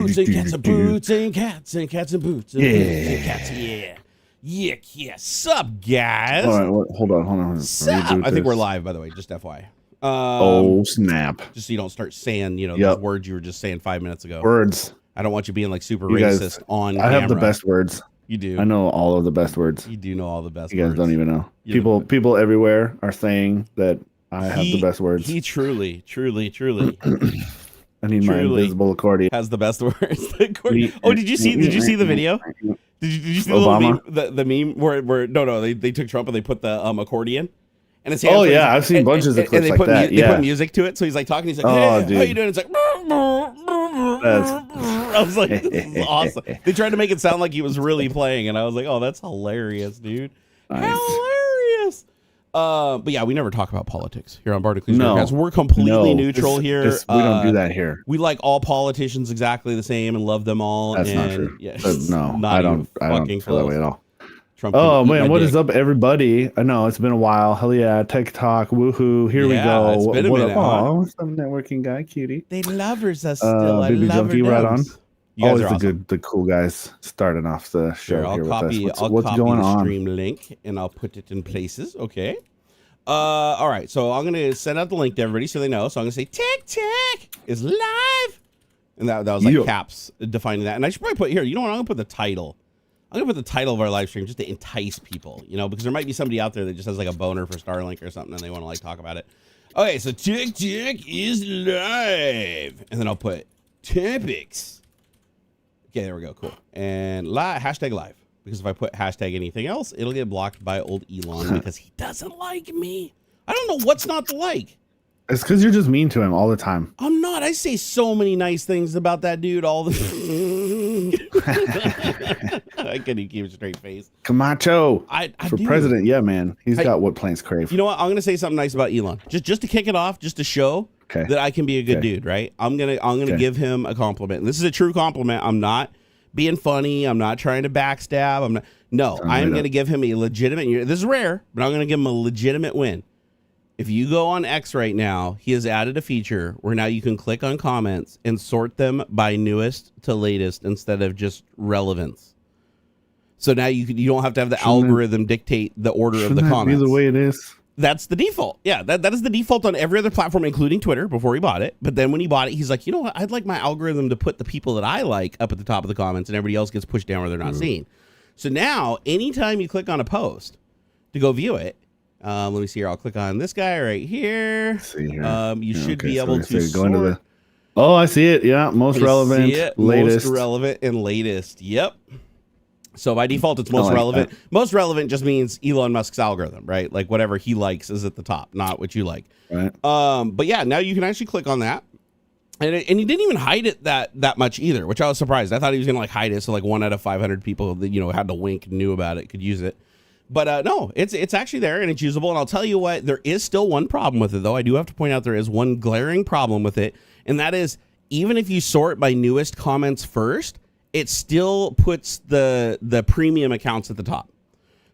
Boots and cats and boots and cats and cats and boots and boots and cats. Yeah. Sup, guys? All right, hold on. Sup? I think we're live, by the way, just FYI. Oh, snap. Just so you don't start saying, those words you were just saying 5 minutes ago. Words. I don't want you being like super racist on camera. I have the best words. You do. I know all of the best words. You do know all the best words. You guys don't even know. People everywhere are saying that I have the best words. He truly. I need my invisible accordion. Has the best words. Oh, did you see the video? Did you see the meme where they took Trump and they put the accordion and his hands. Oh yeah, I've seen bunches of clips like that. They put music to it, so he's like talking. He's like, "Hey, dude. how you doing?" It's like, I was like, "This is awesome." They tried to make it sound like he was really playing, and I was like, "Oh, that's hilarious, dude! Nice. Hilarious." But yeah, we never talk about politics here on Barnacules Nerdgasm. We're completely neutral here. We don't do that here. We like all politicians exactly the same and love them all. That's not true. Yeah, no, I don't feel that way at all. Trump man, what is up, everybody? I know it's been a while. Hell yeah, TikTok, woohoo! Here we go. It's been a minute. Oh, some networking guy, cutie. They lovers us still. I love Junkie right on. You guys Always are awesome. the cool guys starting off the show I'll here copy, with us. I'll What's copy going the on? stream link and I'll put it in places. Okay. All right. So I'm gonna send out the link to everybody so they know. So I'm gonna say TikTok is live, and that was like caps defining that. And I should probably put here. You know what? I'm gonna put the title. I'm gonna put the title of our live stream just to entice people, because there might be somebody out there that just has like a boner for Starlink or something and they want to like talk about it. Okay, so TikTok is live, and then I'll put topics. Okay, there we go, cool. And hashtag live, because if I put hashtag anything else, it'll get blocked by old Elon because he doesn't like me. I don't know what's not to like. It's because you're just mean to him all the time. I'm not. I say so many nice things about that dude all the I couldn't keep a straight face. Camacho. For president, yeah, man. He's got what planes crave. You know what? I'm gonna say something nice about Elon. Just to kick it off, just to show that I can be a good dude, right? I'm gonna give him a compliment. And this is a true compliment. I'm not being funny. I'm not trying to backstab. I'm gonna give him a legitimate. This is rare, but I'm gonna give him a legitimate win. If you go on X right now, he has added a feature where now you can click on comments and sort them by newest to latest instead of just relevance. So now you don't have to have the algorithm dictate the order of the comments. Be the way it is. That's the default. Yeah, that is the default on every other platform, including Twitter, before he bought it. But then when he bought it, he's like, you know what? I'd like my algorithm to put the people that I like up at the top of the comments and everybody else gets pushed down where they're not seen. So now, anytime you click on a post to go view it, let me see here. I'll click on this guy right here. You should be able to go into the. Oh, I see it. Yeah, most relevant, latest. Most relevant and latest. Yep. So by default, it's most relevant. Most relevant just means Elon Musk's algorithm, right? Like whatever he likes is at the top, not what you like. Right. But yeah, now you can actually click on that. And he didn't even hide it that much either, which I was surprised. I thought he was gonna like hide it so like 1 out of 500 people that had to wink knew about it could use it. But no, it's actually there and it's usable. And I'll tell you what, there is still one problem with it, though. I do have to point out there is one glaring problem with it. And that is, even if you sort by newest comments first, it still puts the premium accounts at the top.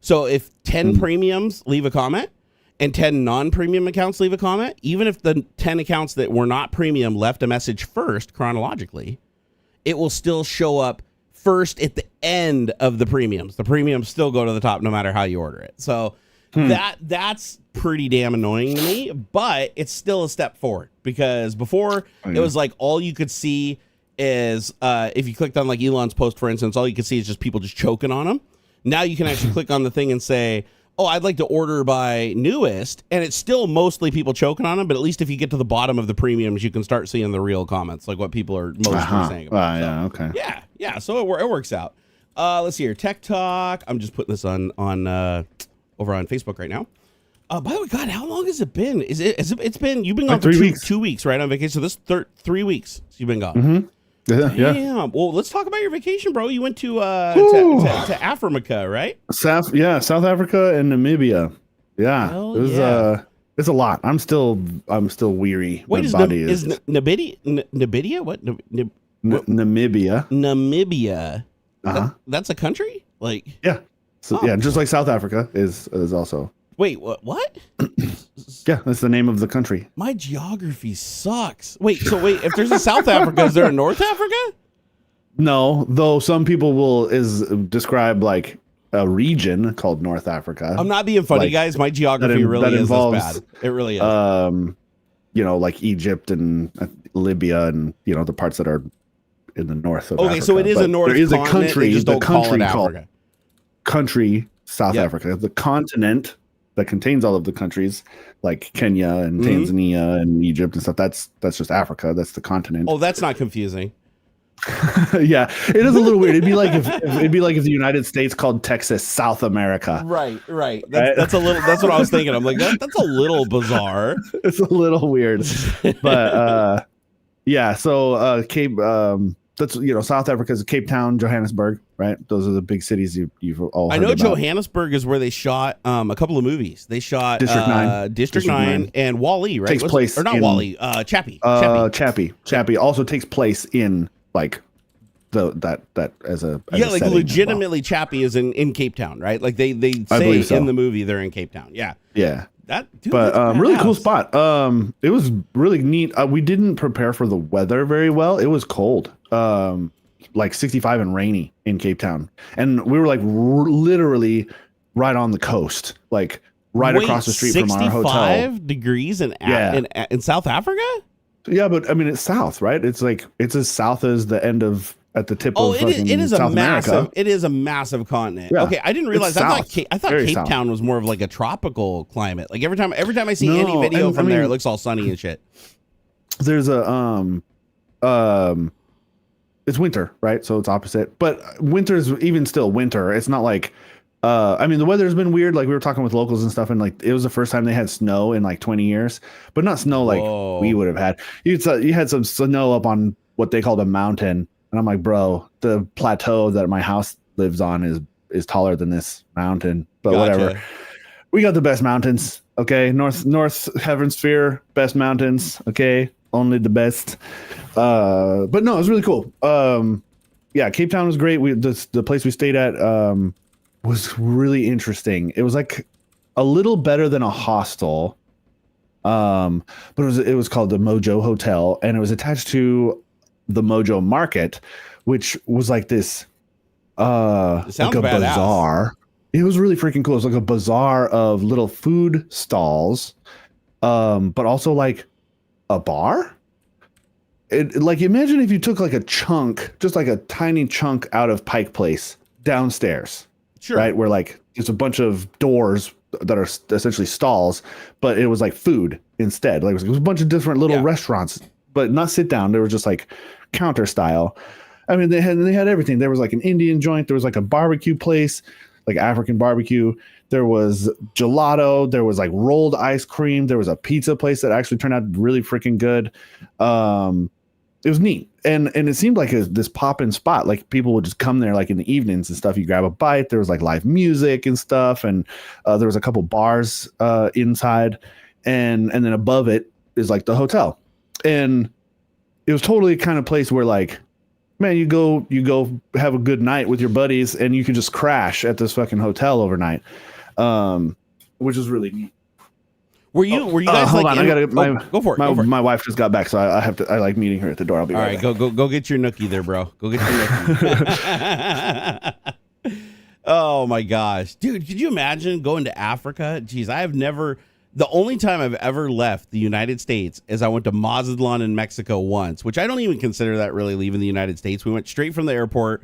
So if 10 premiums leave a comment and 10 non-premium accounts leave a comment, even if the 10 accounts that were not premium left a message first chronologically, it will still show up first at the end of the premiums. The premiums still go to the top no matter how you order it. So that's pretty damn annoying to me, but it's still a step forward, because before it was like all you could see is if you clicked on like Elon's post, for instance, all you could see is just people just choking on them. Now you can actually click on the thing and say, oh, I'd like to order by newest, and it's still mostly people choking on them, but at least if you get to the bottom of the premiums, you can start seeing the real comments, like what people are mostly saying about it. Okay. Yeah, so it works out. Let's see here, Tech Talk. I'm just putting this on over on Facebook right now. By the way, God, how long has it been? It's been, you've been gone for 2 weeks, right, on vacation? So this 3 weeks you've been gone. Mm-hmm. Yeah. Damn. Well, let's talk about your vacation, bro. You went to Africa, right? South Africa and Namibia. Yeah, it's a lot. I'm still weary. Wait, is Namibia what? Namibia. Namibia. Uh-huh. That's a country? Like just like South Africa is also. Wait, what? Yeah, that's the name of the country. My geography sucks. Wait, if there's a South Africa, is there a North Africa? No, though some people will describe like a region called North Africa. I'm not being funny, like, guys. My geography really is this bad. It really is. Like Egypt and Libya and the parts that are in the north of Africa. So it is a north. There is a country. Just don't call it Africa. South Africa, the continent that contains all of the countries like Kenya and Tanzania and Egypt and stuff. That's just Africa. That's the continent. Oh, that's not confusing. Yeah, it is a little weird. It'd be like if the United States called Texas South America. Right. That's a little. That's what I was thinking. I'm like, that's a little bizarre. It's a little weird, but yeah. So Cape. That's South Africa is Cape Town, Johannesburg, right? Those are the big cities you've all heard I know about. Johannesburg is where they shot a couple of movies. They shot District 9 and Wall-E, right? Wall-E, Chappie. Chappie also takes place in like that as a legitimately well. Chappie is in Cape Town, right? Like they say so. In the movie they're in Cape Town. Yeah. Really cool spot. It was really neat. We didn't prepare for the weather very well. It was cold. Like 65 and rainy in Cape Town, and we were like literally right on the coast, like across the street from our hotel. 65 degrees in South Africa? Yeah, but I mean it's south, right? It's like it's as south as the end of at the tip of it is South a massive America. It is a massive continent. Yeah. Okay, I didn't realize. I thought Cape Town was more of like a tropical climate. Like every time I see any video from there, it looks all sunny and shit. There's a it's winter, right? So it's opposite. But winter's even still winter. It's not like the weather's been weird. Like we were talking with locals and stuff, and like it was the first time they had snow in like 20 years, but not snow like we would have had. You had some snow up on what they called a mountain. And I'm like, bro, the plateau that my house lives on is taller than this mountain. But whatever. We got the best mountains. Okay. North Hemisphere, best mountains. Okay. Only the best. But no, it was really cool. Cape Town was great. The place we stayed at was really interesting. It was like a little better than a hostel. But it was called the Mojo Hotel, and it was attached to the Mojo Market, which was like this like a bazaar. It was really freaking cool. It was like a bazaar of little food stalls, but also like a bar. Like imagine if you took like a chunk, just like a tiny chunk out of Pike Place downstairs, sure, right? Where like there's a bunch of doors that are essentially stalls, but it was like food instead. Like it was a bunch of different little restaurants, but not sit down. They were just like counter style. I mean, they had everything. There was like an Indian joint. There was like a barbecue place, like African barbecue. There was gelato. There was like rolled ice cream. There was a pizza place that actually turned out really freaking good. It was neat. And it seemed like this pop-in spot. Like people would just come there like in the evenings and stuff. You grab a bite. There was like live music and stuff. And there was a couple bars inside. And then above it is like the hotel. And it was totally a kind of place where like, man, you go have a good night with your buddies and you can just crash at this fucking hotel overnight. Which is really neat. Were you guys hold like on, I gotta go for it. My wife just got back, so I like meeting her at the door. I'll be right back. Go get your nookie there, bro. Go get your nookie. Oh my gosh. Dude, could you imagine going to Africa? Jeez, the only time I've ever left the United States is I went to Mazatlan in Mexico once, which I don't even consider that really leaving the United States. We went straight from the airport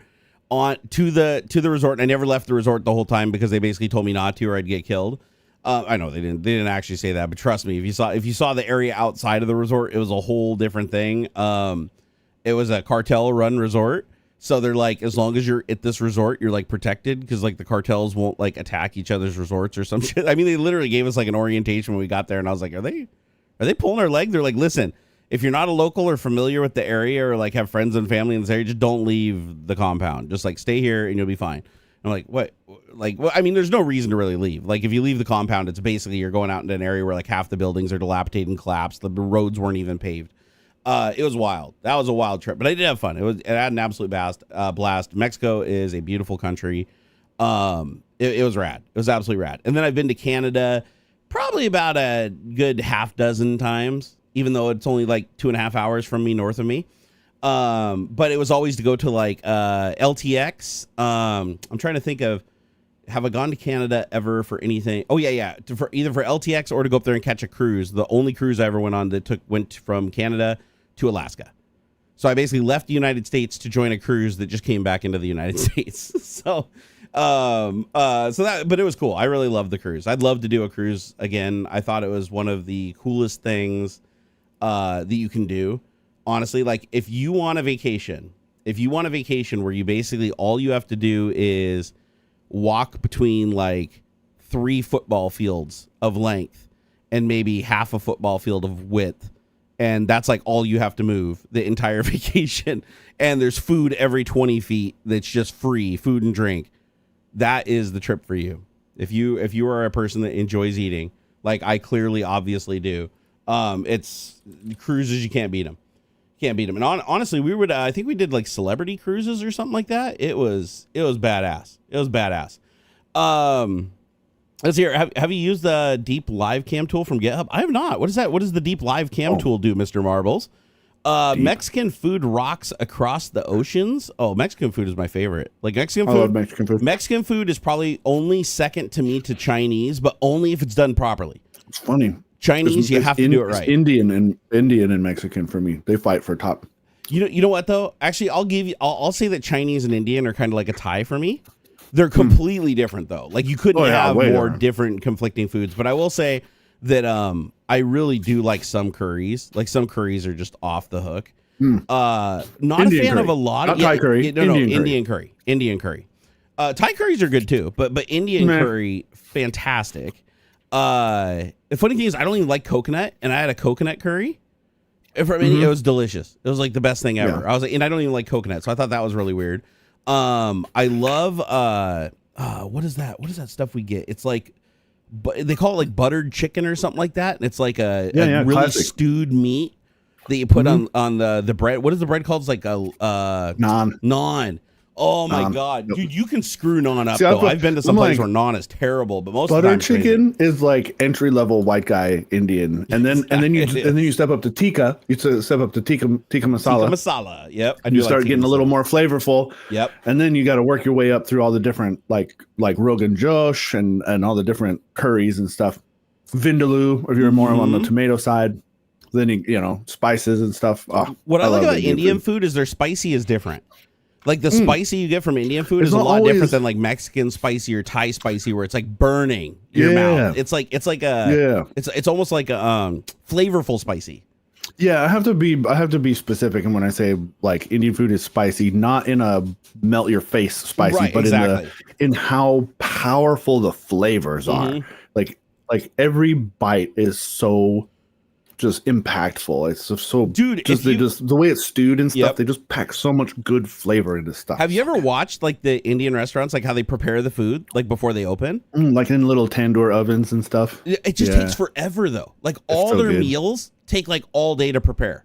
on to the resort. And I never left the resort the whole time because they basically told me not to or I'd get killed. I know they didn't actually say that, but trust me, if you saw the area outside of the resort, it was a whole different thing. It was a cartel run resort. So they're like, as long as you're at this resort, you're like protected because like the cartels won't like attack each other's resorts or some shit. I mean, they literally gave us like an orientation when we got there, and I was like, are they pulling our leg? They're like, listen, if you're not a local or familiar with the area or like have friends and family in this area, just don't leave the compound. Just like stay here and you'll be fine. I'm like, what? Like, well, I mean, there's no reason to really leave. Like, if you leave the compound, it's basically you're going out into an area where like half the buildings are dilapidated and collapsed. The roads weren't even paved. It was wild. That was a wild trip, but I did have fun. It had an absolute blast. Mexico is a beautiful country. It was rad. It was absolutely rad. And then I've been to Canada probably about a good half dozen times, even though it's only like 2.5 hours from me, north of me. But it was always to go to like LTX. I'm trying to think of, have I gone to Canada ever for anything? Oh yeah. For either for LTX or to go up there and catch a cruise. The only cruise I ever went on that went from Canada to Alaska. So I basically left the United States to join a cruise that just came back into the United States. So but it was cool. I really loved the cruise. I'd love to do a cruise again. I thought it was one of the coolest things that you can do. Honestly, like if you want a vacation where you basically all you have to do is walk between like 3 football fields of length and maybe half a football field of width, and that's like all you have to move the entire vacation, and there's food every 20 feet that's just free, food and drink. That is the trip for you. If you are a person that enjoys eating, like I clearly obviously do, it's cruises, you can't beat them. And honestly, we would I think we did like celebrity cruises or something like that. It was badass. Let's hear. Have you used the Deep Live Cam tool from GitHub? I have not. What is that? What does the Deep Live Cam tool do, Mr. Marbles? Mexican food rocks across the oceans. Oh, Mexican food is my favorite. Like Mexican food. I love Mexican food. Mexican food is probably only second to me to Chinese, but only if it's done properly. It's funny. Chinese, you have to do it right. Indian and Mexican for me. They fight for top. You know what though? Actually, I'll say that Chinese and Indian are kind of like a tie for me. They're completely different though. Like you couldn't have more different conflicting foods. But I will say that I really do like some curries. Like some curries are just off the hook. Not Indian a fan curry. Of a lot of Thai curry. Indian curry. Thai curries are good too, but Indian curry, fantastic. The funny thing is I don't even like coconut, and I had a coconut curry. From India, it was delicious. It was like the best thing ever. Yeah. I was like, and I don't even like coconut, so I thought that was really weird. I love what is that? What is that stuff we get? It's like, they call it like buttered chicken or something like that. And it's like a really classic stewed meat that you put on the bread. What is the bread called? It's like a naan. Oh my god, dude! You can screw naan up. Though I've been to some place where naan is terrible, but most of the time chicken is like entry level white guy Indian, and then you step up to tikka. You step up to tikka masala. Tikka masala. Yep. You start getting a little more flavorful. Yep. And then you got to work your way up through all the different like Rogan Josh and all the different curries and stuff. Vindaloo, if you're more on the tomato side. Then you know spices and stuff. Oh, what I like about Indian food is their spicy is different. Like the spicy you get from Indian food is a lot different than like Mexican spicy or Thai spicy, where it's like burning your mouth. It's almost like a flavorful spicy. Yeah, I have to be specific, and when I say like Indian food is spicy, not in a melt your face spicy, right, but in how powerful the flavors are. Like every bite is so just impactful. It's so dude, the way it's stewed and stuff, they just pack so much good flavor into stuff. Have you ever watched like the Indian restaurants, like how they prepare the food like before they open? Like in little tandoor ovens and stuff. It just takes forever though. Like all their meals take like all day to prepare.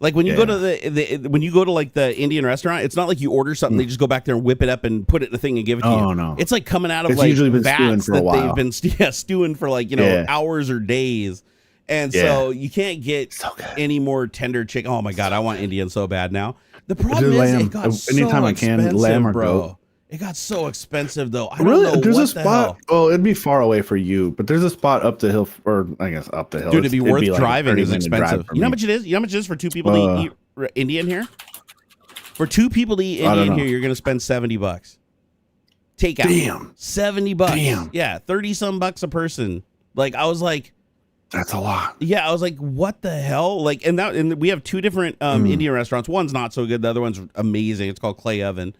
Like when you go to when you go to like the Indian restaurant, it's not like you order something, they just go back there and whip it up and put it in a thing and give it to you. Oh no. It's like coming out of like vats that they've been stewing for like, hours or days. And so you can't get any more tender chicken. Oh my god, I want Indian so bad now. The problem is it got so expensive, bro. It got so expensive though. I don't know there's what a spot. Oh, it'd be far away for you, but there's a spot up the hill, or I guess up the hill. Dude, it'd be worth driving. It's expensive. You know how much it is? You know how much it is for 2 people to eat Indian here? For 2 people to eat Indian here, you're gonna spend $70. Takeout. Damn. $70. Damn. Yeah, 30 some bucks a person. Like I was like, that's a lot. Yeah, I was like, what the hell? Like, and we have 2 different Indian restaurants. One's not so good. The other one's amazing. It's called Clay Oven.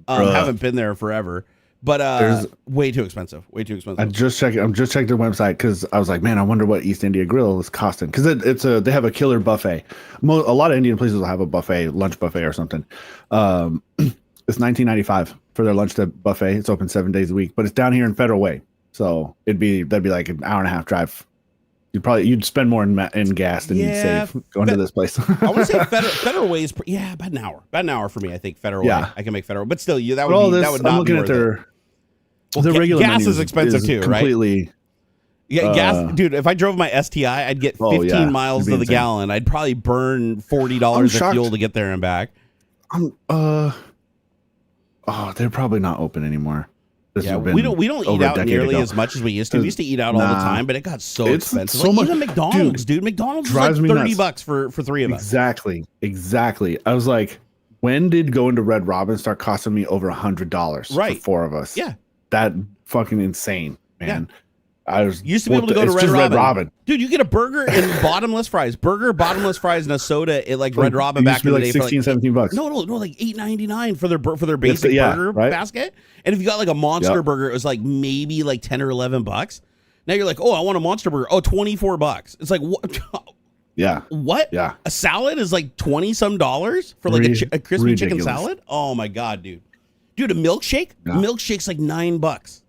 Haven't been there forever, but way too expensive. Way too expensive. I'm just checking their website because I was like, man, I wonder what East India Grill is costing, because they have a killer buffet. A lot of Indian places will have a buffet, lunch buffet or something. It's $19.95 for their lunch buffet. It's open 7 days a week, but it's down here in Federal Way, so that'd be like an hour and a half drive. You'd spend more in gas than you'd save going to this place. I want to say Federal Way is about an hour for me. I think Federal Way. I can make Federal, but still, that would not. I'm looking at their regular gas is expensive too, right? Yeah, gas, dude. If I drove my STI, I'd get 15 miles to the gallon. I'd probably burn $40 of fuel to get there and back. They're probably not open anymore. We don't eat out nearly as much as we used to. We used to eat out all the time, but it got so expensive. So much, even McDonald's, dude. McDonald's drives was like $30 for three of us. Exactly. I was like, when did going to Red Robin start costing me over $100 for four of us? Yeah, that fucking insane, man. Yeah. I was used to be able to go to Red Robin. Dude, you get a burger and bottomless fries. Bottomless fries, and a soda at like Red Robin back in the day. $16, $17. No, like $8.99 for their basic burger basket. And if you got like a monster burger, it was like maybe like $10 or $11. Now you're like, oh, I want a monster burger. Oh, $24. It's like what? Yeah. What? Yeah. A salad is like $20-some for like a crispy chicken salad. Oh my god, dude. Dude, a milkshake? Yeah. Milkshake's like $9.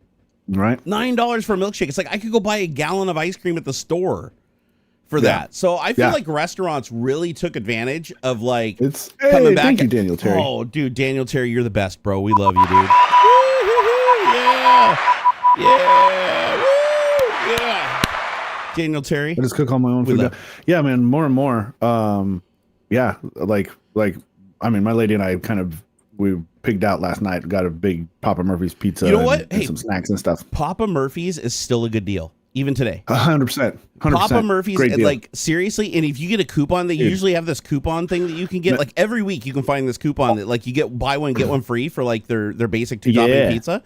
Right. $9 for a milkshake. It's like I could go buy a gallon of ice cream at the store for that. So I feel like restaurants really took advantage of like coming back. Thank you, Daniel Terry. Oh, dude, Daniel Terry, you're the best, bro. We love you, dude. Yeah. Daniel Terry. I just cook all my own food. Yeah, man. More and more. Like I mean, my lady and I we pigged out last night. Got a big Papa Murphy's pizza. You know what? And some snacks and stuff. Papa Murphy's is still a good deal, even today. 100%. Papa Murphy's, like seriously. And if you get a coupon, they usually have this coupon thing that you can get. Like every week, you can find this coupon that like you get buy one get one free for like their basic 2-topping pizza.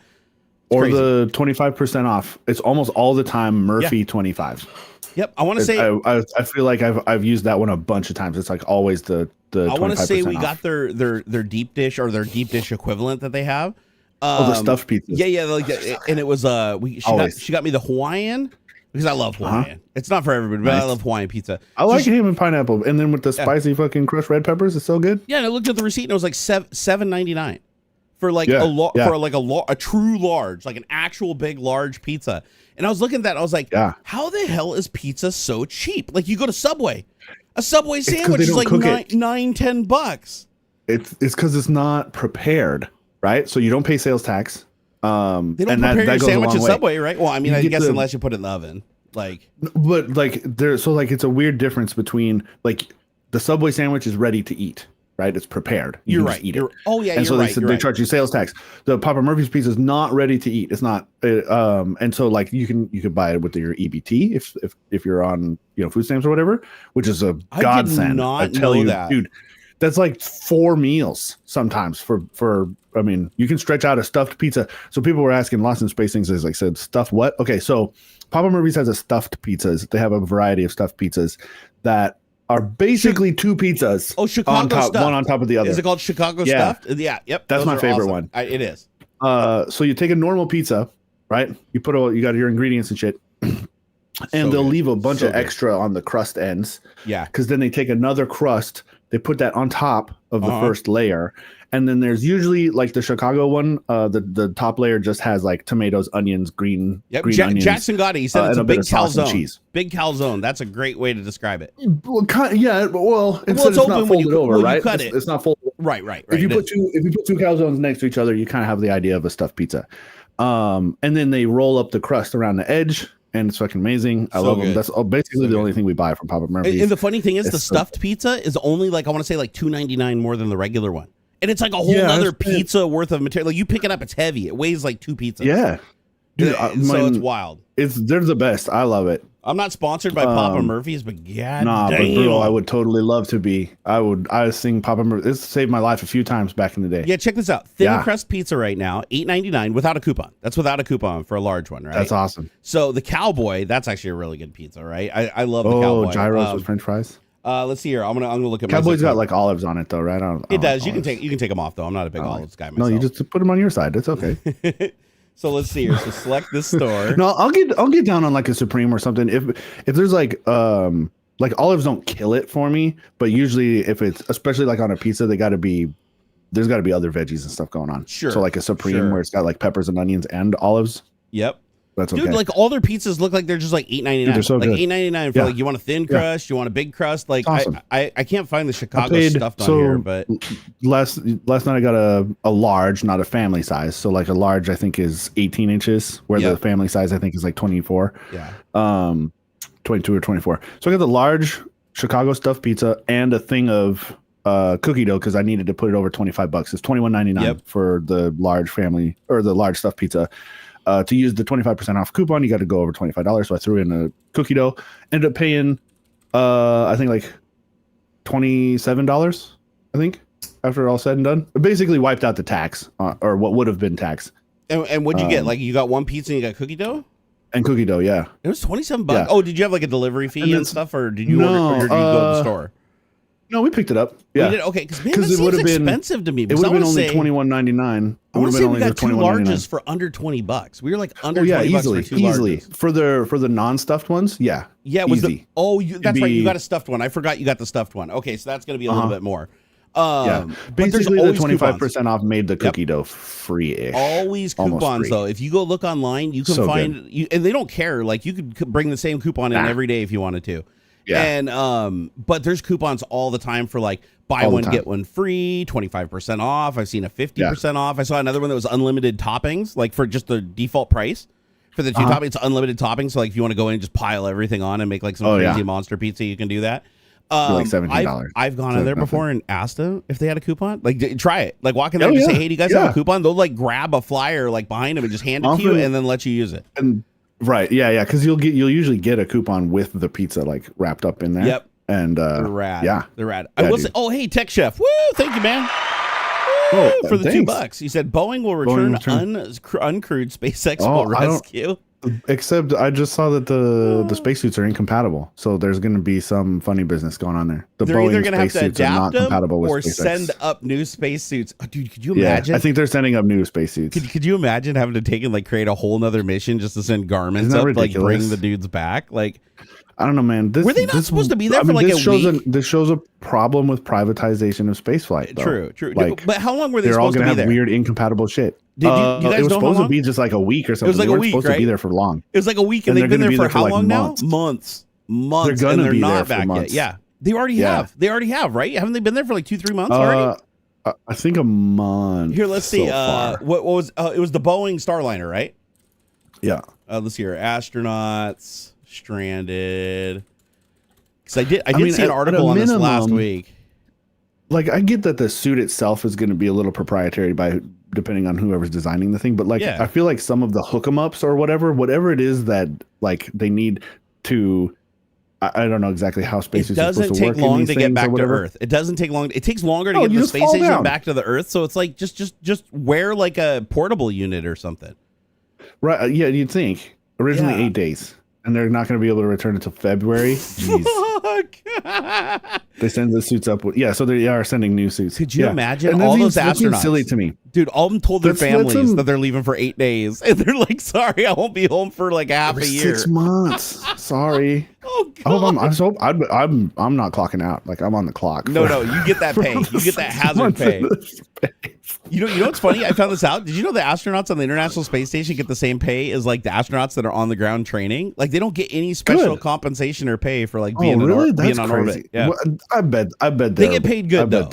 It's or crazy. The 25% off. It's almost all the time Murphy 25. Yep, I want to say I feel like I've used that one a bunch of times. It's like always the I want to say we got their deep dish or their deep dish equivalent that they have. The stuffed pizzas. Yeah, like and it was she got me the Hawaiian because I love Hawaiian. It's not for everybody, but I love Hawaiian pizza. I like ham and pineapple, and then with the spicy fucking crushed red peppers, it's so good. Yeah, and I looked at the receipt and it was like $7.99 for like a true large, like an actual big large pizza. And I was looking at that, I was like, how the hell is pizza so cheap? Like you go to Subway, a Subway sandwich is like $9-10. It's because it's not prepared, right? So you don't pay sales tax. They don't prepare your sandwich at Subway, right? Well, I mean, I guess unless you put it in the oven, But like it's a weird difference between like the Subway sandwich is ready to eat. Right, it's prepared. You're right. Eat it. Oh yeah, and so they charge you sales tax. The Papa Murphy's pizza is not ready to eat. It's not. And so like you could buy it with your EBT if you're on food stamps or whatever, which is a godsend. I tell you, dude, that's like 4 meals sometimes for. I mean, you can stretch out a stuffed pizza. So people were asking Lost in Space things. As I said, stuffed what? Okay, so Papa Murphy's has a stuffed pizzas. They have a variety of stuffed pizzas that are basically 2 pizzas. Oh, Chicago stuffed. One on top of the other. Is it called Chicago stuffed? Yeah, yep. That's my favorite one. It is. So you take a normal pizza, right? You got your ingredients and shit, and they'll leave a bunch of extra on the crust ends. Yeah. Because then they take another crust, they put that on top of the first layer, and then there's usually like the Chicago one. The top layer just has like tomatoes, onions, green onions. Jackson got it. He said it's a big calzone. Cheese. Big calzone. That's a great way to describe it. Well, it's open not folded over, right? It's not folded. Right. If you put two calzones next to each other, you kind of have the idea of a stuffed pizza. And then they roll up the crust around the edge, and it's fucking amazing. I love them. That's basically the only thing we buy from Papa Murphy's. And the funny thing is, the stuffed pizza is only like I want to say like $2.99 more than the regular one. And it's like a whole other pizza worth of material. Like you pick it up, it's heavy. It weighs like 2 pizzas. Yeah. Dude, so it's wild. They're the best. I love it. I'm not sponsored by Papa Murphy's, but damn. But bro, I would totally love to be. I sing Papa Murphy's. It's saved my life a few times back in the day. Yeah, check this out. Thin crust pizza right now, $8.99 without a coupon. That's without a coupon for a large one, right? That's awesome. So the Cowboy, that's actually a really good pizza, right? I love the Cowboy. Oh, gyros with French fries. Let's see here. I'm gonna look at Cowboy's got like olives on it though, right? It does. You can take them off though. I'm not a big olives guy myself. No, you just put them on your side. It's okay. So let's see here. So select this store. No, I'll get down on like a Supreme or something. If there's like olives don't kill it for me, but usually if it's especially like on a pizza, there's got to be other veggies and stuff going on. Sure. So like a Supreme where it's got like peppers and onions and olives. Yep. that's okay. Dude, like all their pizzas look like they're just like $8.99. They're so like good. $8.99 for like you want a thin crust, you want a big crust. Like awesome. I can't find the Chicago stuffed on here, but last night I got a large, not a family size. So like a large I think is 18 inches, where the family size I think is like 24. Yeah. 22 or 24. So I got the large Chicago stuffed pizza and a thing of cookie dough because I needed to put it over $25. It's $21.99 for the large family or the large stuffed pizza. To use the 25% off coupon, you got to go over $25. So I threw in a cookie dough. Ended up paying, I think like $27. I think after all said and done, it basically wiped out the tax or what would have been tax. And what'd you get? Like you got one pizza and you got cookie dough? And cookie dough, yeah. It was $27. Yeah. Oh, did you have like a delivery fee and stuff, or did you order, or did you go to the store? No, we picked it up. Yeah. We did? Okay, because man, that seems expensive to me. It would have been only $21.99. I want to say we got two larges for under $20. We were like under $20 easily, for two larges. For the non-stuffed ones, yeah. Yeah, it was easy. That's right. You got a stuffed one. I forgot you got the stuffed one. Okay, so that's going to be a little bit more. Basically the 25% off made the cookie dough free-ish. Always coupons though. If you go look online, you can find and they don't care. Like you could bring the same coupon in every day if you wanted to. Yeah. And but there's coupons all the time for like buy one get one free, 25% off. I've seen a 50% off. I saw another one that was unlimited toppings, like for just the default price. For the two toppings, it's unlimited toppings. So like if you want to go in and just pile everything on and make like some crazy monster pizza, you can do that. Like $17. I've gone in there before and asked them if they had a coupon. Like, try it. Like, walk in there and just say, "Hey, do you guys have a coupon?" They'll like grab a flyer like behind them and just hand it to you, and then let you use it. And because you'll usually get a coupon with the pizza like wrapped up in there. Yep. And they're rad. Yeah, they're rad. I will say, oh hey, Tech Chef, woo! Thank you, man. For the $2. He said Boeing will return uncrewed SpaceX will rescue. Except I just saw that the spacesuits are incompatible, so there's going to be some funny business going on there. They're either going to have to adapt them or send up new spacesuits. Oh, dude, could you imagine? I think they're sending up new spacesuits. Could you imagine having to take and like create a whole nother mission just to send garments up, like bring the dudes back? Like, I don't know, man. Were they not supposed to be there for like a week? This shows a problem with privatization of spaceflight. True. Like, but how long were they they're all supposed to be going to there? have weird, incompatible shit. Did you guys it was know supposed to be just like a week or something. It was like a week, supposed right? to be there for long. It was like a week, and they've been there for how long now? Months. They're gonna be there for months. Yet. Yeah, they already have. They already have, right? Haven't they been there for like 2-3 months already? I think a month. Here, let's see. What was it? Was the Boeing Starliner, right? Yeah. Let's see here. Astronauts stranded. Because I did see an article on this last week. Like, I get that the suit itself is going to be a little proprietary depending on whoever's designing the thing, but like, I feel like some of the hook 'em ups or whatever it is that like they need to, I don't know exactly how spacesuits are supposed to work. It doesn't take long to get back to Earth. It doesn't take long. It takes longer to get the space station back to the Earth. So it's like just wear like a portable unit or something. Right? Yeah, you'd think originally 8 days. And they're not going to be able to return until February. Jeez. They send the suits up. So they are sending new suits. Could you imagine all those astronauts? That's silly to me. Dude, all of them told their families that they're leaving for 8 days. And they're like, sorry, I won't be home for like half a year. 6 months. Sorry. Oh, God. I'm not clocking out. Like, I'm on the clock. No, you get that pay. You get that hazard pay. You know what's funny? I found this out. Did you know the astronauts on the International Space Station get the same pay as like the astronauts that are on the ground training? Like, they don't get any special compensation or pay for like being on orbit. Yeah. Well, I bet they get paid good though.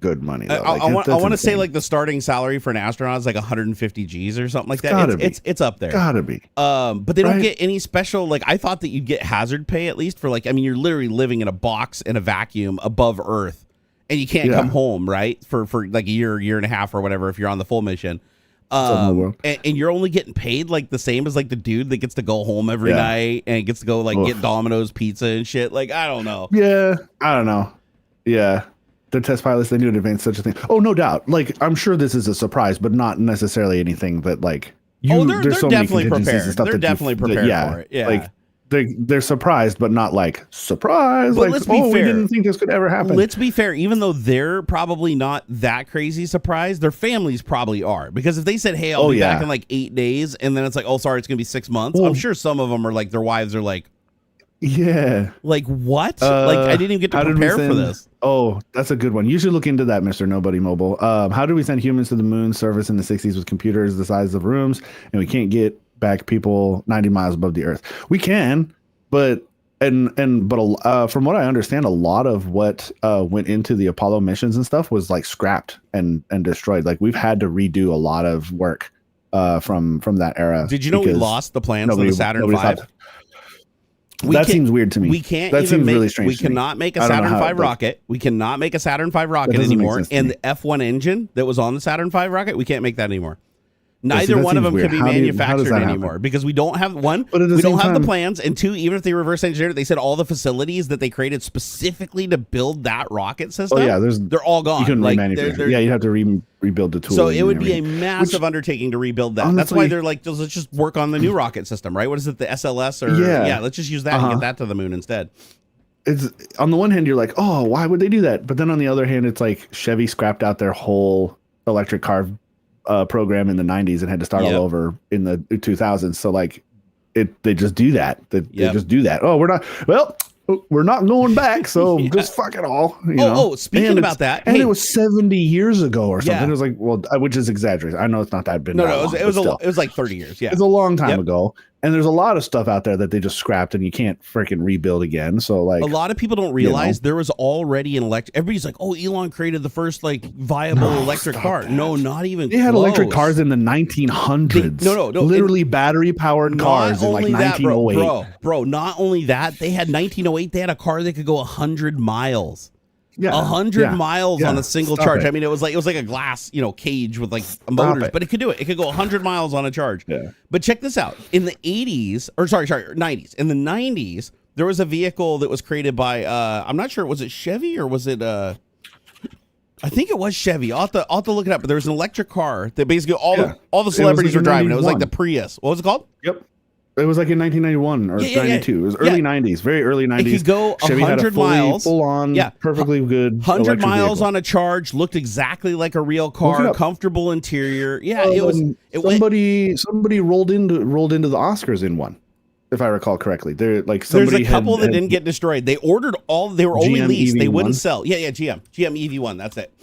Good money. Though. I want to say like the starting salary for an astronaut is like 150 G's or something like that. It's up there. Gotta be. But they don't get any special. Like, I thought that you'd get hazard pay at least for like, I mean, you're literally living in a box in a vacuum above Earth. And you can't come home, right? For like a year and a half or whatever if you're on the full mission. And you're only getting paid like the same as like the dude that gets to go home every night and gets to go like get Domino's pizza and shit. Like, I don't know. Yeah, I don't know. Yeah. They're test pilots. They knew in advance such a thing. Oh, no doubt. Like, I'm sure this is a surprise, but not necessarily anything that like they're so definitely prepared. They're definitely prepared for it. Yeah. Like, they're surprised, but not like surprised. But like, let's be fair. We didn't think this could ever happen. Let's be fair. Even though they're probably not that crazy surprised, their families probably are. Because if they said, "Hey, I'll be back in like 8 days," and then it's like, "Oh, sorry, it's gonna be 6 months," I'm sure some of them are like, their wives are like, "Yeah, like what? Like I didn't even get to prepare for this." Oh, that's a good one. You should look into that, Mr. Nobody Mobile. How do we send humans to the moon? Service in the 60s with computers the size of rooms, and we can't get back people 90 miles above the Earth. We can, but from what I understand, a lot of what went into the Apollo missions and stuff was like scrapped and destroyed. Like we've had to redo a lot of work from that era. Did you know we lost the plans of the Saturn V? That seems weird to me. We can't that even seems make, really strange. we cannot make a Saturn V rocket. We cannot make a Saturn V rocket anymore. And the F1 engine that was on the Saturn V rocket, we can't make that anymore. Neither one of them can be manufactured anymore because we don't have one. We don't have the plans, and two, even if they reverse engineered it, they said all the facilities that they created specifically to build that rocket system. Oh yeah, they're all gone. You couldn't remanufacture. Yeah, you'd have to rebuild the tools. So it would be a massive undertaking to rebuild that. Honestly, that's why they're like, let's just work on the new rocket system, right? What is it, the SLS or yeah? Let's just use that and get that to the moon instead. It's on the one hand, you're like, oh, why would they do that? But then on the other hand, it's like Chevy scrapped out their whole electric car program in the 90s and had to start all over in the 2000s. So like they just do that. They just do that. Oh, we're not going back. So just fuck it all. You know? Speaking about that. And it was 70 years ago or something. It was like, well, which is exaggerated. I know it's not that big. It was like 30 years. Yeah. It's a long time ago. And there's a lot of stuff out there that they just scrapped and you can't freaking rebuild again. So like a lot of people don't realize there was already an electric. Everybody's like, oh, Elon created the first like viable electric car. That. No, not even They had electric cars in the 1900s. No. Literally battery powered cars in like 1908. Bro, not only that, they had 1908. They had a car that could go 100 miles. Yeah, 100 miles on a single charge. I mean, it was like a glass, cage with like motors, but it could do it. It could go 100 miles on a charge. Yeah. But check this out. In the 90s. In the 90s, there was a vehicle that was created by I'm not sure, was it Chevy or was it I think it was Chevy. I'll have to look it up. But there was an electric car that basically all the celebrities were driving. It was like the Prius. What was it called? Yep. It was like in 1991 or 92. It was early 90s, very early 90s. It could go 100 miles. Full-on, perfectly good 100 miles vehicle. On a charge, looked exactly like a real car, comfortable interior. Yeah, somebody rolled into the Oscars in one, if I recall correctly. There's a couple that didn't get destroyed. They ordered all. They were only leased. They wouldn't sell. Yeah, GM EV1. That's it.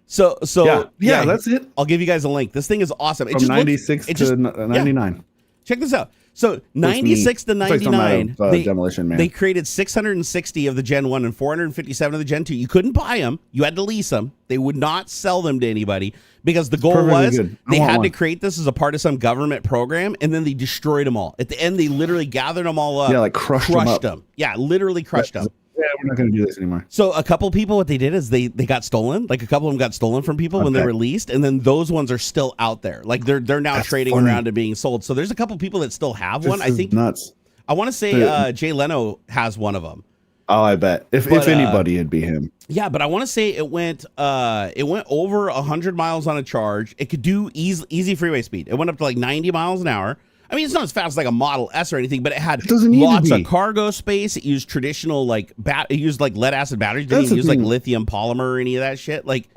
So that's it. I'll give you guys a link. This thing is awesome. From 96 to 99. Check this out. So 96 to 99, Demolition Man. They created 660 of the Gen 1 and 457 of the Gen 2. You couldn't buy them. You had to lease them. They would not sell them to anybody because the goal was they had to create this as a part of some government program, and then they destroyed them all. At the end, they literally gathered them all up. Yeah, like crushed them. Yeah, literally crushed them. Yeah, we're not going to do this anymore. So a couple people, what they did is they got stolen. Like a couple of them got stolen from people when they were released, and then those ones are still out there. Like they're now trading around and being sold. So there's a couple people that still have one. I think nuts. I want to say Jay Leno has one of them. Oh, I bet if anybody, it'd be him. Yeah, but I want to say it went over 100 miles on a charge. It could do easy freeway speed. It went up to like 90 miles an hour. I mean, it's not as fast as like a Model S or anything, but it had lots of cargo space. It used traditional it used like lead acid batteries. Didn't even use like lithium polymer or any of that shit. Like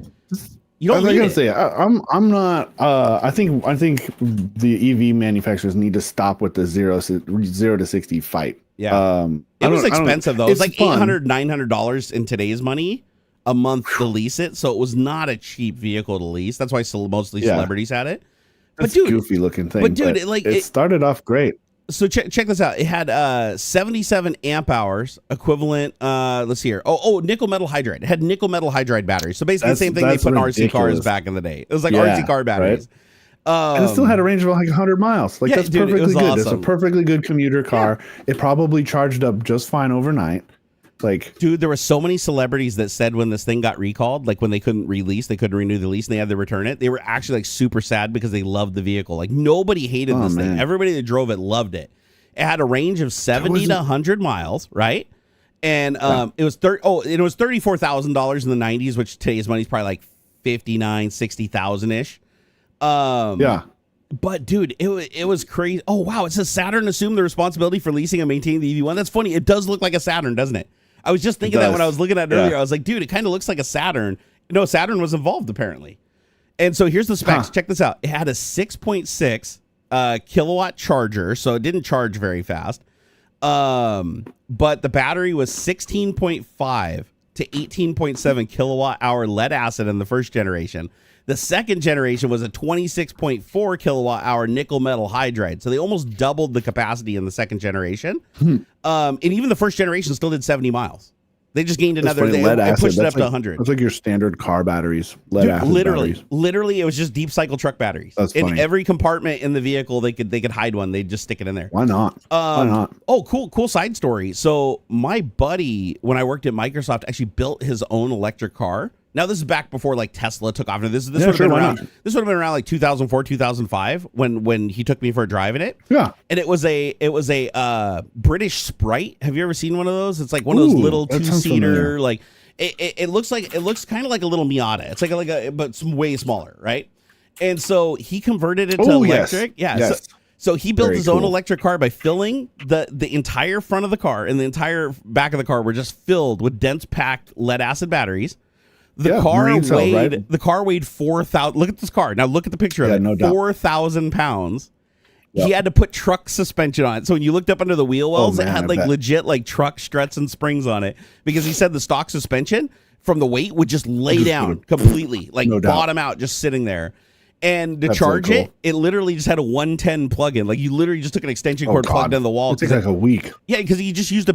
you don't need it. I'm not. I think the EV manufacturers need to stop with the zero to 60 fight. Yeah, it was expensive though. It was like $800-900 in today's money a month to lease it. So it was not a cheap vehicle to lease. That's why mostly celebrities had it. That's a goofy looking thing. But dude, it started off great. So check this out. It had 77 amp hours equivalent. Let's see here. Oh, nickel metal hydride. It had nickel metal hydride batteries. So basically the same thing they put in RC cars back in the day. It was like RC car batteries. Right? And it still had a range of like 100 miles. Like that's perfectly good. Awesome. It's a perfectly good commuter car. Yeah. It probably charged up just fine overnight. Like, dude, there were so many celebrities that said when this thing got recalled, like when they couldn't release, they couldn't renew the lease and they had to return it, they were actually like super sad because they loved the vehicle. Like nobody hated this thing. Everybody that drove it loved it. It had a range of 70 to 100 miles, right? And it was $34,000 in the 90s, which today's money is probably like 59, 60,000 ish. But dude, it was crazy. Oh wow, it says Saturn assumed the responsibility for leasing and maintaining the EV1. That's funny. It does look like a Saturn, doesn't it? I was just thinking that when I was looking at it earlier. I was like, dude, it kind of looks like a Saturn. No, Saturn was involved apparently. And so here's the specs. Check this out. It had a 6.6 kilowatt charger, so it didn't charge very fast. But the battery was 16.5 to 18.7 kilowatt hour lead acid in the first generation. The second generation was a 26.4 kilowatt hour nickel metal hydride. So they almost doubled the capacity in the second generation. And even the first generation still did 70 miles. They just gained another. They pushed it up to 100. That's like your standard car batteries. Lead acid batteries. Literally, it was just deep cycle truck batteries. That's in funny. every compartment in the vehicle, they could hide one. They'd just stick it in there. Why not? Why not? Oh, cool side story. So my buddy, when I worked at Microsoft, actually built his own electric car. Now this is back before like Tesla took off. This would have been around. This would have been around like 2004, 2005 when he took me for a drive in it. Yeah. And it was a British Sprite. Have you ever seen one of those? It's like one of those little 2-seater. Like it looks kind of like a little Miata. It's like a but it's way smaller, right? And so he converted it to electric. Yes. Yeah. Yes. So he built his own electric car by filling the entire front of the car and the entire back of the car were just filled with dense packed lead acid batteries. The car weighed 4,000. Look at this car. Now look at the picture of it. No doubt. 4,000 pounds. Yep. He had to put truck suspension on it. So when you looked up under the wheel wells, it had like legit like truck struts and springs on it because he said the stock suspension from the weight would just lay down completely, like bottom out, just sitting there. And to charge it literally just had a 110 plug-in. Like you literally just took an extension cord, plugged in the wall. It took like a week. Yeah, because he used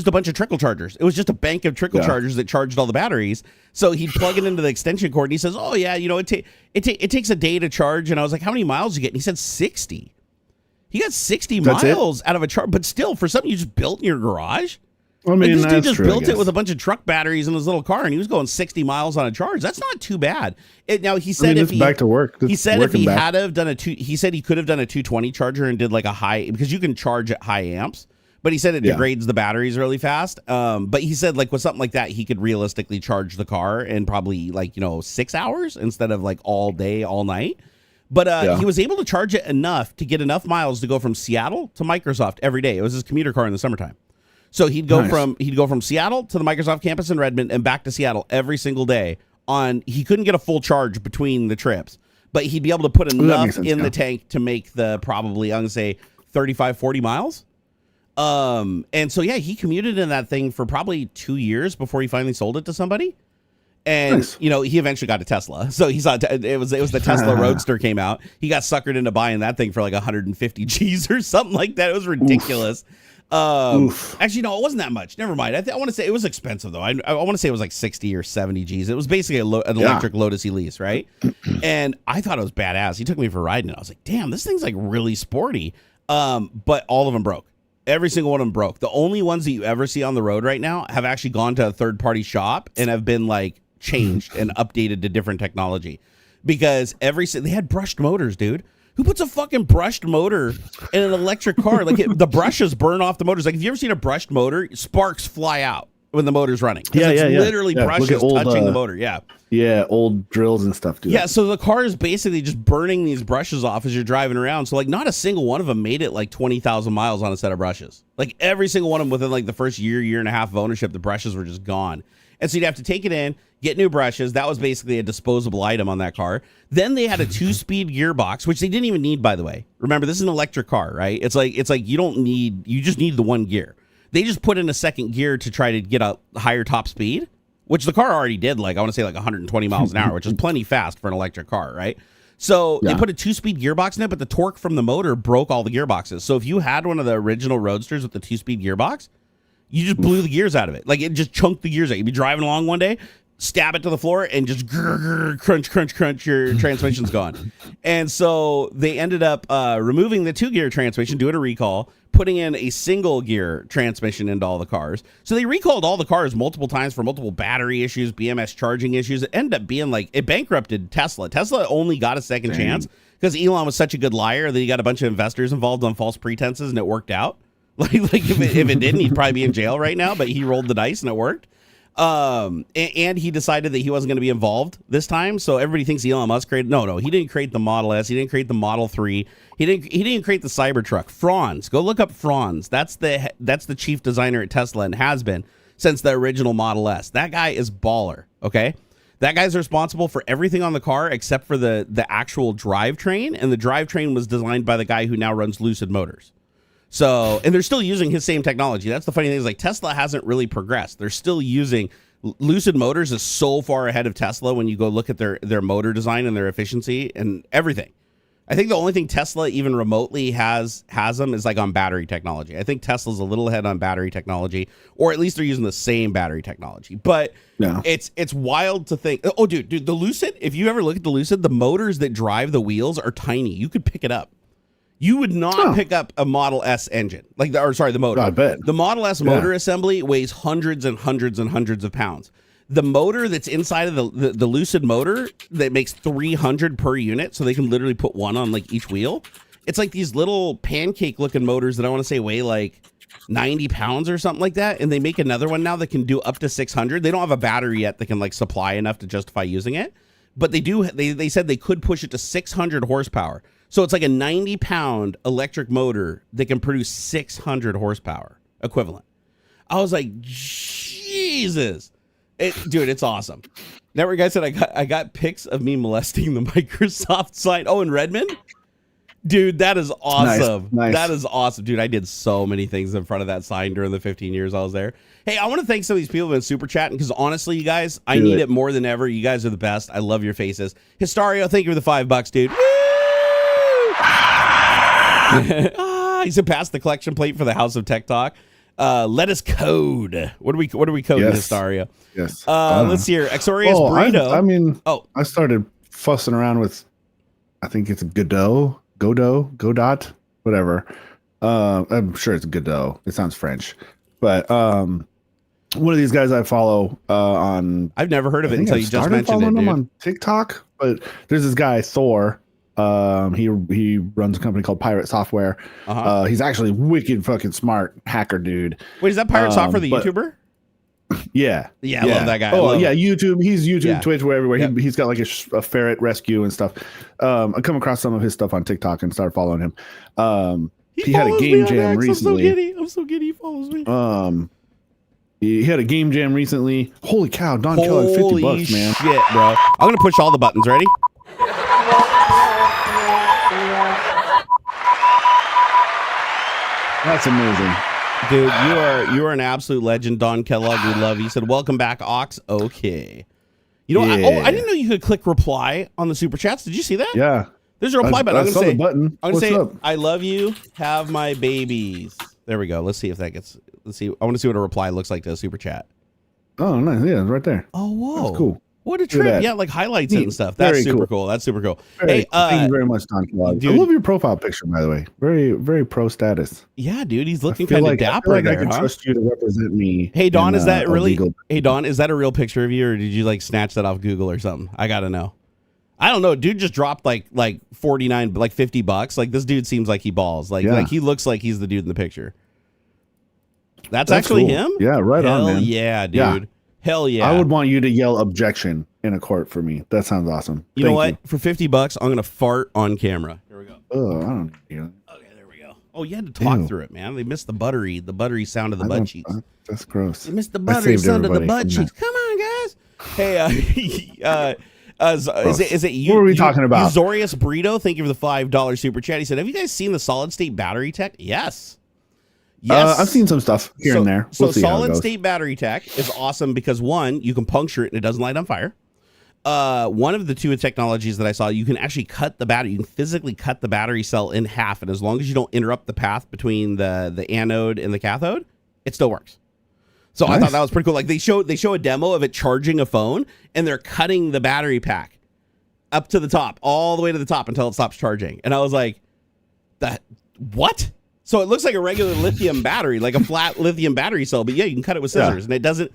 a bunch of trickle chargers. It was just a bank of trickle chargers that charged all the batteries. So he'd plug it into the extension cord, and he says, "Oh yeah, it takes a day to charge." And I was like, "How many miles did you get?" And he said 60. He got 60 miles out of a charge, but still, for something you just built in your garage. I mean, this dude just built it with a bunch of truck batteries in his little car, and he was going 60 miles on a charge. That's not too bad. Now he said if he back to work, he said if he had have done he said he could have done a 220 charger and did like a high, because you can charge at high amps. But he said it degrades the batteries really fast. But he said like with something like that, he could realistically charge the car in probably like 6 hours instead of like all day, all night. But he was able to charge it enough to get enough miles to go from Seattle to Microsoft every day. It was his commuter car in the summertime. So he'd go from Seattle to the Microsoft campus in Redmond and back to Seattle every single day. He couldn't get a full charge between the trips, but he'd be able to put enough in the tank to make the probably, I'm going to say 35, 40 miles. And so, he commuted in that thing for probably 2 years before he finally sold it to somebody. And, he eventually got a Tesla. So he saw it was the Tesla Roadster came out. He got suckered into buying that thing for like 150 G's or something like that. It was ridiculous. Actually, no, it wasn't that much. Never mind. I want to say it was expensive though. I want to say it was like 60 or 70 G's. It was basically an electric Lotus Elise, right? And I thought it was badass. He took me for riding it. I was like, damn, this thing's like really sporty. But all of them broke. Every single one of them broke. The only ones that you ever see on the road right now have actually gone to a third-party shop and have been like changed and updated to different technology, because they had brushed motors, dude. Who puts a fucking brushed motor in an electric car? Like the brushes burn off the motors. Like, have you ever seen a brushed motor? Sparks fly out when the motor's running. Literally brushes touching the motor. Yeah, old drills and stuff, dude. Yeah, so the car is basically just burning these brushes off as you're driving around. So like not a single one of them made it like 20,000 miles on a set of brushes. Like every single one of them within like the first year and a half of ownership, the brushes were just gone. And so you'd have to take it in, get new brushes. That was basically a disposable item on that car. Then they had a 2-speed gearbox, which they didn't even need, by the way. Remember, this is an electric car, right? It's like you just need the one gear. They just put in a second gear to try to get a higher top speed, which the car already did, like I want to say like 120 miles an hour, which is plenty fast for an electric car, right? So they put a 2-speed gearbox in it, but the torque from the motor broke all the gearboxes. So if you had one of the original Roadsters with the 2-speed gearbox, you just blew the gears out of it. Like it just chunked the gears out. You'd be driving along one day, stab it to the floor, and just crunch, your transmission's gone. And so they ended up removing the 2-gear transmission, doing a recall, putting in a single gear transmission into all the cars. So they recalled all the cars multiple times for multiple battery issues, BMS charging issues. It ended up being like, it bankrupted Tesla. Tesla only got a second chance because Elon was such a good liar that he got a bunch of investors involved on false pretenses, and it worked out. Like if it didn't, he'd probably be in jail right now, but he rolled the dice and it worked. And he decided that he wasn't going to be involved this time. So everybody thinks Elon Musk created. No, he didn't create the Model S. He didn't create the Model 3. He didn't create the Cybertruck. Franz, go look up Franz. That's the chief designer at Tesla and has been since the original Model S. That guy is baller. Okay. That guy's responsible for everything on the car except for the actual drivetrain. And the drivetrain was designed by the guy who now runs Lucid Motors. So, and they're still using his same technology. That's the funny thing, is like Tesla hasn't really progressed. They're still using Lucid Motors is so far ahead of Tesla when you go look at their motor design and their efficiency and everything. I think the only thing Tesla even remotely has them is like on battery technology. I think Tesla's a little ahead on battery technology, or at least they're using the same battery technology. But it's wild to think. Oh, dude, the Lucid, if you ever look at the Lucid, the motors that drive the wheels are tiny. You could pick it up. You would not pick up a Model S engine, the motor. I bet. The Model S motor assembly weighs hundreds and hundreds and hundreds of pounds. The motor that's inside of the Lucid motor that makes 300 per unit, so they can literally put one on like each wheel. It's like these little pancake looking motors that I want to say weigh like 90 pounds or something like that. And they make another one now that can do up to 600. They don't have a battery yet that can like supply enough to justify using it. But they do. They said they could push it to 600 horsepower. So it's like a 90-pound electric motor that can produce 600 horsepower equivalent. I was like, Jesus. Dude, it's awesome. Network guy said I got pics of me molesting the Microsoft sign. Oh, in Redmond? Dude, that is awesome. Nice. That is awesome. Dude, I did so many things in front of that sign during the 15 years I was there. Hey, I want to thank some of these people who have been super chatting because honestly, you guys, I need it more than ever. You guys are the best. I love your faces. Histario, thank you for the $5, dude. He said pass the collection plate for the House of Tech Talk. Let us code. What are we coding, Histario? Yes. Let's see here. Exorius Burrito. I started fussing around with, I think it's Godot, whatever. I'm sure it's Godot. It sounds French, but one of these guys I follow on. I've never heard of it until you just mentioned it, dude. Him on TikTok, but there's this guy Thor. He runs a company called Pirate Software. He's actually wicked fucking smart hacker dude. Wait, is that Pirate Software the YouTuber? Yeah. I love that guy. YouTube. He's YouTube, Twitch, wherever. Yep. He's got like a ferret rescue and stuff. I come across some of his stuff on TikTok and started following him. He had a game jam recently. I'm so giddy. He follows me. He had a game jam recently. Holy cow, Don Kellogg, $50, man. Shit, bro. I'm gonna push all the buttons. Ready? That's amazing. Dude, you are an absolute legend, Don Kellogg. We love you. He said, welcome back, Ox. Okay. You know, I didn't know you could click reply on the super chats. Did you see that? Yeah. There's a reply button. I'm going to say, I love you. Have my babies. There we go. Let's see if that gets, I want to see what a reply looks like to a super chat. Oh, nice. Yeah, it's right there. Oh, whoa. That's cool. What a trip. Yeah, like highlights it and stuff. That's super cool. That's super cool. Hey, thank you very much, Don Kellogg. I love your profile picture, by the way. Very, very pro status. Yeah, dude. He's looking kind of dapper I can trust you to represent me. Hey, Don, is that really? Hey, Don, is that a real picture of you, or did you like snatch that off Google or something? I gotta know. I don't know. Dude just dropped like $50. Like this dude seems like he balls. Like he looks like he's the dude in the picture. That's actually cool. him? Yeah, right on, man. Yeah, dude. Yeah. Hell yeah. I would want you to yell objection in a court for me. That sounds awesome. You know what? For $50, I'm going to fart on camera. Here we go. Oh, I don't hear that. Okay, there we go. Oh, you had to talk through it, man. They missed the buttery sound of the butt cheeks. That's gross. They missed the buttery sound of the butt cheeks. Come on, guys. Hey, is it you? What are we talking about? Zorius Burrito, thank you for the $5 super chat. He said, have you guys seen the solid state battery tech? Yes. Yes. I've seen some stuff here and there. So solid state battery tech is awesome because one, you can puncture it and it doesn't light on fire. One of the two technologies that I saw, you can actually cut the battery. You can physically cut the battery cell in half, and as long as you don't interrupt the path between the anode and the cathode, it still works. So nice. I thought that was pretty cool. Like they show a demo of it charging a phone, and they're cutting the battery pack up to the top, all the way to the top until it stops charging. And I was like, what? So it looks like a regular lithium battery, like a flat lithium battery cell, but yeah, you can cut it with scissors, and it doesn't.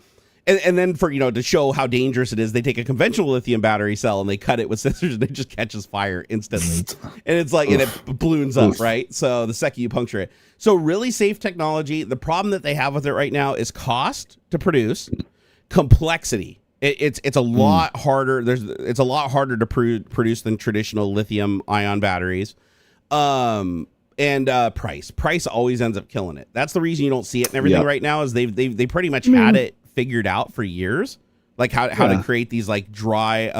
And then for to show how dangerous it is, they take a conventional lithium battery cell and they cut it with scissors, and it just catches fire instantly. And it's like, and it balloons up, right? So the second you puncture it. So really safe technology. The problem that they have with it right now is cost to produce, complexity. It's a lot harder. It's a lot harder to produce than traditional lithium ion batteries. And price always ends up killing it. That's the reason you don't see it and everything right now is they pretty much had it figured out for years, like how to create these like dry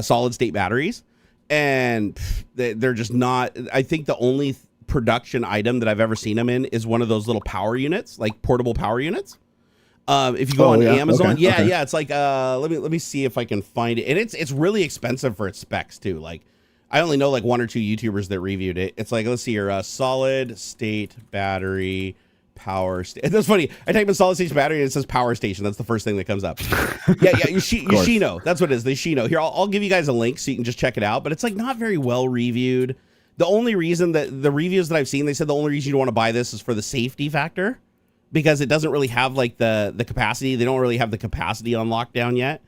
solid state batteries, and they're just not. I think the only production item that I've ever seen them in is one of those little power units, like portable power units. If you go on Amazon, okay. it's like let me see if I can find it, and it's really expensive for its specs too. Like I only know like 1 or 2 YouTubers that reviewed it. It's like, let's see here, solid state battery power. That's funny. I type in solid state battery and it says power station. That's the first thing that comes up. Yoshino. That's what it is. The Yoshino. Here, I'll give you guys a link so you can just check it out. But it's like not very well reviewed. The only reason that the reviews that I've seen, they said the only reason you want to buy this is for the safety factor, because it doesn't really have like the capacity. They don't really have the capacity on lockdown yet.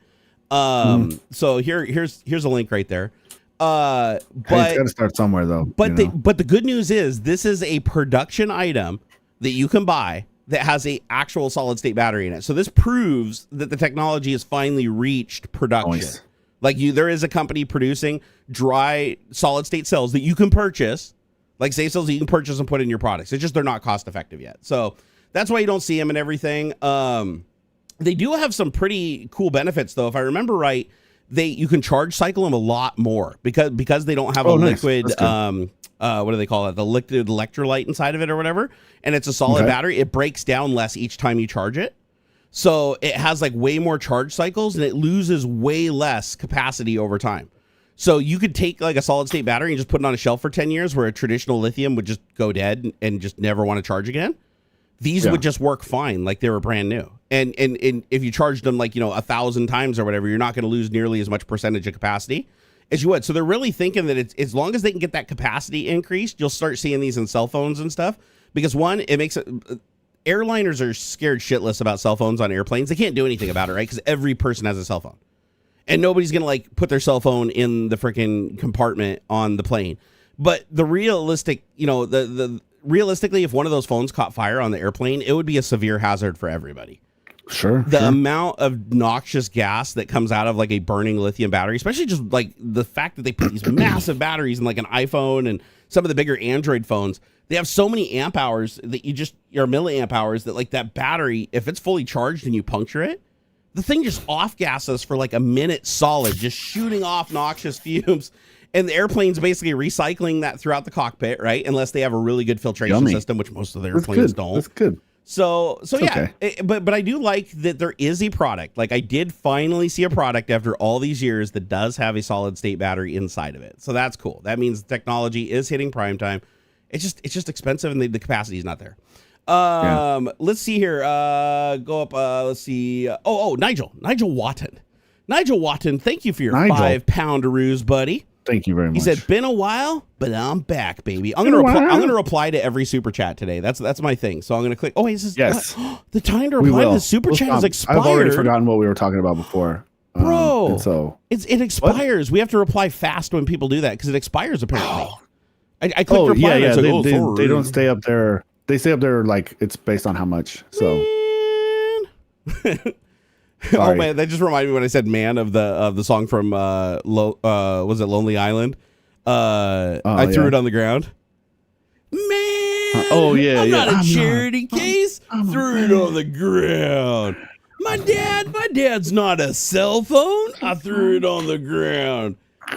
So here's a link right there. But it's got to start somewhere though. But the good news is this is a production item that you can buy that has a actual solid state battery in it. So this proves that the technology has finally reached production. Nice. Like there is a company producing dry solid state cells that you can purchase, like safe cells that you can purchase and put in your products. It's just they're not cost effective yet. So that's why you don't see them and everything. They do have some pretty cool benefits though. If I remember right, you can charge cycle them a lot more because they don't have a liquid what do they call it, the liquid electrolyte inside of it or whatever, and it's a solid battery. It breaks down less each time you charge it, so it has like way more charge cycles and it loses way less capacity over time. So you could take like a solid state battery and just put it on a shelf for 10 years where a traditional lithium would just go dead and just never want to charge again. These would just work fine like they were brand new. And if you charged them like, 1,000 times or whatever, you're not going to lose nearly as much percentage of capacity as you would. So they're really thinking that it's, as long as they can get that capacity increased, you'll start seeing these in cell phones and stuff. Because one, it makes it, airliners are scared shitless about cell phones on airplanes. They can't do anything about it, right? Because every person has a cell phone. And nobody's going to like put their cell phone in the freaking compartment on the plane. But the realistic, realistically, if one of those phones caught fire on the airplane, it would be a severe hazard for everybody. Sure. The amount of noxious gas that comes out of like a burning lithium battery, especially just like the fact that they put these massive batteries in like an iPhone and some of the bigger Android phones, they have so many amp hours that or milliamp hours that like that battery, if it's fully charged and you puncture it, the thing just off gases for like a minute solid, just shooting off noxious fumes. And the airplane's basically recycling that throughout the cockpit, right? Unless they have a really good filtration system, which most of the airplanes don't. That's good. So yeah, but I do like that there is a product. Like I did finally see a product after all these years that does have a solid state battery inside of it. So that's cool. That means the technology is hitting prime time. It's just expensive and the capacity is not there. Let's see here. Go up. Let's see. Nigel Watton. Nigel Watton, thank you for your 5 poundaroos, buddy. Thank you very much. He said, "Been a while, but I'm back, baby." I'm gonna reply to every super chat today. That's my thing. So I'm gonna click. Oh, wait, yes. The time to reply to the super chat has expired. I've already forgotten what we were talking about before, bro. So it expires. What? We have to reply fast when people do that because it expires apparently. I clicked reply. Yeah. They don't stay up there. They stay up there like it's based on how much. So. Oh man, that just reminded me when I said "man" of the song from was it Lonely Island? I threw it on the ground. Man, I'm not a charity case. Threw it on the ground. My dad's not a cell phone. I threw it on the ground.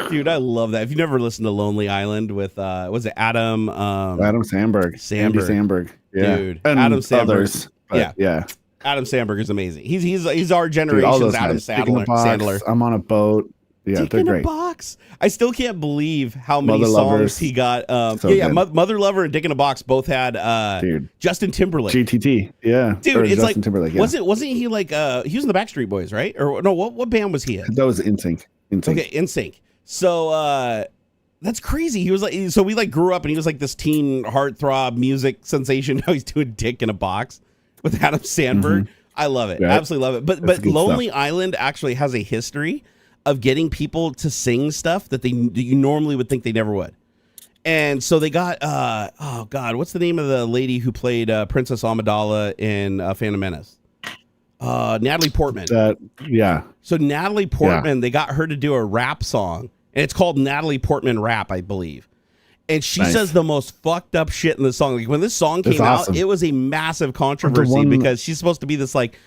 Dude, I love that. If you've never listened to Lonely Island with was it Adam Sandberg. Andy Samberg. Yeah. Dude, and Adam Sandberg. Others, yeah. Adam Sandberg is amazing. He's our generation's Adam Sandler. I'm on a boat. Yeah, Dick they're in great. A box. I still can't believe how many Mother songs Lovers. he got. Mother Lover and Dick in a Box both had Justin Timberlake. GTT. Yeah. Dude, it's Justin like Timberlake, yeah. Wasn't he like he was in the Backstreet Boys, right? Or no, what band was he in? That was NSYNC. Okay, NSYNC. So that's crazy. He was like, so we like grew up and he was like this teen heartthrob music sensation. Now he's doing Dick in a Box with Adam Sandberg. Mm-hmm. I love it. Right. Absolutely love it. But Lonely Island actually has a history of getting people to sing stuff that you normally would think they never would. And so they got what's the name of the lady who played Princess Amidala in Phantom Menace? Natalie Portman. So Natalie Portman, they got her to do a rap song, and it's called Natalie Portman Rap, I believe. And she says the most fucked up shit in the song. Like when this song came out, it was a massive controversy because she's supposed to be this like,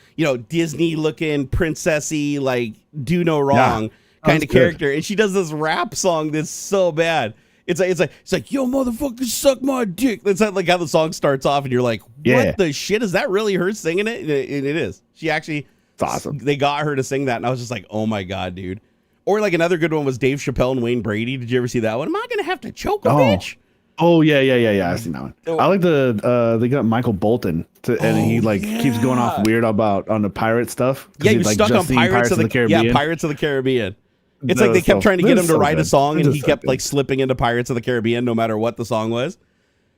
Disney looking princessy, like do no wrong kind of character. And she does this rap song that's so bad. It's like, yo, motherfucker, suck my dick. That's like how the song starts off, and you're like, what the shit? Is that really her singing it? And it is. She actually, it's awesome. They got her to sing that, and I was just like, oh my God, dude. Or like another good one was Dave Chappelle and Wayne Brady. Did you ever see that one? Am I gonna have to choke a bitch? Oh yeah. I've seen that one. I like they got Michael Bolton and he keeps going off weird about on the pirate stuff. Yeah, he was stuck on Pirates of the Caribbean. Yeah, Pirates of the Caribbean. It's like they kept trying to get him to write a song, and he kept like slipping into Pirates of the Caribbean no matter what the song was.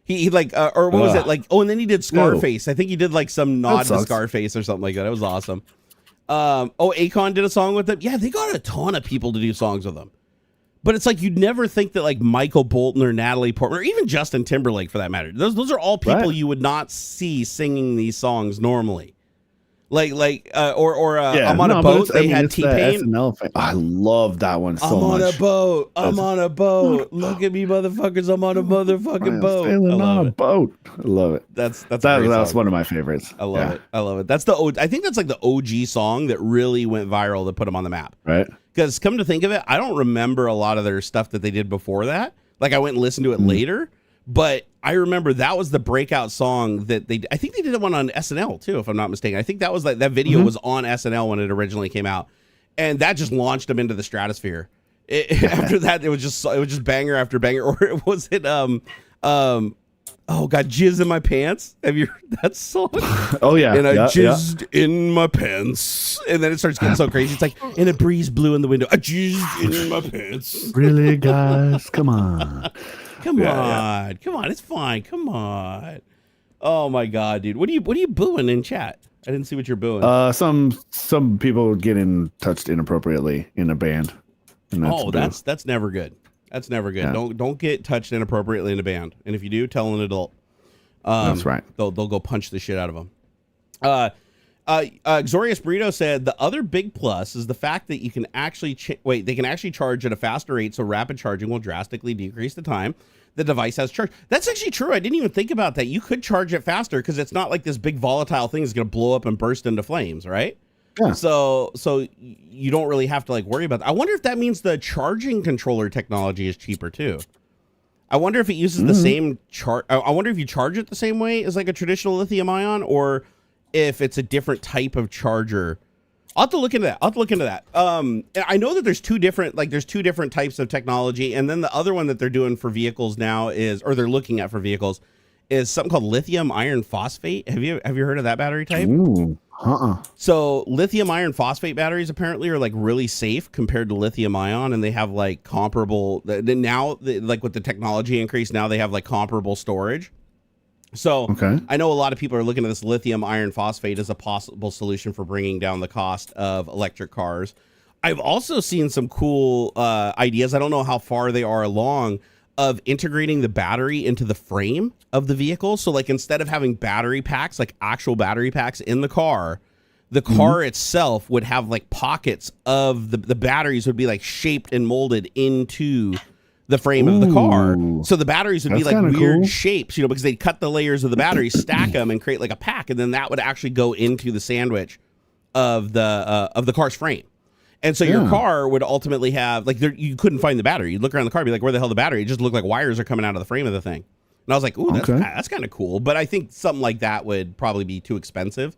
He like, or what was it like? Oh, and then he did Scarface. I think he did like some nod to Scarface or something like that. It was awesome. Akon did a song with them. Yeah, they got a ton of people to do songs with them. But it's like you'd never think that like Michael Bolton or Natalie Portman or even Justin Timberlake for that matter. Those are all people you would not see singing these songs normally. I'm on a boat. They had T-Pain. I love that one so much. I'm on a boat. Look at me, motherfuckers. I'm on a motherfucking boat. Sailing on a boat. I love it. That's one of my favorites. I love it. I love it. I think that's like the OG song that really went viral that put them on the map. Right. Because come to think of it, I don't remember a lot of their stuff that they did before that. Like I went and listened to it later. But I remember that was the breakout song that I think they did one on SNL too, if I'm not mistaken. I think that was like that video was on SNL when it originally came out, and that just launched them into the stratosphere. After that, it was just banger after banger. Or was it oh God, Jizz in My Pants? Have you heard that song? Oh yeah. And I jizzed in my pants, and then it starts getting so crazy. It's like, and a breeze blew in the window. I jizzed in my pants. Really, guys? Come on. Come on, it's fine. Come on. Oh my God, dude. What are you booing in chat? I didn't see what you're booing. Some people getting touched inappropriately in a band. That's never good. That's never good. Yeah. Don't get touched inappropriately in a band. And if you do, tell an adult. That's right. They'll go punch the shit out of them. Xorius Burrito said the other big plus is the fact that you can actually they can actually charge at a faster rate, so rapid charging will drastically decrease the time the device has charged. That's actually true. I didn't even think about that. You could charge it faster because it's not like this big volatile thing is going to blow up and burst into flames, right? Yeah. So you don't really have to like worry about that. I wonder if that means the charging controller technology is cheaper too. I wonder if it uses the same I wonder if you charge it the same way as like a traditional lithium ion, or if it's a different type of charger. I'll have to look into that. And I know that there's two different types of technology. And then the other one that they're doing for vehicles now they're looking at for vehicles is something called lithium iron phosphate. Have you heard of that battery type? Ooh, So lithium iron phosphate batteries apparently are like really safe compared to lithium ion. And they have like comparable now, like with the technology increase, now they have like comparable storage. So I know a lot of people are looking at this lithium iron phosphate as a possible solution for bringing down the cost of electric cars. I've also seen some cool ideas. I don't know how far they are along of integrating the battery into the frame of the vehicle. So like instead of having battery packs, like actual battery packs in the car itself would have like pockets of the batteries would be like shaped and molded into the frame of the car. So the batteries would be like weird shapes, because they'd cut the layers of the battery, stack them and create like a pack. And then that would actually go into the sandwich of the car's frame. And so your car would ultimately have like, you couldn't find the battery. You'd look around the car and be like, where the hell the battery? It just looked like wires are coming out of the frame of the thing. And I was like, ooh, that's kind of cool. But I think something like that would probably be too expensive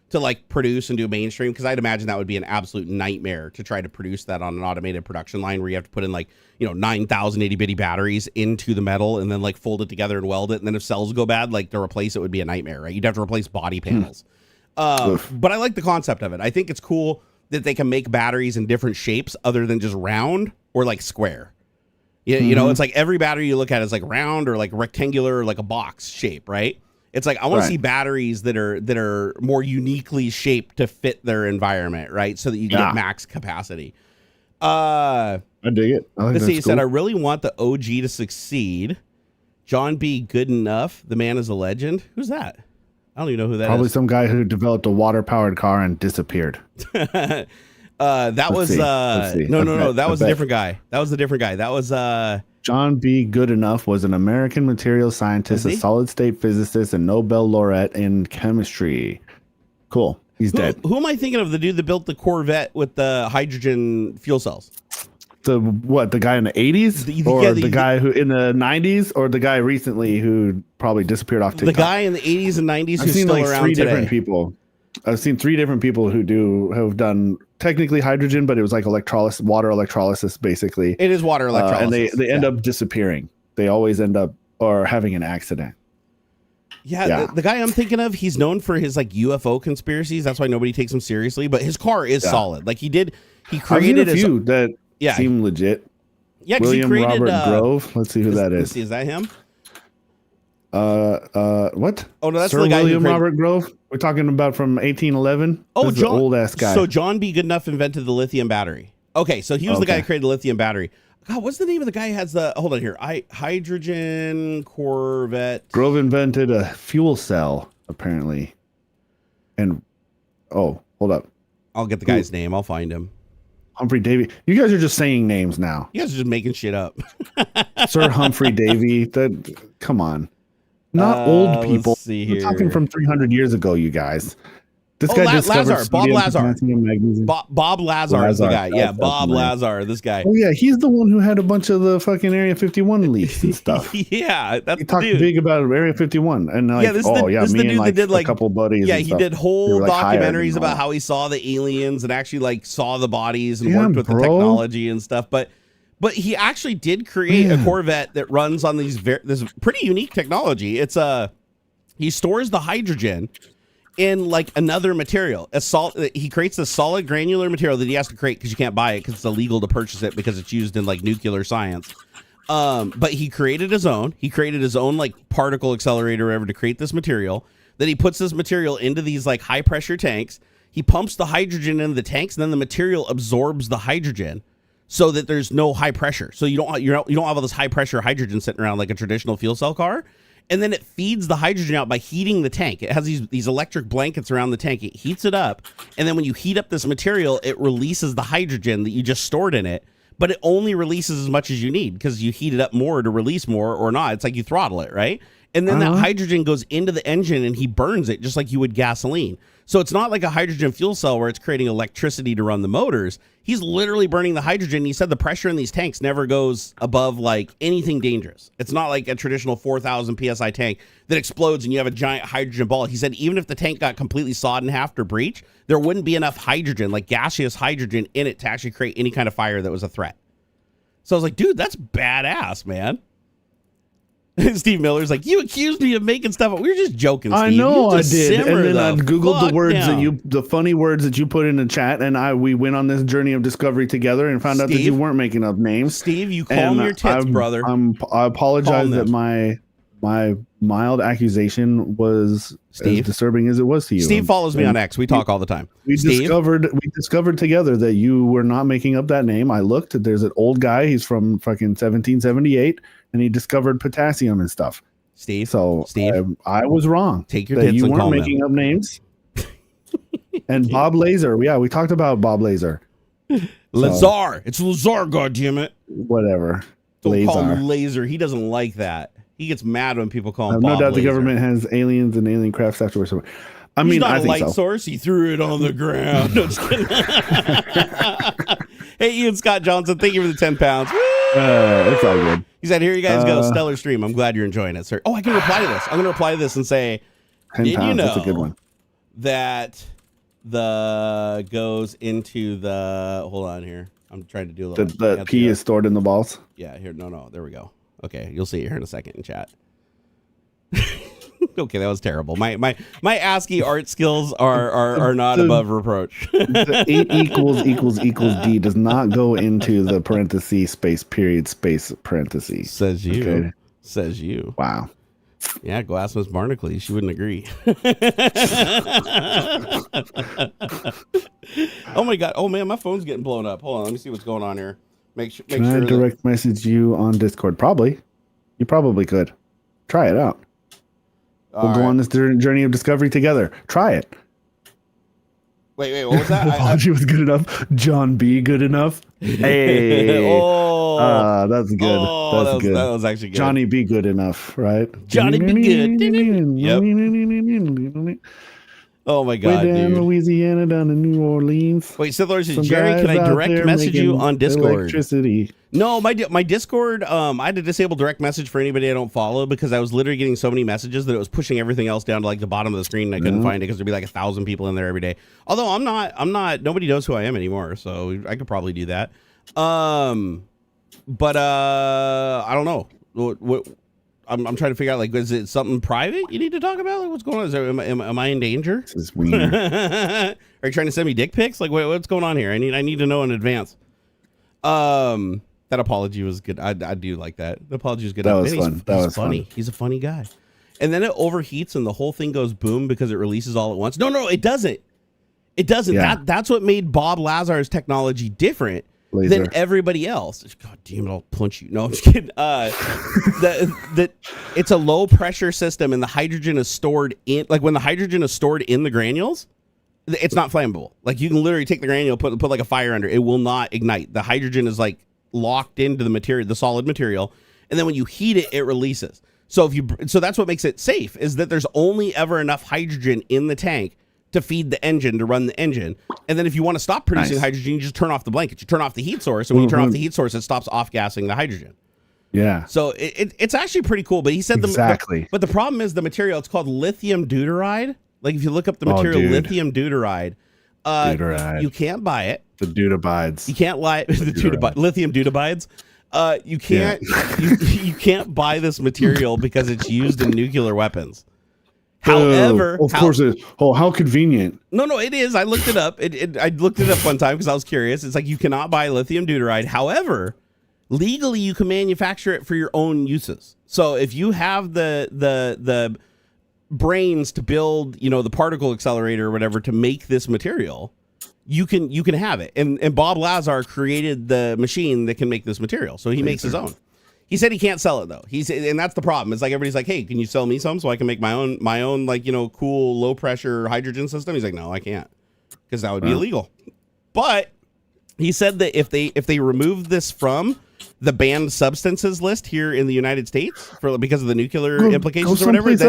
to like produce and do mainstream, because I'd imagine that would be an absolute nightmare to try to produce that on an automated production line where you have to put in like 9,000 itty bitty batteries into the metal and then like fold it together and weld it, and then if cells go bad, like to replace it would be a nightmare, right? You'd have to replace body panels. But I like the concept of it. I think it's cool that they can make batteries in different shapes other than just round or like square. It's like every battery you look at is like round or like rectangular or like a box shape, right? It's like I want to see batteries that are more uniquely shaped to fit their environment, right? So that you get max capacity. I dig it. Let's see. He said, I really want the OG to succeed. John B. Goodenough. The man is a legend. Who's that? I don't even know who that is. Probably some guy who developed a water-powered car and disappeared. That was no. That was a different guy. That was John B. Goodenough was an American materials scientist, a solid-state physicist, and Nobel laureate in chemistry. Cool. He's dead. Who am I thinking of? The dude that built the Corvette with the hydrogen fuel cells? The guy in the 80s, or the guy who in the 90s, or the guy recently who probably disappeared off TikTok? The guy in the 80s and 90s who's still around three today. Different people. I've seen 3 different people who have done technically hydrogen, but it was like water electrolysis, basically. It is water electrolysis. And they end up disappearing. They always end up or having an accident. Yeah. The guy I'm thinking of, he's known for his like UFO conspiracies. That's why nobody takes him seriously. But his car is solid. Like he created a few that seem legit. Yeah, William Robert Grove. Let's see who that is. Is that him? What? Oh no, that's Sir the guy William Robert Grove. We're talking about from 1811. Oh, John, old ass guy. So John B. Goodenough invented the lithium battery. Okay, so he was the guy who created the lithium battery. God, what's the name of the guy who has the? Hold on here. Hydrogen Corvette. Grove invented a fuel cell, apparently. And hold up. I'll get the guy's name. I'll find him. Humphrey Davy. You guys are just saying names now. You guys are just making shit up. Sir Humphrey Davy. Come on. Not old people. Let's see here. We're talking from 300 years ago, you guys. This guy discovered Lazar. Bob Lazar. Bob Lazar is the guy. Yeah, Bob Lazar, this guy. Oh yeah, he's the one who had a bunch of the fucking Area 51 leaks and stuff. Yeah, that's he talked big about Area 51, and like, this is the dude that did like a couple buddies. Yeah, he did whole documentaries about how he saw the aliens and actually like saw the bodies and worked with the technology and stuff. But he actually did create a Corvette that runs on this pretty unique technology. It's he stores the hydrogen in like another material. He creates a solid granular material that he has to create because you can't buy it because it's illegal to purchase it because it's used in like nuclear science. But he created his own. He created his own like particle accelerator or whatever to create this material. Then he puts this material into these like high pressure tanks. He pumps the hydrogen into the tanks, and then the material absorbs the hydrogen so that there's no high pressure. So you don't have all this high pressure hydrogen sitting around like a traditional fuel cell car. And then it feeds the hydrogen out by heating the tank. It has these electric blankets around the tank. It heats it up. And then when you heat up this material, it releases the hydrogen that you just stored in it. But it only releases as much as you need because you heat it up more to release more or not. It's like you throttle it, right? And then that hydrogen goes into the engine and he burns it just like you would gasoline. So it's not like a hydrogen fuel cell where it's creating electricity to run the motors. He's literally burning the hydrogen. He said the pressure in these tanks never goes above like anything dangerous. It's not like a traditional 4,000 PSI tank that explodes and you have a giant hydrogen ball. He said even if the tank got completely sawed in half or breached, there wouldn't be enough hydrogen, like gaseous hydrogen in it to actually create any kind of fire that was a threat. So I was like, dude, that's badass, man. Steve Miller's like, you accused me of making stuff up. We were just joking, Steve. I know I did. And then I Googled the funny words that you put in the chat, and we went on this journey of discovery together and found out that you weren't making up names. Steve, you calm your tits, brother. I apologize that my mild accusation was as disturbing as it was to you. Steve follows me on X. We talk all the time. We discovered together that you were not making up that name. I looked. There's an old guy. He's from fucking 1778. And he discovered potassium and stuff. Steve, I was wrong. Take your tits you and weren't calm making up names. And Bob Lazar, yeah, we talked about Bob Lazar. Lazar, it's Lazar, goddammit. Whatever. Don't call him Laser. He doesn't like that. He gets mad when people call him Bob no doubt Lazar. The government has aliens and alien craft software somewhere. I mean, He's not I a think light source. He threw it on the ground. No, just kidding. Hey, Ian Scott Johnson, thank you for the 10 pounds. It's all good. He said, here you guys go. Stellar stream. I'm glad you're enjoying it, sir. Oh, I can reply to this. I'm going to reply to this and say, 10 did pounds, you know that's a good one. that the goes into the, hold on here. I'm trying to do a little. The pee is stored in the balls? Yeah, here. No. There we go. Okay. You'll see it here in a second in chat. Okay, that was terrible. My ASCII art skills are not above reproach. The 8 = D does not go into the parenthesis space period space parenthesis. Says you. Okay. Says you. Wow. Yeah, go ask Miss Barnacules. She wouldn't agree. Oh my god. Oh man, my phone's getting blown up. Hold on, let me see what's going on here. Can I direct message you on Discord? Probably. You probably could. Try it out. We'll go on this journey of discovery together. Try it. Wait, what was that? Apology was good enough. John B. good enough. Hey. That's good. That's good. That was actually good. Johnny B. good enough, right? Johnny B. good. Yep. Oh my Way god, down dude. Louisiana, down to New Orleans. Wait, Sith Lord says, Some Jerry, guys can I out direct there message you making on Discord? Electricity. No, my Discord, I had to disable direct message for anybody I don't follow because I was literally getting so many messages that it was pushing everything else down to like the bottom of the screen and I couldn't find it because there'd be like 1,000 people in there every day. Although I'm not, nobody knows who I am anymore, so I could probably do that. But I don't know. What I'm trying to figure out, like, is it something private you need to talk about? Like, what's going on? Is there, am I in danger? This is weird. Are you trying to send me dick pics? Like, what's going on here? I need to know in advance. That apology was good. I do like that. The apology was good. That was fun. That was funny. fun. He's a funny guy. And then it overheats and the whole thing goes boom because it releases all at once. No, it doesn't. It doesn't. Yeah. That's what made Bob Lazar's technology different than everybody else. God damn it, I'll punch you. No, I'm just kidding. It's a low pressure system and the hydrogen is stored in, like when the hydrogen is stored in the granules, it's not flammable. Like you can literally take the granule, put like a fire under it will not ignite. The hydrogen is like locked into the material, the solid material. And then when you heat it, it releases. So that's what makes it safe, is that there's only ever enough hydrogen in the tank to feed the engine, to run the engine. And then if you want to stop producing hydrogen, you just turn off the blanket. You turn off the heat source. And when you turn off the heat source, it stops off-gassing the hydrogen. Yeah. So it's actually pretty cool. But he said exactly. But the problem is the material. It's called lithium deuteride. Like if you look up the material, lithium deuteride, you can't buy it. The deuterides. You can't lie. Lithium deuterides. You can't. You can't buy this material because it's used in nuclear weapons. However, of course it is. Oh, how convenient. No, it is. I looked it up. I looked it up one time because I was curious. It's like you cannot buy lithium deuteride. However, legally you can manufacture it for your own uses. So if you have the brains to build, the particle accelerator or whatever to make this material, you can have it. And Bob Lazar created the machine that can make this material. So he makes his own. He said he can't sell it though. And that's the problem. It's like everybody's like, "Hey, can you sell me some so I can make my own like, cool low pressure hydrogen system?" He's like, "No, I can't." Because that would be illegal. But he said that if they remove this from the banned substances list here in the United States because of the nuclear implications or whatever, then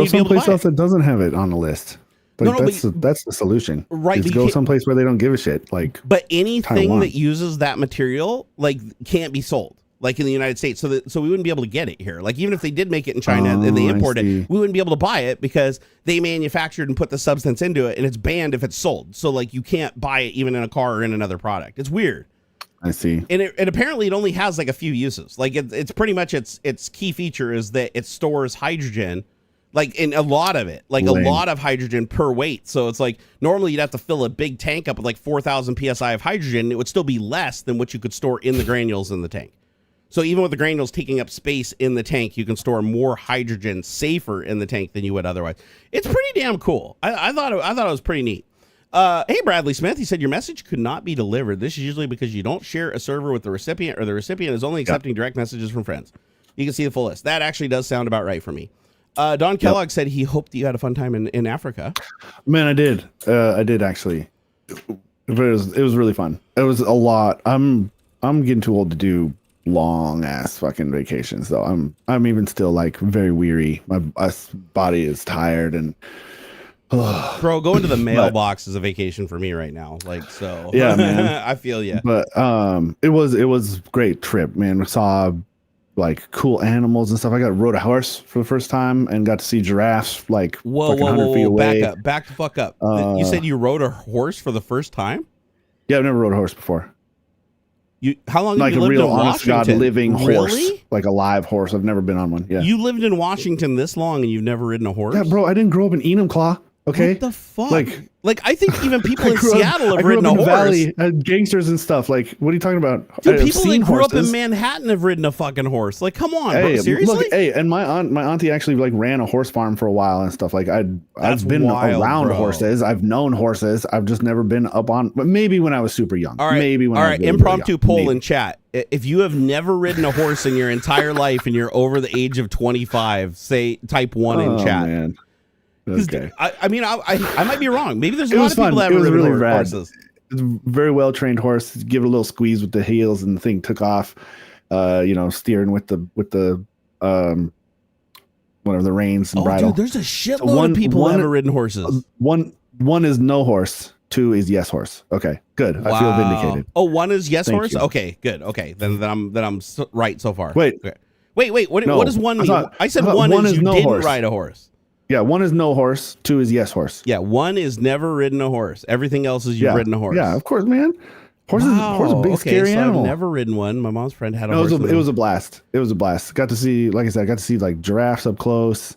you'd be able to buy else that doesn't have it on the list. Like, that's the solution. Right. Go someplace where they don't give a shit. Like, but anything that uses that material like can't be sold. Like in the United States, so we wouldn't be able to get it here. Like even if they did make it in China and they import it, we wouldn't be able to buy it because they manufactured and put the substance into it, and it's banned if it's sold. So like you can't buy it even in a car or in another product. It's weird. I see. And apparently it only has like a few uses. Like it's pretty much its key feature is that it stores hydrogen, like in a lot of it, like a lot of hydrogen per weight. So it's like normally you'd have to fill a big tank up with like 4,000 psi of hydrogen. It would still be less than what you could store in the granules in the tank. So even with the granules taking up space in the tank, you can store more hydrogen safer in the tank than you would otherwise. It's pretty damn cool. I thought it was pretty neat. Hey, Bradley Smith, he said your message could not be delivered. This is usually because you don't share a server with the recipient, or the recipient is only accepting direct messages from friends. You can see the full list. That actually does sound about right for me. Don Kellogg said he hoped that you had a fun time in Africa. Man, I did. I did actually. It was really fun. It was a lot. I'm getting too old to do long ass fucking vacations though. I'm even still like very weary. My body is tired and bro, going to the mailbox is a vacation for me right now. Like, so yeah, man. I feel you. But it was great trip, man. We saw like cool animals and stuff. I rode a horse for the first time and got to see giraffes like whoa, 100 feet away. Back the fuck up. You said you rode a horse for the first time? Yeah, I've never rode a horse before. How long like have you lived in Washington? Honest God, living horse, really? Like a live horse. I've never been on one. Yeah, you lived in Washington this long and you've never ridden a horse? Yeah, bro, I didn't grow up in Enumclaw. Okay, what the fuck? Like I think even people in Seattle have ridden a horse. Valley, gangsters and stuff. Like, what are you talking about? Dude, people that grew up in Manhattan have ridden a fucking horse. Like, come on, bro. Seriously? Look, and my auntie actually like ran a horse farm for a while and stuff. Like, I've been around horses. I've known horses. I've just never been up on. But maybe when I was super young. All right, maybe when. All right, impromptu poll in chat. If you have never ridden a horse in your entire life and you're over the age of 25, type 1 in chat. Man. Okay. I mean, I might be wrong. Maybe there's a lot of people that have ridden really horses. It's a very well trained horse. Give it a little squeeze with the heels, and the thing took off. Steering with the whatever the reins and Oh, bridle. dude, there's a shitload of people who haven't ridden horses. One is no horse. 2 is yes horse. Okay, good. I feel vindicated. Oh, 1 is yes Thank horse. you. Okay, good. Okay, then I'm right so far. Wait. Okay. Wait. What does 1 mean? I said thought 1 is you no didn't horse. ride a horse. Yeah, 1 is no horse. 2 is yes horse. Yeah, 1 is never ridden a horse. Everything else is you've ridden a horse. Yeah, of course, man. Horse is a big scary animal. I've never ridden one. My mom's friend had a No, horse. it was a blast. It was a blast. Got to see, like I said, like giraffes up close.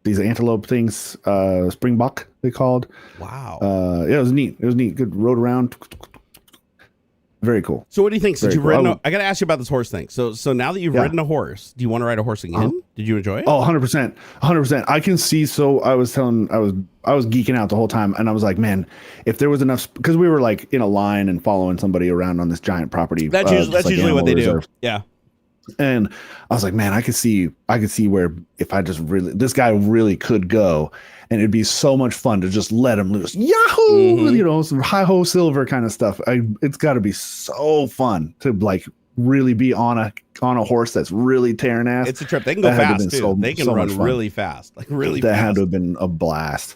These antelope things, springbok they called. Wow. Yeah, it was neat. It was neat. Good rode around. Very cool. So what do you think? Since Very you've cool. ridden, I got to ask you about this horse thing. So now that you've ridden a horse, do you want to ride a horse again? Did you enjoy it? Oh, 100%. 100%. I can see. So I was geeking out the whole time, and I was like, man, if there was enough, because we were like in a line and following somebody around on this giant property. That's usually what they do. Yeah. And I was like, man, I could see where if I just really, this guy really could go, and it'd be so much fun to just let him loose. Yahoo! You know, some hi-ho silver kind of stuff. It's got to be so fun to like really be on a horse that's really tearing ass. It's a trip. They can go fast too. They can run really fast, like really fast. That had to have been a blast.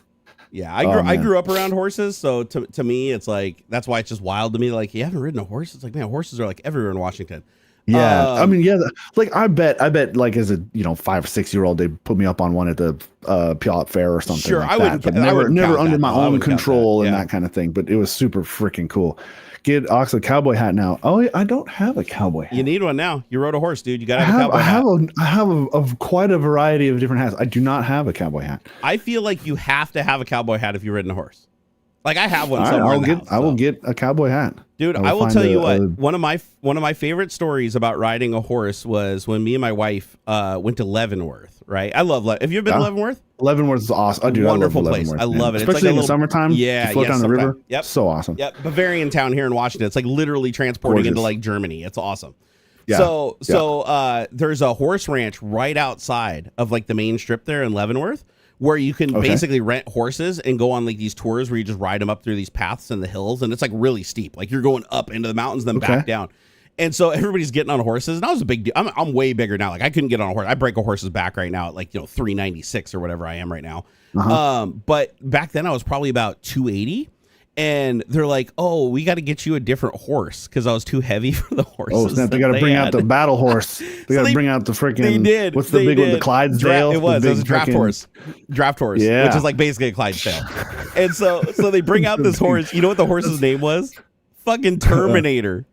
Yeah, I grew up around horses, so to me, it's like that's why it's just wild to me. Like, you haven't ridden a horse? It's like, man, horses are like everywhere in Washington. Yeah, I mean, yeah, like I bet, like as a 5 or 6 year old, they put me up on one at the Puyallup Fair or something. Sure, like I wouldn't. But I wouldn't never count under that. my No, I own wouldn't count control that. and Yeah. that kind of thing. But it was super freaking cool. Get Ox a cowboy hat now. Oh, I don't have a cowboy hat. You need one now. You rode a horse, dude. You gotta have a cowboy hat. I have quite a variety of different hats. I do not have a cowboy hat. I feel like you have to have a cowboy hat if you've ridden a horse. Like I have one All right, somewhere. I will get a cowboy hat. Dude, I will tell you what. One of my favorite stories about riding a horse was when me and my wife went to Leavenworth. Right, I love. Have you ever been to Leavenworth? Leavenworth is awesome. Wonderful place. I love it. Especially in the summertime. Yeah, you float down the river. Yep, so awesome. Yep, Bavarian town here in Washington. It's like literally transporting into like Germany. It's awesome. Yeah. So there's a horse ranch right outside of like the main strip there in Leavenworth, where you can basically rent horses and go on like these tours where you just ride them up through these paths in the hills, and it's like really steep. Like you're going up into the mountains, then back down. And so everybody's getting on horses, and I was a big deal. I'm way bigger now. Like I couldn't get on a horse. I break a horse's back right now at like 396 or whatever I am right now. But back then I was probably about 280. And they're like, "Oh, we got to get you a different horse because I was too heavy for the horses." Oh, snap! They got to bring out the battle horse. They got to bring out the freaking. They did. What's the big one? The Clydesdale. It was a draft horse. Draft horse. Yeah. Which is like basically a Clydesdale. And so they bring out this horse. You know what the horse's name was? Fucking Terminator.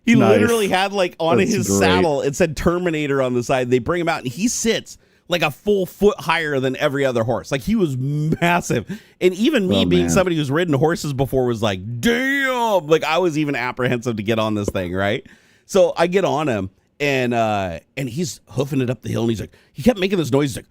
He literally had like on his saddle, it said Terminator on the side. They bring him out and he sits like a full foot higher than every other horse. Like he was massive. And even me being somebody who's ridden horses before was like, damn, like I was even apprehensive to get on this thing. Right. So I get on him and he's hoofing it up the hill. And he's like, he kept making this noise. He's like,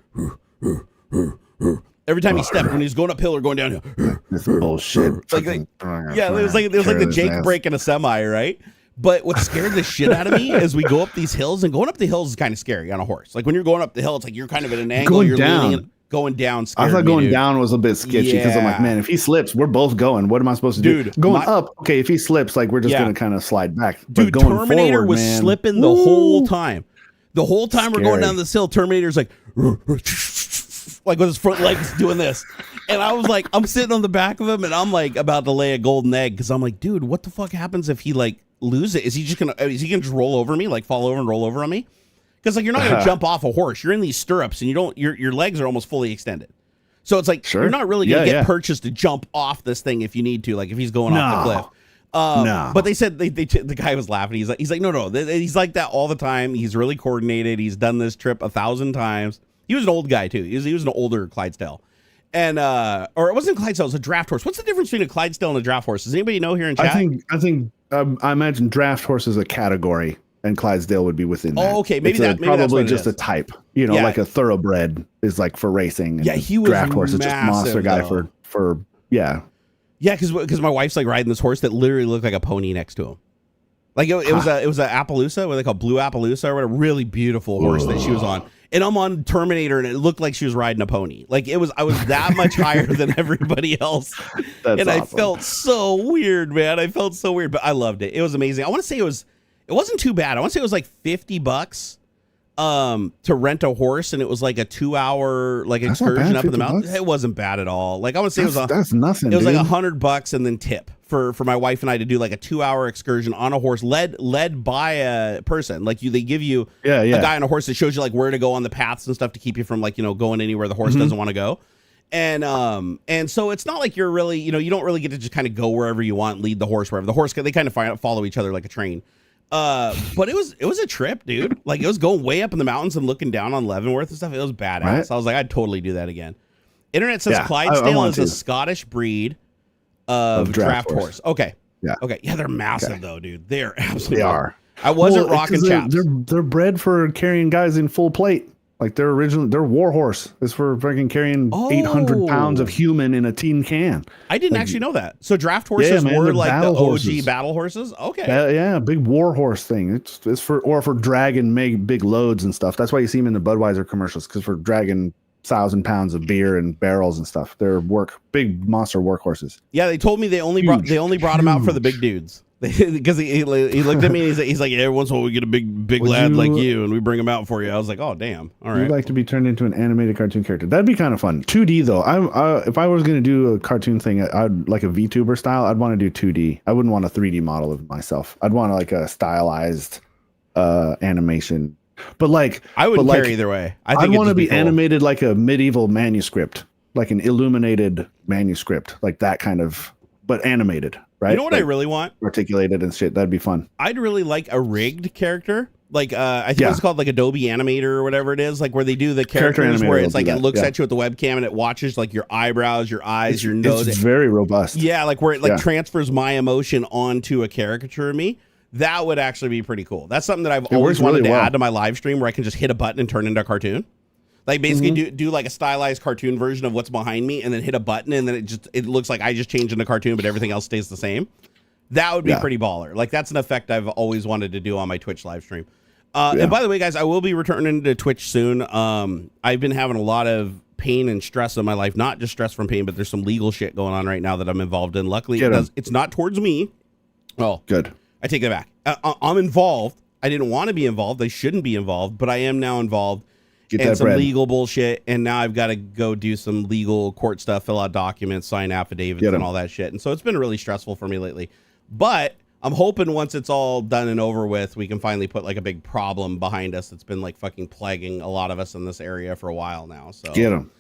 every time he stepped when he's going uphill or going downhill. This bullshit. It was like the Jake break in a semi, right? But what scared the shit out of me is we go up these hills, and going up the hills is kind of scary on a horse. Like when you're going up the hill, it's like you're kind of at an angle. Going you're down. leaning, going down. I thought going down was a bit sketchy because I'm like, man, if he slips, we're both going. What am I supposed to do? Dude, going up, okay. If he slips, like we're just gonna kind of slide back. Dude, but going Terminator forward, was slipping the whole time. The whole time we're going down this hill, Terminator's like with his front legs doing this. And I was like, I'm sitting on the back of him, and I'm like about to lay a golden egg because I'm like, dude, what the fuck happens if he like lose it? Is he gonna just roll over me, like fall over and roll over on me? Because like you're not gonna jump off a horse. You're in these stirrups, and your legs are almost fully extended. So it's like you're not really gonna get purchased to jump off this thing if you need to, like if he's going off the cliff. But they said the guy was laughing. He's like no, he's like that all the time. He's really coordinated. He's done this trip 1,000 times. He was an old guy too. He was an older Clydesdale. And or it wasn't Clydesdale, it was a draft horse. What's the difference between a Clydesdale and a draft horse? Does anybody know here in chat? I think I imagine draft horse is a category, and Clydesdale would be within that. Oh, okay, maybe probably that's just a type. Like a thoroughbred is like for racing. And he was draft horse is just monster guy for Yeah, because my wife's like riding this horse that literally looked like a pony next to him. Like it was a Appaloosa, what they call blue Appaloosa, or what, a really beautiful horse that she was on. And I'm on Terminator, and it looked like she was riding a pony. Like I was that much higher than everybody else. That's awesome. I felt so weird, man. I felt so weird, but I loved it. It was amazing. I want to say it wasn't too bad. I want to say it was like $50 to rent a horse, and it was like a 2-hour like That's not excursion bad, up in the 50 mountains. bucks. It wasn't bad at all. Like I would say That's nothing. it was dude. like $100 and then tip for my wife and I to do like a 2-hour excursion on a horse led by a person. Like they give you a guy on a horse that shows you like where to go on the paths and stuff to keep you from like, going anywhere the horse doesn't want to go. And so it's not like you're really, you don't really get to just kind of go wherever you want, lead the horse wherever. The horse, they kind of follow each other like a train. But it was a trip, dude. Like it was going way up in the mountains and looking down on Leavenworth and stuff. It was badass. Right? I was like, I'd totally do that again. Internet says Clydesdale is a Scottish breed of draft horse. Okay. Yeah. Okay. Yeah, they're massive though, dude. They're absolutely. They are. I wasn't rocking chaps. They're bred for carrying guys in full plate. Like their war horse is for freaking carrying 800 pounds of human in a tin can. I didn't actually know that. So draft horses were like the OG battle horses. Okay. Yeah, big war horse thing. It's for dragging big loads and stuff. That's why you see them in the Budweiser commercials, because for dragging 1,000 pounds of beer and barrels and stuff. They're big monster workhorses. Yeah, they told me they only brought them out for the big dudes. Because he looked at me and he's like, yeah, every once in a while we get a big lad like you and we bring him out for you. I was like, oh damn, all right. You'd like to be turned into an animated cartoon character? That'd be kind of fun. 2D though. If I was going to do a cartoon thing, I'd like a VTuber style. I'd want to do 2D. I wouldn't want a 3D model of myself. I'd want like a stylized animation. But like I would care either way. I'd want to be cool. Animated like a medieval manuscript, like an illuminated manuscript, like that kind of, but animated. Right? You know what I really want? Articulated and shit. That'd be fun. I'd really like a rigged character. Like, I think it's called like Adobe Animator or whatever it is. Like where they do the characters where it's like it looks at you with the webcam and it watches like your eyebrows, your eyes, your nose. It's very robust. Yeah, like where it like transfers my emotion onto a caricature of me. That would actually be pretty cool. That's something that I've always wanted to add to my live stream, where I can just hit a button and turn into a cartoon. Like basically do like a stylized cartoon version of what's behind me and then hit a button and then it looks like I just changed into a cartoon, but everything else stays the same. That would be pretty baller. Like that's an effect I've always wanted to do on my Twitch live stream. And by the way, guys, I will be returning to Twitch soon. I've been having a lot of pain and stress in my life, not just stress from pain, but there's some legal shit going on right now that I'm involved in. Luckily, it's not towards me. Oh, good. I take that back. I'm involved. I didn't want to be involved. I shouldn't be involved, but I am now involved. And some legal bullshit, and now I've got to go do some legal court stuff, fill out documents, sign affidavits, and all that shit. And so it's been really stressful for me lately. But I'm hoping once it's all done and over with, we can finally put like a big problem behind us that's been like fucking plaguing a lot of us in this area for a while now. So get them.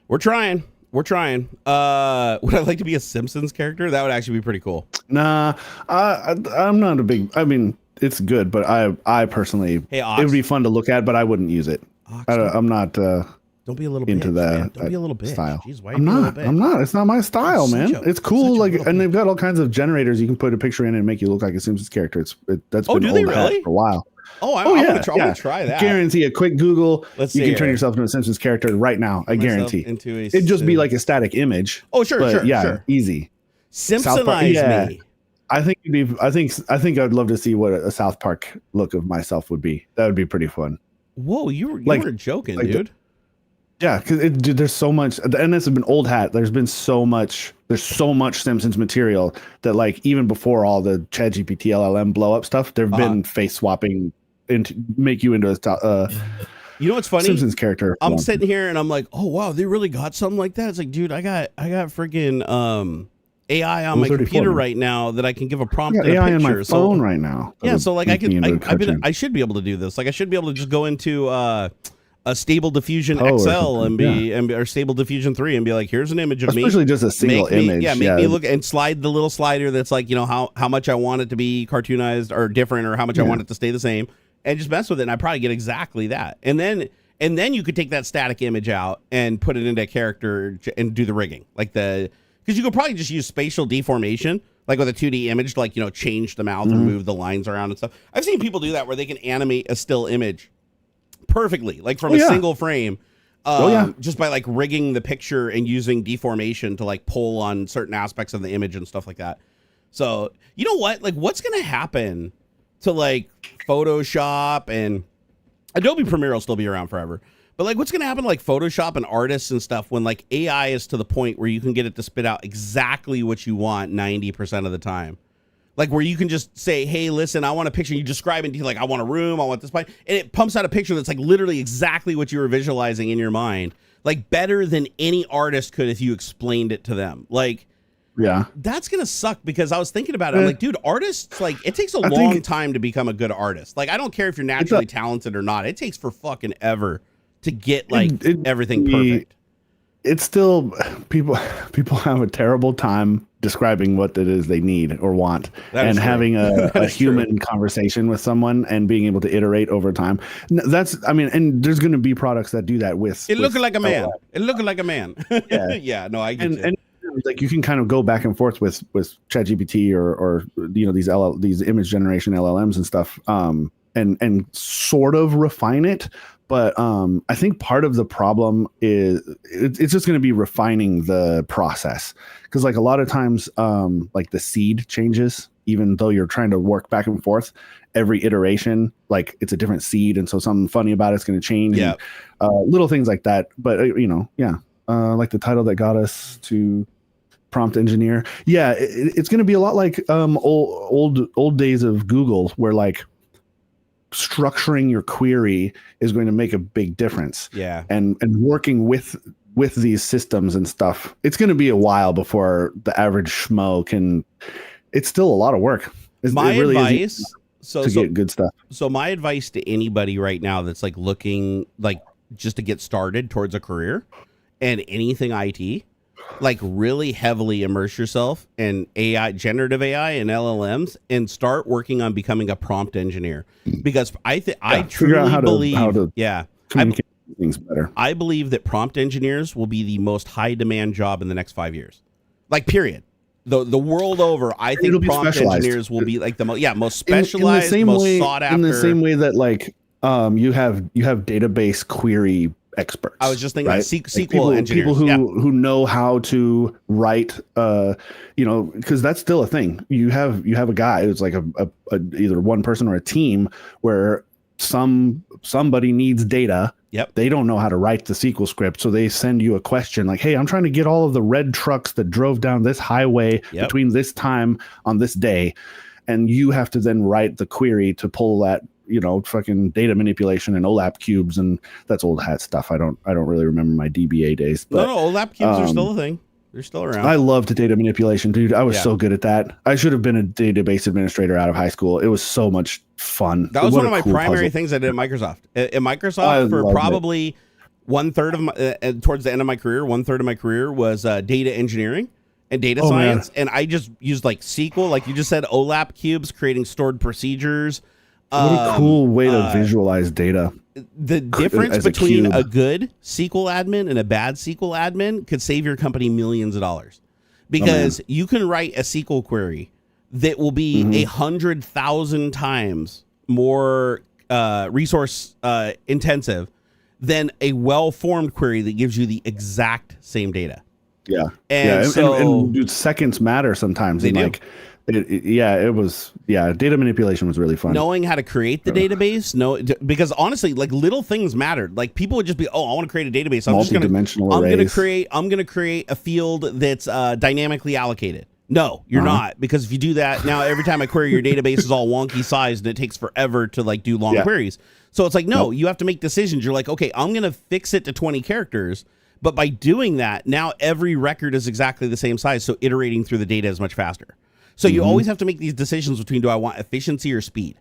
We're trying. Would I like to be a Simpsons character? That would actually be pretty cool. Nah, I'm not a big. I mean, it's good, but I personally, it would be fun to look at, but I wouldn't use it. I'm not. Don't be a little into bitch, that. Man. Don't be a little bitch. Style. Jeez, why I'm not. It's not my style, man. It's cool. Like, and they've got all kinds of generators you can put a picture in and make you look like a Simpsons character. That's been old hat for a while. I'm gonna try that. Guarantee a quick Google. You can turn yourself into a Simpsons character right now. I guarantee. It'd just be like a static image. Oh, sure. Easy. Simpsonize me. I think I'd love to see what a South Park look of myself would be. That would be pretty fun. Whoa, you were joking, dude. Because there's so much, and this has been old hat. There's so much Simpsons material that like even before all the ChatGPT LLM blow up stuff, there've been face swapping into make you into a you know what's funny? Simpsons character. I'm sitting here and I'm like, oh wow, they really got something like that. It's like, dude, I got freaking AI on my computer right now that I can give a prompt in a AI picture. on my phone right now. Yeah, so like I should be able to do this. Like I should be able to just go into a Stable Diffusion XL or Stable Diffusion 3 and be like, here's an image of me. Especially just a single image. Make me look and slide the little slider that's like, how much I want it to be cartoonized or different or how much I want it to stay the same and just mess with it. And I probably get exactly that. And then you could take that static image out and put it into a character and do the rigging. Because you could probably just use spatial deformation, like with a 2D image to like, change the mouth and move the lines around and stuff. I've seen people do that where they can animate a still image perfectly, like from a single frame, just by like rigging the picture and using deformation to like pull on certain aspects of the image and stuff like that. So you know what? Like what's going to happen to like Photoshop and Adobe Premiere will still be around forever. But like what's going to happen to like Photoshop and artists and stuff when like AI is to the point where you can get it to spit out exactly what you want 90% of the time? Like where you can just say, hey, listen, I want a picture. You describe it to like, I want a room, I want this, and it pumps out a picture that's like literally exactly what you were visualizing in your mind, like better than any artist could if you explained it to them. Like, yeah, that's gonna suck because I was thinking about it. I'm like, dude, artists, like, it takes a long time to become a good artist. Like, I don't care if you're naturally talented or not. It takes for fucking ever to get like everything perfect. It's still people have a terrible time describing what it is they need or want, and having a human conversation with someone and being able to iterate over time. And there's going to be products that do that with. It looking like a man. It looking like a man. Yeah, yeah. No, I get it. And like you can kind of go back and forth with ChatGPT or these image generation LLMs and stuff, and sort of refine it. But I think part of the problem is it's just going to be refining the process, because like a lot of times like the seed changes, even though you're trying to work back and forth. Every iteration, like it's a different seed, and so something funny about it's going to change. Yeah, little things like that. But like the title that got us to prompt engineer. Yeah, it's going to be a lot like old days of Google, where like structuring your query is going to make a big difference. Yeah. And working with these systems and stuff, it's going to be a while before the average schmo can. It's still a lot of work. My advice to get good stuff. So my advice to anybody right now that's like looking like just to get started towards a career and anything IT, like really heavily immerse yourself in AI, generative AI and LLMs, and start working on becoming a prompt engineer, because I truly believe communicate things better. I believe that prompt engineers will be the most high demand job in the next 5 years. Like period. The world over, I think prompt engineers will be like the most specialized, most sought after. In the same way that like you have database query experts. I was just thinking about SQL engineers. People who know how to write, because that's still a thing. You have a guy who's like a either one person or a team where somebody needs data. Yep. They don't know how to write the SQL script, so they send you a question like, "Hey, I'm trying to get all of the red trucks that drove down this highway between this time on this day," and you have to then write the query to pull that, fucking data manipulation and OLAP cubes, and that's old hat stuff. I don't really remember my DBA days. But, no, OLAP cubes are still a thing. They're still around. I loved data manipulation, dude. I was so good at that. I should have been a database administrator out of high school. It was so much fun. That was one of my primary things I did at Microsoft. At Microsoft, for probably 1/3 of my, towards the end of my career, 1/3 of my career was data engineering and data science. Man. And I just used like SQL, like you just said, OLAP cubes, creating stored procedures. What a cool way to visualize data. The difference between a good SQL admin and a bad SQL admin could save your company millions of dollars, because you can write a SQL query that will be 100,000 times more resource intensive than a well-formed query that gives you the exact same data. Yeah. And dude, seconds matter sometimes. They do. Data manipulation was really fun. Knowing how to create the database, because honestly, like little things mattered. Like people would just be, oh, I want to create a database. I'm going to create a field that's dynamically allocated. No, you're not, because if you do that, now every time I query your database is all wonky sized and it takes forever to like do long queries. So it's like, no, you have to make decisions. You're like, okay, I'm going to fix it to 20 characters. But by doing that, now every record is exactly the same size. So iterating through the data is much faster. So you always have to make these decisions between, do I want efficiency or speed?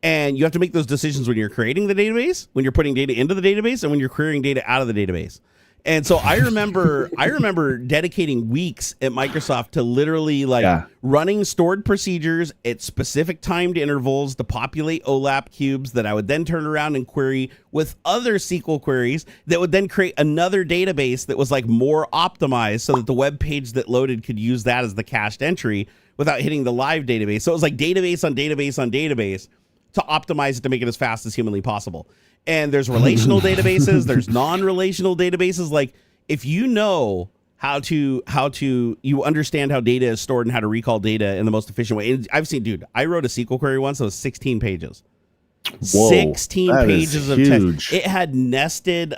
And you have to make those decisions when you're creating the database, when you're putting data into the database, and when you're querying data out of the database. And so I remember dedicating weeks at Microsoft to literally running stored procedures at specific timed intervals to populate OLAP cubes that I would then turn around and query with other SQL queries that would then create another database that was like more optimized so that the web page that loaded could use that as the cached entry without hitting the live database. So it was like database on database on database to optimize it to make it as fast as humanly possible. And there's relational databases, there's non-relational databases. Like if you know how to you understand how data is stored and how to recall data in the most efficient way. And I've seen, dude, I wrote a SQL query once that was 16 pages. Whoa, 16 that pages is of huge. text. It had nested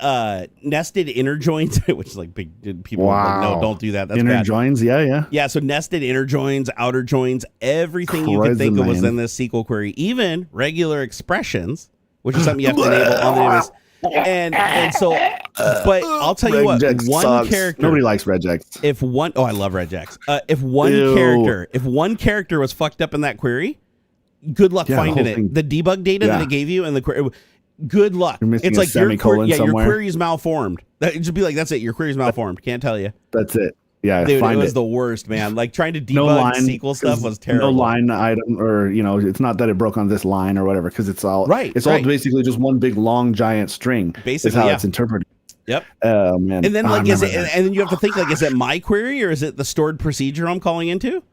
inner joins, which is like big. People are like, no, don't do that. That's inner bad. joins, yeah. Yeah, so nested inner joins, outer joins, everything you could think of was in this SQL query, even regular expressions, which is something you have to enable on the database. And so, but I'll tell you what, one character. Nobody likes regex. I love regex. If one character was fucked up in that query, good luck finding it. The debug data that it gave you and the query, good luck. It's like your query is malformed. It should be like, that's it. Your query is malformed. Can't tell you. That's it. Yeah, dude, it was the worst, man. Like trying to debug SQL stuff was terrible. No line item, or it's not that it broke on this line or whatever, because it's all It's all basically just one big long giant string. Basically, is how it's interpreted. Yep. Oh man. And then and then you have to think, like, is it my query or is it the stored procedure I'm calling into?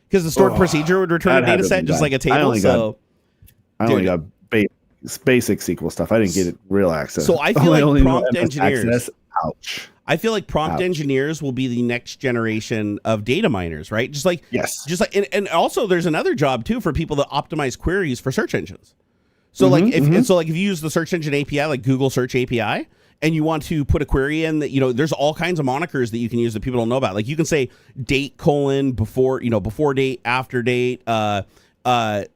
Because the stored procedure would return a data set just like a table. I only got basic SQL stuff. I didn't get real access. So I feel like prompt engineers. Ouch. I feel like prompt engineers will be the next generation of data miners, right? Just like and also there's another job too for people that optimize queries for search engines. So if you use the search engine API, like Google Search API, and you want to put a query in that, there's all kinds of monikers that you can use that people don't know about. Like you can say date : before date, after date. I'm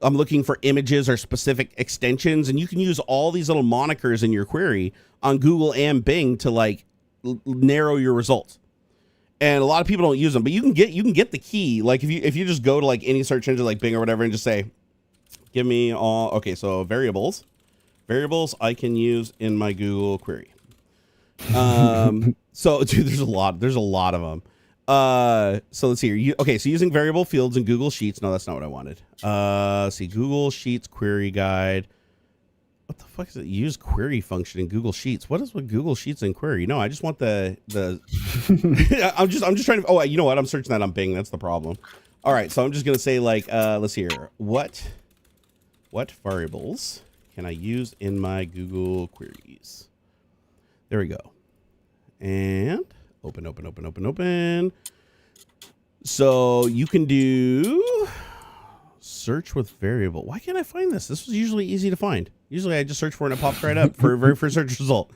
looking for images or specific extensions, and you can use all these little monikers in your query on Google and Bing to like narrow your results. And a lot of people don't use them, but you can get the key. Like if you just go to like any search engine like Bing or whatever and just say, give me so variables I can use in my Google query. So dude, there's a lot of them. So let's see here. So using variable fields in Google Sheets. No, that's not what I wanted. See Google Sheets query guide. What the fuck is it? Use query function in Google Sheets. What is with Google Sheets and query? No, I just want the I'm just trying to, you know what? I'm searching that on Bing. That's the problem. All right. So I'm just going to say like, let's see here. What variables can I use in my Google queries? There we go. And open. So you can do search with variable. Why can't I find this? This was usually easy to find. Usually I just search for it and it pops right up for a very first search result.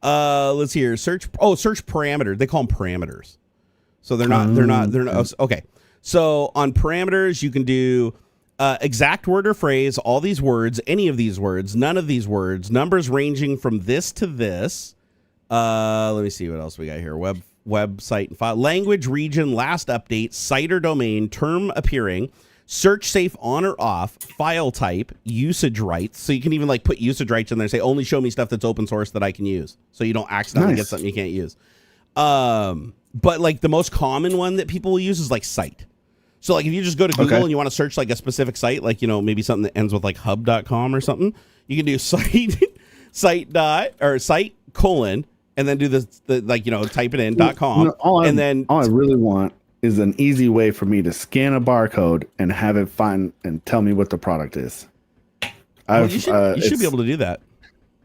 Let's see here. Search parameter. They call them parameters. So they're not. Okay. So on parameters, you can do exact word or phrase, all these words, any of these words, none of these words, numbers ranging from this to this. Let me see what else we got here. Website and file, language, region, last update, site or domain, term appearing, search safe on or off, file type, usage rights. So you can even like put usage rights in there and say, only show me stuff that's open source that I can use. So you don't accidentally get something you can't use. But like the most common one that people will use is like site. So like if you just go to Google and you want to search like a specific site, like, maybe something that ends with like hub.com or something, you can do site colon, and then do type it in .com. All I really want is an easy way for me to scan a barcode and have it find and tell me what the product is. You should be able to do that.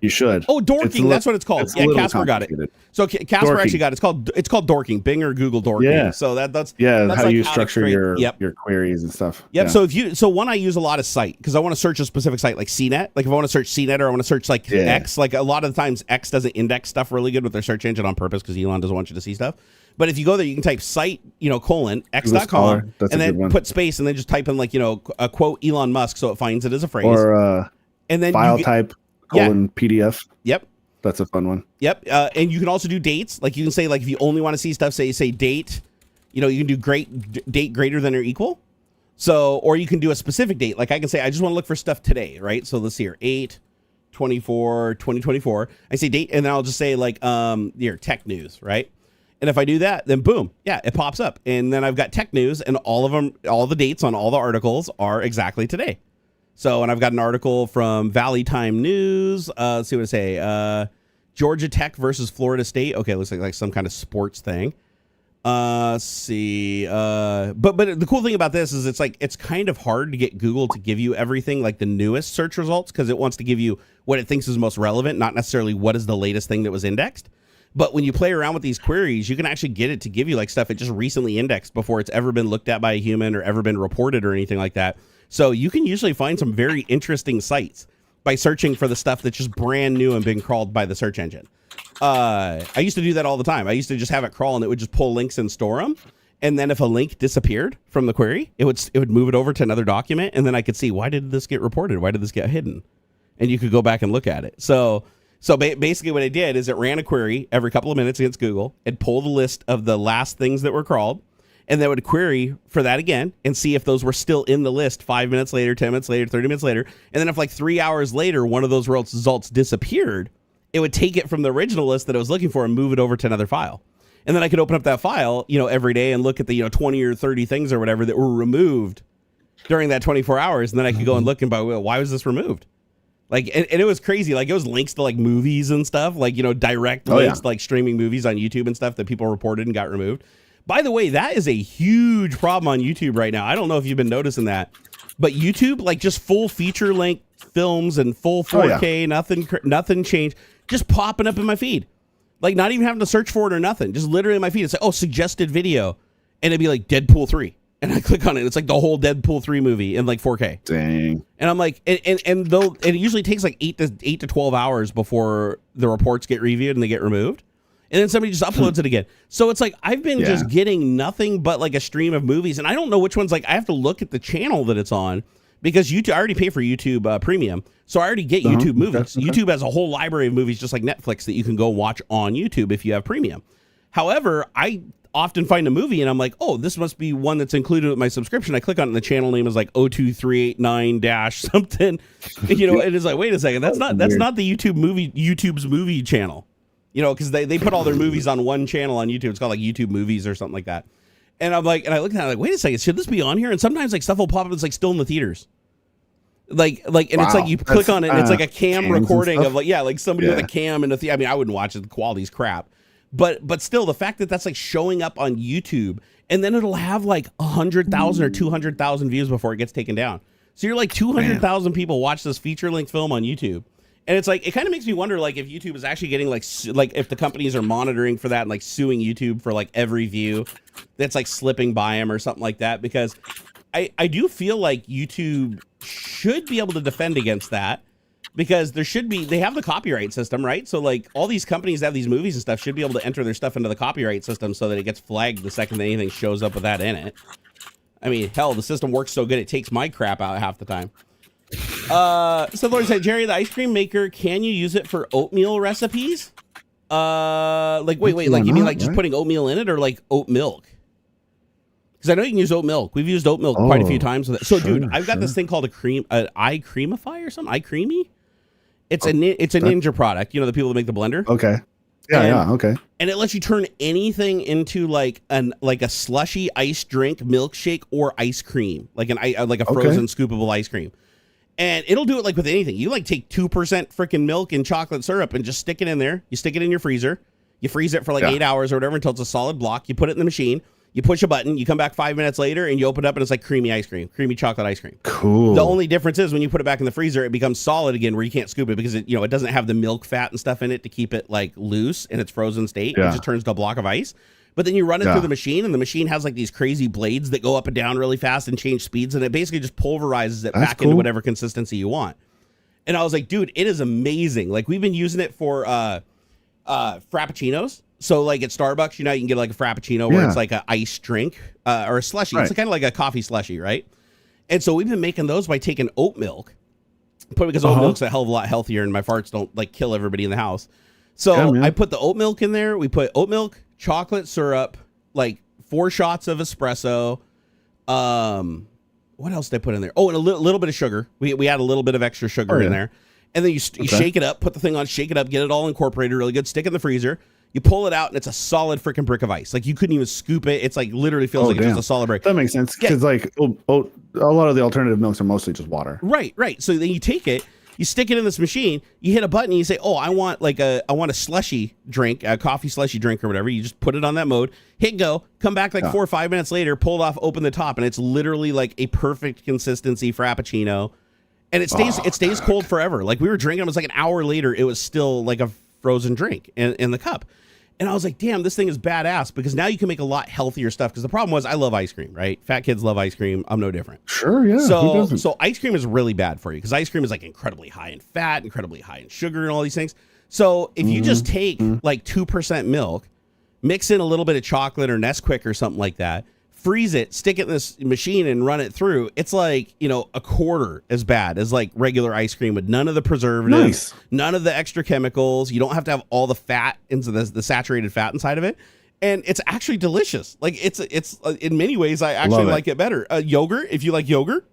You should. Oh, dorking. That's what it's called. Yeah, Casper got it. So Casper actually got it. It's called dorking. Bing or Google dorking. Yeah. So that's how like you structure your queries and stuff. Yep. Yeah. So one I use a lot of site because I want to search a specific site like CNET. Like if I want to search CNET or I want to search like X, like a lot of the times X doesn't index stuff really good with their search engine on purpose because Elon doesn't want you to see stuff. But if you go there, you can type site, colon, x.com, and then put space and then just type in like, a quote Elon Musk so it finds it as a phrase. Or and then file type. PDF. Yep. That's a fun one. Yep. And you can also do dates. Like you can say, like, if you only want to see stuff, say date, you can do date greater than or equal. So, or you can do a specific date. Like I can say, I just want to look for stuff today, right? So let's see here, 8/24/2024. I say date, and then I'll just say like, here, tech news, right? And if I do that, then boom, it pops up. And then I've got tech news and all the dates on all the articles are exactly today. So, and I've got an article from Valley Time News. Let's see what it say. Georgia Tech versus Florida State. Okay, looks like some kind of sports thing. Let's see. But the cool thing about this is it's kind of hard to get Google to give you everything like the newest search results because it wants to give you what it thinks is most relevant, not necessarily what is the latest thing that was indexed. But when you play around with these queries, you can actually get it to give you like stuff it just recently indexed before it's ever been looked at by a human or ever been reported or anything like that. So you can usually find some very interesting sites by searching for the stuff that's just brand new and been crawled by the search engine. I used to do that all the time. I used to just have it crawl and it would just pull links and store them. And then if a link disappeared from the query, it would move it over to another document. And then I could see, why did this get reported? Why did this get hidden? And you could go back and look at it. So basically what it did is it ran a query every couple of minutes against Google and pulled a list of the last things that were crawled. And then would query for that again and see if those were still in the list 5 minutes later, 10 minutes later, 30 minutes later. And then if like 3 hours later, one of those results disappeared, it would take it from the original list that I was looking for and move it over to another file. And then I could open up that file, every day and look at the, 20 or 30 things or whatever that were removed during that 24 hours. And then I could go and look and by, well, why was this removed? Like, and it was crazy. Like, it was links to like movies and stuff, like, direct links, like streaming movies on YouTube and stuff that people reported and got removed. By the way, that is a huge problem on YouTube right now. I don't know if you've been noticing that, but YouTube, like just full feature length films and full 4K, nothing changed, just popping up in my feed. Like not even having to search for it or nothing. Just literally in my feed. It's like, suggested video. And it'd be like Deadpool 3. And I click on it. It's like the whole Deadpool 3 movie in like 4K. Dang. And I'm like, and though it usually takes like 8 to 12 hours before the reports get reviewed and they get removed. And then somebody just uploads it again. So it's like, I've been just getting nothing but like a stream of movies. And I don't know which ones, like I have to look at the channel that it's on because YouTube, I already pay for YouTube Premium. So I already get YouTube movies. Okay. YouTube has a whole library of movies just like Netflix that you can go watch on YouTube if you have Premium. However, I often find a movie and I'm like, oh, this must be one that's included with my subscription. I click on it and the channel name is like 02389- something. And it's like, wait a second, that's not the YouTube's movie channel. Because they put all their movies on one channel on YouTube. It's called like YouTube Movies or something like that. And I'm like, and I look at it like, wait a second, should this be on here? And sometimes like stuff will pop up. It's like still in the theaters. And it's like you click on it and it's like a cam recording of like somebody with a cam in the theater. I mean, I wouldn't watch it. The quality's crap. But still, the fact that that's like showing up on YouTube and then it'll have like 100,000 or 200,000 views before it gets taken down. So you're like 200,000 people watch this feature length film on YouTube. And it's like, it kind of makes me wonder, like, if YouTube is actually getting, like if the companies are monitoring for that and, like, suing YouTube for, like, every view that's, like, slipping by them or something like that. Because I do feel like YouTube should be able to defend against that. Because they have the copyright system, right? So, like, all these companies that have these movies and stuff should be able to enter their stuff into the copyright system so that it gets flagged the second that anything shows up with that in it. I mean, hell, the system works so good it takes my crap out half the time. So Lord said, Jerry, the ice cream maker, can you use it for oatmeal recipes? Like wait, like you mean like just putting oatmeal in it or like oat milk? Because I know you can use oat milk. We've used oat milk quite a few times with it. So dude, I've got this thing called iCreamify or something. iCreamy? It's a Ninja product. The people that make the blender. Okay. Yeah, okay. And it lets you turn anything into like a slushy ice drink, milkshake, or ice cream, like a frozen scoopable ice cream. And it'll do it like with anything. You like take 2% freaking milk and chocolate syrup and just stick it in there. You stick it in your freezer. You freeze it for like 8 hours or whatever until it's a solid block. You put it in the machine. You push a button. You come back 5 minutes later and you open it up and it's like creamy ice cream, creamy chocolate ice cream. Cool. The only difference is when you put it back in the freezer, it becomes solid again where you can't scoop it because it doesn't have the milk fat and stuff in it to keep it like loose in its frozen state. It just turns to a block of ice. But then you run it through the machine, and the machine has like these crazy blades that go up and down really fast and change speeds, and it basically just pulverizes it back into whatever consistency you want. And I was like, dude, it is amazing. Like we've been using it for frappuccinos. So like at Starbucks, you can get like a frappuccino where it's like an ice drink or a slushie. It's kind of like a coffee slushie, right? And so we've been making those by taking oat milk, because oat milk's a hell of a lot healthier, and my farts don't like kill everybody in the house. So I put the oat milk in there. We put oat milk, chocolate syrup, like 4 shots of espresso. What else did I put in there? Oh, and a little bit of sugar. We add a little bit of extra sugar in there. And then you shake it up, put the thing on, shake it up, get it all incorporated really good, stick it in the freezer. You pull it out, and it's a solid freaking brick of ice. Like, you couldn't even scoop it. It's like literally feels like it's just a solid brick. That makes sense, because like a lot of the alternative milks are mostly just water. Right. So then you take it, you stick it in this machine, you hit a button, and you say, I want a slushy drink, a coffee slushy drink or whatever. You just put it on that mode, hit go, come back like 4 or 5 minutes later, pull it off, open the top, and it's literally like a perfect consistency frappuccino. And it stays cold forever. Like we were drinking, it was like an hour later, it was still like a frozen drink in the cup. And I was like, damn, this thing is badass because now you can make a lot healthier stuff. Because the problem was I love ice cream, right? Fat kids love ice cream. I'm no different. Sure, yeah. So ice cream is really bad for you because ice cream is like incredibly high in fat, incredibly high in sugar and all these things. So if you just take like 2% milk, mix in a little bit of chocolate or Nesquik or something like that, freeze it, stick it in this machine and run it through. It's like, a quarter as bad as like regular ice cream with none of the preservatives, none of the extra chemicals. You don't have to have all the fat into the saturated fat inside of it. And it's actually delicious. Like it's in many ways, I actually like it better. Yogurt, if you like yogurt,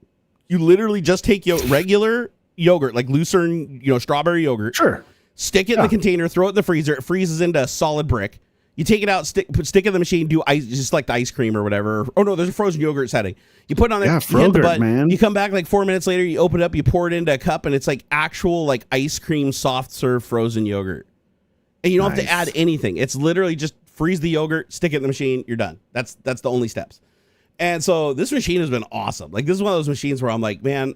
you literally just take regular yogurt, like Lucerne, strawberry yogurt. Sure. Stick it in the container, throw it in the freezer. It freezes into a solid brick. You take it out, stick it in the machine, do ice, just like the ice cream or whatever. Oh no, there's a frozen yogurt setting. You put it on there, you hit the button, man. You come back like 4 minutes later, you open it up, you pour it into a cup, and it's like actual like ice cream soft serve frozen yogurt. And you don't have to add anything. It's literally just freeze the yogurt, stick it in the machine, you're done. That's the only steps. And so this machine has been awesome. Like this is one of those machines where I'm like, man,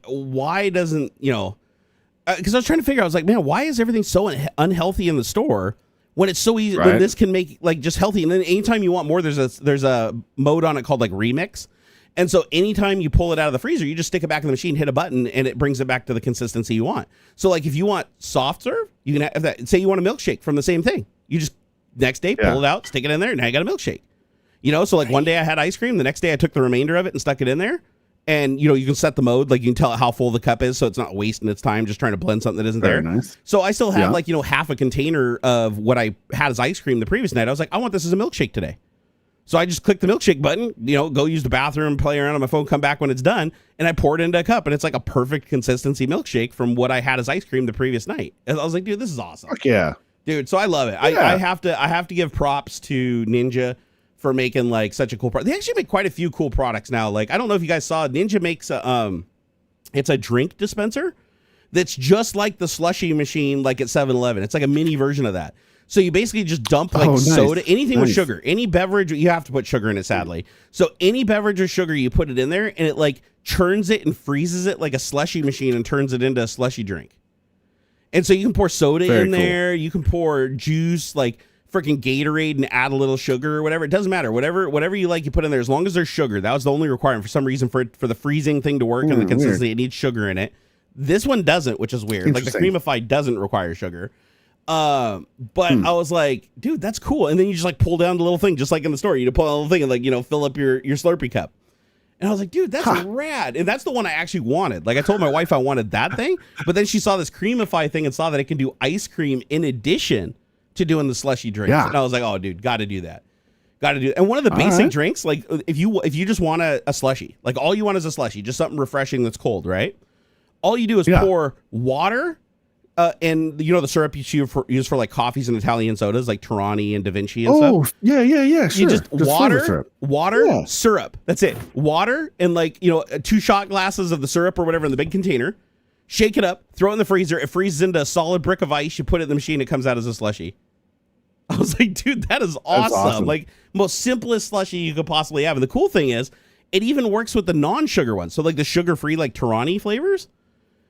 why doesn't, because I was trying to figure out, I was like, man, why is everything so unhealthy in the store? When it's so easy, when this can make like just healthy, and then anytime you want more, there's a mode on it called like remix, and so anytime you pull it out of the freezer, you just stick it back in the machine, hit a button, and it brings it back to the consistency you want. So like if you want soft serve, you can have that. Say you want a milkshake from the same thing, you just next day pull it out, stick it in there, and now you got a milkshake. So like one day I had ice cream, the next day I took the remainder of it and stuck it in there. And, you can set the mode, like you can tell it how full the cup is so it's not wasting its time just trying to blend something that isn't there. Nice. So I still have half a container of what I had as ice cream the previous night. I was like, I want this as a milkshake today. So I just click the milkshake button, go use the bathroom, play around on my phone, come back when it's done, and I pour it into a cup. And it's like a perfect consistency milkshake from what I had as ice cream the previous night. And I was like, dude, this is awesome. Fuck yeah. Dude, so I love it. Yeah. I have to give props to Ninja for making like such a cool product. They actually make quite a few cool products now. Like, I don't know if you guys saw, Ninja makes it's a drink dispenser that's just like the slushy machine like at 7-Eleven. It's like a mini version of that. So you basically just dump like soda, anything with sugar, any beverage, you have to put sugar in it, sadly. So any beverage with sugar, you put it in there and it like churns it and freezes it like a slushy machine and turns it into a slushy drink. And so you can pour soda in there, you can pour juice, like freaking Gatorade and add a little sugar or whatever. It doesn't matter. Whatever you like, you put in there as long as there's sugar. That was the only requirement for some reason for the freezing thing to work and the consistency. It needs sugar in it. This one doesn't, which is weird. Like the Creamify doesn't require sugar. But I was like, dude, that's cool. And then you just like pull down the little thing, just like in the store. You pull down the little thing and like, fill up your Slurpee cup. And I was like, dude, that's rad. And that's the one I actually wanted. Like I told my wife I wanted that thing, but then she saw this Creamify thing and saw that it can do ice cream in addition to doing the slushy drinks. And I was like, oh dude, got to do that. And one of the basic drinks, like if you just want a slushy, like all you want is a slushy, just something refreshing that's cold, right? All you do is pour water and the syrup you use for like coffees and Italian sodas like Torani and Da Vinci and stuff. Oh, yeah, sure. You just water, syrup. That's it. Water and like, 2 shot glasses of the syrup or whatever in the big container. Shake it up, throw it in the freezer. It freezes into a solid brick of ice. You put it in the machine, it comes out as a slushy. I was like, dude, that is awesome. Like, most simplest slushy you could possibly have. And the cool thing is, it even works with the non-sugar ones. So like the sugar-free like Torani flavors.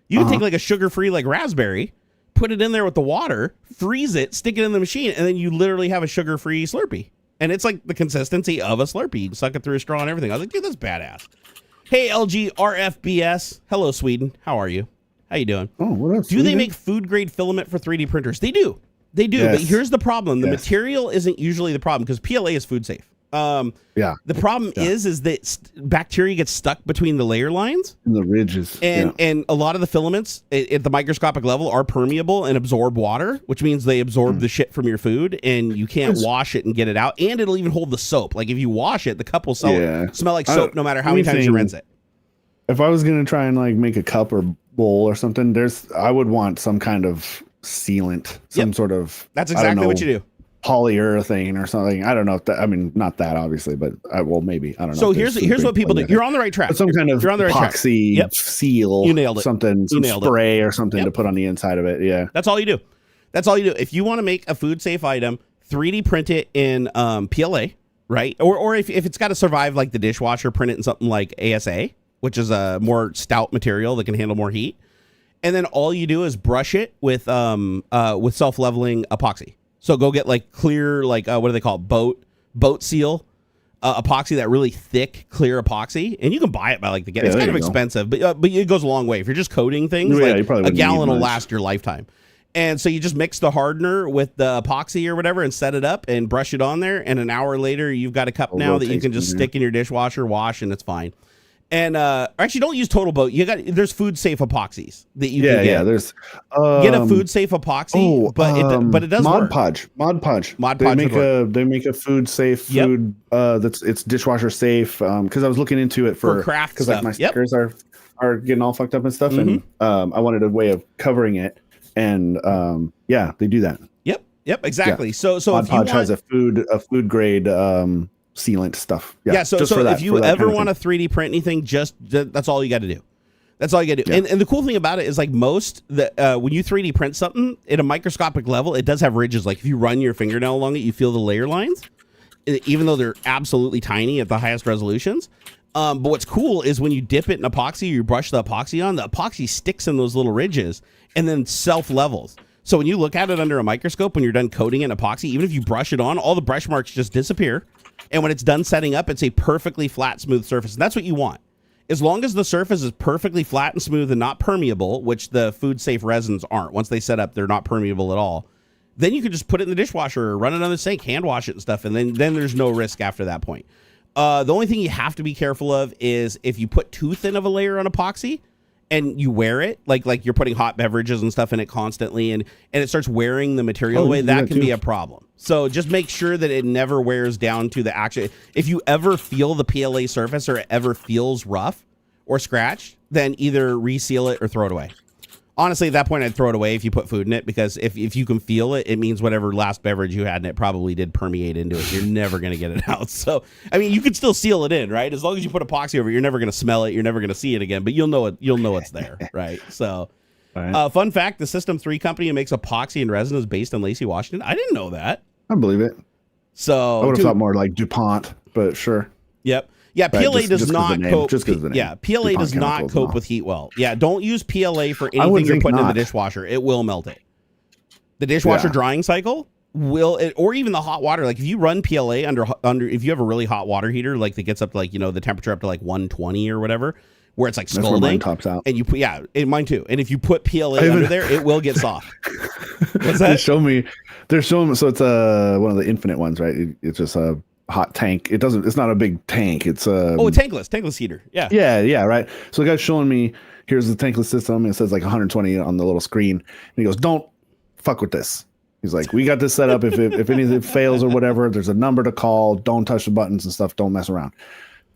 You can take like a sugar-free like raspberry, put it in there with the water, freeze it, stick it in the machine, and then you literally have a sugar-free Slurpee. And it's like the consistency of a Slurpee. You can suck it through a straw and everything. I was like, dude, that's badass. Hey, LG RFBS. Hello, Sweden. How are you? How you doing? Oh, what else? Do they make food-grade filament for 3D printers? They do. They do, but here's the problem. The material isn't usually the problem because PLA is food safe. The problem is that bacteria gets stuck between the layer lines and the ridges. And a lot of the filaments at the microscopic level are permeable and absorb water, which means they absorb the shit from your food and you can't wash it and get it out. And it'll even hold the soap. Like if you wash it, the cup will smell like soap no matter how many times you rinse it. If I was going to try and like make a cup or bowl or something, I would want some kind of sealant, some sort of, that's exactly what you do. Polyurethane or something. I don't know if that, I mean, not that obviously, but maybe, I don't know. So here's what people do. You're on the right track. But some kind of epoxy seal, you nailed it. Something, some spray or something to put on the inside of it. Yeah. That's all you do. If you want to make a food safe item, 3D print it in PLA, right? Or if it's got to survive like the dishwasher, print it in something like ASA, which is a more stout material that can handle more heat. And then all you do is brush it with self-leveling epoxy. So go get like clear, like what do they call it? Boat seal epoxy, that really thick clear epoxy, and you can buy it by like it's kind of expensive, but it goes a long way. If you're just coating things, a gallon will last your lifetime. And so you just mix the hardener with the epoxy or whatever and set it up and brush it on there. And an hour later, you've got a cup now that you can just stick in your dishwasher, wash, and it's fine. And actually, don't use Total Boat. There's food safe epoxies that you can get. Yeah, there's get a food safe epoxy, but it does Mod work. Podge. They make a food safe food it's dishwasher safe. Because I was looking into it for craft because like my stickers are getting all fucked up and stuff, and I wanted a way of covering it, and they do that. Yep, exactly. So Mod Podge has a food grade sealant stuff. So if you ever want to 3D print anything, that's all you got to do. That's all you got to do. Yeah. And the cool thing about it is like when you 3D print something at a microscopic level, it does have ridges. Like if you run your fingernail along it, you feel the layer lines, even though they're absolutely tiny at the highest resolutions. But what's cool is when you dip it in epoxy, or you brush the epoxy sticks in those little ridges and then self levels. So when you look at it under a microscope, when you're done coating it in epoxy, even if you brush it on, all the brush marks just disappear. And when it's done setting up, it's a perfectly flat, smooth surface. And that's what you want. As long as the surface is perfectly flat and smooth and not permeable, which the food safe resins aren't. Once they set up, they're not permeable at all. Then you can just put it in the dishwasher or run it on the sink, hand wash it and stuff. And then there's no risk after that point. The only thing you have to be careful of is if you put too thin of a layer on epoxy and you wear it, like you're putting hot beverages and stuff in it constantly, and it starts wearing the material away, that can be a problem. So just make sure that it never wears down to the actual. If you ever feel the PLA surface or it ever feels rough or scratched, then either reseal it or throw it away. Honestly, at that point, I'd throw it away if you put food in it, because if you can feel it, it means whatever last beverage you had in it probably did permeate into it. You're never going to get it out. So, I mean, you can still seal it in, right? As long as you put epoxy over it, you're never going to smell it. You're never going to see it again, but you'll know it's there, right? So, fun fact, the System 3 company that makes epoxy and resin is based in Lacey, Washington. I didn't know that. I believe it. So I would have thought more like DuPont, but sure. Yep. Yeah, PLA does not cope. Yeah, PLA does not cope with heat well. Yeah, don't use PLA for anything you're putting in the dishwasher. It will melt it. The dishwasher drying cycle or even the hot water. Like if you run PLA under, if you have a really hot water heater, like that gets up to like, the temperature up to like 120 or whatever, where it's like scalding. That's where mine tops out. And you put, mine too. And if you put PLA under there, it will get soft. What's that? They're showing. So it's one of the infinite ones, right? It's just a hot tank. It's not a big tank. It's a tankless heater. Yeah, right. So the guy's showing me, here's the tankless system, and it says like 120 on the little screen, and he goes, don't fuck with this. He's like, we got this set up. If anything fails or whatever, there's a number to call. Don't touch the buttons and stuff. Don't mess around.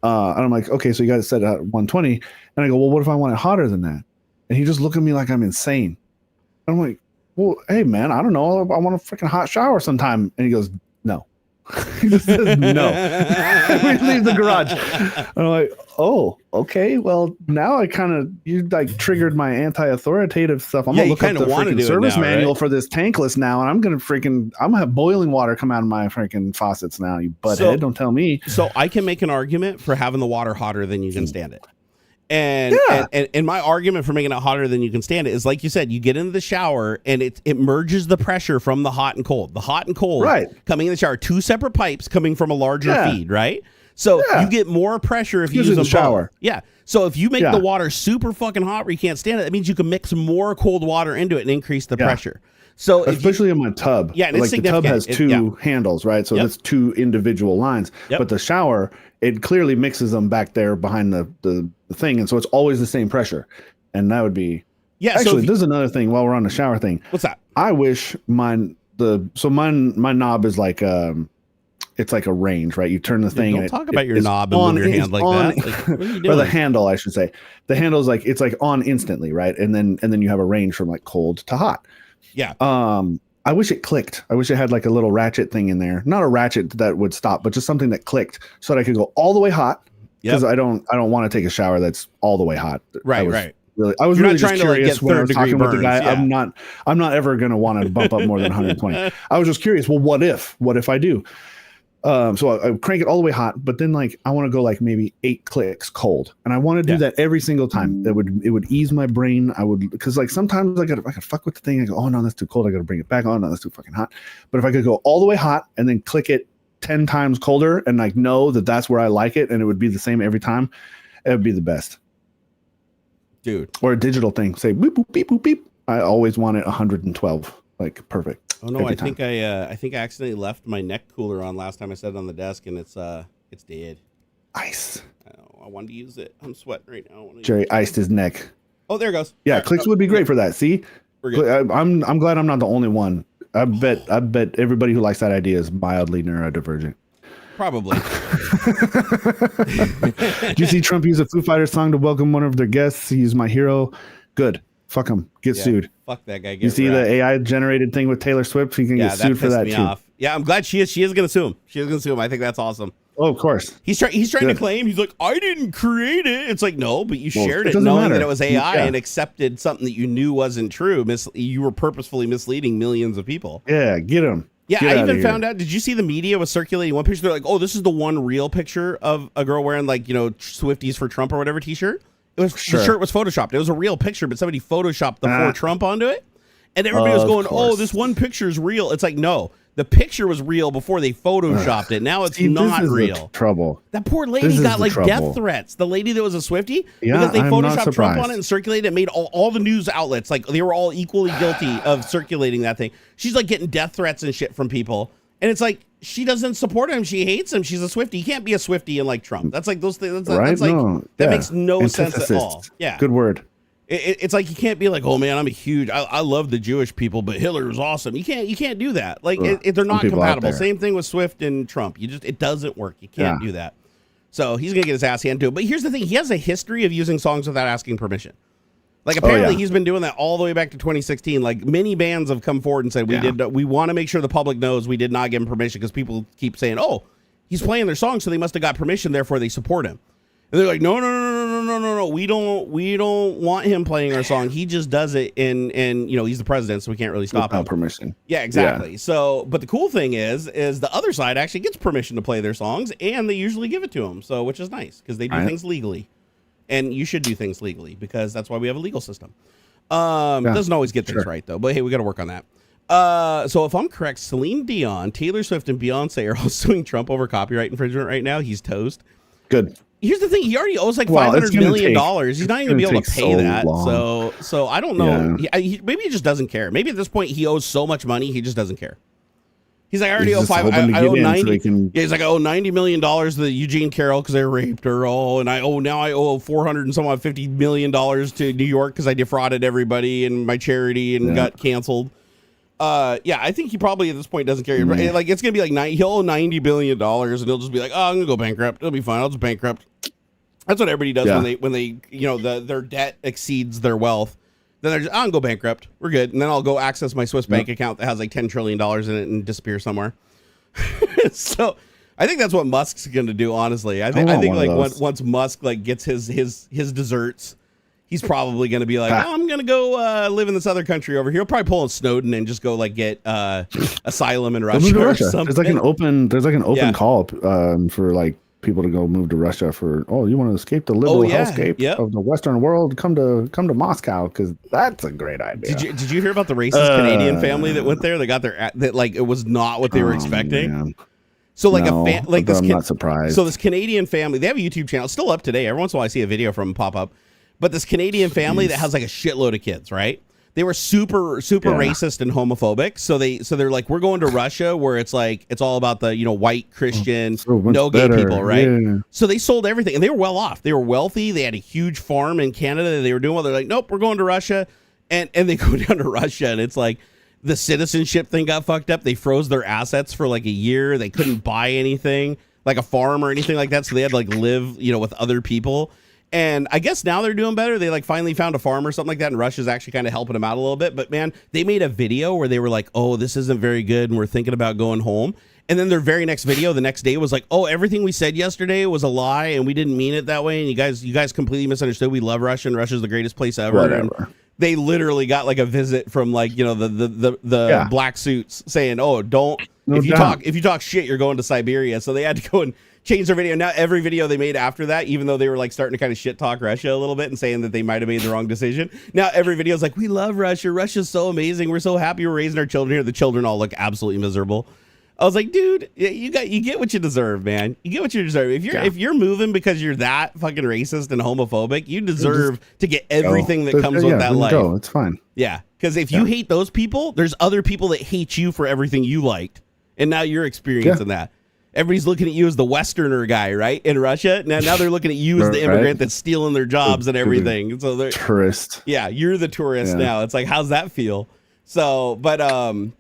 And I'm like, okay, so you got it set at 120. And I go, well, what if I want it hotter than that? And he just looked at me like I'm insane. I'm like, well, hey man, I don't know, I want a freaking hot shower sometime. And he goes, no. He just says no. We leave the garage. I'm like, oh, okay. Well, now you like triggered my anti-authoritative stuff. I'm gonna look up the freaking service manual for this tankless now, and I'm gonna have boiling water come out of my freaking faucets now. You butthead, don't tell me. So I can make an argument for having the water hotter than you can stand it. And my argument for making it hotter than you can stand it is, like you said, you get into the shower and it merges the pressure from the hot and cold. The hot and cold coming in the shower, two separate pipes coming from a larger feed, right? So you get more pressure if you use a shower. Yeah. So if you make the water super fucking hot where you can't stand it, that means you can mix more cold water into it and increase the pressure. So especially in my tub, like the tub has two handles, right? So that's two individual lines. But the shower, it clearly mixes them back there behind the thing, and so it's always the same pressure. And that would be Actually, there's another thing while we're on the shower thing. What's that? I wish my knob is like it's like a range, right? You turn the thing. Don't talk about your knob and move your hand like that. Like, what are you doing? Or the handle, I should say. The handle is like, it's like on instantly, right? And then you have a range from like cold to hot. Yeah. I wish it clicked. I wish it had like a little ratchet thing in there. Not a ratchet that would stop, but just something that clicked so that I could go all the way hot. Because I don't want to take a shower that's all the way hot. Right. I was really just curious when I was talking with the guy. Yeah. I'm not ever going to want to bump up more than 120. I was just curious. Well, what if I do? So I crank it all the way hot, but then like I want to go like maybe 8 clicks cold, and I want to do that every single time. It would ease my brain. I would, because like sometimes I could fuck with the thing. I go, oh no, that's too cold. I got to bring it back. Oh no, that's too fucking hot. But if I could go all the way hot and then click it 10 times colder and like know that that's where I like it, and it would be the same every time, it would be the best, dude. Or a digital thing, say boop boop beep boop beep. I always want it 112, like perfect. Oh no, I think I accidentally left my neck cooler on last time I set it on the desk, and it's dead. Ice. I wanted to use it. I'm sweating right now. Jerry iced his neck. Oh, there it goes. Yeah, clicks would be great for that. See, I'm glad I'm not the only one. I bet everybody who likes that idea is mildly neurodivergent. Probably. Did you see Trump use a Foo Fighters song to welcome one of their guests? He's my hero. Good. Fuck him. Get sued. Fuck that guy. You see the AI generated thing with Taylor Swift? He can get sued for that too. Off. Yeah, I'm glad she is going to sue him. She is going to sue him. I think that's awesome. Oh, of course. He's trying to claim, he's like, I didn't create it. It's like, no, but you shared it knowing that it was AI and accepted something that you knew wasn't true. You were purposefully misleading millions of people. Yeah, get him. Yeah, I even found out. Did you see the media was circulating one picture? They're like, oh, this is the one real picture of a girl wearing like, Swifties for Trump or whatever t-shirt. It was the shirt was photoshopped. It was a real picture, but somebody photoshopped the for Trump onto it. And everybody was going, oh, this one picture is real. It's like, no, the picture was real before they photoshopped it. Now it's not real. Trouble. That poor lady got like death threats. The lady that was a Swiftie, because they photoshopped Trump on it and circulated it, made all the news outlets, like they were all equally guilty of circulating that thing. She's like getting death threats and shit from people. And it's like, she doesn't support him. She hates him. She's a Swiftie. You can't be a Swiftie and like Trump. That's like those things. That's like, that makes no sense at all. Yeah. Good word. It's like you can't be like, oh man, I'm a huge. I love the Jewish people, but Hitler was awesome. You can't do that. Like they're not compatible. Same thing with Swift and Trump. It doesn't work. You can't do that. So he's gonna get his ass handed to him. But here's the thing: he has a history of using songs without asking permission. Like apparently he's been doing that all the way back to 2016. Like many bands have come forward and said we want to make sure the public knows we did not give him permission, because people keep saying, oh, he's playing their song, so they must have got permission, therefore they support him. And they're like, no, we don't want him playing our song. He just does it, and he's the president, so we can't really stop him. Without permission. Yeah, exactly. Yeah. So, but the cool thing is the other side actually gets permission to play their songs, and they usually give it to them. So, which is nice, because they do things legally, and you should do things legally, because that's why we have a legal system. Doesn't always get things right though, but hey, we got to work on that. So if I'm correct, Celine Dion, Taylor Swift, and Beyonce are all suing Trump over copyright infringement right now. He's toast. Good. Here's the thing: he already owes like $500 million. He's not even gonna be able to pay that. So I don't know. Yeah. Maybe he just doesn't care. Maybe at this point he owes so much money he just doesn't care. He's like, I already owe I owe 90. He's like, I owe $90 million to Eugene Carroll because I raped her. Oh, and I owe 400 and some odd $50 million to New York because I defrauded everybody and my charity and got canceled. I think he probably at this point doesn't care. Like it's gonna be like he'll owe $90 billion and he'll just be like, oh, I'm gonna go bankrupt. It'll be fine. I'll just bankrupt. That's what everybody does when they their debt exceeds their wealth. Then they're just, I'll go bankrupt. We're good. And then I'll go access my Swiss bank account that has like $10 trillion in it and disappear somewhere. So I think that's what Musk's going to do, honestly. I think like once Musk like gets his desserts, he's probably going to be like, oh, I'm going to go live in this other country over here. He'll probably pull a Snowden and just go like get asylum in Russia or something. There's like an open call for like people to go move to Russia for, you want to escape the liberal hellscape of the Western world, come to Moscow, because that's a great idea. Did you hear about the racist Canadian family that went there? They got that like it was not what they were expecting. Man. So like I'm not surprised. So this Canadian family, they have a YouTube channel, it's still up today. Every once in a while I see a video from them pop up. But this Canadian family that has like a shitload of kids, right? They were super racist and homophobic. So they're like, we're going to Russia where it's like it's all about the white Christian, no gay people, right? Yeah. So they sold everything, and they were well off. They were wealthy. They had a huge farm in Canada. They were doing well. They're like, nope, we're going to Russia, and they go down to Russia, and it's like the citizenship thing got fucked up. They froze their assets for like a year. They couldn't buy anything like a farm or anything like that. So they had to like live with other people. And I guess now they're doing better. They like finally found a farm or something like that, and Russia's actually kind of helping them out a little bit. But man, they made a video where they were like, oh, this isn't very good, and we're thinking about going home. And then their very next video the next day was like, oh, everything we said yesterday was a lie, and we didn't mean it that way, and you guys completely misunderstood. We love Russia, and Russia's the greatest place ever. Whatever. And they literally got like a visit from like the black suits saying, oh, don't No if you doubt. talk shit, you're going to Siberia. So they had to go and change their video. Now every video they made after that, even though they were like starting to kind of shit talk Russia a little bit and saying that they might have made the wrong decision, now every video is like, we love Russia. Russia's so amazing. We're so happy we're raising our children here. The children all look absolutely miserable. I was like, dude, you get what you deserve, man. You get what you deserve. If you're moving because you're that fucking racist and homophobic, you deserve to get everything that comes with that life. Go. It's fine. Yeah, because if you hate those people, there's other people that hate you for everything you liked, and now you're experiencing that. Everybody's looking at you as the Westerner guy, right? In Russia, now they're looking at you as the immigrant that's stealing their jobs and everything. So they're tourist. Yeah, you're the tourist now. It's like, how's that feel? So, but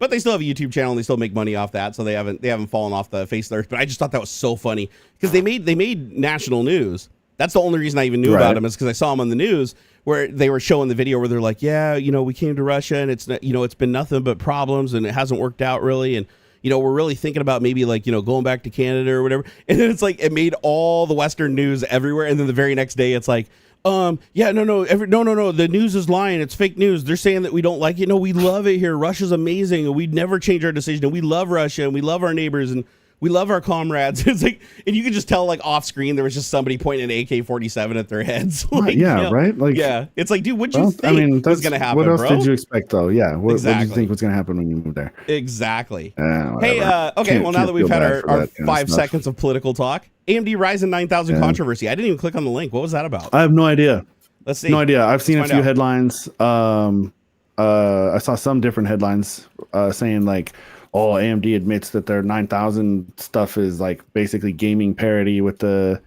they still have a YouTube channel and they still make money off that. So they haven't fallen off the face of the earth. But I just thought that was so funny because they made national news. That's the only reason I even knew about them, is because I saw them on the news where they were showing the video where they're like, yeah, we came to Russia and it's been nothing but problems and it hasn't worked out really. And, we're really thinking about maybe like, going back to Canada or whatever. And then it's like, it made all the Western news everywhere. And then the very next day it's like, no, the news is lying. It's fake news. They're saying that we don't like it. No, we love it here. Russia's amazing. And we'd never change our decision. And we love Russia and we love our neighbors and we love our comrades. It's like, and you could just tell like off screen, there was just somebody pointing an AK-47 at their heads. Like, right? Like, yeah. It's like, dude, what'd you think was going to happen, What else bro? did you expect though? Yeah. What did you think was going to happen when you moved there? Exactly. Hey, okay. Well, now that we've had our 5 seconds of political talk, AMD Ryzen 9000 controversy. I didn't even click on the link. What was that about? I have no idea. Let's see. No idea. I've seen a few headlines. I saw some different headlines saying like, oh, AMD admits that their 9000 stuff is like basically gaming parity with the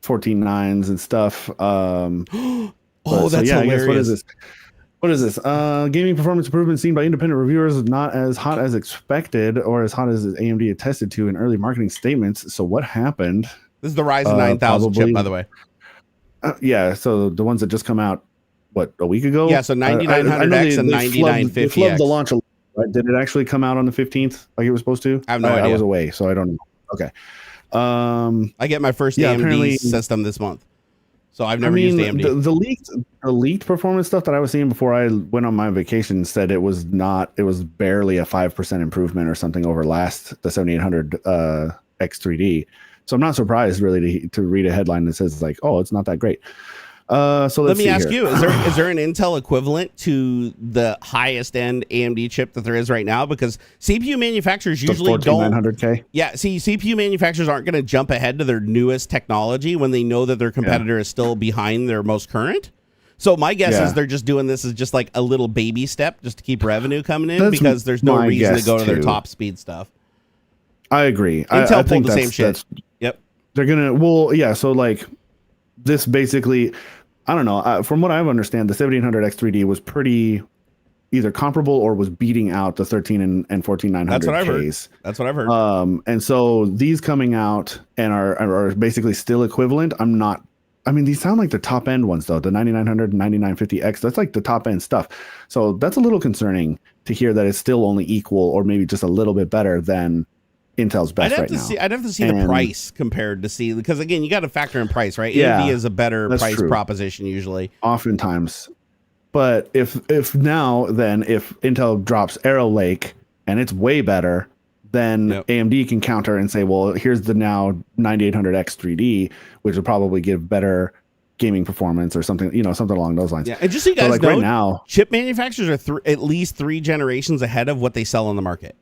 14.9s and stuff. That's hilarious. I guess what is this? Gaming performance improvement seen by independent reviewers is not as hot as expected or as hot as AMD attested to in early marketing statements. So what happened? This is the Ryzen 9000 chip, by the way. So the ones that just come out, a week ago? Yeah, so 9900X and 9950X. They flubbed the launch. Right? Did it actually come out on the 15th like it was supposed to? I have no idea. I was away, so I don't know. Okay. I get my first AMD system this month, so I've never used AMD. The leaked performance stuff that I was seeing before I went on my vacation said it was barely a 5% improvement or something over the 7800 X3D. So I'm not surprised really to read a headline that says like, oh, it's not that great. So let me ask you: is there an Intel equivalent to the highest end AMD chip that there is right now? Because CPU manufacturers usually don't. 14900K. Yeah, see, CPU manufacturers aren't going to jump ahead to their newest technology when they know that their competitor is still behind their most current. So my guess is they're just doing this as just like a little baby step just to keep revenue coming in because there's no reason to go to their top speed stuff. I agree. Intel I pulled think the same shit. Yep. They're gonna. So like this basically. I don't know. From what I understand, the 7800X3D was pretty either comparable or was beating out the 13 and 14900Ks. That's what I've heard. And so these coming out and are basically still equivalent. These sound like the top end ones though. The 9900 and 9950X. That's like the top end stuff. So that's a little concerning to hear that it's still only equal or maybe just a little bit better than Intel's best right now. I'd have to see the price compared to see, because again, you got to factor in price, right? Nvidia is a better price proposition usually. Oftentimes. But if Intel drops Arrow Lake and it's way better, then AMD can counter and say, well, here's the now 9800X 3D, which will probably give better gaming performance or something, something along those lines. Yeah, and just so you guys know, right now, chip manufacturers are at least 3 generations ahead of what they sell on the market.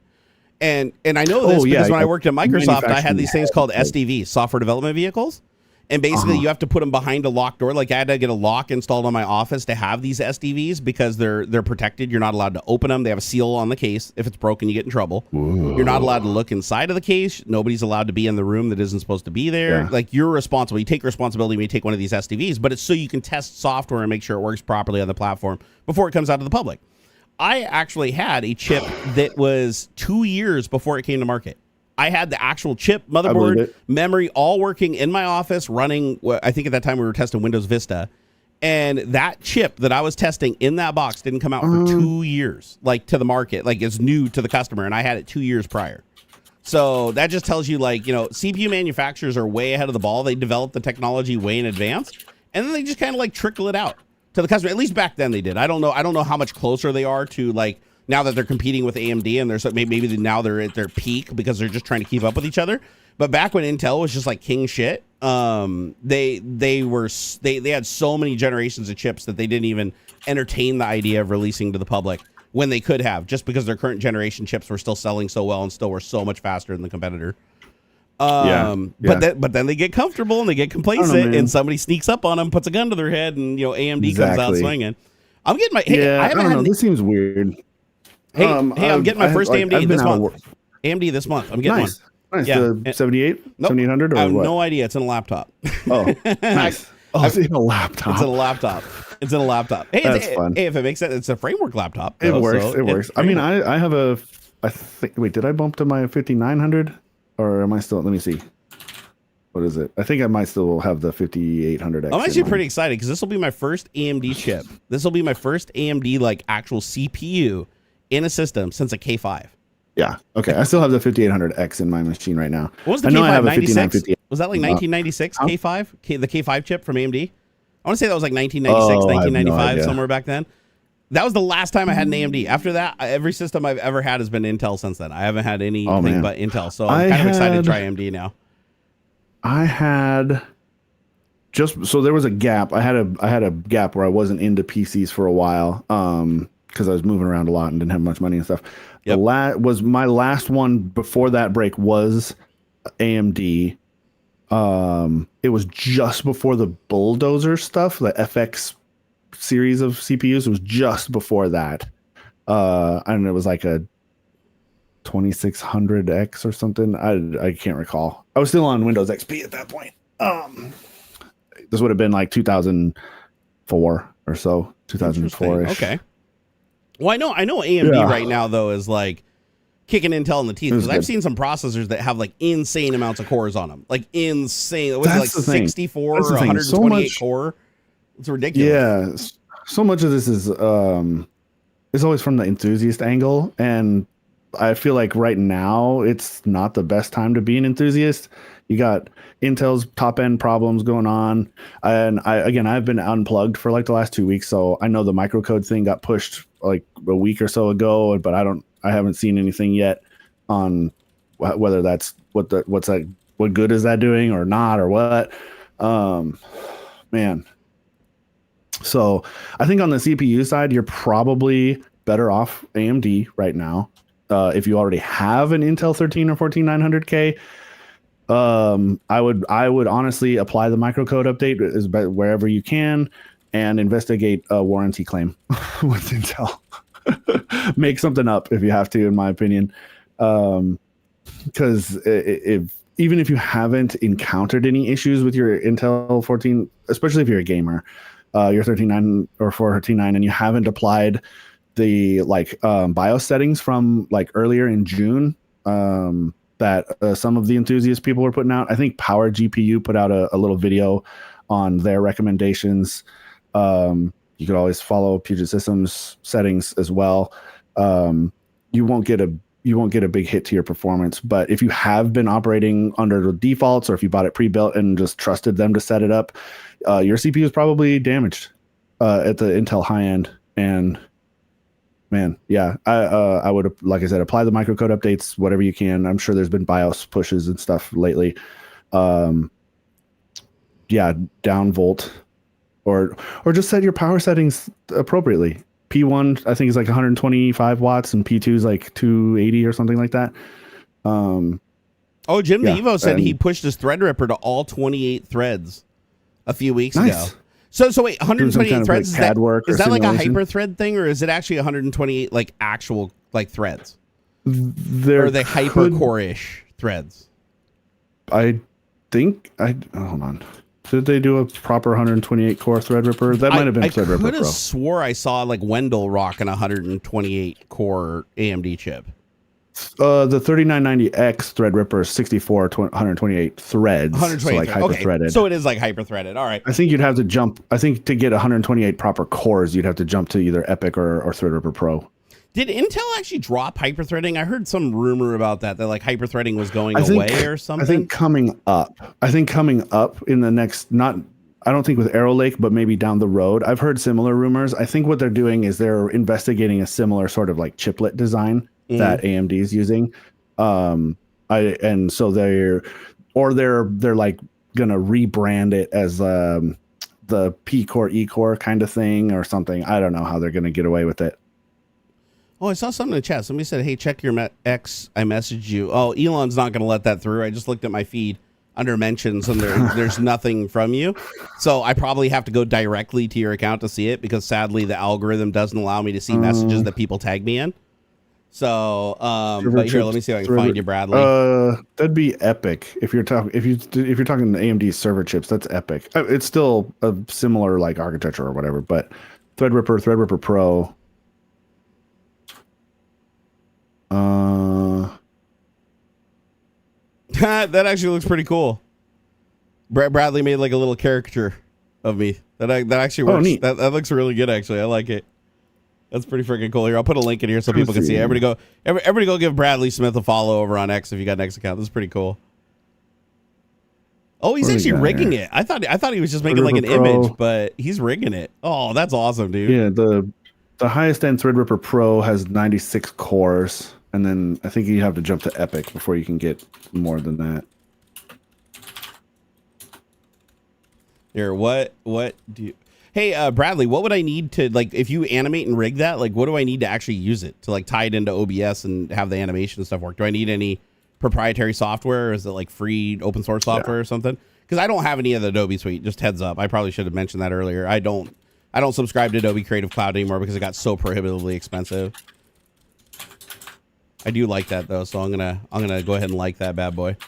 And I know this because when I worked at Microsoft, I had these things called SDVs, software development vehicles. And basically you have to put them behind a locked door. Like I had to get a lock installed on my office to have these SDVs because they're protected. You're not allowed to open them. They have a seal on the case. If it's broken, you get in trouble. Ooh. You're not allowed to look inside of the case. Nobody's allowed to be in the room that isn't supposed to be there. Yeah. Like you're responsible. You take responsibility when you take one of these SDVs, but it's so you can test software and make sure it works properly on the platform before it comes out to the public. I actually had a chip that was 2 years before it came to market. I had the actual chip, motherboard, memory, all working in my office, running. I think at that time we were testing Windows Vista. And that chip that I was testing in that box didn't come out for 2 years, like to the market, like it's new to the customer. And I had it 2 years prior. So that just tells you, like, CPU manufacturers are way ahead of the ball. They develop the technology way in advance. And then they just kind of like trickle it out to the customer. At least back then they did. I don't know how much closer they are to like now that they're competing with AMD and maybe now they're at their peak because they're just trying to keep up with each other. But back when Intel was just like king shit, they had so many generations of chips that they didn't even entertain the idea of releasing to the public when they could have, just because their current generation chips were still selling so well and still were so much faster than the competitor. But then they get comfortable and they get complacent, and somebody sneaks up on them, puts a gun to their head, and AMD comes out swinging. I'm getting my I don't know. This seems weird. I'm getting my first AMD this month. AMD this month. I'm getting one. Nice. The 7800 or I have what? no idea. It's in a laptop. Oh, nice. It's in a laptop. It's in a laptop. It's in a laptop. Hey, that's fun. Hey, if it makes sense, it's a framework laptop. It works. I mean, I have I think. Wait, did I bump to my 5900, or am I still? Let me see. What is it? I think I might still have the 5800X. I'm actually pretty excited because this will be my first AMD chip. This will be my first AMD like actual CPU in a system since a K5. Yeah. Okay. I still have the 5800X in my machine right now. What was the K5? 96? Was that like 1996 K5? The K5 chip from AMD? I want to say that was like 1996, 1995, somewhere back then. That was the last time I had an AMD. After that, every system I've ever had has been Intel since then. I haven't had anything but Intel. So I'm kind of excited to try AMD now. I had there was a gap. I had a gap where I wasn't into PCs for a while because I was moving around a lot and didn't have much money and stuff. Yep. My last one before that break was AMD. It was just before the Bulldozer stuff, the FX series of CPUs. It was just before that. And it was like a 2600X or something. I can't recall. I was still on Windows XP at that point. This would have been like 2004 or so, 2004-ish. Okay. Well, I know AMD right now though is like kicking Intel in the teeth because I've seen some processors that have like insane amounts of cores on them, like insane. Was it like 64 or 128 core? It's ridiculous. Yeah, so much of this is always from the enthusiast angle, and I feel like right now it's not the best time to be an enthusiast. You got Intel's top end problems going on, and I've been unplugged for like the last 2 weeks, so I know the microcode thing got pushed like a week or so ago, but I haven't seen anything yet on whether that's what good is that doing or not or what. Man. So I think on the CPU side, you're probably better off AMD right now. If you already have an Intel 13 or 14900K, I would honestly apply the microcode update wherever you can and investigate a warranty claim with Intel. Make something up if you have to, in my opinion. Because even if you haven't encountered any issues with your Intel 14, especially if you're a gamer, your 139 or 439, and you haven't applied the BIOS settings from like earlier in June that some of the enthusiast people were putting out. I think Power GPU put out a little video on their recommendations. You could always follow Puget Systems settings as well. You won't get a big hit to your performance, but if you have been operating under the defaults, or if you bought it pre-built and just trusted them to set it up, your CPU is probably damaged at the Intel high end. And man, yeah, I would, like I said, apply the microcode updates, whatever you can. I'm sure there's been BIOS pushes and stuff lately. Down volt, or just set your power settings appropriately. P1 I think is like 125 watts, and P2 is like 280 or something like that. Jim the Evo said he pushed his Threadripper to all 28 threads a few weeks ago. So wait, 128 threads, is that like a hyper thread thing, or is it actually 128 like actual like threads? Or are they hyper core-ish threads? I think hold on. Did they do a proper 128 core Threadripper? That might have been Threadripper Pro. I could have swore I saw like Wendell rocking a 128 core AMD chip. The 3990X Threadripper is 64 128 threads. 128 so like hyper-threaded. Okay. So it is like hyper-threaded. All right. I think you'd have to jump. I think to get 128 proper cores, you'd have to jump to either Epic or Threadripper Pro. Did Intel actually drop hyper-threading? I heard some rumor about that like hyper-threading was going away or something. I think coming up in the next, not I don't think with Arrow Lake, but maybe down the road. I've heard similar rumors. I think what they're doing is they're investigating a similar sort of like chiplet design that AMD is using. And so they're like gonna rebrand it as the P core E core kind of thing or something. I don't know how they're gonna get away with it. Oh, I saw something in the chat. Somebody said, "Hey, check your X. I messaged you." Oh, Elon's not gonna let that through. I just looked at my feed under mentions and there's nothing from you, so I probably have to go directly to your account to see it, because sadly the algorithm doesn't allow me to see messages that people tag me in. So but here, let me see if I can find you, Bradley. That'd be epic if you're talking if you're talking AMD server chips. That's epic. It's still a similar like architecture or whatever, but Threadripper Pro. That actually looks pretty cool. Bradley made like a little caricature of me. That actually works. Oh, neat. That looks really good, actually. I like it. That's pretty freaking cool. Here, I'll put a link in here so people can see it. Everybody go give Bradley Smith a follow over on X if you got an X account. This is pretty cool. Oh, he's actually rigging it. I thought he was just making like an image, but he's rigging it. Oh, that's awesome, dude. Yeah, the highest end Threadripper Pro has 96 cores, and then I think you have to jump to Epic before you can get more than that. Here, what do you... Hey, Bradley, what would I need to, like, if you animate and rig that, like, what do I need to actually use it to, like, tie it into OBS and have the animation and stuff work? Do I need any proprietary software, or is it, like, free open source software or something? Because I don't have any of the Adobe suite, just heads up. I probably should have mentioned that earlier. I don't subscribe to Adobe Creative Cloud anymore because it got so prohibitively expensive. I do like that, though, so I'm gonna go ahead and like that bad boy.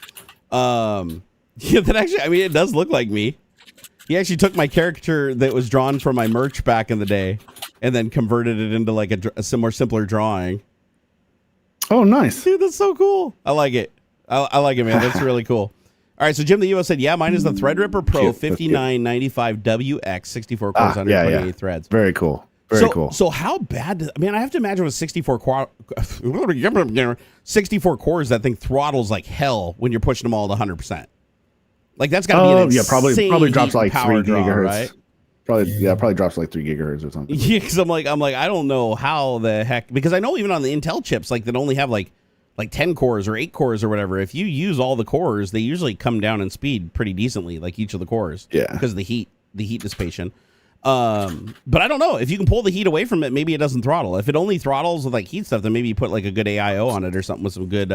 Yeah, that actually, I mean, it does look like me. He actually took my caricature that was drawn for my merch back in the day and then converted it into like a simpler drawing. Oh, nice. Dude, that's so cool. I like it. I like it, man. That's really cool. All right, so Jim the US said, yeah, mine is the Threadripper Pro 5995WX, 64 cores, 128 threads. Very cool. Very cool. So how bad, I mean, I have to imagine with 64 cores, that thing throttles like hell when you're pushing them all to 100%. Like that's got to be an insane probably drops like 3 gigahertz, right? Probably drops like 3 gigahertz or something. Yeah, because I'm like I don't know how the heck, because I know even on the Intel chips like that only have like 10 cores or 8 cores or whatever. If you use all the cores, they usually come down in speed pretty decently, like each of the cores. Yeah, because of the heat dissipation. But I don't know if you can pull the heat away from it. Maybe it doesn't throttle. If it only throttles with like heat stuff, then maybe you put like a good AIO on it or something with some good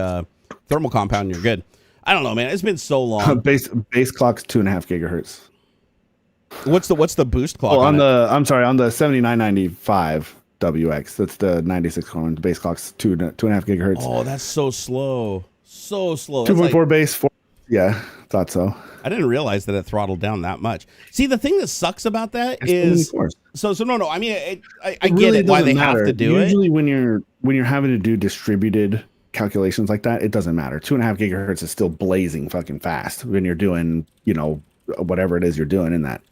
thermal compound, and you're good. I don't know, man. It's been so long. Base clock's 2.5 gigahertz. What's the boost clock? Well, on the 7995 WX, that's the 96 core. The base clock's 2.5 gigahertz. Oh, that's so slow. So slow. 2.4 base 4. Yeah, thought so. I didn't realize that it throttled down that much. See, the thing that sucks about that is so no. I mean, I get it why they have to do it. Usually, when you're having to do distributed calculations like that, it doesn't matter. 2.5 gigahertz is still blazing fucking fast when you're doing, whatever it is you're doing in that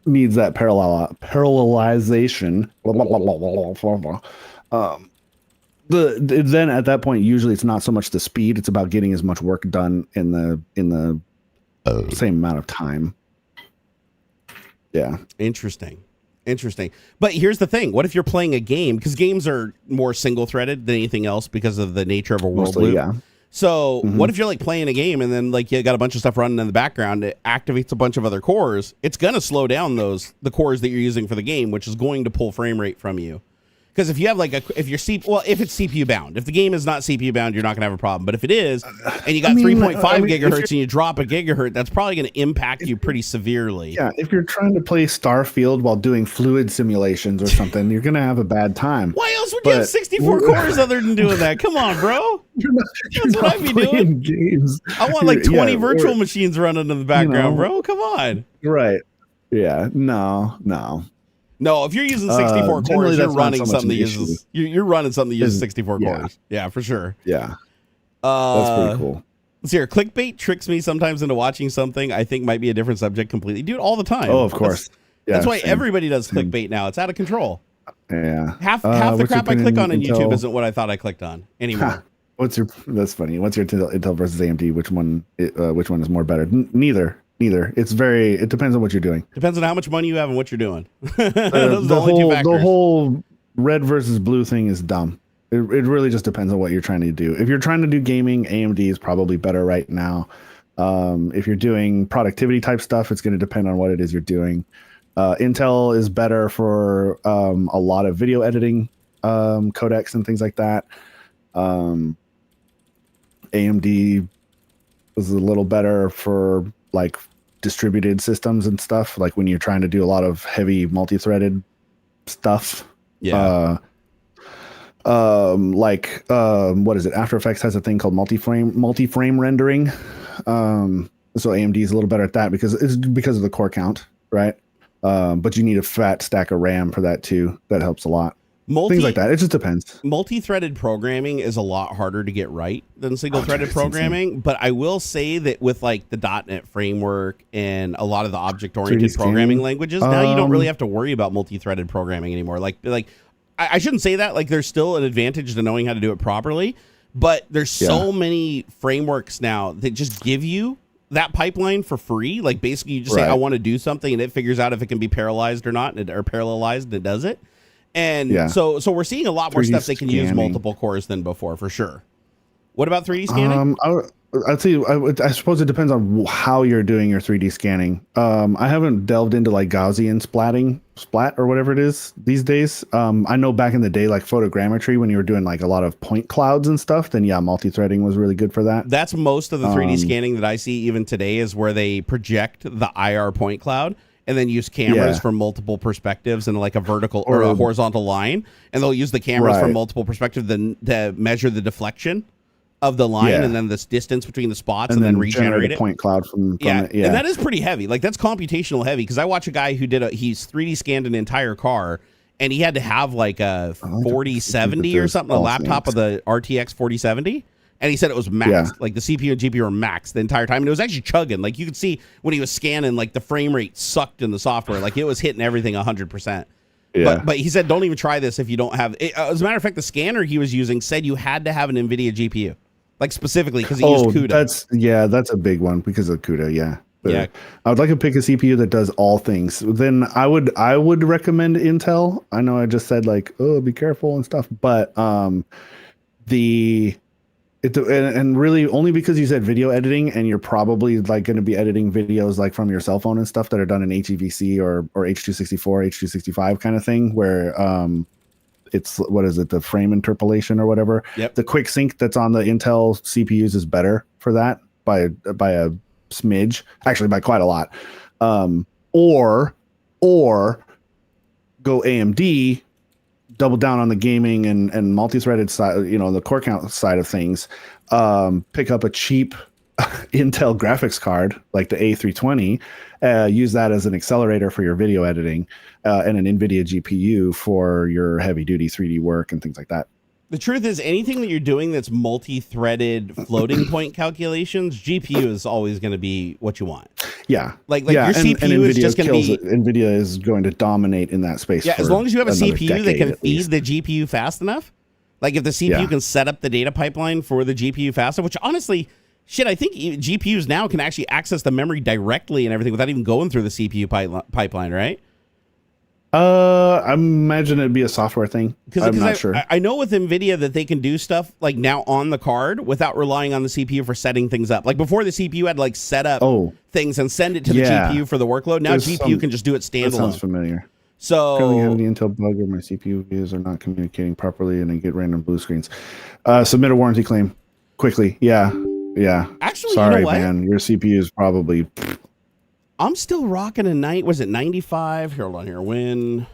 needs that parallelization. Then at that point, usually it's not so much the speed; it's about getting as much work done in the same amount of time. Yeah, interesting. But here's the thing: what if you're playing a game? Because games are more single-threaded than anything else because of the nature of a world loop. Yeah. So what if you're like playing a game and then like you got a bunch of stuff running in the background? It activates a bunch of other cores. It's gonna slow down the cores that you're using for the game, which is going to pull frame rate from you. Because if you have if it's CPU bound, if the game is not CPU bound, you're not gonna have a problem. But if it is, and you got 3.5 gigahertz and you drop a gigahertz, that's probably gonna impact you pretty severely. Yeah, if you're trying to play Starfield while doing fluid simulations or something, you're gonna have a bad time. Why else would you have 64 cores other than doing that? Come on, bro. That's what I'd be doing. Games. I want like 20 virtual machines running in the background, bro. Come on. Right. Yeah. No. No, if you're using 64 cores, you're running something that uses you're running something that uses 64 cores. Yeah, for sure. Yeah. That's pretty cool. Let's hear. Clickbait tricks me sometimes into watching something I think might be a different subject completely. Do it all the time. Oh, of course. That's why everybody does clickbait now. It's out of control. Yeah. Half the crap I click on YouTube isn't what I thought I clicked on anymore. That's funny. What's your Intel versus AMD? Which one is more better? Neither. Neither. It depends on what you're doing. Depends on how much money you have and what you're doing. Those are The only two factors. whole red versus blue thing is dumb. It really just depends on what you're trying to do. If you're trying to do gaming, AMD is probably better right now. If you're doing productivity type stuff, it's going to depend on what it is you're doing. Intel is better for a lot of video editing codecs and things like that. AMD is a little better for like distributed systems and stuff, like when you're trying to do a lot of heavy multi-threaded stuff. Yeah. What is it? After Effects has a thing called multi-frame rendering. So AMD is a little better at that because of the core count, right? But you need a fat stack of RAM for that too. That helps a lot. Things like that. It just depends. Multi-threaded programming is a lot harder to get right than single-threaded programming. Insane. But I will say that with like the .NET framework and a lot of the object-oriented programming languages, now you don't really have to worry about multi-threaded programming anymore. Like I shouldn't say that. Like there's still an advantage to knowing how to do it properly, but there's so many frameworks now that just give you that pipeline for free. Like basically you just say, I want to do something and it figures out if it can be parallelized or not, or parallelized, and it does it. And so we're seeing a lot more stuff they can use multiple cores than before, for sure. What about 3D scanning? I'd say I suppose it depends on how you're doing your 3D scanning. I haven't delved into like Gaussian splat or whatever it is these days. I know back in the day, like photogrammetry, when you were doing like a lot of point clouds and stuff, then multi-threading was really good for that. That's most of the 3D scanning that I see even today is where they project the IR point cloud and then use cameras from multiple perspectives and like a vertical or a horizontal line. And they'll use the cameras from multiple perspectives to measure the deflection of the line and then this distance between the spots and then regenerate it. Point cloud from it. And that is pretty heavy. Like that's computational heavy, because I watch a guy who he's 3D scanned an entire car and he had to have like a 4070 or something, a laptop of the RTX 4070. And he said it was maxed, like the CPU and GPU were maxed the entire time. And it was actually chugging. Like you could see when he was scanning, like the frame rate sucked in the software. Like it was hitting everything 100%. Yeah. But he said, don't even try this if you don't have it. As a matter of fact, the scanner he was using said you had to have an Nvidia GPU, like specifically because he used CUDA. That's a big one because of CUDA. Yeah. But I would like to pick a CPU that does all things. Then I would recommend Intel. I know I just said like, oh, be careful and stuff, but and really only because you said video editing and you're probably like going to be editing videos like from your cell phone and stuff that are done in HEVC or H.264, H.265 kind of thing, where it's the frame interpolation or whatever. The quick sync that's on the Intel CPUs is better for that by a smidge, actually by quite a lot. Or go AMD, double down on the gaming and multi-threaded side, the core count side of things. Pick up a cheap Intel graphics card like the A320, use that as an accelerator for your video editing, and an Nvidia GPU for your heavy duty 3D work and things like that. The truth is, anything that you're doing that's multi-threaded floating point calculations, GPU is always going to be what you want. Like your CPU is just going to be... Nvidia is going to dominate in that space. As long as you have a CPU that can feed the GPU fast enough. Like if the CPU can set up the data pipeline for the GPU faster, which honestly, I think GPUs now can actually access the memory directly and everything without even going through the CPU pipeline, right? I imagine it'd be a software thing. I'm not sure. I know with Nvidia that they can do stuff like now on the card without relying on the CPU for setting things up. Like before, the CPU had like set up things and send it to the GPU for the workload. Now GPU can just do it standalone. That sounds familiar. So currently having the Intel bug where my CPU views are not communicating properly and I get random blue screens. Submit a warranty claim quickly. Yeah. Actually, sorry, you know what? man. Your CPU is probably. I'm still rocking a was it 95? Here, hold on here. Win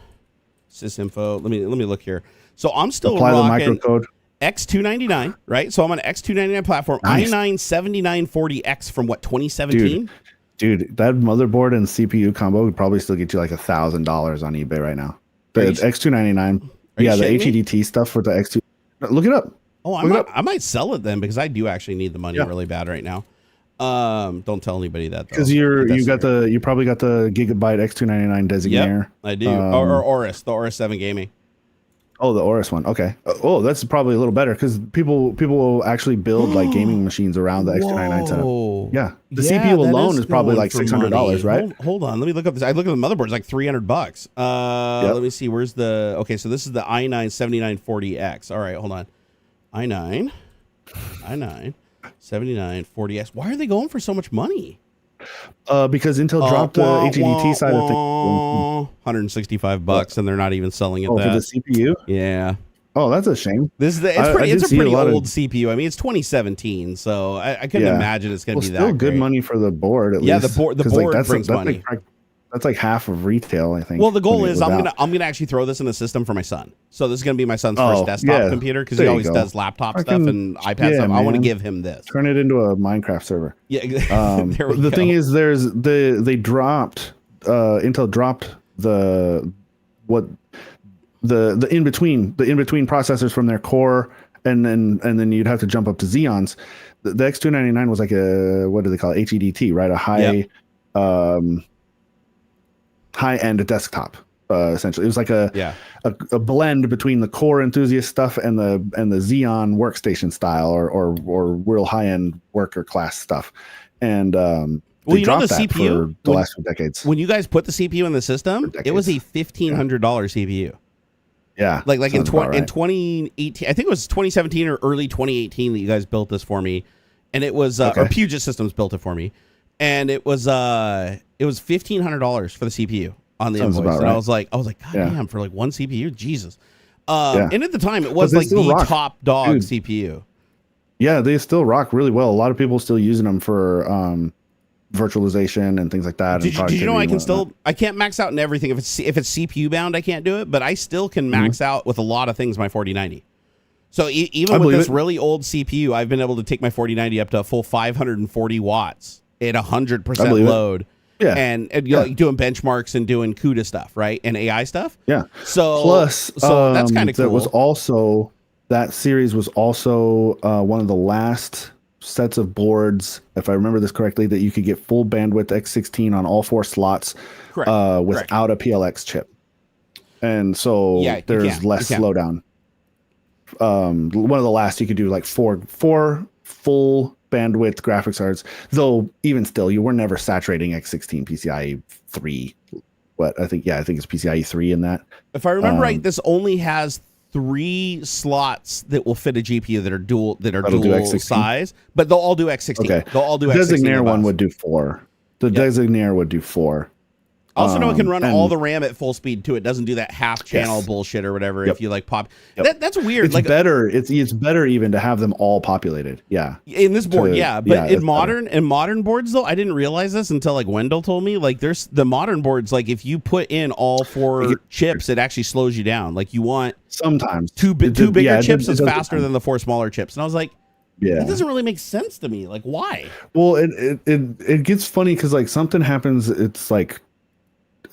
sysinfo. Let me look here. So I'm still rocking the microcode X299, right? So I'm on an X299 platform. Nice. i9-7940X from 2017? Dude, that motherboard and CPU combo would probably still get you like $1,000 on eBay right now. The X299. The HEDT stuff for the X2. Look it up. Oh, I might sell it then because I do actually need the money really bad right now. Don't tell anybody that though. Because you probably got the Gigabyte X299 designator. Yep, I do. Or Aorus, the Aorus 7 Gaming. Oh, the Aorus one. Okay. Oh, that's probably a little better because people will actually build like gaming machines around the X299 setup. Whoa. Yeah, the Yeah, CPU that alone is probably going like for $600, money. right? Hold on, let me look up this. I look at the motherboard; it's like $300. Yep. Let me see. Where's the? Okay, so this is the i9-7940X. All right, hold on. i9 7940X. Why are they going for so much money? Because Intel dropped the HEDT side of things. $165, and they're not even selling it. Oh, for the CPU? Yeah. Oh, that's a shame. It's a pretty old CPU. I mean, it's 2017, so I couldn't imagine it's going to be that still good great. money for the board. At yeah, least. the board brings money. That's like half of retail, I think. Well, the goal is I'm gonna actually throw this in the system for my son. So this is gonna be my son's first desktop computer because he always does laptop stuff and iPad stuff. I want to give him this. Turn it into a Minecraft server. Yeah. The thing is, they dropped Intel dropped the in between processors from their core, and then you'd have to jump up to Xeons. The X299 was like a, what do they call it? HEDT, right? A high high-end desktop, essentially. It was like a blend between the core enthusiast stuff and the Xeon workstation style or real high-end worker class stuff. And well, you know the CPU for the last few decades. When you guys put the CPU in the system, it was a $1,500 CPU. Yeah, like in 2018, I think it was 2017 or early 2018 that you guys built this for me, and it was or Puget Systems built it for me, and it was $1,500 for the CPU on the invoice, and I was like, God damn, for like one CPU, Jesus. And at the time, it was like the top dog CPU. Yeah, they still rock really well. A lot of people still using them for virtualization and things like that. Did you know I can't max out in everything. If it's CPU bound, I can't do it, but I still can max out with a lot of things my 4090. So even with this really old CPU, I've been able to take my 4090 up to a full 540 watts at 100% load. Yeah. And like doing benchmarks and doing CUDA stuff, right? And AI stuff. Yeah. So that's kind of cool. That series was also one of the last sets of boards, if I remember this correctly, that you could get full bandwidth X16 on all 4 slots without a PLX chip. And so there's less slowdown. One of the last you could do like four full bandwidth graphics cards, though even still you were never saturating X16 PCIe 3. But I think it's PCIe 3 in that. If I remember right, this only has 3 slots that will fit a GPU that are dual size, but they'll all do X16. Okay. They'll all do X16. X16. Designaire one would do 4. The Designaire would do 4. Also know it can run all the RAM at full speed too. It doesn't do that half channel bullshit or whatever. If you like pop, that's weird. It's better. It's better even to have them all populated. Yeah. In this board, but in modern boards though, I didn't realize this until like Wendell told me. Like there's the modern boards. Like if you put in all 4 chips, it actually slows you down. Like you want sometimes two bigger chips is faster than the 4 smaller chips. And I was like, that doesn't really make sense to me. Like why? Well, it gets funny because like something happens. It's like.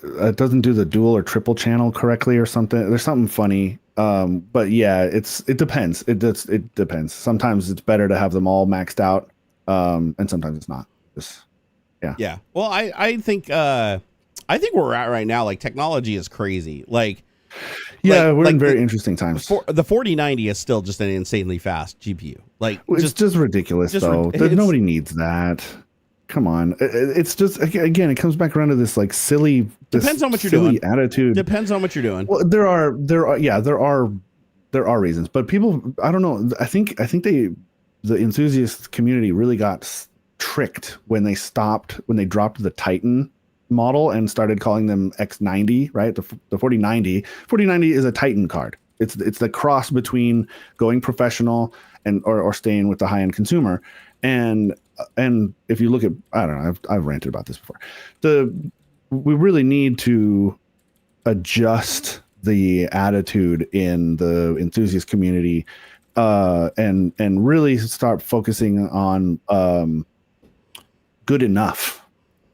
It doesn't do the dual or triple channel correctly or something. There's something funny. But yeah, it depends. It depends. Sometimes it's better to have them all maxed out. And sometimes it's not. Yeah. Well, I think where we're at right now, like technology is crazy. Like, we're in very interesting times. The 4090 is still just an insanely fast GPU. Like, it's just ridiculous though. Nobody needs that. Come on. It's just, again, it comes back around to this like silly. Depends on what you're doing. Attitude. Depends on what you're doing. Well, there are reasons, but people, I don't know. I think the enthusiast community really got tricked when they dropped the Titan model and started calling them X90, right? The 4090 is a Titan card. It's the cross between going professional and or staying with the high-end consumer. And if you look at, I don't know, I've ranted about this before. We really need to adjust the attitude in the enthusiast community, and really start focusing on good enough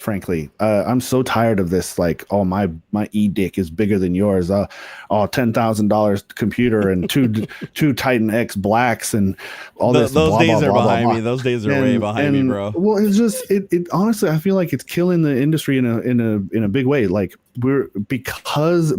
frankly. I'm so tired of this, like, oh, my e-dick is bigger than yours. $10,000 computer and two Titan X Blacks and all this. Those days are behind blah, me. Those days are way behind me, bro. Well, it's just it honestly, I feel like it's killing the industry in a big way. Like, because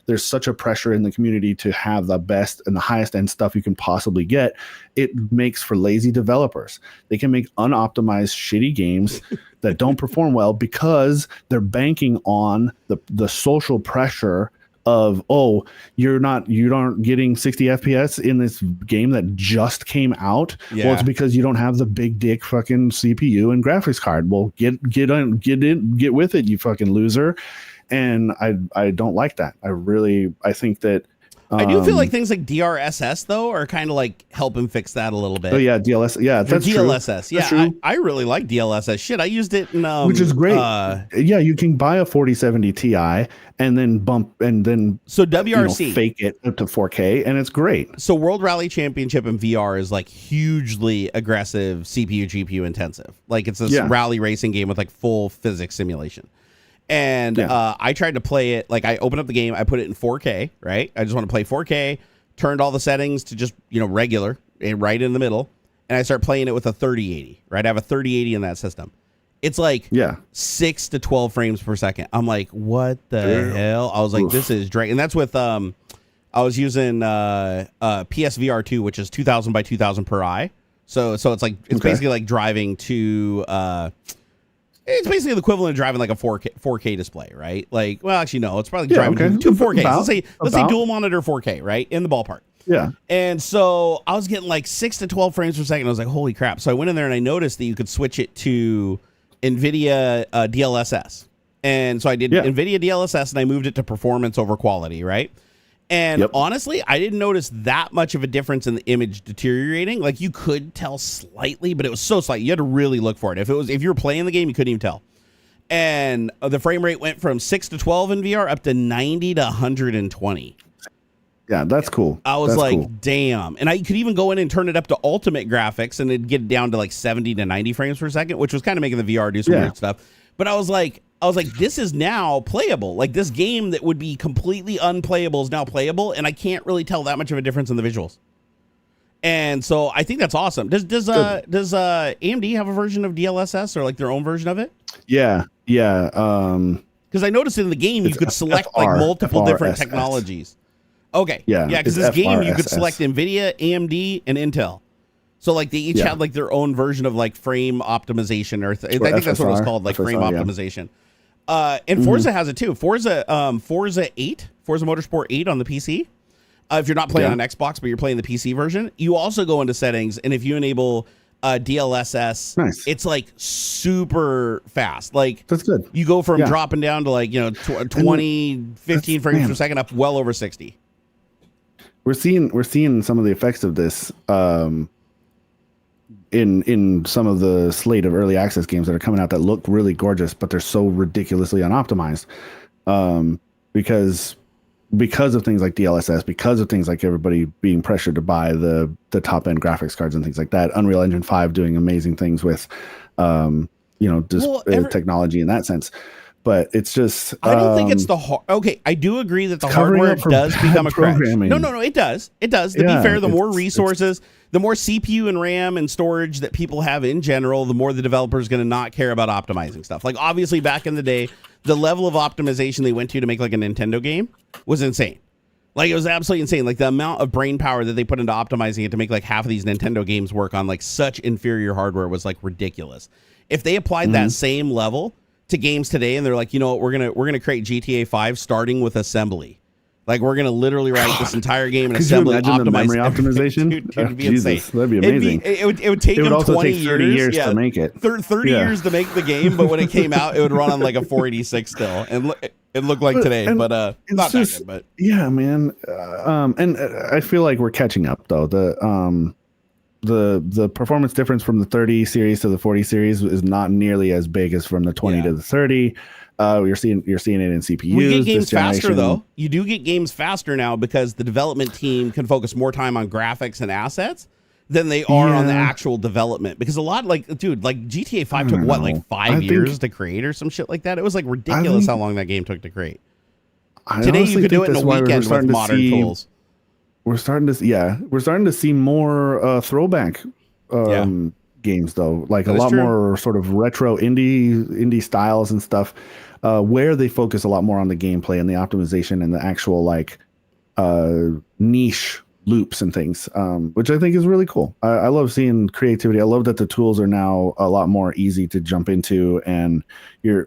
there's such a pressure in the community to have the best and the highest end stuff you can possibly get, it makes for lazy developers. They can make unoptimized shitty games that don't perform well because they're banking on the social pressure of, oh, you aren't getting 60 FPS in this game that just came out. Yeah. Well, it's because you don't have the big dick fucking CPU and graphics card. Well, get with it, you fucking loser. And I don't like that. I think that I do feel like things like DRSS though are kind of like helping fix that a little bit. Oh yeah, DLSS. Yeah, that's DLSS. True. Yeah, true. I really like DLSS. Shit, I used it in which is great. Yeah, you can buy a 4070 Ti and then so WRC fake it up to 4K, and it's great. So World Rally Championship in VR is like hugely aggressive CPU GPU intensive. Like it's this rally racing game with like full physics simulation. And I tried to play it, like I opened up the game, I put it in 4K, right? I just want to play 4K, turned all the settings to just, regular, right in the middle, and I start playing it with a 3080, right? I have a 3080 in that system. It's like 6 to 12 frames per second. I'm like, what the hell? I was like, this is drag. And that's with, I was using PSVR 2, which is 2000 by 2000 per eye. So it's like, it's basically like driving to, it's basically the equivalent of driving like a 4K display, right? Like, well, actually, no, it's probably driving to 4K. Let's say dual monitor 4K, right? In the ballpark. Yeah. And so I was getting like 6 to 12 frames per second. I was like, holy crap. So I went in there and I noticed that you could switch it to Nvidia DLSS. And so I did Nvidia DLSS and I moved it to performance over quality, right? And honestly, I didn't notice that much of a difference in the image deteriorating. Like you could tell slightly, but it was so slight. You had to really look for it. If you were playing the game, you couldn't even tell. And the frame rate went from 6 to 12 in VR up to 90 to 120. Yeah, that's cool. I was damn. And I could even go in and turn it up to ultimate graphics and it'd get down to like 70 to 90 frames per second, which was kind of making the VR do some weird stuff. But I was like, this is now playable. Like this game that would be completely unplayable is now playable, and I can't really tell that much of a difference in the visuals. And so I think that's awesome. Does AMD have a version of DLSS or like their own version of it? Yeah. Because I noticed in the game you could select like multiple different technologies. Okay. Yeah. Because this game you could select Nvidia, AMD, and Intel. So like they each had like their own version of like frame optimization, or I think that's what it was called, like frame optimization. And Forza has it too. Forza Motorsport 8 on the PC. If you're not playing on Xbox, but you're playing the PC version, you also go into settings, and if you enable DLSS, it's like super fast. Like that's good. You go from dropping down to like 15 frames per second up well over 60. We're seeing some of the effects of this in some of the slate of early access games that are coming out that look really gorgeous, but they're so ridiculously unoptimized because of things like DLSS, because of things like everybody being pressured to buy the top end graphics cards and things like that. Unreal Engine 5 doing amazing things with technology in that sense. But it's just I don't think it's the okay. I do agree that the hardware does become a crutch. No, it does. It does. To be fair, the more resources, the more CPU and RAM and storage that people have in general, the more the developer is going to not care about optimizing stuff. Like obviously back in the day, the level of optimization they went to make like a Nintendo game was insane. Like it was absolutely insane. Like the amount of brain power that they put into optimizing it to make like half of these Nintendo games work on like such inferior hardware was like ridiculous. If they applied that same level to games today and they're like, you know what, we're gonna create GTA 5 starting with assembly. Like we're gonna literally write this entire game in assembly, optimize memory optimization. Dude, it'd be insane. That'd be amazing. It would take them 20 years to make it. 30 years to make the game, but when it came out, it would run on like a 486 still, and it looked like today, but not that good. But yeah, man. And I feel like we're catching up though. The performance difference from the 30 series to the 40 series is not nearly as big as from the 20 to the 30. You're seeing it in CPUs. We get games faster though. You do get games faster now because the development team can focus more time on graphics and assets. than they are on the actual development. Because a lot, like, dude, like GTA 5 took what, like 5 years to create or some shit like that? It was like ridiculous how long that game took to create. Today you could do it in a weekend with modern tools. We're starting to see more throwback games though, like a lot more sort of retro indie styles and stuff, where they focus a lot more on the gameplay and the optimization and the actual like niche loops and things, which I think is really cool. I love seeing creativity. I love that the tools are now a lot more easy to jump into, and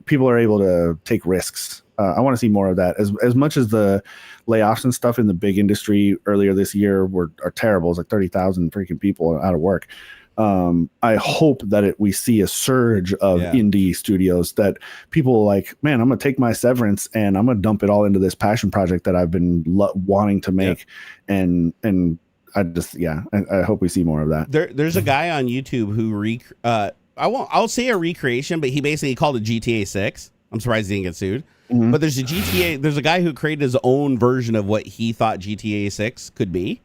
people are able to take risks. I want to see more of that. As much as the layoffs and stuff in the big industry earlier this year are terrible. It's like 30,000 freaking people out of work. I hope that we see a surge of indie studios that people are like, man, I'm gonna take my severance and I'm gonna dump it all into this passion project that I've been wanting to make, and I just I hope we see more of that. There's a guy on YouTube who I'll say a recreation, but he basically called it GTA 6. I'm surprised he didn't get sued. Mm-hmm. But there's a guy who created his own version of what he thought GTA 6 could be.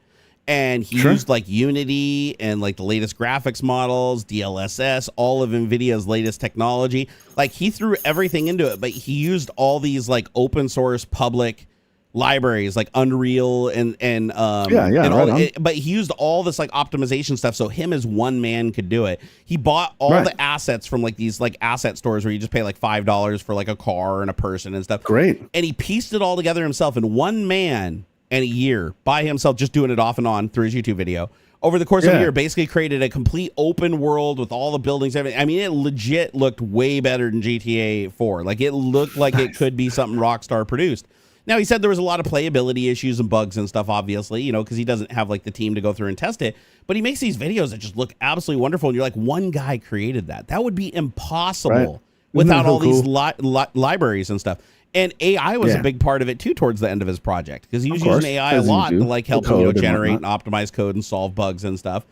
And he used like Unity and like the latest graphics models, DLSS, all of Nvidia's latest technology. Like he threw everything into it, but he used all these like open source public libraries like Unreal but he used all this like optimization stuff so him as one man could do it. He bought all the assets from like these like asset stores where you just pay like $5 for like a car and a person and stuff. Great. And he pieced it all together himself in one man and a year by himself, just doing it off and on through his YouTube video. Over the course of a year, basically created a complete open world with all the buildings. Everything. I mean, it legit looked way better than GTA 4. Like it looked like it could be something Rockstar produced. Now, he said there was a lot of playability issues and bugs and stuff, obviously, you know, because he doesn't have like the team to go through and test it. But he makes these videos that just look absolutely wonderful. And you're like, one guy created that. That would be impossible without all these libraries and stuff. And AI was a big part of it, too, towards the end of his project, because he was using AI a lot to like help him, generate and optimize code and solve bugs and stuff.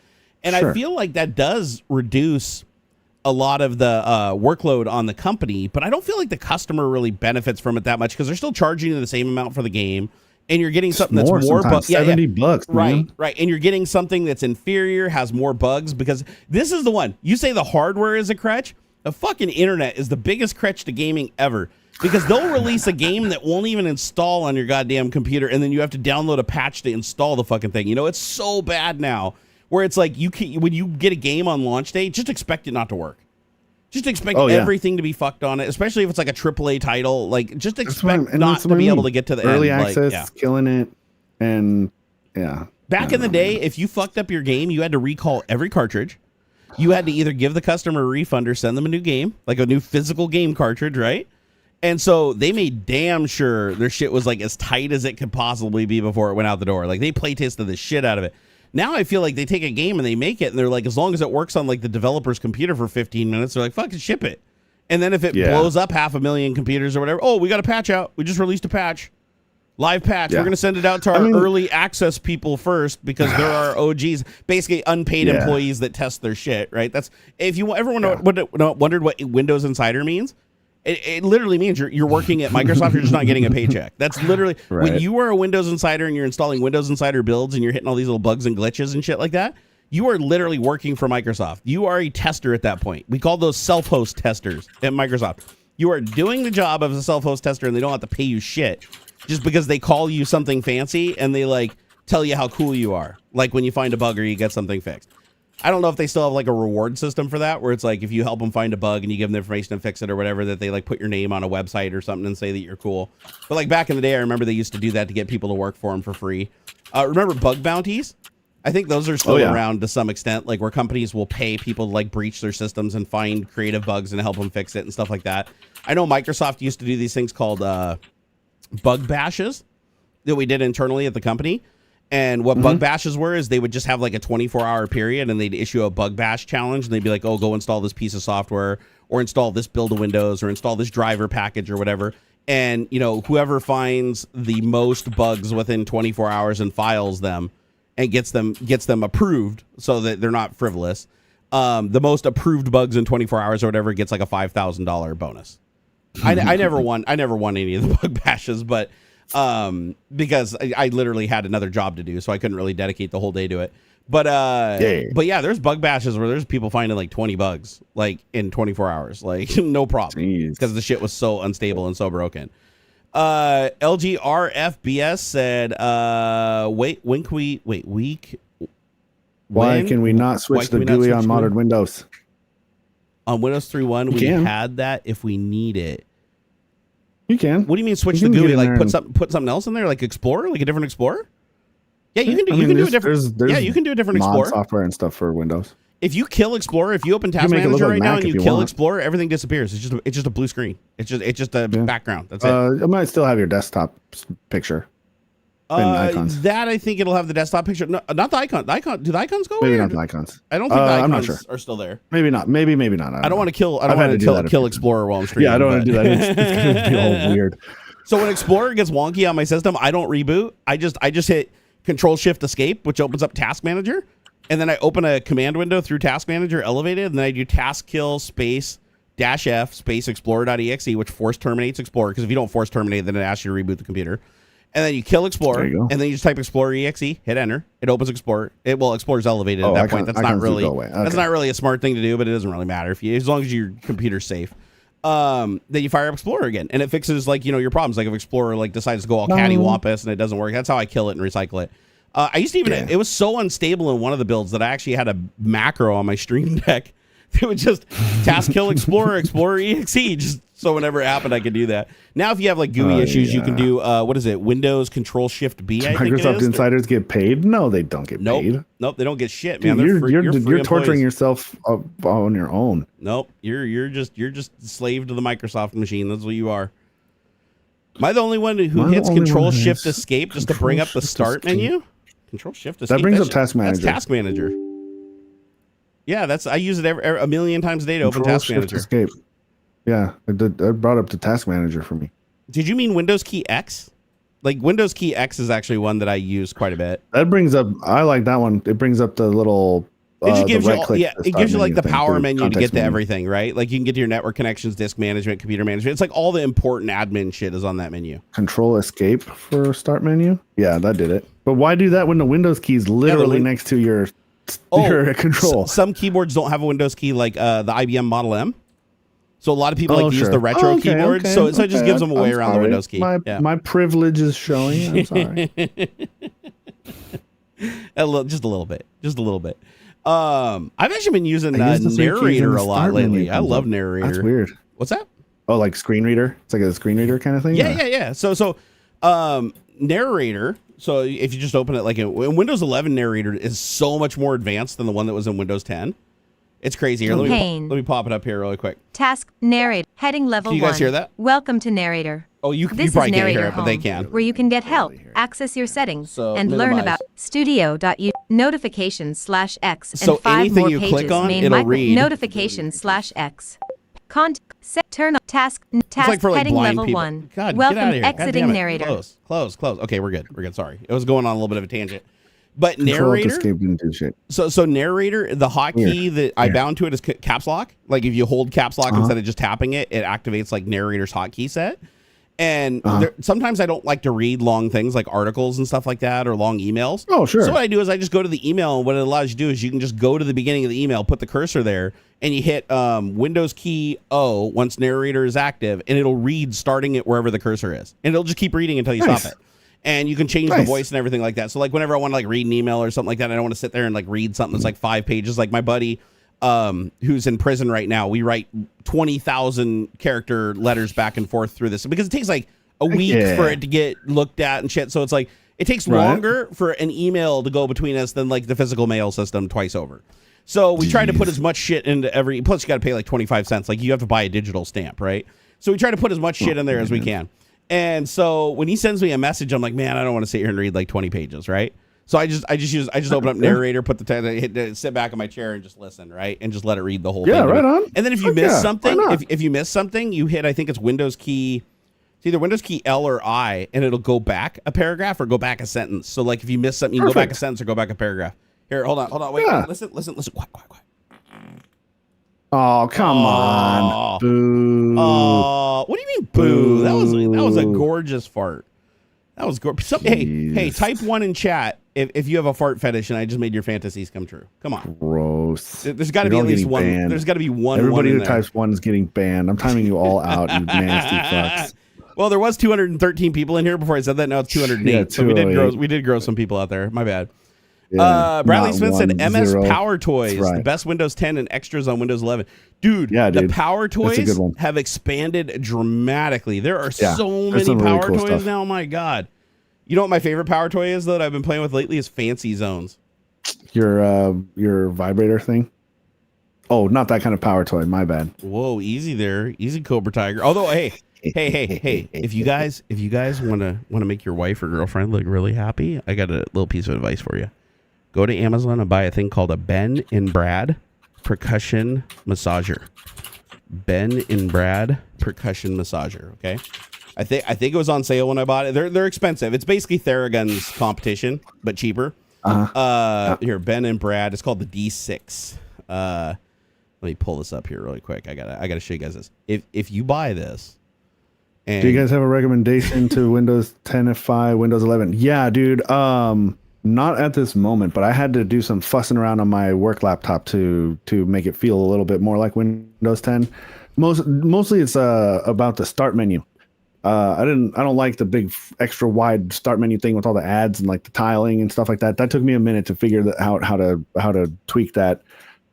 And I feel like that does reduce a lot of the workload on the company, but I don't feel like the customer really benefits from it that much because they're still charging you the same amount for the game, and you're getting something that's more bugs. $70, right? And you're getting something that's inferior, has more bugs, because this is the one. You say the hardware is a crutch. The fucking internet is the biggest crutch to gaming ever, because they'll release a game that won't even install on your goddamn computer, and then you have to download a patch to install the fucking thing. You know, it's so bad now, where it's like when you get a game on launch day, just expect it not to work. Just expect everything to be fucked on it, especially if it's like a AAA title. Like, just expect not to be able to get to the early end. access, killing it, and Back in the day, if you fucked up your game, you had to recall every cartridge. You had to either give the customer a refund or send them a new game, like a new physical game cartridge, right? And so they made damn sure their shit was like as tight as it could possibly be before it went out the door. Like, they play tested the shit out of it. Now I feel like they take a game and they make it, and they're like, as long as it works on like the developer's computer for 15 minutes, they're like, fucking ship it. And then if it blows up 500,000 computers or whatever, we got a patch out. We just released a patch. Live patch. We're going to send it out to our early access people first, because there are OGs, basically unpaid employees that test their shit, right? That's, if you ever wondered what Windows Insider means, it literally means you're working at Microsoft, you're just not getting a paycheck. That's literally, when you are a Windows Insider and you're installing Windows Insider builds and you're hitting all these little bugs and glitches and shit like that, you are literally working for Microsoft. You are a tester at that point. We call those self-host testers at Microsoft. You are doing the job of a self-host tester, and they don't have to pay you shit just because they call you something fancy and they like tell you how cool you are. Like when you find a bug or you get something fixed. I don't know if they still have like a reward system for that, where it's like if you help them find a bug and you give them the information to fix it or whatever, that they like put your name on a website or something and say that you're cool. But like back in the day, I remember they used to do that to get people to work for them for free. Remember bug bounties? I think those are still around to some extent, like where companies will pay people to like breach their systems and find creative bugs and help them fix it and stuff like that. I know Microsoft used to do these things called bug bashes that we did internally at the company. And what bug bashes were is they would just have like a 24-hour period, and they'd issue a bug bash challenge, and they'd be like, oh, go install this piece of software, or install this build of Windows, or install this driver package or whatever. And, you know, whoever finds the most bugs within 24 hours and files them and gets them approved so that they're not frivolous, the most approved bugs in 24 hours or whatever gets like a $5,000 bonus. I never won any of the bug bashes, but because I literally had another job to do, so I couldn't really dedicate the whole day to it. But yeah, there's bug bashes where there's people finding like 20 bugs like in 24 hours, like no problem, because the shit was so unstable and so broken. LGRFBS said, why can we not switch the GUI on modern Windows? On Windows 3.1, we had that if we need it. You can. What do you mean switch the GUI? Like put something else in there, like Explorer, like a different Explorer? Yeah, you can do. You can do a different. Yeah, you can do a different Explorer software and stuff for Windows. If you kill Explorer, if you open Task Manager right now and you kill Explorer, everything disappears. It's just a blue screen. It's just a background. That's it. It might still have your desktop picture. Icons. That I think it'll have the desktop picture. No, not the icon. The icon. Do the icons go away? Maybe not the icons. I don't think the icons are still there. Maybe not. Maybe not. I don't want to kill. I don't want to kill Explorer while I'm streaming. Yeah, I don't want to do that. It's going to be all weird. So when Explorer gets wonky on my system, I don't reboot. I just hit Control-Shift-Escape, which opens up Task Manager, and then I open a command window through Task Manager elevated, and then I do task kill space -F space Explorer.exe, which force terminates Explorer, because if you don't force terminate, then it asks you to reboot the computer. And then you kill Explorer, and then you just type Explorer.exe, hit enter, it opens Explorer. Explorer's elevated at that point. That's not really that's not really a smart thing to do, but it doesn't really matter as long as your computer's safe. Then you fire up Explorer again, and it fixes your problems. Like if Explorer decides to go all cattywampus and it doesn't work, that's how I kill it and recycle it. I used to it was so unstable in one of the builds that I actually had a macro on my Stream Deck. It would just task kill Explorer exe, just so whenever it happened, I could do that. Now, if you have GUI issues, you can do Windows Control-Shift-B. Microsoft insiders get paid? No, they don't get paid. Nope, they don't get shit, man. Dude, you're torturing yourself on your own. Nope, you're just slave to the Microsoft machine. That's what you are. Am I the only one who hits Control-Shift-Escape just to bring up the start menu? Control-Shift-Escape. That brings up Task Manager. That's Task Manager. Yeah, I use it a million times a day to open Task Manager. Escape. Yeah, it brought up the Task Manager for me. Did you mean Windows key X? Windows key X is actually one that I use quite a bit. That brings up. I like that one. It brings up the little. It just gives it gives you the power menu to get to everything, right? You can get to your network connections, disk management, computer management. It's all the important admin shit is on that menu. Control Escape for start menu. Yeah, that did it. But why do that when the Windows key is literally next to your control? Some keyboards don't have a Windows key like the IBM Model M. So a lot of people use the retro keyboards. So it just gives them away around the Windows key. My privilege is showing. I'm sorry. Just a little bit. I've actually been using Narrator a lot lately. I love Narrator. That's weird. What's that? Oh, like screen reader? It's like a screen reader kind of thing? Yeah. So Narrator. So if you just open it in Windows 11, Narrator is so much more advanced than the one that was in Windows 10. It's crazy. Here, let me pop it up here really quick. Task Narrate heading level 1. Can you guys hear that? Welcome to Narrator. Oh, you probably can't hear it, but they can. Where you can get help, access your settings, and learn about studio.u notifications/x and 5 more pages. Click on, it'll read. Notifications/x. Turn on task for heading level people. 1. God, welcome exiting Narrator. Close. Okay, we're good. Sorry. It was going on a little bit of a tangent. But Control Narrator, escape didn't do shit. So Narrator, the hotkey that I bound to it is caps lock. If you hold caps lock instead of just tapping it, it activates Narrator's hotkey set. And sometimes I don't like to read long things like articles and stuff like that or long emails. Oh, sure. So what I do is I just go to the email, and what it allows you to do is you can just go to the beginning of the email, put the cursor there, and you hit Windows key O once Narrator is active, and it'll read starting it wherever the cursor is. And it'll just keep reading until you stop it. And you can change the voice and everything like that. So whenever I want to read an email or something like that, I don't want to sit there and read something that's 5 pages. My buddy who's in prison right now, we write 20,000 character letters back and forth through this because it takes a week for it to get looked at and shit. So it's it takes longer for an email to go between us than the physical mail system twice over. So we try to put as much shit into every, plus you got to pay 25 cents. You have to buy a digital stamp, right? So we try to put as much shit in there as we can. And so when he sends me a message, I'm like, man, I don't want to sit here and read 20 pages, right? So I just open up Narrator, put sit back in my chair and just listen, right? And just let it read the whole thing. Yeah, right on. And then if you miss something, if you miss something, you hit, I think it's Windows key, it's either Windows key L or I, and it'll go back a paragraph or go back a sentence. So if you miss something, you can go back a sentence or go back a paragraph. Here, hold on, wait, listen, quiet. Oh, come on. Boo. Oh, what do you mean boo? That was a gorgeous fart. That was gorgeous. Hey, type 1 in chat if you have a fart fetish and I just made your fantasies come true. Come on. Gross. There's got to be at least one. Banned. There's got to be one. Everybody who types 1 is getting banned. I'm timing you all out, you nasty fucks. Well, there was 213 people in here before I said that. Now it's 208. Yeah, so we did grow some people out there. My bad. Yeah, Bradley Smith said MS 0. Power Toys, right. the best Windows 10 and extras on Windows 11. Dude, the Power Toys have expanded dramatically. There are so many Power Toys stuff now. Oh my God. You know what my favorite Power Toy is that I've been playing with lately is Fancy Zones. Your vibrator thing? Oh, not that kind of Power Toy. My bad. Whoa, easy there. Easy, Cobra Tiger. Although, hey, if you guys want to make your wife or girlfriend look really happy, I got a little piece of advice for you. Go to Amazon and buy a thing called a Ben and Brad percussion massager. Ben and Brad percussion massager. Okay, I think it was on sale when I bought it. They're expensive. It's basically Theragun's competition, but cheaper. Here, Ben and Brad. It's called the D6. Let me pull this up here really quick. I gotta show you guys this. If you buy this. And do you guys have a recommendation to Windows 10 Fi, Windows 11? Yeah, dude. Not at this moment, but I had to do some fussing around on my work laptop to make it feel a little bit more like Windows 10. Mostly it's about the start menu. I don't like the big extra wide start menu thing with all the ads and like the tiling and stuff like that. That took me a minute to figure out how to tweak that.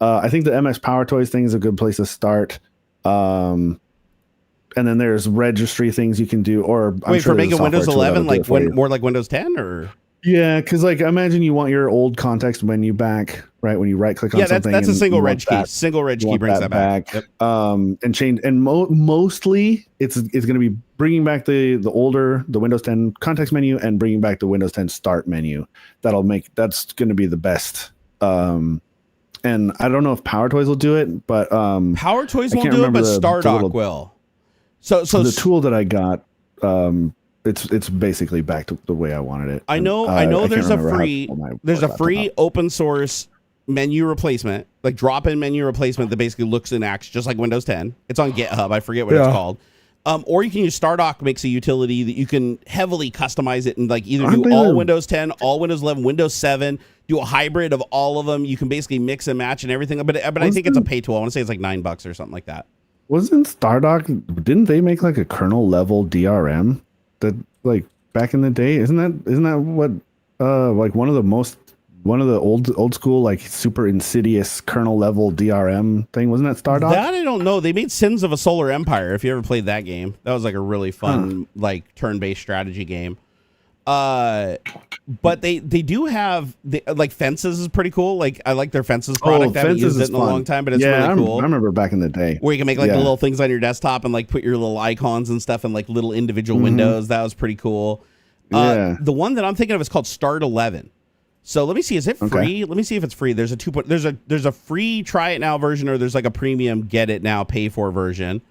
I think the MS Power Toys thing is a good place to start. And then there's registry things you can do, or wait, for making Windows 11 like more like Windows 10, or yeah, because like imagine you want your old context menu back, right? When you right click on something, that's a single reg key. Single reg key brings that back. Yep. And change, and mostly it's going to be bringing back the Windows 10 context menu and bringing back the Windows 10 start menu. That's going to be the best. And I don't know if Power Toys will do it, but Power Toys won't do it, but Stardock will. So the tool that I got, it's basically back to the way I wanted it. I know there's a free open source menu replacement, like drop-in menu replacement that basically looks and acts just like Windows 10. It's on GitHub. I forget what it's called. Or you can use Stardock, makes a utility that you can heavily customize it and like either do all Windows 10, all Windows 11, Windows 7, do a hybrid of all of them. You can basically mix and match and everything. But I think it's a pay tool. I want to say it's like $9 or something like that. Wasn't Stardock? Didn't they make like a kernel level DRM that like back in the day? Isn't that what like one of the old school like super insidious kernel level DRM thing? Wasn't that Stardock? That I don't know. They made Sins of a Solar Empire. If you ever played that game, that was like a really fun like turn-based strategy game. But they do have like Fences is pretty cool. Like I like their Fences product. I haven't used it in a long time, but it's really cool. I remember back in the day where you can make like the little things on your desktop and like put your little icons and stuff in like little individual windows. That was pretty cool. The one that I'm thinking of is called Start 11. So let me see, is it free? Let me see if it's free. There's a free try it now version, or there's like a premium get it now pay for version.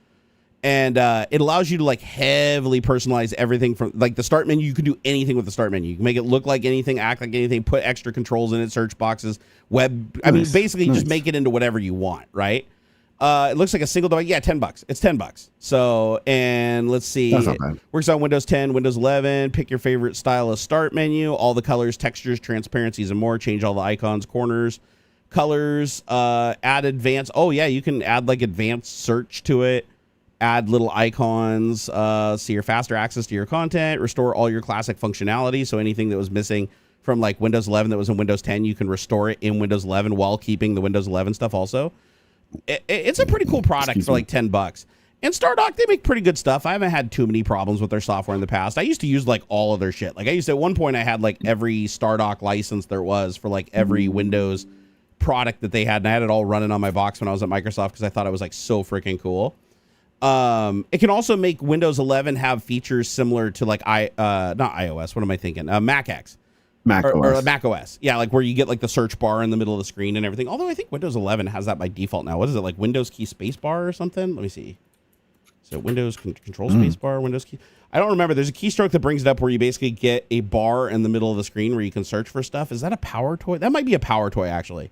And it allows you to like heavily personalize everything from like the start menu. You can do anything with the start menu. You can make it look like anything, act like anything, put extra controls in it, search boxes, web. I mean, basically just make it into whatever you want, right? It looks like a single device. Yeah, $10. It's $10. So, and let's see. Works on Windows 10, Windows 11. Pick your favorite style of start menu. All the colors, textures, transparencies, and more. Change all the icons, corners, colors. Add advanced. Oh yeah, you can add like advanced search to it. Add little icons, so your faster access to your content, restore all your classic functionality. So anything that was missing from like Windows 11 that was in Windows 10, you can restore it in Windows 11 while keeping the Windows 11 stuff also. It's a pretty cool product for like $10. And Stardock, they make pretty good stuff. I haven't had too many problems with their software in the past. I used to use like all of their shit. Like I used to, at one point I had like every Stardock license there was for like every Windows product that they had. And I had it all running on my box when I was at Microsoft because I thought it was like so freaking cool. It can also make Windows 11 have features similar to like not iOS. What am I thinking? Mac OS. Or Mac OS. Yeah, like where you get like the search bar in the middle of the screen and everything. Although I think Windows 11 has that by default now. What is it, like Windows key space bar or something? Let me see. So Windows control space bar, Windows key. I don't remember. There's a keystroke that brings it up where you basically get a bar in the middle of the screen where you can search for stuff. Is that a Power Toy? That might be a Power Toy actually.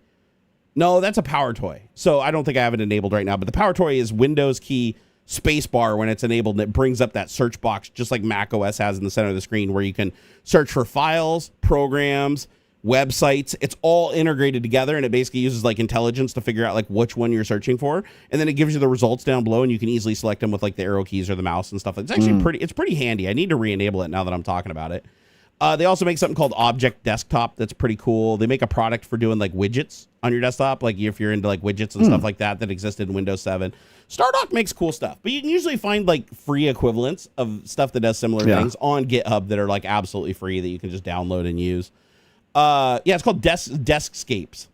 No, that's a Power Toy. So I don't think I have it enabled right now. But the Power Toy is Windows key space bar when it's enabled, and it brings up that search box just like Mac OS has in the center of the screen where you can search for files, programs, websites. It's all integrated together, and it basically uses like intelligence to figure out like which one you're searching for, and then it gives you the results down below, and you can easily select them with like the arrow keys or the mouse and stuff. It's actually it's pretty handy. I need to re-enable it now that I'm talking about it. They also make something called Object Desktop that's pretty cool. They make a product for doing like widgets on your desktop, like if you're into like widgets and stuff like that existed in Windows 7. Stardock makes cool stuff, but you can usually find like free equivalents of stuff that does similar things on GitHub that are like absolutely free that you can just download and use. It's called Deskscapes.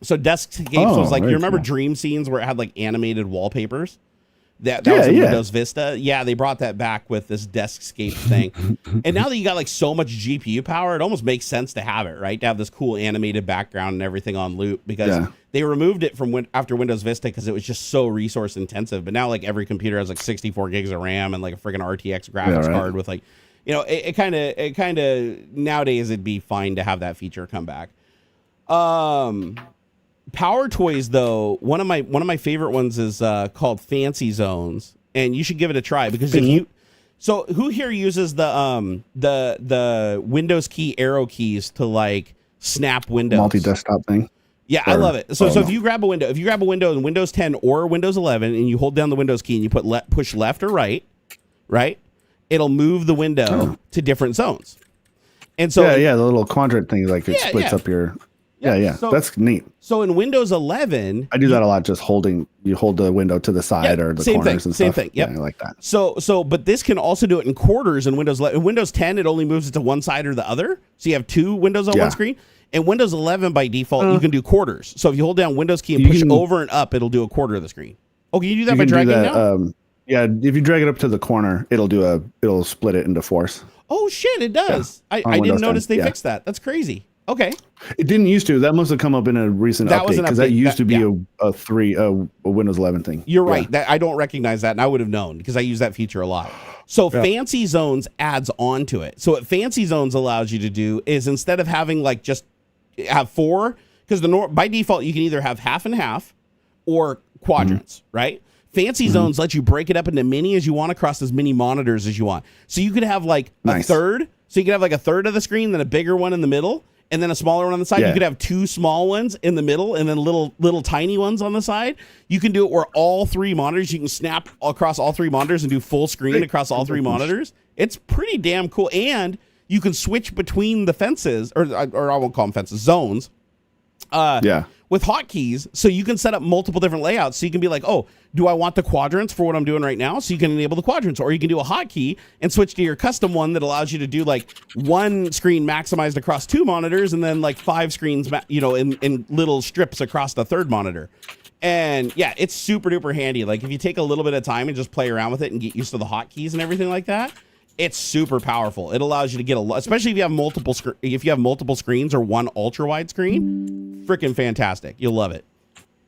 So Deskscapes was like, you remember Dream Scenes where it had like animated wallpapers? That was in Windows Vista. Yeah, they brought that back with this Deskscape thing. And now that you got like so much GPU power, it almost makes sense to have it, right? To have this cool animated background and everything on loop, because they removed it from after Windows Vista because it was just so resource intensive. But now like every computer has like 64 gigs of RAM and like a freaking RTX graphics card with like, you know, it kind of nowadays it'd be fine to have that feature come back. Power toys, though, one of my favorite ones is called Fancy Zones, and you should give it a try, because if you who here uses the Windows key arrow keys to like snap windows, multi-desktop thing? Yeah, I love it. So if you grab a window, in Windows 10 or Windows 11, and you hold down the Windows key and you push left or right, it'll move the window to different zones. And so the little quadrant thing, like it splits up your. So, that's neat. So in Windows 11, I do that a lot. Just hold the window to the side or the corners and stuff. Same thing. Yep. Yeah, I like that. But this can also do it in quarters in Windows 11. In Windows 10, it only moves it to one side or the other. So you have two windows on one screen. In Windows 11, by default, you can do quarters. So if you hold down Windows key and push over and up, it'll do a quarter of the screen. Oh, can you do that by dragging now? If you drag it up to the corner, it'll split it into fours. Oh shit, it does. I didn't notice they fixed that. That's crazy. Okay. It didn't used to. That must have come up in a recent update, because that used to be a Windows 11 thing. You're right. That I don't recognize that, and I would have known because I use that feature a lot. So Fancy Zones adds on to it. So what Fancy Zones allows you to do is, instead of having like just have four, because by default you can either have half and half or quadrants, right? Fancy Zones let you break it up into many as you want across as many monitors as you want. So you could have like a third. So you could have like a third of the screen, then a bigger one in the middle, and then a smaller one on the side. You could have two small ones in the middle, and then little tiny ones on the side. You can do it where all three monitors, you can snap across all three monitors and do full screen across all three monitors. It's pretty damn cool. And you can switch between the fences, or I won't call them fences, zones. With hotkeys, so you can set up multiple different layouts. So you can be like, oh, do I want the quadrants for what I'm doing right now? So you can enable the quadrants, or you can do a hotkey and switch to your custom one that allows you to do like one screen maximized across two monitors, and then like five screens, in little strips across the third monitor. And yeah, it's super duper handy. Like if you take a little bit of time and just play around with it and get used to the hotkeys and everything like that, it's super powerful. It allows you to get especially if you have multiple screens or one ultra wide screen. Freaking fantastic. You'll love it.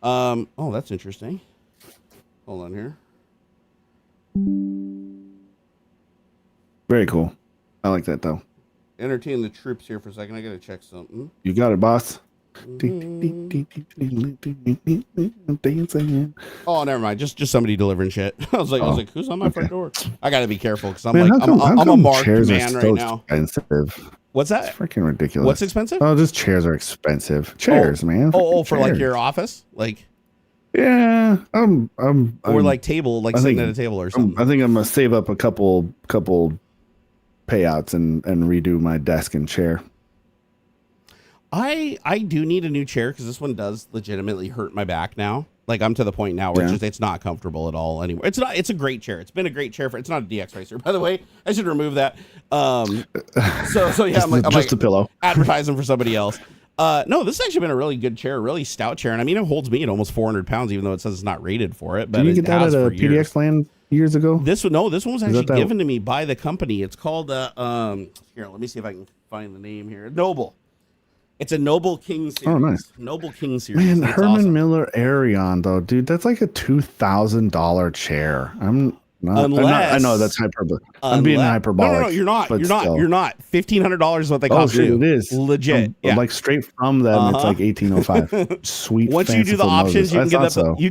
Oh, that's interesting. Hold on here. Very cool. I like that though. Entertain the troops here for a second. I gotta check something. You got it, boss. Oh, never mind. Just somebody delivering shit. I was like, who's on my front door? I gotta be careful because I'm a marked man right now. Expensive. What's that? It's freaking ridiculous. What's expensive? Oh, just chairs are expensive. Chairs, man. For chairs. like your office, like. Yeah, or like table, like sitting at a table or something. I think I'm gonna save up a couple payouts and redo my desk and chair. I do need a new chair because this one does legitimately hurt my back now. Like I'm to the point now where it's not comfortable at all anymore. It's not. It's a great chair. It's been a great chair it's not a DX Racer, by the way. I should remove that. So yeah, I'm like a pillow advertising for somebody else. No, this has actually been a really good chair, really stout chair, and I mean it holds me at almost 400 pounds, even though it says it's not rated for it. But did you get that at a PDX Land years ago? This one was actually given to me by the company. It's called here. Let me see if I can find the name here. Noble. It's a Noble King series. Oh, nice. Noble King series. Man, Herman Miller Arion, though, dude, that's like a $2,000 chair. I know that's hyperbole. I'm being hyperbolic. No, you're not. You're not. $1,500 is what they cost you. It is legit. Like straight from them, it's like 1805. Sweet. Once you do the options, you can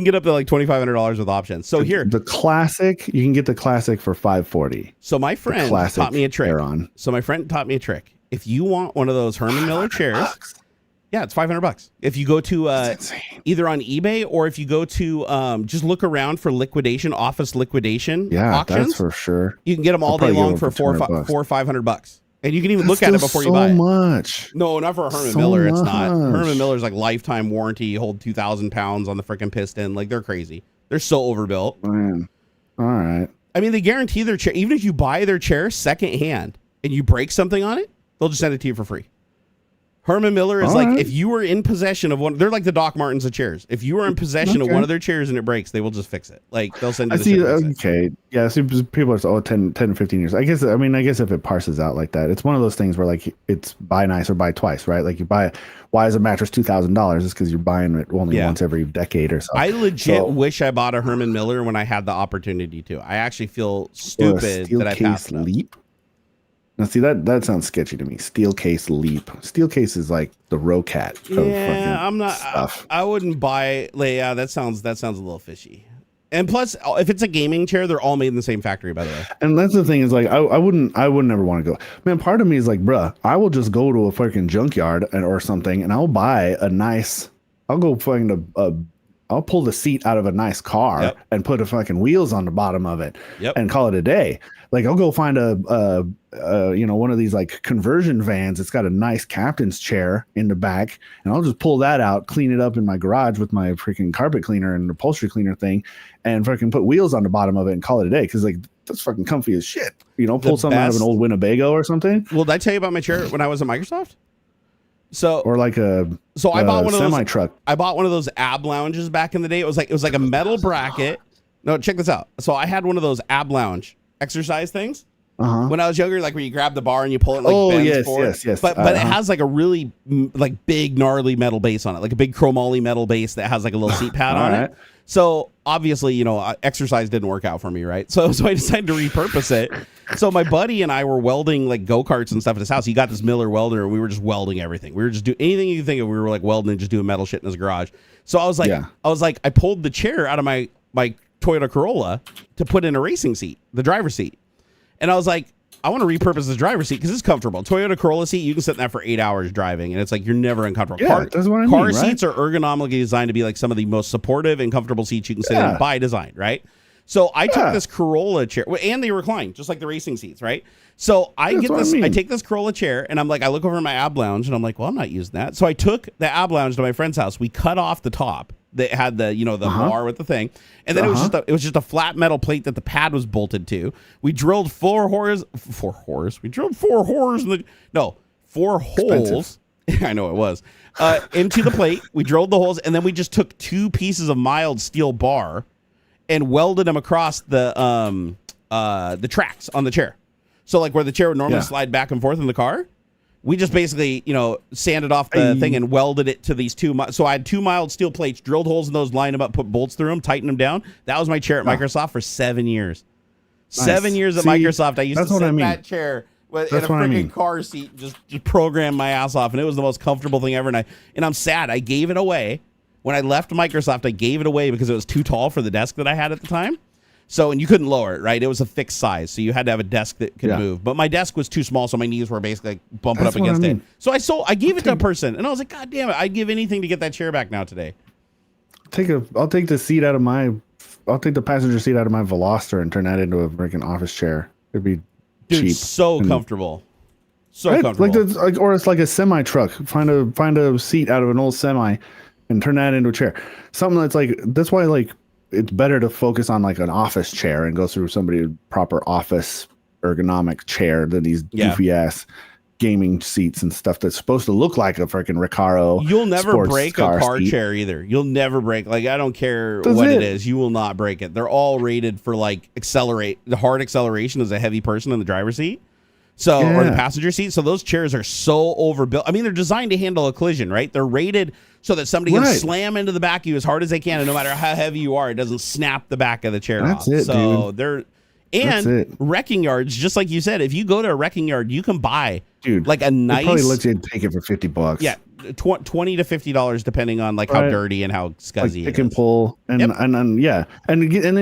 get up to like $2,500 with options. So here, the classic, you can get the classic for $540. So my friend taught me a trick. if you want one of those Herman Miller chairs, yeah, it's $500. If you go to either on eBay or if you go to just look around for liquidation, office liquidation auctions, that's for sure. You can get them all day long for $400 or $500. And you can even look at it before you buy it. Much. No, not for a Herman Miller. It's not. Herman Miller's like lifetime warranty. You hold 2,000 pounds on the freaking piston. Like, they're crazy. They're so overbuilt. Man. All right. I mean, they guarantee their chair. Even if you buy their chair secondhand and you break something on it, they'll just send it to you for free. Herman Miller is if you were in possession of one, they're like the Doc Martens of chairs. If you were in possession of one of their chairs and it breaks, they will just fix it. Like, they'll send you the okay. Yeah. See, people are 10, 15 years. I guess if it parses out like that, it's one of those things where like it's buy nice or buy twice, right? Like you buy, why is a mattress $2,000? It's because you're buying it only once every decade or so. I legit wish I bought a Herman Miller when I had the opportunity to. I actually feel stupid that I passed it up. Leap? Now, see, that sounds sketchy to me. Steel case Leap. Steel case is like the Rocat. I'm not. Stuff. I wouldn't buy. Yeah, that sounds a little fishy. And plus, if it's a gaming chair, they're all made in the same factory, by the way. And that's the thing is like, I would never want to go. Man, part of me is like, bruh, I will just go to a fucking junkyard or something, and I'll buy a nice. I'll go I'll pull the seat out of a nice car and put a fucking wheels on the bottom of it and call it a day. Like I'll go find one of these like conversion vans. It's got a nice captain's chair in the back, and I'll just pull that out, clean it up in my garage with my freaking carpet cleaner and upholstery cleaner thing, and fucking put wheels on the bottom of it and call it a day. Because like that's fucking comfy as shit. Pull something out of an old Winnebago or something. Well, did I tell you about my chair when I was at Microsoft? Or like I bought one of those semi truck. I bought one of those ab lounges back in the day. It was like a metal bracket. No, check this out. So I had one of those ab lounge exercise things when I was younger, like where you grab the bar and you pull it like bends forward. Yes. But it has like a really like big gnarly metal base on it, like a big chromoly metal base that has like a little seat pad on it. So obviously, exercise didn't work out for me, right? So I decided to repurpose it. So my buddy and I were welding like go-karts and stuff at his house. He got this Miller welder, and we were just welding everything. We were just doing anything you think of. We were like welding and just doing metal shit in his garage. So I was like, I pulled the chair out of my Toyota Corolla to put in a racing seat, the driver's seat. And I was like, I want to repurpose this driver's seat because it's comfortable. Toyota Corolla seat, you can sit in that for 8 hours driving, and it's like you're never uncomfortable. Yeah, that's what I mean, car seats are ergonomically designed to be like some of the most supportive and comfortable seats you can sit in by design, right? So I took this Corolla chair, and they recline just like the racing seats, right? So I take this Corolla chair, and I'm like, I look over my ab lounge, and I'm like, well, I'm not using that. So I took the ab lounge to my friend's house. We cut off the top that had the bar with the thing, and then it was just a flat metal plate that the pad was bolted to. We drilled four holes. I know it was into the plate. We drilled the holes, and then we just took 2 pieces of mild steel bar and welded them across the tracks on the chair. So like where the chair would normally slide back and forth in the car, we just basically, sanded off the thing and welded it to these 2. So I had 2 mild steel plates, drilled holes in those, lined them up, put bolts through them, tightened them down. That was my chair at Microsoft for 7 years. Nice. 7 years at Microsoft. I used to sit in that chair in a freaking car seat, just program my ass off, and it was the most comfortable thing ever. And I'm sad. I gave it away. When I left Microsoft, I gave it away because it was too tall for the desk that I had at the time. So, and you couldn't lower it, right? It was a fixed size, so you had to have a desk that could move. But my desk was too small, so my knees were basically like bumping up against it. So I gave it to a person, and I was like, God damn it, I'd give anything to get that chair back now today. I'll take the passenger seat out of my Veloster and turn that into a freaking office chair. It'd be cheap. So comfortable. So comfortable. Or it's like a semi truck. Find a seat out of an old semi and turn that into a chair. Something that's why like it's better to focus on like an office chair and go through somebody's proper office ergonomic chair than these goofy ass gaming seats and stuff that's supposed to look like a freaking Recaro. You'll never break a car chair either. You'll never break. Like, I don't care what it is. You will not break it. They're all rated for like the hard acceleration as a heavy person in the driver's seat. So, or the passenger seat. So those chairs are so overbuilt. I mean, they're designed to handle a collision, right? They're rated so that somebody can slam into the back of you as hard as they can, and no matter how heavy you are, it doesn't snap the back of the chair off. Wrecking yards, just like you said, if you go to a wrecking yard, you can buy like a nice. Probably lets you take it for $50. Yeah, $20 to $50 depending on like how dirty and how scuzzy pick and pull and then and then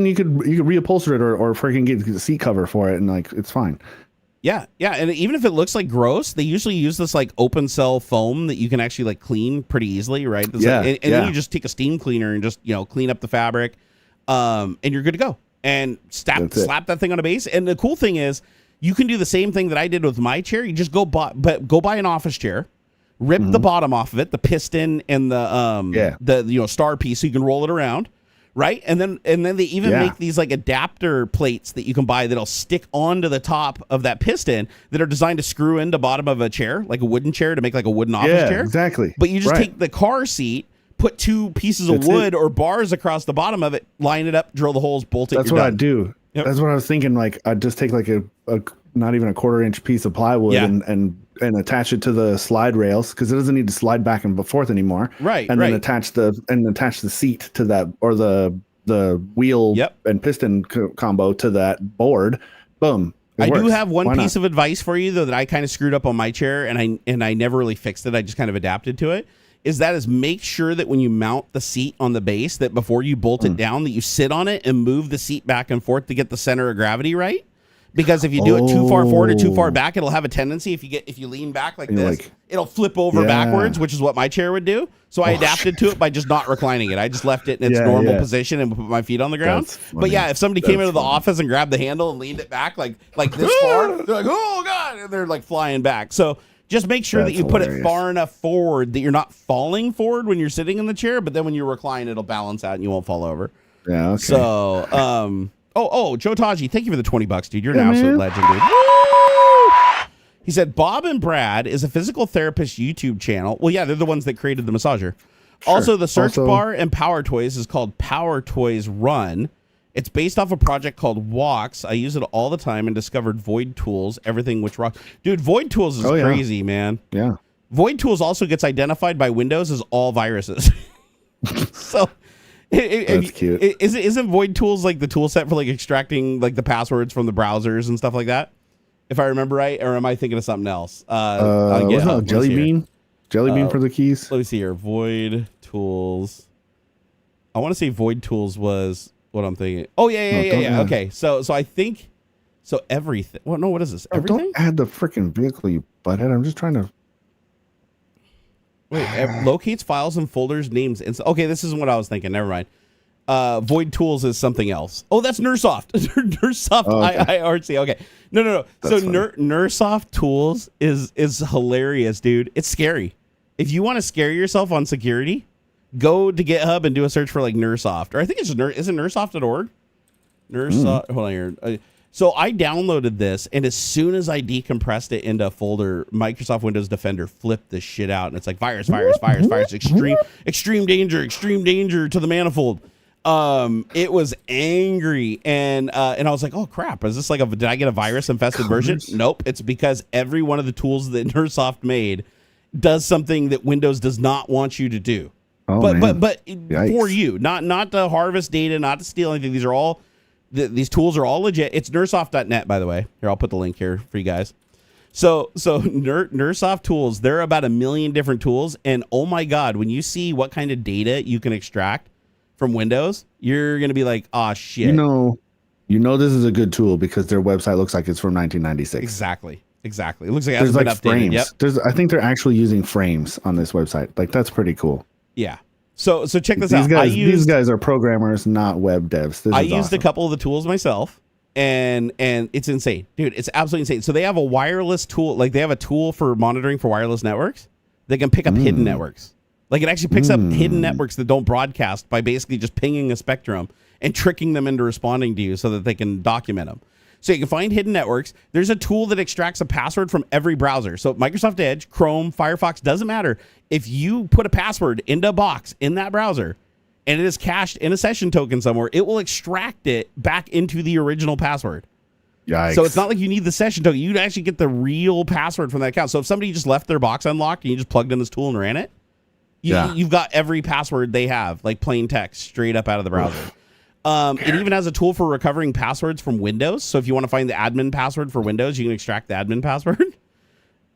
you could reupholster it or freaking get the seat cover for it, and like it's fine. Yeah, and even if it looks like gross, they usually use this like open cell foam that you can actually like clean pretty easily, right? And then you just take a steam cleaner and just clean up the fabric, and you're good to go. And slap that thing on a base. And the cool thing is, you can do the same thing that I did with my chair. You just go buy an office chair, rip the bottom off of it, the piston and the star piece, so you can roll it around. Right. And then they even make these like adapter plates that you can buy that'll stick onto the top of that piston that are designed to screw into bottom of a chair, like a wooden chair, to make like a wooden office chair. Exactly. But you just take the car seat, put 2 pieces of wood or bars across the bottom of it, line it up, drill the holes, bolt it. That's what I do. Yep. That's what I was thinking. Like I'd just take like a not even a 1/4-inch piece of plywood and attach it to the slide rails, because it doesn't need to slide back and forth anymore. Right. And then attach the seat to that, or the wheel and piston combo to that board. Boom. I do have one piece of advice for you though that I kind of screwed up on my chair, and I never really fixed it. I just kind of adapted to it. Is make sure that when you mount the seat on the base, that before you bolt it down, that you sit on it and move the seat back and forth to get the center of gravity right. Because if you do it too far forward or too far back, it'll have a tendency, if you lean back like this, it'll flip over backwards, which is what my chair would do. So I adapted to it by just not reclining it. I just left it in its normal position and put my feet on the ground. But if somebody came into the office and grabbed the handle and leaned it back like this far, they're like, oh God, and they're like flying back. So just make sure that you put it far enough forward that you're not falling forward when you're sitting in the chair, but then when you recline, it'll balance out and you won't fall over. Yeah. Okay. So, Joe Taji, thank you for the $20, dude. You're an absolute legend, dude. Woo! He said, Bob and Brad is a physical therapist YouTube channel. Well, yeah, they're the ones that created the massager. Sure. Also, the search bar and Power Toys is called Power Toys Run. It's based off a project called Walks. I use it all the time and discovered Void Tools, everything which rocks. Dude, Void Tools is crazy, man. Yeah. Void Tools also gets identified by Windows as all viruses. So... That's cute. Isn't Void Tools like the tool set for like extracting like the passwords from the browsers and stuff like that? If I remember right, or am I thinking of something else? Jelly Bean for the keys. Let me see here. Void Tools. I want to say Void Tools was what I'm thinking. Oh yeah. Okay, so I think everything. Well, no, what is this? Everything? Don't add the freaking vehicle, you butthead. I'm just trying to. Wait, locates files and folders, names. Okay, this isn't what I was thinking. Never mind. Void Tools is something else. Oh, that's Nursoft. Nursoft IRC. Okay. No. So Nursoft Tools is hilarious, dude. It's scary. If you want to scare yourself on security, go to GitHub and do a search for like Nursoft. Or I think isn't nursoft.org? Nursoft. Hold on here. So I downloaded this, and as soon as I decompressed it into a folder, Microsoft Windows Defender flipped this shit out, and it's like virus, extreme danger to the manifold. It was angry, and I was like, oh crap, is this like did I get a virus infested version? Nope, it's because every one of the tools that Nursoft made does something that Windows does not want you to do. But for you, not to harvest data, not to steal anything. These are all. These tools are all legit. It's nursoft.net, by the way. Here, I'll put the link here for you guys. So Nursoft tools, there are about 1 million different tools. And oh my God, when you see what kind of data you can extract from Windows, you're going to be like, oh shit. You know this is a good tool because their website looks like it's from 1996. Exactly. It looks like it hasn't been updated. Frames. Yep. I think they're actually using frames on this website. Like, that's pretty cool. Yeah. So check this out. These guys are programmers, not web devs. I used a couple of the tools myself, and it's insane, dude. It's absolutely insane. So they have a wireless tool, like they have a tool for monitoring for wireless networks. They can pick up hidden networks. Like it actually picks up hidden networks that don't broadcast by basically just pinging a spectrum and tricking them into responding to you so that they can document them. So you can find hidden networks. There's a tool that extracts a password from every browser. So Microsoft Edge, Chrome, Firefox, doesn't matter. If you put a password into a box in that browser and it is cached in a session token somewhere, it will extract it back into the original password. Yikes. So it's not like you need the session token. You'd actually get the real password from that account. So if somebody just left their box unlocked and you just plugged in this tool and ran it, you've got every password they have, like plain text, straight up out of the browser. It even has a tool for recovering passwords from Windows. So if you want to find the admin password for Windows, you can extract the admin password.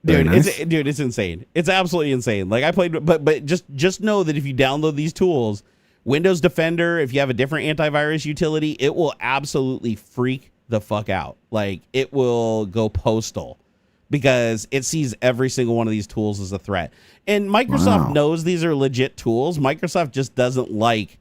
Dude, it's insane. It's absolutely insane. Like I played, but just know that if you download these tools, Windows Defender, if you have a different antivirus utility, it will absolutely freak the fuck out. Like, it will go postal because it sees every single one of these tools as a threat. And Microsoft knows these are legit tools. Microsoft just doesn't like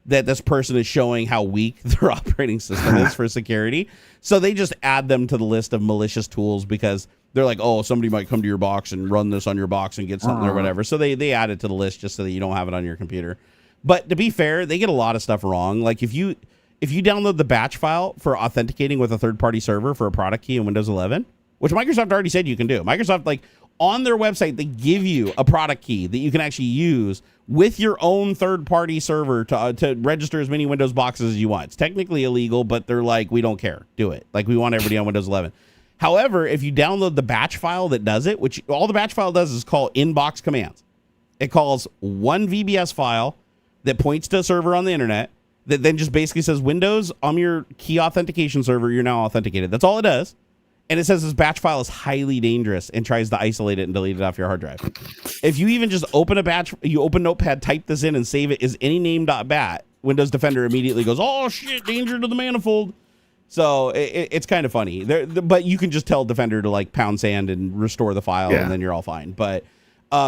that this person is showing how weak their operating system is for security. So they just add them to the list of malicious tools because they're like, oh, somebody might come to your box and run this on your box and get something or whatever. So they add it to the list just so that you don't have it on your computer. But to be fair, they get a lot of stuff wrong. Like if you download the batch file for authenticating with a third-party server for a product key in Windows 11, which Microsoft already said you can do. Microsoft, like, on their website, they give you a product key that you can actually use with your own third-party server to register as many Windows boxes as you want. It's technically illegal, but they're like, we don't care. Do it. Like, we want everybody on Windows 11. However, if you download the batch file that does it, which all the batch file does is call inbox commands. It calls one VBS file that points to a server on the internet that then just basically says, Windows, on your key authentication server, you're now authenticated. That's all it does. And it says this batch file is highly dangerous and tries to isolate it and delete it off your hard drive. If you even just open a batch, you open Notepad, type this in and save it as any name.bat, Windows Defender immediately goes, oh shit, danger to the manifold. So it's kind of funny. But you can just tell Defender to like pound sand and restore the file and then you're all fine. But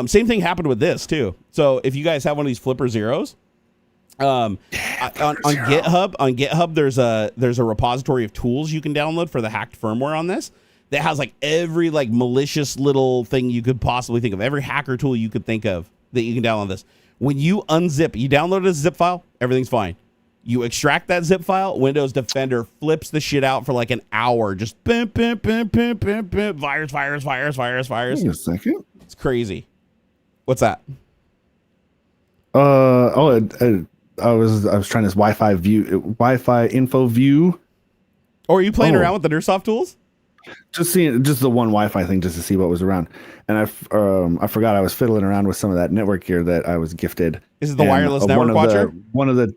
same thing happened with this too. So if you guys have one of these Flipper Zeros, on GitHub there's a repository of tools you can download for the hacked firmware on this that has like every like malicious little thing you could possibly think of, every hacker tool you could think of that you can download this. When you unzip, you download a zip file, everything's fine. You extract that zip file, Windows Defender flips the shit out for like an hour, just virus. Wait a second. It's crazy. What's that? I was trying this Wi-Fi info view. Or are you playing around with the Nerdsoft tools? Just the one Wi-Fi thing just to see what was around. And I forgot I was fiddling around with some of that network gear that I was gifted. Is it the wireless network watcher? One of the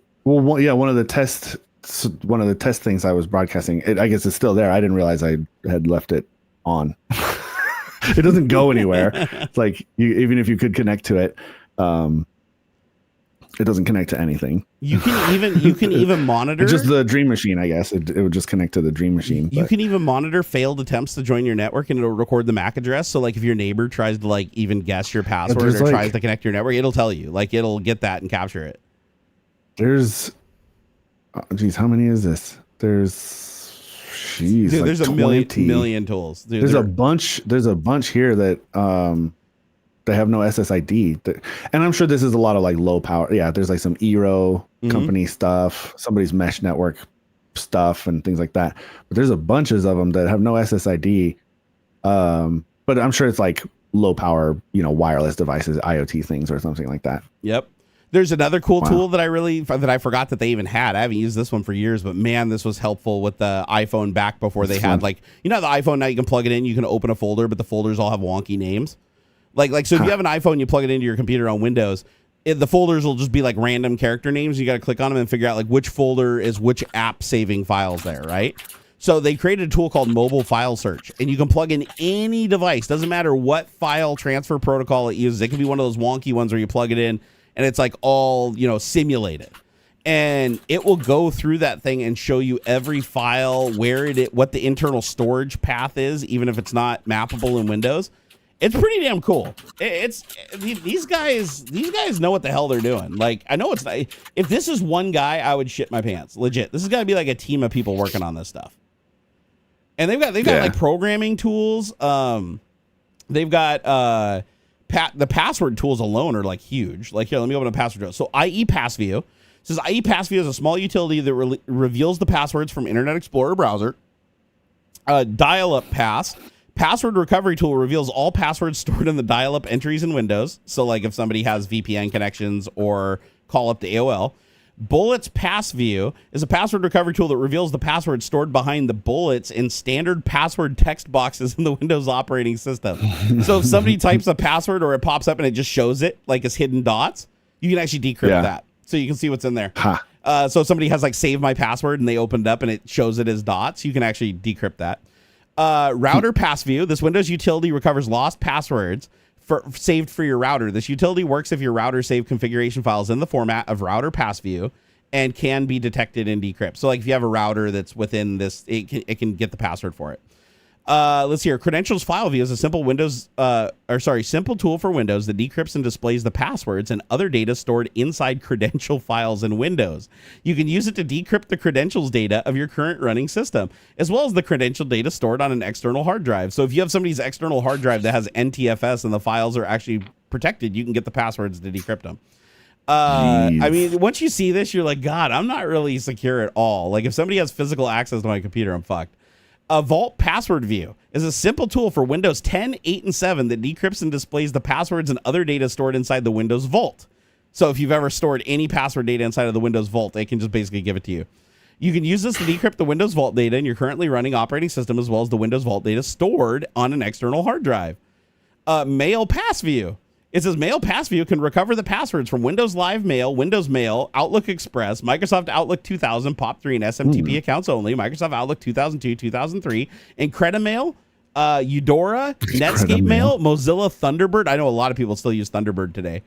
test things I was broadcasting. I guess it's still there. I didn't realize I had left it on. It doesn't go anywhere. It's like even if you could connect to it, it doesn't connect to anything. You can even monitor just the Dream Machine. I guess it would just connect to the Dream Machine. You can even monitor failed attempts to join your network, and it'll record the MAC address. So like if your neighbor tries to like even guess your password or tries to connect to your network, it'll tell you. Like it'll get that and capture it. There's, how many is this? There's a million tools. There's a bunch here that they have no SSID, and I'm sure this is a lot of like low power. Yeah, there's like some Eero company stuff, somebody's mesh network stuff, and things like that. But there's a bunches of them that have no SSID. But I'm sure it's like low power, wireless devices, IoT things, or something like that. Yep. There's another cool tool that I forgot that they even had. I haven't used this one for years, but man, this was helpful with the iPhone back before they had like, the iPhone now you can plug it in, you can open a folder, but the folders all have wonky names. Like so if you have an iPhone, you plug it into your computer on Windows, the folders will just be like random character names. You got to click on them and figure out like which folder is which app saving files there, right? So they created a tool called Mobile File Search, and you can plug in any device. Doesn't matter what file transfer protocol it uses. It can be one of those wonky ones where you plug it in and it's like all, simulated. And it will go through that thing and show you every file, what the internal storage path is, even if it's not mappable in Windows. It's pretty damn cool. These guys know what the hell they're doing. Like, I know it's not, if this is one guy, I would shit my pants. Legit. This has got to be like a team of people working on this stuff. And they've got like programming tools. They've got the password tools alone are like huge. Like here, let me open a password tool. So IE Passview says IE Passview is a small utility that reveals the passwords from Internet Explorer browser. Dial-up pass. Password recovery tool reveals all passwords stored in the dial-up entries in Windows. So like if somebody has VPN connections or call up to AOL. Bullets Pass View is a password recovery tool that reveals the password stored behind the bullets in standard password text boxes in the Windows operating system. So if somebody types a password or it pops up and it just shows it like as hidden dots, you can actually decrypt that. So you can see what's in there. So if somebody has like save my password and they opened up and it shows it as dots, you can actually decrypt that. Router Pass View. This Windows utility recovers lost passwords saved for your router. This utility works if your router saved configuration files in the format of Router Pass View and can be detected and decrypted. So like if you have a router that's within this, it can get the password for it. Let's see here. Credentials file view is a simple simple tool for Windows that decrypts and displays the passwords and other data stored inside credential files in Windows. You can use it to decrypt the credentials data of your current running system, as well as the credential data stored on an external hard drive. So if you have somebody's external hard drive that has NTFS and the files are actually protected, you can get the passwords to decrypt them. I mean, once you see this, you're like, God, I'm not really secure at all. Like if somebody has physical access to my computer, I'm fucked. A Vault Password View is a simple tool for Windows 10, 8, and 7 that decrypts and displays the passwords and other data stored inside the Windows Vault. So if you've ever stored any password data inside of the Windows Vault, they can just basically give it to you. You can use this to decrypt the Windows Vault data in your currently running operating system, as well as the Windows Vault data stored on an external hard drive. Mail Pass View. It says Mail Pass View can recover the passwords from Windows Live Mail, Windows Mail, Outlook Express, Microsoft Outlook 2000, POP3, and SMTP accounts only, Microsoft Outlook 2002, 2003, Incredimail, Eudora, Netscape Mail, Mozilla Thunderbird. I know a lot of people still use Thunderbird today.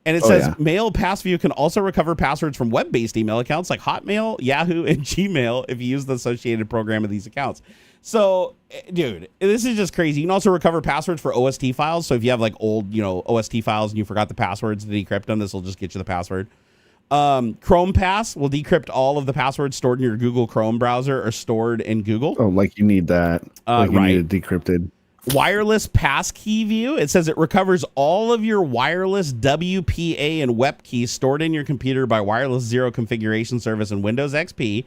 And it says Mail Pass View can also recover passwords from web-based email accounts like Hotmail, Yahoo, and Gmail if you use the associated program of these accounts. So, dude, this is just crazy. You can also recover passwords for OST files. So if you have like old, OST files and you forgot the passwords to decrypt them, this will just get you the password. Chrome Pass will decrypt all of the passwords stored in your Google Chrome browser or stored in Google. Oh, like you need that. Like you need it decrypted. Wireless Passkey View. It says it recovers all of your wireless WPA and WEP keys stored in your computer by Wireless Zero Configuration Service in Windows XP.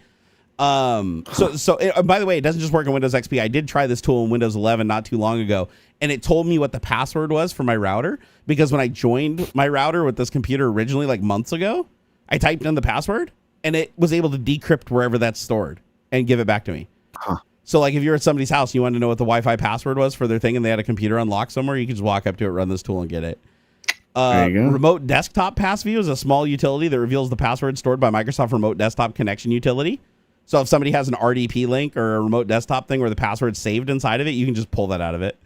By the way, it doesn't just work in Windows XP. I did try this tool in Windows 11 not too long ago, and it told me what the password was for my router, because when I joined my router with this computer originally, like months ago, I typed in the password and it was able to decrypt wherever that's stored and give it back to me. So like if you're at somebody's house, you wanted to know what the Wi-Fi password was for their thing and they had a computer unlocked somewhere, you could just walk up to it, run this tool and get it. There you go. Remote Desktop Pass View is a small utility that reveals the password stored by Microsoft Remote Desktop Connection Utility. So if somebody has an RDP link or a remote desktop thing where the password's saved inside of it, you can just pull that out of it.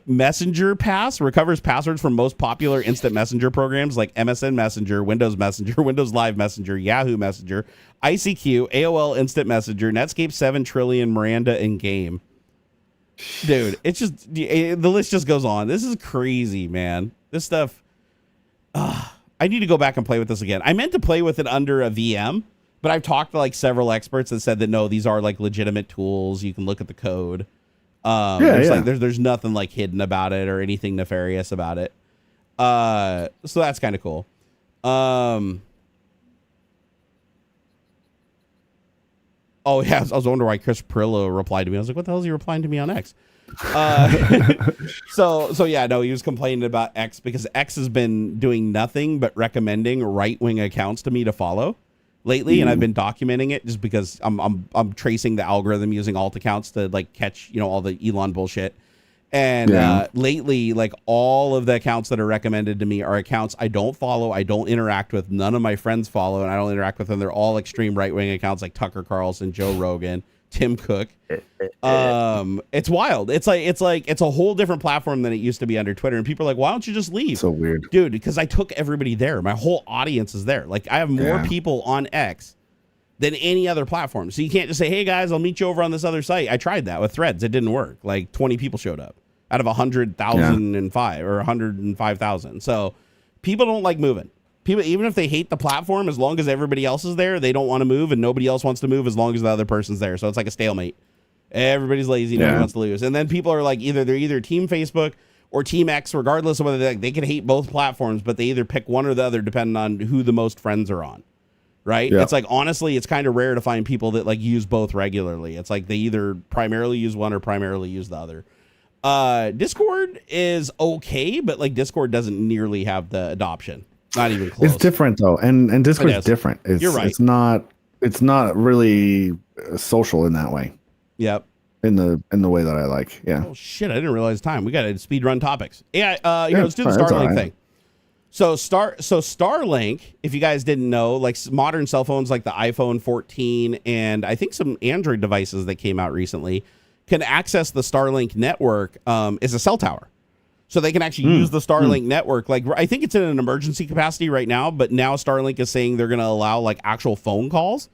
Messenger Pass recovers passwords from most popular instant messenger programs like MSN Messenger, Windows Messenger, Windows Live Messenger, Yahoo Messenger, ICQ, AOL Instant Messenger, Netscape 7 Trillion, Miranda, and Game. Dude, it's just, the list just goes on. This is crazy, man. This stuff, I need to go back and play with this again. I meant to play with it under a VM, but I've talked to like several experts that said that no, these are like legitimate tools. You can look at the code. There's nothing like hidden about it or anything nefarious about it. So that's kind of cool. Oh yeah, I was wondering why Chris Perillo replied to me. I was like, what the hell is he replying to me on X? So yeah, no, he was complaining about X because X has been doing nothing but recommending right-wing accounts to me to follow lately, and I've been documenting it just because I'm tracing the algorithm using alt accounts to like catch all the Elon bullshit. And lately, like all of the accounts that are recommended to me are accounts I don't follow, I don't interact with, none of my friends follow, and I don't interact with them. They're all extreme right-wing accounts like Tucker Carlson, Joe Rogan, Tim Cook. It's wild. It's a whole different platform than it used to be under Twitter. And people are like, why don't you just leave? So weird. Dude, because I took everybody there. My whole audience is there. Like I have more people on X than any other platform. So you can't just say, hey guys, I'll meet you over on this other site. I tried that with Threads. It didn't work. Like 20 people showed up out of 100,005 or 105,000. So people don't like moving. People, even if they hate the platform, as long as everybody else is there, they don't want to move, and nobody else wants to move as long as the other person's there. So it's like a stalemate. Everybody's lazy. Nobody wants to lose. And then people are like, they're either Team Facebook or Team X, regardless of whether they can hate both platforms, but they either pick one or the other depending on who the most friends are on. Right? Yeah. It's like, honestly, it's kind of rare to find people that like use both regularly. It's like they either primarily use one or primarily use the other. Discord is okay, but like Discord doesn't nearly have the adoption. Not even close. It's different though, and Discord's different. You're right. It's not really social in that way. Yep. In the way that I like. Yeah. Oh shit! I didn't realize time. We got to speed run topics. Yeah. Let's do the Starlink thing. So Starlink, if you guys didn't know, like modern cell phones like the iPhone 14 and I think some Android devices that came out recently can access the Starlink network is a cell tower. So they can actually use the Starlink network. Like, I think it's in an emergency capacity right now, but now Starlink is saying they're going to allow like actual phone calls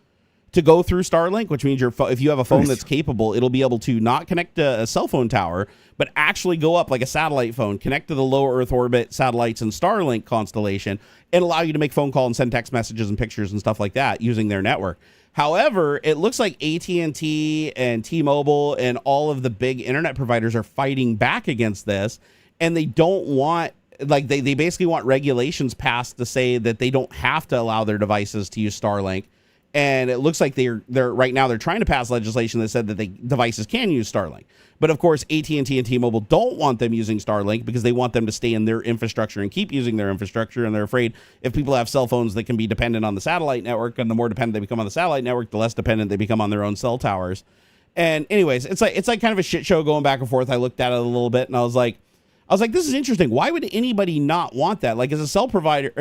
to go through Starlink, which means if you have a phone that's capable, it'll be able to not connect to a cell phone tower, but actually go up like a satellite phone, connect to the low Earth orbit satellites and Starlink constellation, and allow you to make phone calls and send text messages and pictures and stuff like that using their network. However, it looks like AT&T and T-Mobile and all of the big internet providers are fighting back against this, and they don't want, like, they basically want regulations passed to say that they don't have to allow their devices to use Starlink. And it looks like they're right now they're trying to pass legislation that said that devices can use Starlink. But of course, AT&T and T-Mobile don't want them using Starlink because they want them to stay in their infrastructure and keep using their infrastructure. And they're afraid if people have cell phones that can be dependent on the satellite network, and the more dependent they become on the satellite network, the less dependent they become on their own cell towers. And anyways, it's like kind of a shit show going back and forth. I looked at it a little bit and I was like, this is interesting. Why would anybody not want that? Like, as a cell provider,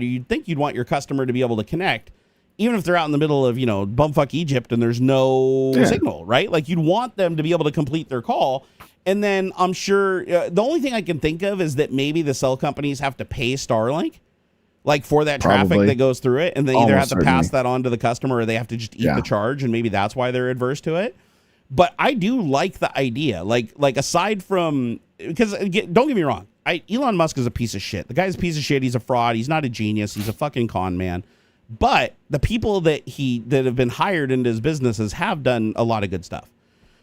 you'd think you'd want your customer to be able to connect, even if they're out in the middle of, bumfuck Egypt and there's no signal, right? Like, you'd want them to be able to complete their call. And then I'm sure the only thing I can think of is that maybe the cell companies have to pay Starlink, like, for that traffic that goes through it. And they either have to pass that on to the customer or they have to just eat the charge. And maybe that's why they're adverse to it. But I do like the idea. Like aside from, because don't get me wrong, Elon Musk is a piece of shit. The guy's a piece of shit. He's a fraud. He's not a genius. He's a fucking con man. But the people that have been hired into his businesses have done a lot of good stuff.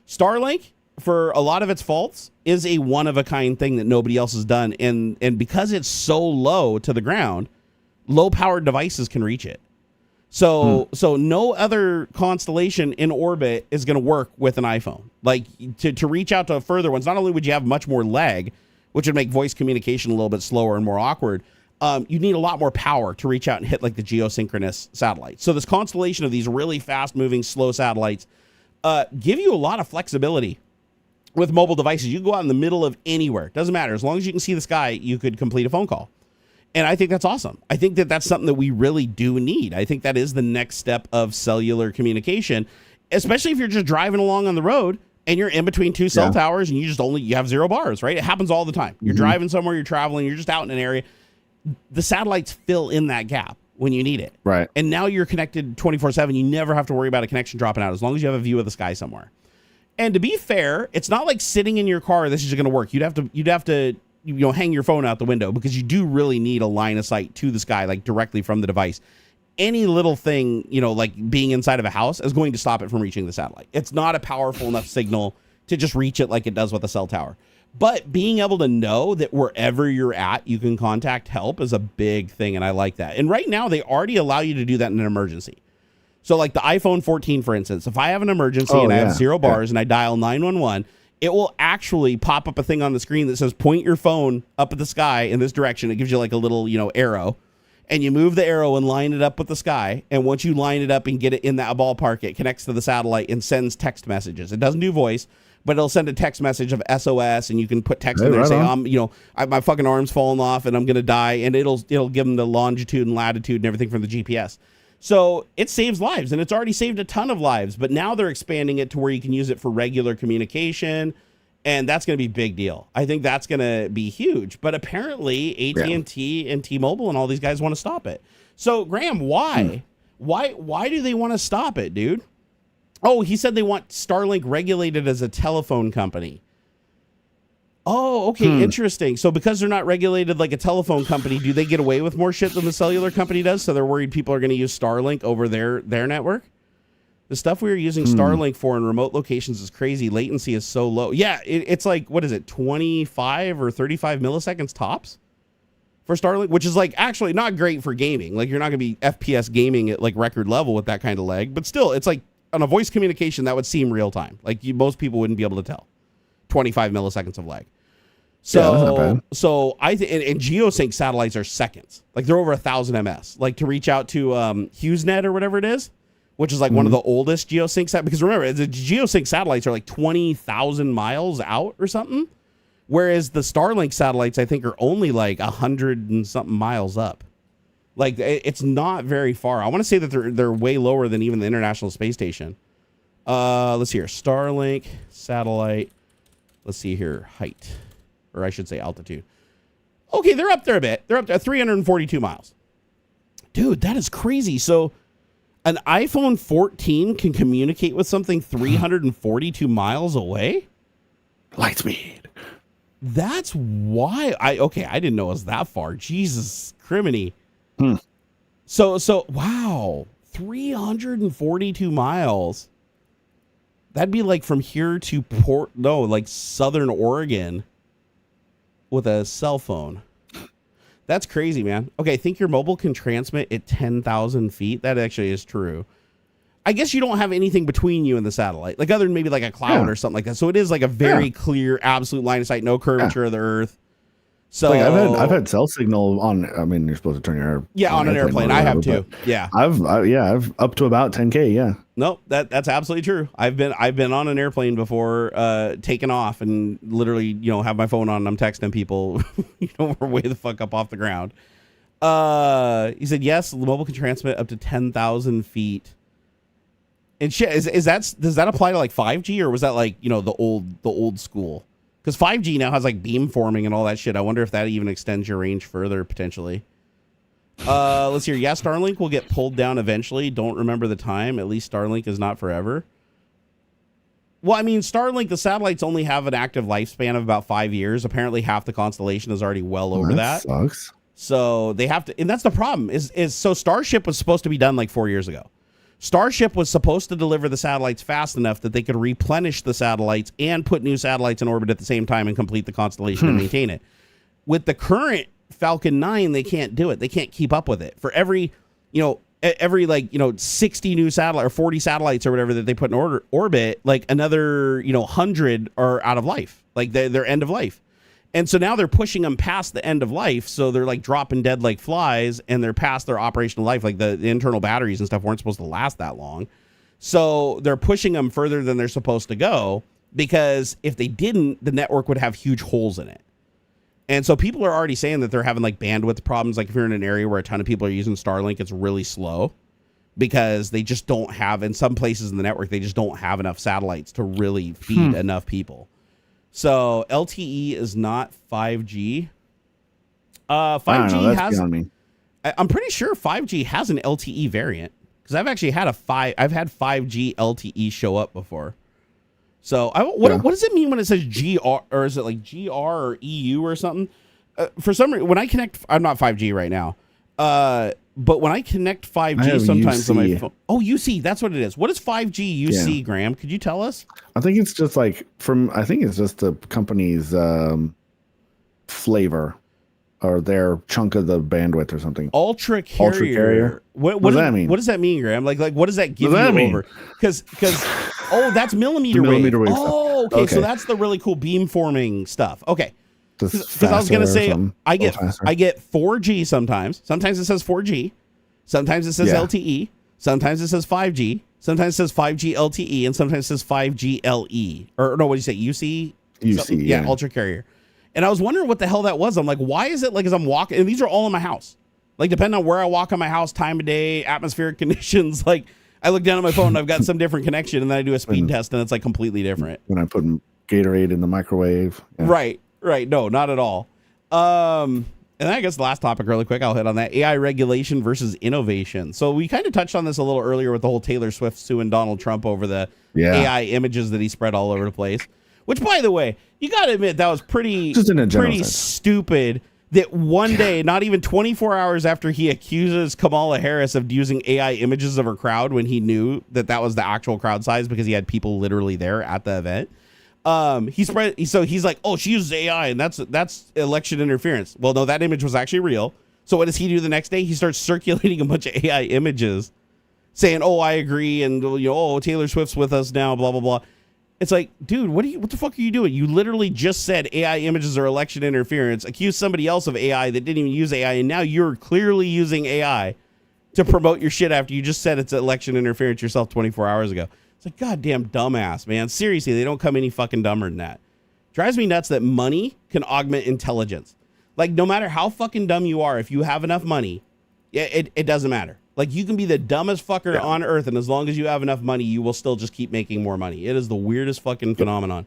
Starlink, for a lot of its faults, is a one-of-a-kind thing that nobody else has done. And because it's so low to the ground, low-powered devices can reach it. So no other constellation in orbit is going to work with an iPhone. Like, to reach out to further ones, not only would you have much more lag, which would make voice communication a little bit slower and more awkward, you need a lot more power to reach out and hit like the geosynchronous satellites. So this constellation of these really fast-moving, slow satellites give you a lot of flexibility with mobile devices. You can go out in the middle of anywhere. Doesn't matter. As long as you can see the sky, you could complete a phone call. And I think that's awesome. I think that that's something that we really do need. I think that is the next step of cellular communication, especially if you're just driving along on the road and you're in between two cell towers and you have 0 bars, right? It happens all the time. You're driving somewhere, you're traveling, you're just out in an area. The satellites fill in that gap when you need it. Right. And now you're connected 24/7. You never have to worry about a connection dropping out as long as you have a view of the sky somewhere. And to be fair, it's not like sitting in your car, this is going to work. You'd have to hang your phone out the window because you do really need a line of sight to the sky, like directly from the device. Any little thing, like being inside of a house is going to stop it from reaching the satellite. It's not a powerful enough signal to just reach it like it does with a cell tower. But being able to know that wherever you're at, you can contact help is a big thing, and I like that. And right now, they already allow you to do that in an emergency. So like the iPhone 14, for instance, if I have an emergency I have 0 bars and I dial 911, it will actually pop up a thing on the screen that says, point your phone up at the sky in this direction. It gives you like a little, arrow. And you move the arrow and line it up with the sky. And once you line it up and get it in that ballpark, it connects to the satellite and sends text messages. It doesn't do voice, but it'll send a text message of SOS, and you can put text in there and say, my fucking arm's falling off and I'm going to die. And it'll give them the longitude and latitude and everything from the GPS. So it saves lives, and it's already saved a ton of lives. But now they're expanding it to where you can use it for regular communication, and that's going to be a big deal. I think that's going to be huge. But apparently AT&T and T-Mobile and all these guys want to stop it. So, Graham, why? Why do they want to stop it, dude? Oh, he said they want Starlink regulated as a telephone company. Oh, okay, interesting. So because they're not regulated like a telephone company, do they get away with more shit than the cellular company does? So they're worried people are going to use Starlink over their network? The stuff we are using Starlink for in remote locations is crazy. Latency is so low. Yeah, it's like, what is it, 25 or 35 milliseconds tops for Starlink, which is like actually not great for gaming. Like you're not going to be FPS gaming at like record level with that kind of lag, but still, it's like on a voice communication that would seem real time. Like most people wouldn't be able to tell. 25 milliseconds of lag. So I think and geosync satellites are seconds. Like they're over 1,000 ms. Like to reach out to HughesNet or whatever it is, which is like one of the oldest geosync satellites. Because remember, the geosync satellites are like 20,000 miles out or something, whereas the Starlink satellites I think are only like 100 and something miles up. Like it's not very far. I want to say that they're way lower than even the International Space Station. Let's see here, Starlink satellite. Let's see here, height. or I should say altitude. Okay, they're up there a bit. They're up to 342 miles. Dude, that is crazy. So an iPhone 14 can communicate with something 342 miles away? Light speed. That's why I didn't know it was that far. Jesus criminy. So wow, 342 miles. That'd be like from here to Southern Oregon with a cell phone. That's crazy, man. Okay, think your mobile can transmit at 10,000 feet. That actually is true. I guess you don't have anything between you and the satellite, like other than maybe like a cloud or something like that. So it is like a very clear, absolute line of sight, no curvature of the earth. So like I've had cell signal on. I mean, you're supposed to turn your on an airplane. I have too. Yeah, I've up to about 10K. Yeah. No, that's absolutely true. I've been on an airplane before, taking off and literally, have my phone on and I'm texting people, we're way the fuck up off the ground. He said, yes, the mobile can transmit up to 10,000 feet. And shit, does that apply to like 5G or was that like, the old school? Because 5G now has like beamforming and all that shit. I wonder if that even extends your range further potentially. Let's hear. Yeah, Starlink will get pulled down eventually. Don't remember the time. At least Starlink is not forever. Well, I mean, Starlink, the satellites only have an active lifespan of about 5 years. Apparently, half the constellation is already well over that. Sucks. So they have to, and that's the problem. So Starship was supposed to be done like 4 years ago. Starship was supposed to deliver the satellites fast enough that they could replenish the satellites and put new satellites in orbit at the same time and complete the constellation and maintain it. With the current Falcon 9, they can't do it. They can't keep up with it. For every 60 new satellite or 40 satellites or whatever that they put in orbit, like another, 100 are out of life. Like they're end of life. And so now they're pushing them past the end of life. So they're like dropping dead like flies and they're past their operational life. Like the internal batteries and stuff weren't supposed to last that long. So they're pushing them further than they're supposed to go because if they didn't, the network would have huge holes in it. And so people are already saying that they're having like bandwidth problems. Like if you're in an area where a ton of people are using Starlink, it's really slow because they just don't have, in some places in the network, they just don't have enough satellites to really feed enough people. So LTE is not 5G. 5G has. I'm pretty sure 5G has an LTE variant because I've actually had I've had 5G LTE show up before. So what does it mean when it says GR or is it like GR or EU or something? For some reason, when I connect, I'm not 5G right now. But when I connect 5G sometimes on my phone. Oh, UC, that's what it is. What is 5G UC, Graham? Could you tell us? I think it's just like the company's flavor or their chunk of the bandwidth or something. Ultra carrier. What does that mean? What does that mean, Graham? Like what does that give you over? Because that's millimeter wave. Oh, okay. So that's the really cool beamforming stuff. Okay. Because I was gonna say I get 4G sometimes. Sometimes it says 4G. Sometimes it says LTE. Sometimes it says 5G. Sometimes it says 5G LTE, and sometimes it says 5G LE. Or no, what do you say? UC. Yeah, ultra carrier. And I was wondering what the hell that was. I'm like, why is it like as I'm walking? And these are all in my house. Like depending on where I walk in my house, time of day, atmospheric conditions. Like I look down at my phone, and I've got some different connection, and then I do a speed test, and it's like completely different. When I put Gatorade in the microwave. Yeah. Right. No, not at all. And I guess the last topic really quick, I'll hit on that. AI regulation versus innovation. So we kind of touched on this a little earlier with the whole Taylor Swift suing Donald Trump over the AI images that he spread all over the place. Which, by the way, you got to admit that was pretty stupid that one day, not even 24 hours after he accuses Kamala Harris of using AI images of her crowd when he knew that was the actual crowd size because he had people literally there at the event. He's like, oh, she uses AI and that's election interference. Well, no, that image was actually real. So what does he do the next day? He starts circulating a bunch of AI images saying, oh, I agree. And Taylor Swift's with us now, blah, blah, blah. It's like, dude, what the fuck are you doing? You literally just said AI images are election interference, accused somebody else of AI that didn't even use AI. And now you're clearly using AI to promote your shit after you just said it's election interference yourself 24 hours ago. It's like, goddamn dumbass, man. Seriously, they don't come any fucking dumber than that. Drives me nuts that money can augment intelligence. Like, no matter how fucking dumb you are, if you have enough money, it doesn't matter. Like, you can be the dumbest fucker on earth, and as long as you have enough money, you will still just keep making more money. It is the weirdest fucking phenomenon.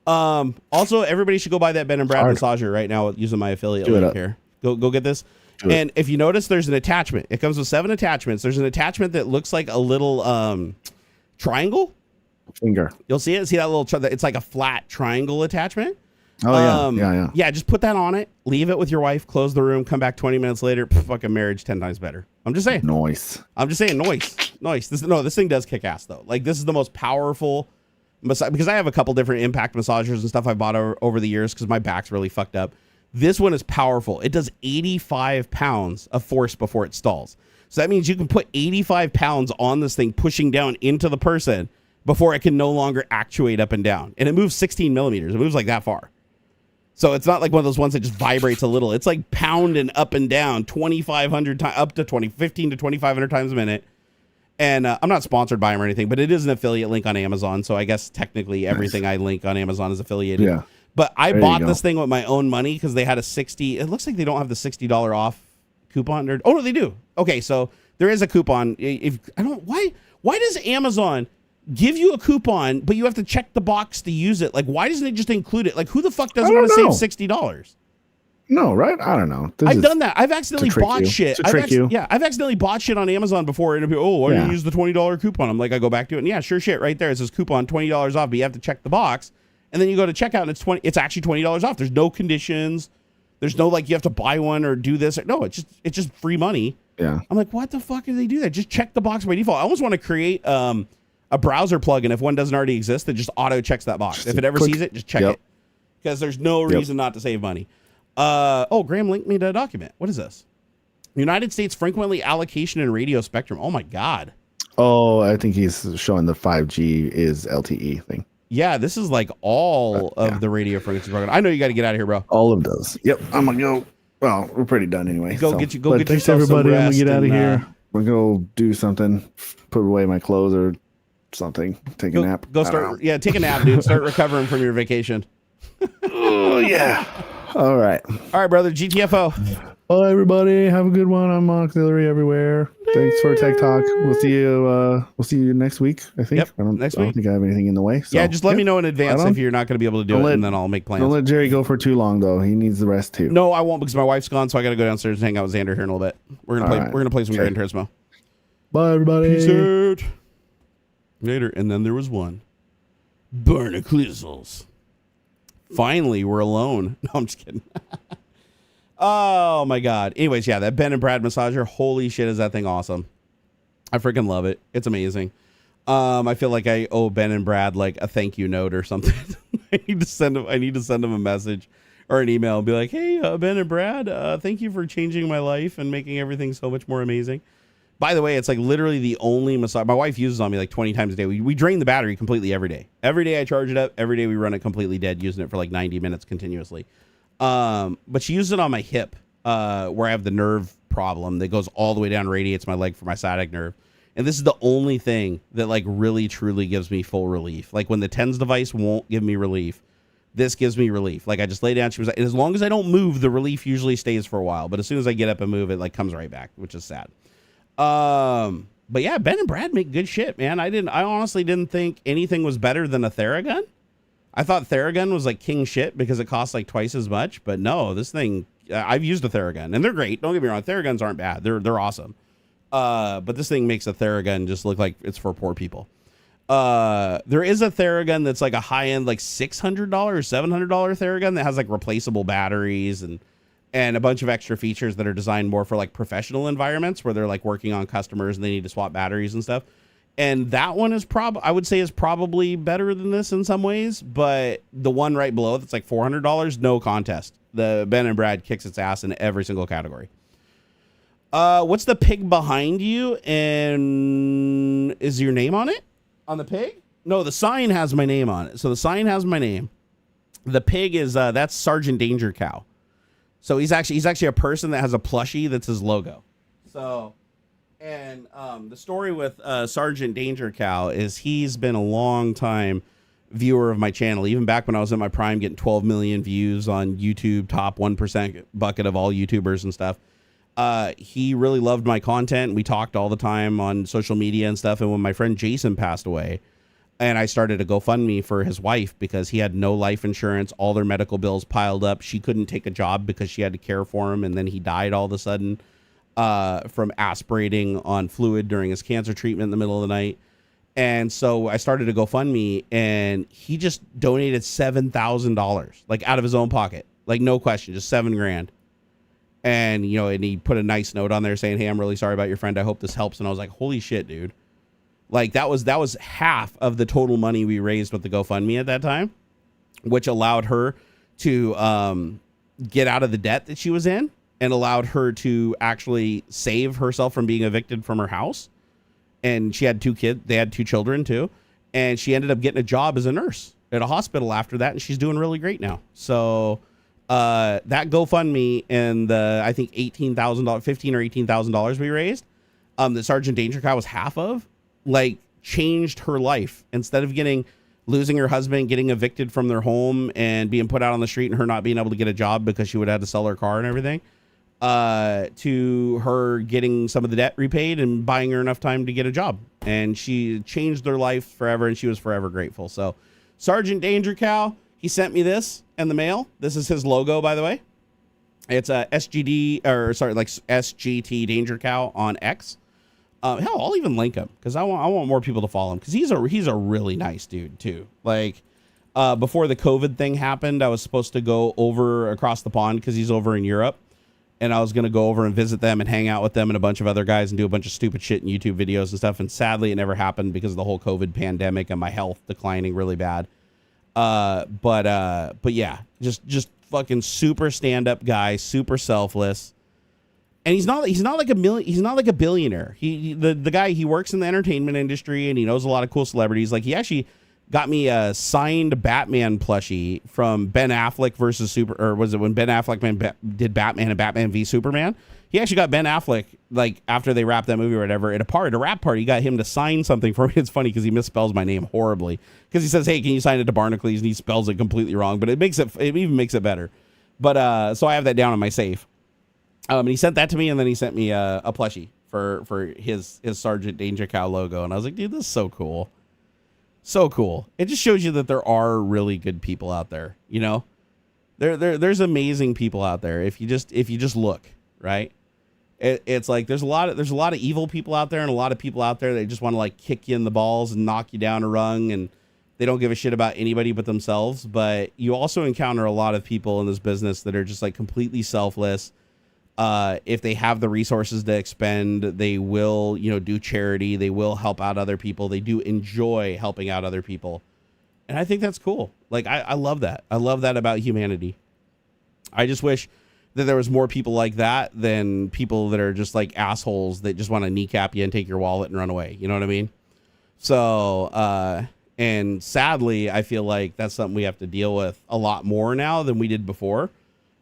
Also, everybody should go buy that Ben and Brad massager right now using my affiliate link here. Go get this. And if you notice, there's an attachment. It comes with 7 attachments. There's an attachment that looks like a little triangle. Finger. You'll see it. See that little? It's like a flat triangle attachment. Oh yeah. Yeah. Just put that on it. Leave it with your wife. Close the room. Come back 20 minutes later. Fucking marriage 10 times better. I'm just saying. Nice. I'm just saying. Nice. This thing does kick ass though. Like this is the most powerful massage because I have a couple different impact massagers and stuff I bought over the years because my back's really fucked up. This one is powerful. It does 85 pounds of force before it stalls. So that means you can put 85 pounds on this thing pushing down into the person before it can no longer actuate up and down. And it moves 16 millimeters. It moves like that far. So it's not like one of those ones that just vibrates a little. It's like pounding up and down 2,500 times, up to 15 to 2,500 times a minute. And I'm not sponsored by them or anything, but it is an affiliate link on Amazon. So I guess technically everything I link on Amazon is affiliated. Yeah. But I bought this thing with my own money because they had a it looks like they don't have the $60 off coupon. Oh no, they do. Okay, so there is a coupon. Why does Amazon give you a coupon, but you have to check the box to use it? Like, why doesn't it just include it? Like, who the fuck doesn't want to save $60? No, right? I don't know. I've done that. I've accidentally bought shit. Yeah, I've accidentally bought shit on Amazon before, and why didn't you use the $20 coupon? I'm like, I go back to it, and yeah, sure shit, right there. It says coupon $20 off, but you have to check the box, and then you go to checkout, and it's actually $20 off. There's no conditions. There's no like you have to buy one or do this. No, it's just free money. Yeah. I'm like, what the fuck do they do that? Just check the box by default. I almost want to create a browser plugin if one doesn't already exist that just auto checks that box. If it ever sees it, just check it. Because there's no reason not to save money. Graham linked me to a document. What is this? United States frequently allocation and radio spectrum. Oh my God. Oh, I think he's showing the 5G is LTE thing. Yeah, this is like all of the radio frequency program. I know you got to get out of here, bro. All of those. Yep. I'm gonna go. Well, we're pretty done anyway. Go get yourself everybody. some rest. I'm gonna get out of here. We're gonna go do something. Put away my clothes or something. Take a nap. Go start. Yeah, take a nap, dude. Start recovering from your vacation. Oh yeah. All right, brother. GTFO. Bye, everybody. Have a good one. I'm AuxxZillary everywhere. Thanks for Tech Talk. We'll see you next week. I think. Yep, I don't think I have anything in the way. So, yeah, just let me know in advance if you're not going to be able to do it, and then I'll make plans. Don't let Jerry go for too long, though. He needs the rest too. No, I won't because my wife's gone, so I got to go downstairs and hang out with Xander here in a little bit. We're gonna play some Gran Turismo. Bye, everybody. Peace out. Later, and then there was one. Barnacules. Finally, we're alone. No, I'm just kidding. Oh my God. Anyways, yeah, that Ben and Brad massager. Holy shit, is that thing awesome? I freaking love it. It's amazing. I feel like I owe Ben and Brad like a thank you note or something. I need to send them a message or an email and be like, hey, Ben and Brad, thank you for changing my life and making everything so much more amazing. By the way, it's like literally the only massage my wife uses on me like 20 times a day. We drain the battery completely every day. Every day I charge it up. Every day we run it completely dead, using it for like 90 minutes continuously. But she uses it on my hip, where I have the nerve problem that goes all the way down, radiates my leg for my sciatic nerve. And this is the only thing that like really truly gives me full relief. Like when the TENS device won't give me relief, this gives me relief. Like I just lay down. She was like, as long as I don't move, the relief usually stays for a while. But as soon as I get up and move, it like comes right back, which is sad. But yeah, Ben and Brad make good shit, man. I honestly didn't think anything was better than a Theragun. I thought Theragun was like king shit because it costs like twice as much, but no, this thing, I've used a Theragun and they're great. Don't get me wrong. Theraguns aren't bad. They're awesome. But this thing makes a Theragun just look like it's for poor people. There is a Theragun that's like a high end, like $600, $700 Theragun that has like replaceable batteries and a bunch of extra features that are designed more for like professional environments where they're like working on customers and they need to swap batteries and stuff. And that one is I would say is probably better than this in some ways, but the one right below that's like $400, no contest. The Ben and Brad kicks its ass in every single category. What's the pig behind you? And is your name on it? On the pig? No, the sign has my name on it. So the sign has my name. The pig is that's Sergeant Danger Cow. So he's actually a person that has a plushie that's his logo. So, and the story with Sergeant Danger Cow is he's been a long time viewer of my channel, even back when I was in my prime, getting 12 million views on YouTube, top 1% bucket of all YouTubers and stuff. He really loved my content. We talked all the time on social media and stuff. And when my friend Jason passed away, And I started a GoFundMe for his wife because he had no life insurance. All their medical bills piled up. She couldn't take a job because she had to care for him. And then he died all of a sudden from aspirating on fluid during his cancer treatment in the middle of the night. And so I started a GoFundMe, and he just donated $7,000, like out of his own pocket, like no question, just $7,000. And, you know, and he put a nice note on there saying, hey, I'm really sorry about your friend. I hope this helps. And I was like, holy shit, dude. Like that was half of the total money we raised with the GoFundMe at that time, which allowed her to get out of the debt that she was in and allowed her to actually save herself from being evicted from her house. And she had 2 kids. They had 2 children too. And she ended up getting a job as a nurse at a hospital after that. And she's doing really great now. So that GoFundMe and the, I think $18,000, $15,000 or $18,000 we raised, that Sergeant Danger Cow was half of, like, changed her life. Instead of losing her husband, getting evicted from their home and being put out on the street and her not being able to get a job because she would have had to sell her car and everything, to her getting some of the debt repaid and buying her enough time to get a job. And she changed their life forever, and she was forever grateful. So Sergeant Danger Cow, he sent me this in the mail. This is his logo, by the way. It's a SGT Danger Cow on X. Hell, I'll even link him because I want more people to follow him because he's a really nice dude too. Like before the COVID thing happened, I was supposed to go over across the pond because he's over in Europe, and I was going to go over and visit them and hang out with them and a bunch of other guys and do a bunch of stupid shit in YouTube videos and stuff. And sadly, it never happened because of the whole COVID pandemic and my health declining really bad. But yeah, just fucking super stand up guy, super selfless. And he's not like a billionaire. The guy, he works in the entertainment industry and he knows a lot of cool celebrities. Like he actually got me a signed Batman plushie from Ben Affleck versus was it when Ben Affleck did Batman and Batman v Superman? He actually got Ben Affleck, like after they wrapped that movie or whatever, at a rap party, got him to sign something for me. It's funny because he misspells my name horribly because he says, hey, can you sign it to Barnacules? And he spells it completely wrong, but it even makes it better. But so I have that down in my safe. And he sent that to me, and then he sent me a plushie for his Sergeant Danger Cow logo. And I was like, dude, this is so cool. So cool. It just shows you that there are really good people out there, you know? There's amazing people out there if you just look, right? It's like there's a lot of evil people out there and a lot of people out there that just want to like kick you in the balls and knock you down a rung, and they don't give a shit about anybody but themselves. But you also encounter a lot of people in this business that are just like completely selfless. If they have the resources to expend, they will, do charity. They will help out other people. They do enjoy helping out other people. And I think that's cool. Like, I love that. I love that about humanity. I just wish that there was more people like that than people that are just like assholes that just want to kneecap you and take your wallet and run away. You know what I mean? So, and sadly, I feel like that's something we have to deal with a lot more now than we did before.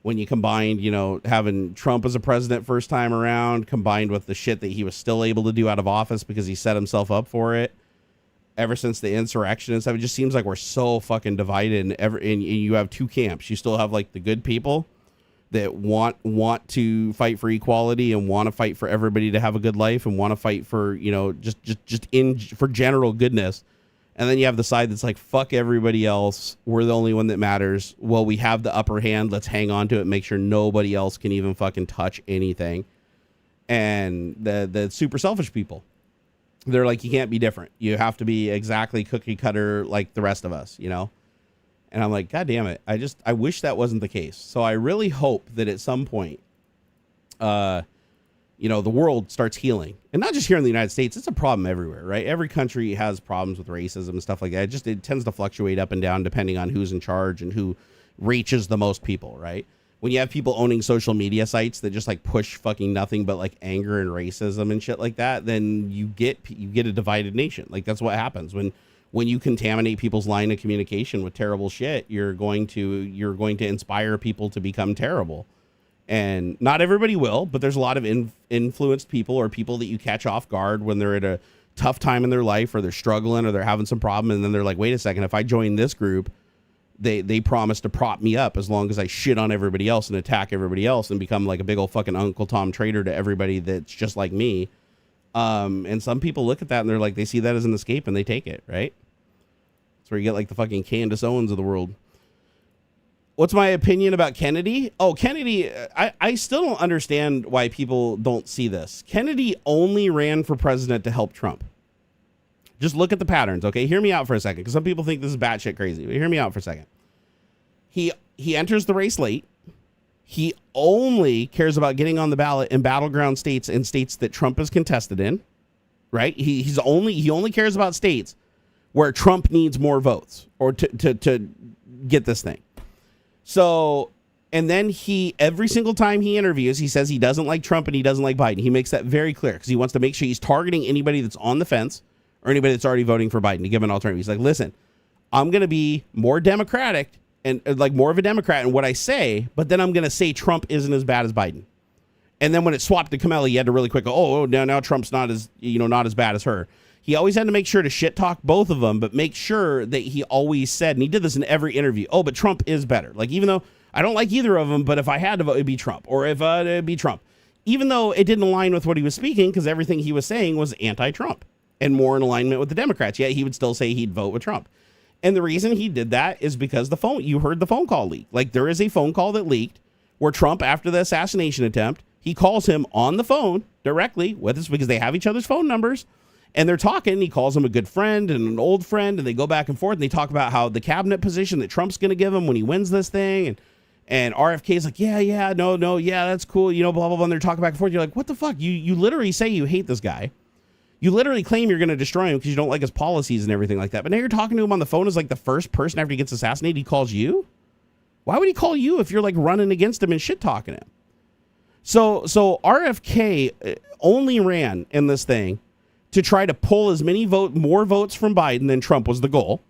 When you combined, having Trump as a president first time around, combined with the shit that he was still able to do out of office because he set himself up for it ever since the insurrection and stuff, it just seems like we're so fucking divided. And you have 2 camps. You still have like the good people that want to fight for equality and want to fight for everybody to have a good life and want to fight for, for general goodness. And then you have the side that's like, fuck everybody else. We're the only one that matters. Well, we have the upper hand. Let's hang on to it and make sure nobody else can even fucking touch anything. And the super selfish people, they're like, you can't be different. You have to be exactly cookie cutter like the rest of us, And I'm like, God damn it. I wish that wasn't the case. So I really hope that at some point, the world starts healing. And not just here in the United States, it's a problem everywhere, right? Every country has problems with racism and stuff like that. It tends to fluctuate up and down depending on who's in charge and who reaches the most people, right? When you have people owning social media sites that just like push fucking nothing but like anger and racism and shit like that, then you get a divided nation. Like that's what happens when you contaminate people's line of communication with terrible shit. You're going to inspire people to become terrible. And not everybody will, but there's a lot of influenced people or people that you catch off guard when they're at a tough time in their life or they're struggling or they're having some problem. And then they're like, wait a second, if I join this group, they promise to prop me up as long as I shit on everybody else and attack everybody else and become like a big old fucking Uncle Tom traitor to everybody that's just like me. And some people look at that and they're like, they see that as an escape and they take it, right? That's where you get like the fucking Candace Owens of the world. What's my opinion about Kennedy? Oh, Kennedy, I still don't understand why people don't see this. Kennedy only ran for president to help Trump. Just look at the patterns, okay? Hear me out for a second, because some people think this is batshit crazy, but hear me out for a second. He enters the race late. He only cares about getting on the ballot in battleground states and states that Trump is contested in, right? He only cares about states where Trump needs more votes or to get this thing. So, and then every single time he interviews, he says he doesn't like Trump and he doesn't like Biden. He makes that very clear because he wants to make sure he's targeting anybody that's on the fence or anybody that's already voting for Biden to give an alternative. He's like, listen, I'm going to be more Democratic and like more of a Democrat in what I say, but then I'm going to say Trump isn't as bad as Biden. And then when it swapped to Kamala, he had to really quick go, oh, now Trump's not as bad as her. He always had to make sure to shit talk both of them, but make sure that he always said, and he did this in every interview, oh, but Trump is better. Like, even though I don't like either of them, but if I had to vote, it'd be Trump. Or if it'd be Trump. Even though it didn't align with what he was speaking, because everything he was saying was anti-Trump and more in alignment with the Democrats. Yet he would still say he'd vote with Trump. And the reason he did that is because you heard the phone call leak. Like, there is a phone call that leaked where Trump, after the assassination attempt, he calls him on the phone directly with us because they have each other's phone numbers. And they're talking. He calls him a good friend and an old friend, and they go back and forth. And they talk about how the cabinet position that Trump's going to give him when he wins this thing, and RFK's like, yeah, no, that's cool, blah blah blah. And they're talking back and forth. You're like, what the fuck? You literally say you hate this guy. You literally claim you're going to destroy him because you don't like his policies and everything like that. But now you're talking to him on the phone as like the first person after he gets assassinated. He calls you. Why would he call you if you're like running against him and shit talking him? So RFK only ran in this thing to try to pull as many more votes from Biden than Trump was the goal.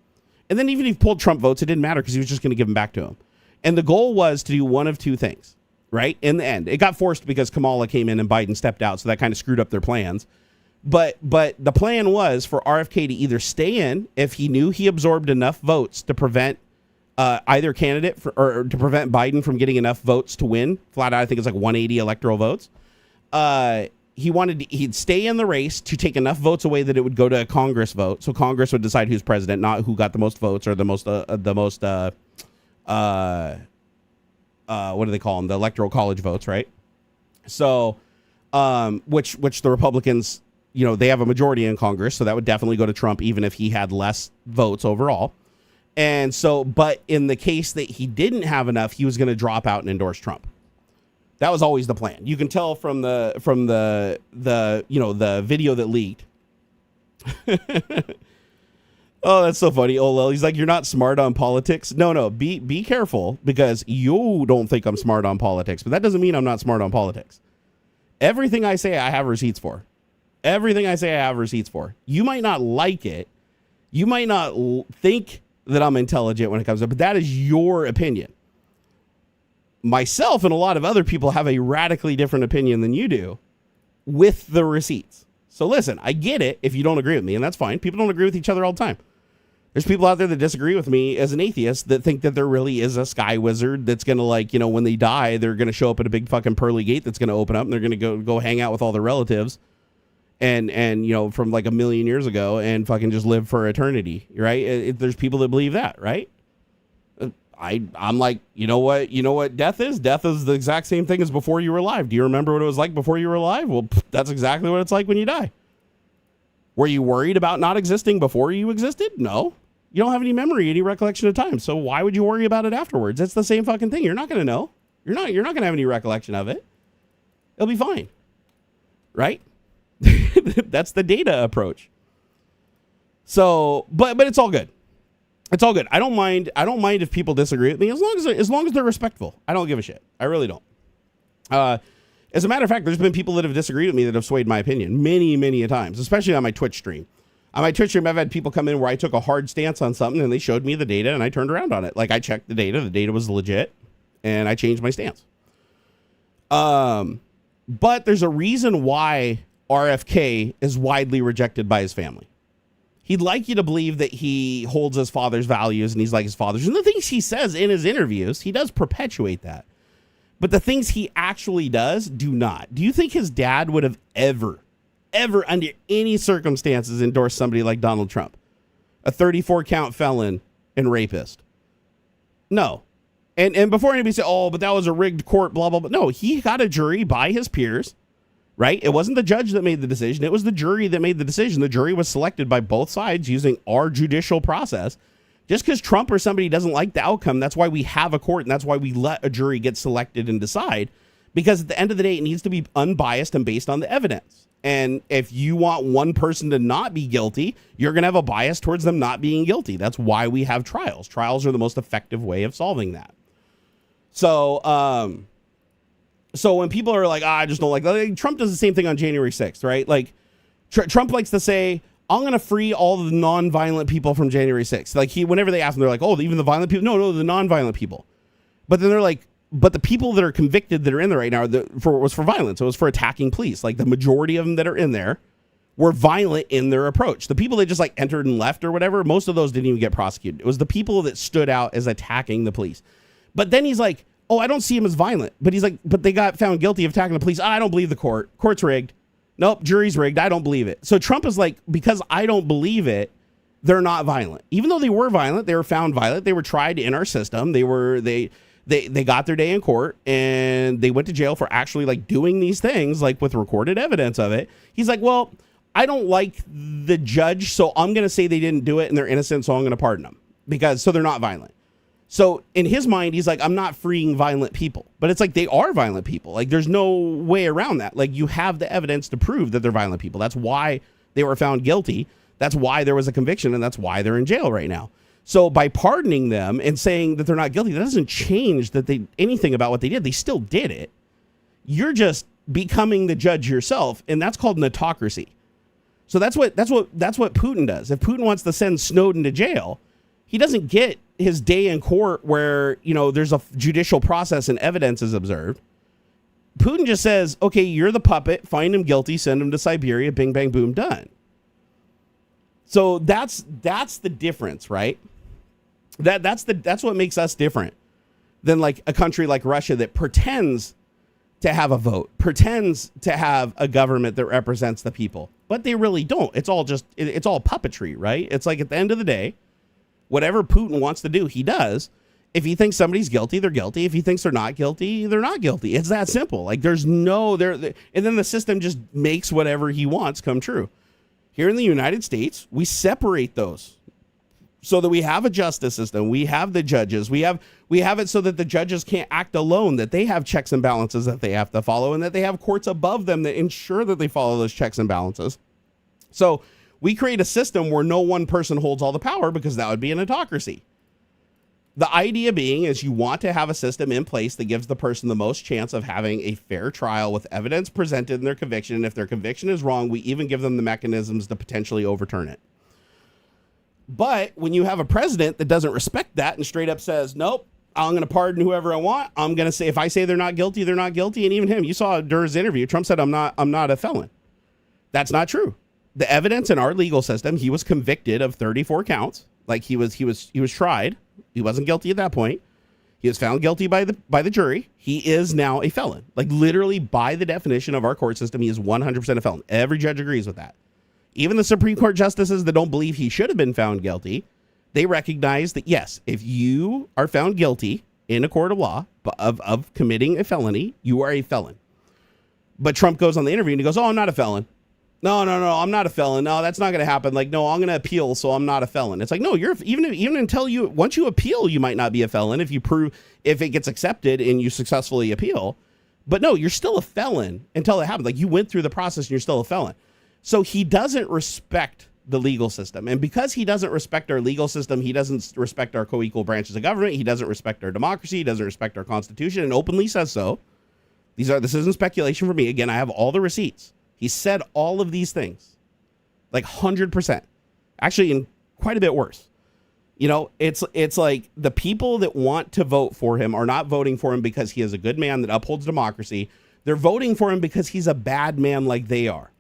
And then even if he pulled Trump votes, it didn't matter because he was just going to give them back to him. And the goal was to do one of two things, right? In the end, it got forced because Kamala came in and Biden stepped out. So that kind of screwed up their plans. But the plan was for RFK to either stay in if he knew he absorbed enough votes to prevent either candidate or to prevent Biden from getting enough votes to win. Flat out, I think it's like 180 electoral votes. He'd stay in the race to take enough votes away that it would go to a Congress vote. So Congress would decide who's president, not who got the most votes or the most what do they call them? The electoral college votes, right? So, which the Republicans, they have a majority in Congress. So that would definitely go to Trump, even if he had less votes overall. And so, but in the case that he didn't have enough, he was going to drop out and endorse Trump. That was always the plan. You can tell from the video that leaked. Oh, that's so funny. Oh, he's like, you're not smart on politics. No, be careful because you don't think I'm smart on politics, but that doesn't mean I'm not smart on politics. Everything I say, I have receipts for. Everything I say, I have receipts for. You might not like it. You might not think that I'm intelligent when it comes up, but that is your opinion. Myself and a lot of other people have a radically different opinion than you do with the receipts. So listen, I get it if you don't agree with me, and that's fine. People don't agree with each other all the time. There's people out there that disagree with me as an atheist that think that there really is a sky wizard that's going to when they die, they're going to show up at a big fucking pearly gate that's going to open up and they're going to go hang out with all their relatives and from like a million years ago and fucking just live for eternity, right? There's people that believe that, right? I'm like, you know what death is? Death is the exact same thing as before you were alive. Do you remember what it was like before you were alive? Well, that's exactly what it's like when you die. Were you worried about not existing before you existed? No. You don't have any memory, any recollection of time. So why would you worry about it afterwards? It's the same fucking thing. You're not going to know. You're not going to have any recollection of it. It'll be fine. Right? That's the data approach. So, but it's all good. It's all good. I don't mind if people disagree with me as long as they're respectful. I don't give a shit. I really don't. As a matter of fact, there's been people that have disagreed with me that have swayed my opinion many, many a times, especially on my Twitch stream. On my Twitch stream, I've had people come in where I took a hard stance on something and they showed me the data and I turned around on it. Like I checked the data was legit, and I changed my stance. But there's a reason why RFK is widely rejected by his family. He'd like you to believe that he holds his father's values and he's like his father's. And the things he says in his interviews, he does perpetuate that. But the things he actually does do not. Do you think his dad would have ever under any circumstances endorsed somebody like Donald Trump? a 34 count felon and rapist. No. And before anybody say, oh, but that was a rigged court, blah, blah, blah. No, he got a jury by his peers, right? It wasn't the judge that made the decision. It was the jury that made the decision. The jury was selected by both sides using our judicial process. Just because Trump or somebody doesn't like the outcome, that's why we have a court, and that's why we let a jury get selected and decide. Because at the end of the day, it needs to be unbiased and based on the evidence. And if you want one person to not be guilty, you're going to have a bias towards them not being guilty. That's why we have trials. Trials are the most effective way of solving that. So, so when people are like, I just don't like Trump does the same thing on January 6th, right? Like Trump likes to say, I'm going to free all the non-violent people from January 6th. Like whenever they ask him, they're like, oh, even the violent people? No, the non-violent people. But then they're like, but the people that are convicted that are in there right now was for violence. It was for attacking police. Like the majority of them that are in there were violent in their approach. The people that just like entered and left or whatever, most of those didn't even get prosecuted. It was the people that stood out as attacking the police. But then he's like, oh, I don't see him as violent. But he's like, but they got found guilty of attacking the police. I don't believe the court. Court's rigged. Nope, jury's rigged. I don't believe it. So Trump is like, because I don't believe it, they're not violent. Even though they were violent, they were found violent. They were tried in our system. They got their day in court and they went to jail for actually like doing these things, like with recorded evidence of it. He's like, well, I don't like the judge, so I'm going to say they didn't do it and they're innocent, so I'm going to pardon them so they're not violent. So in his mind, he's like, I'm not freeing violent people. But it's like they are violent people. Like there's no way around that. Like you have the evidence to prove that they're violent people. That's why they were found guilty. That's why there was a conviction, and that's why they're in jail right now. So by pardoning them and saying that they're not guilty, that doesn't change anything about what they did. They still did it. You're just becoming the judge yourself, and that's called an autocracy. So that's what Putin does. If Putin wants to send Snowden to jail, he doesn't get his day in court where, there's a judicial process and evidence is observed. Putin just says, okay, you're the puppet, find him guilty, send him to Siberia, bing, bang, boom, done. So that's the difference, right? That's what makes us different than like a country like Russia that pretends to have a vote, pretends to have a government that represents the people, but they really don't. It's all puppetry, right? It's like at the end of the day, whatever Putin wants to do, he does. If he thinks somebody's guilty, they're guilty. If he thinks they're not guilty, they're not guilty. It's that simple. Like there's and then the system just makes whatever he wants come true. Here in the United States, we separate those so that we have a justice system. We have the judges. We have it so that the judges can't act alone, that they have checks and balances that they have to follow, and that they have courts above them that ensure that they follow those checks and balances. So we create a system where no one person holds all the power, because that would be an autocracy. The idea being is you want to have a system in place that gives the person the most chance of having a fair trial with evidence presented in their conviction. And if their conviction is wrong, we even give them the mechanisms to potentially overturn it. But when you have a president that doesn't respect that and straight up says, nope, I'm going to pardon whoever I want. I'm going to say, if I say they're not guilty, they're not guilty. And even him, you saw during his interview, Trump said, I'm not a felon. That's not true. The evidence in our legal system, he was convicted of 34 counts. Like he was tried. He wasn't guilty at that point. He was found guilty by the jury. He is now a felon. Like literally by the definition of our court system, he is 100% a felon. Every judge agrees with that. Even the Supreme Court justices that don't believe he should have been found guilty, they recognize that, yes, if you are found guilty in a court of law of committing a felony, you are a felon. But Trump goes on the interview and he goes, oh, I'm not a felon. No, I'm not a felon. No, that's not going to happen. Like, no, I'm going to appeal, so I'm not a felon. It's like, no, you're even until once you appeal, you might not be a felon if it gets accepted and you successfully appeal. But no, you're still a felon until it happens. Like you went through the process and you're still a felon. So he doesn't respect the legal system. And because he doesn't respect our legal system, he doesn't respect our co-equal branches of government. He doesn't respect our democracy. He doesn't respect our Constitution, and openly says so. This isn't speculation for me. Again, I have all the receipts. He said all of these things, like 100%, actually, and quite a bit worse. It's like the people that want to vote for him are not voting for him because he is a good man that upholds democracy. They're voting for him because he's a bad man like they are.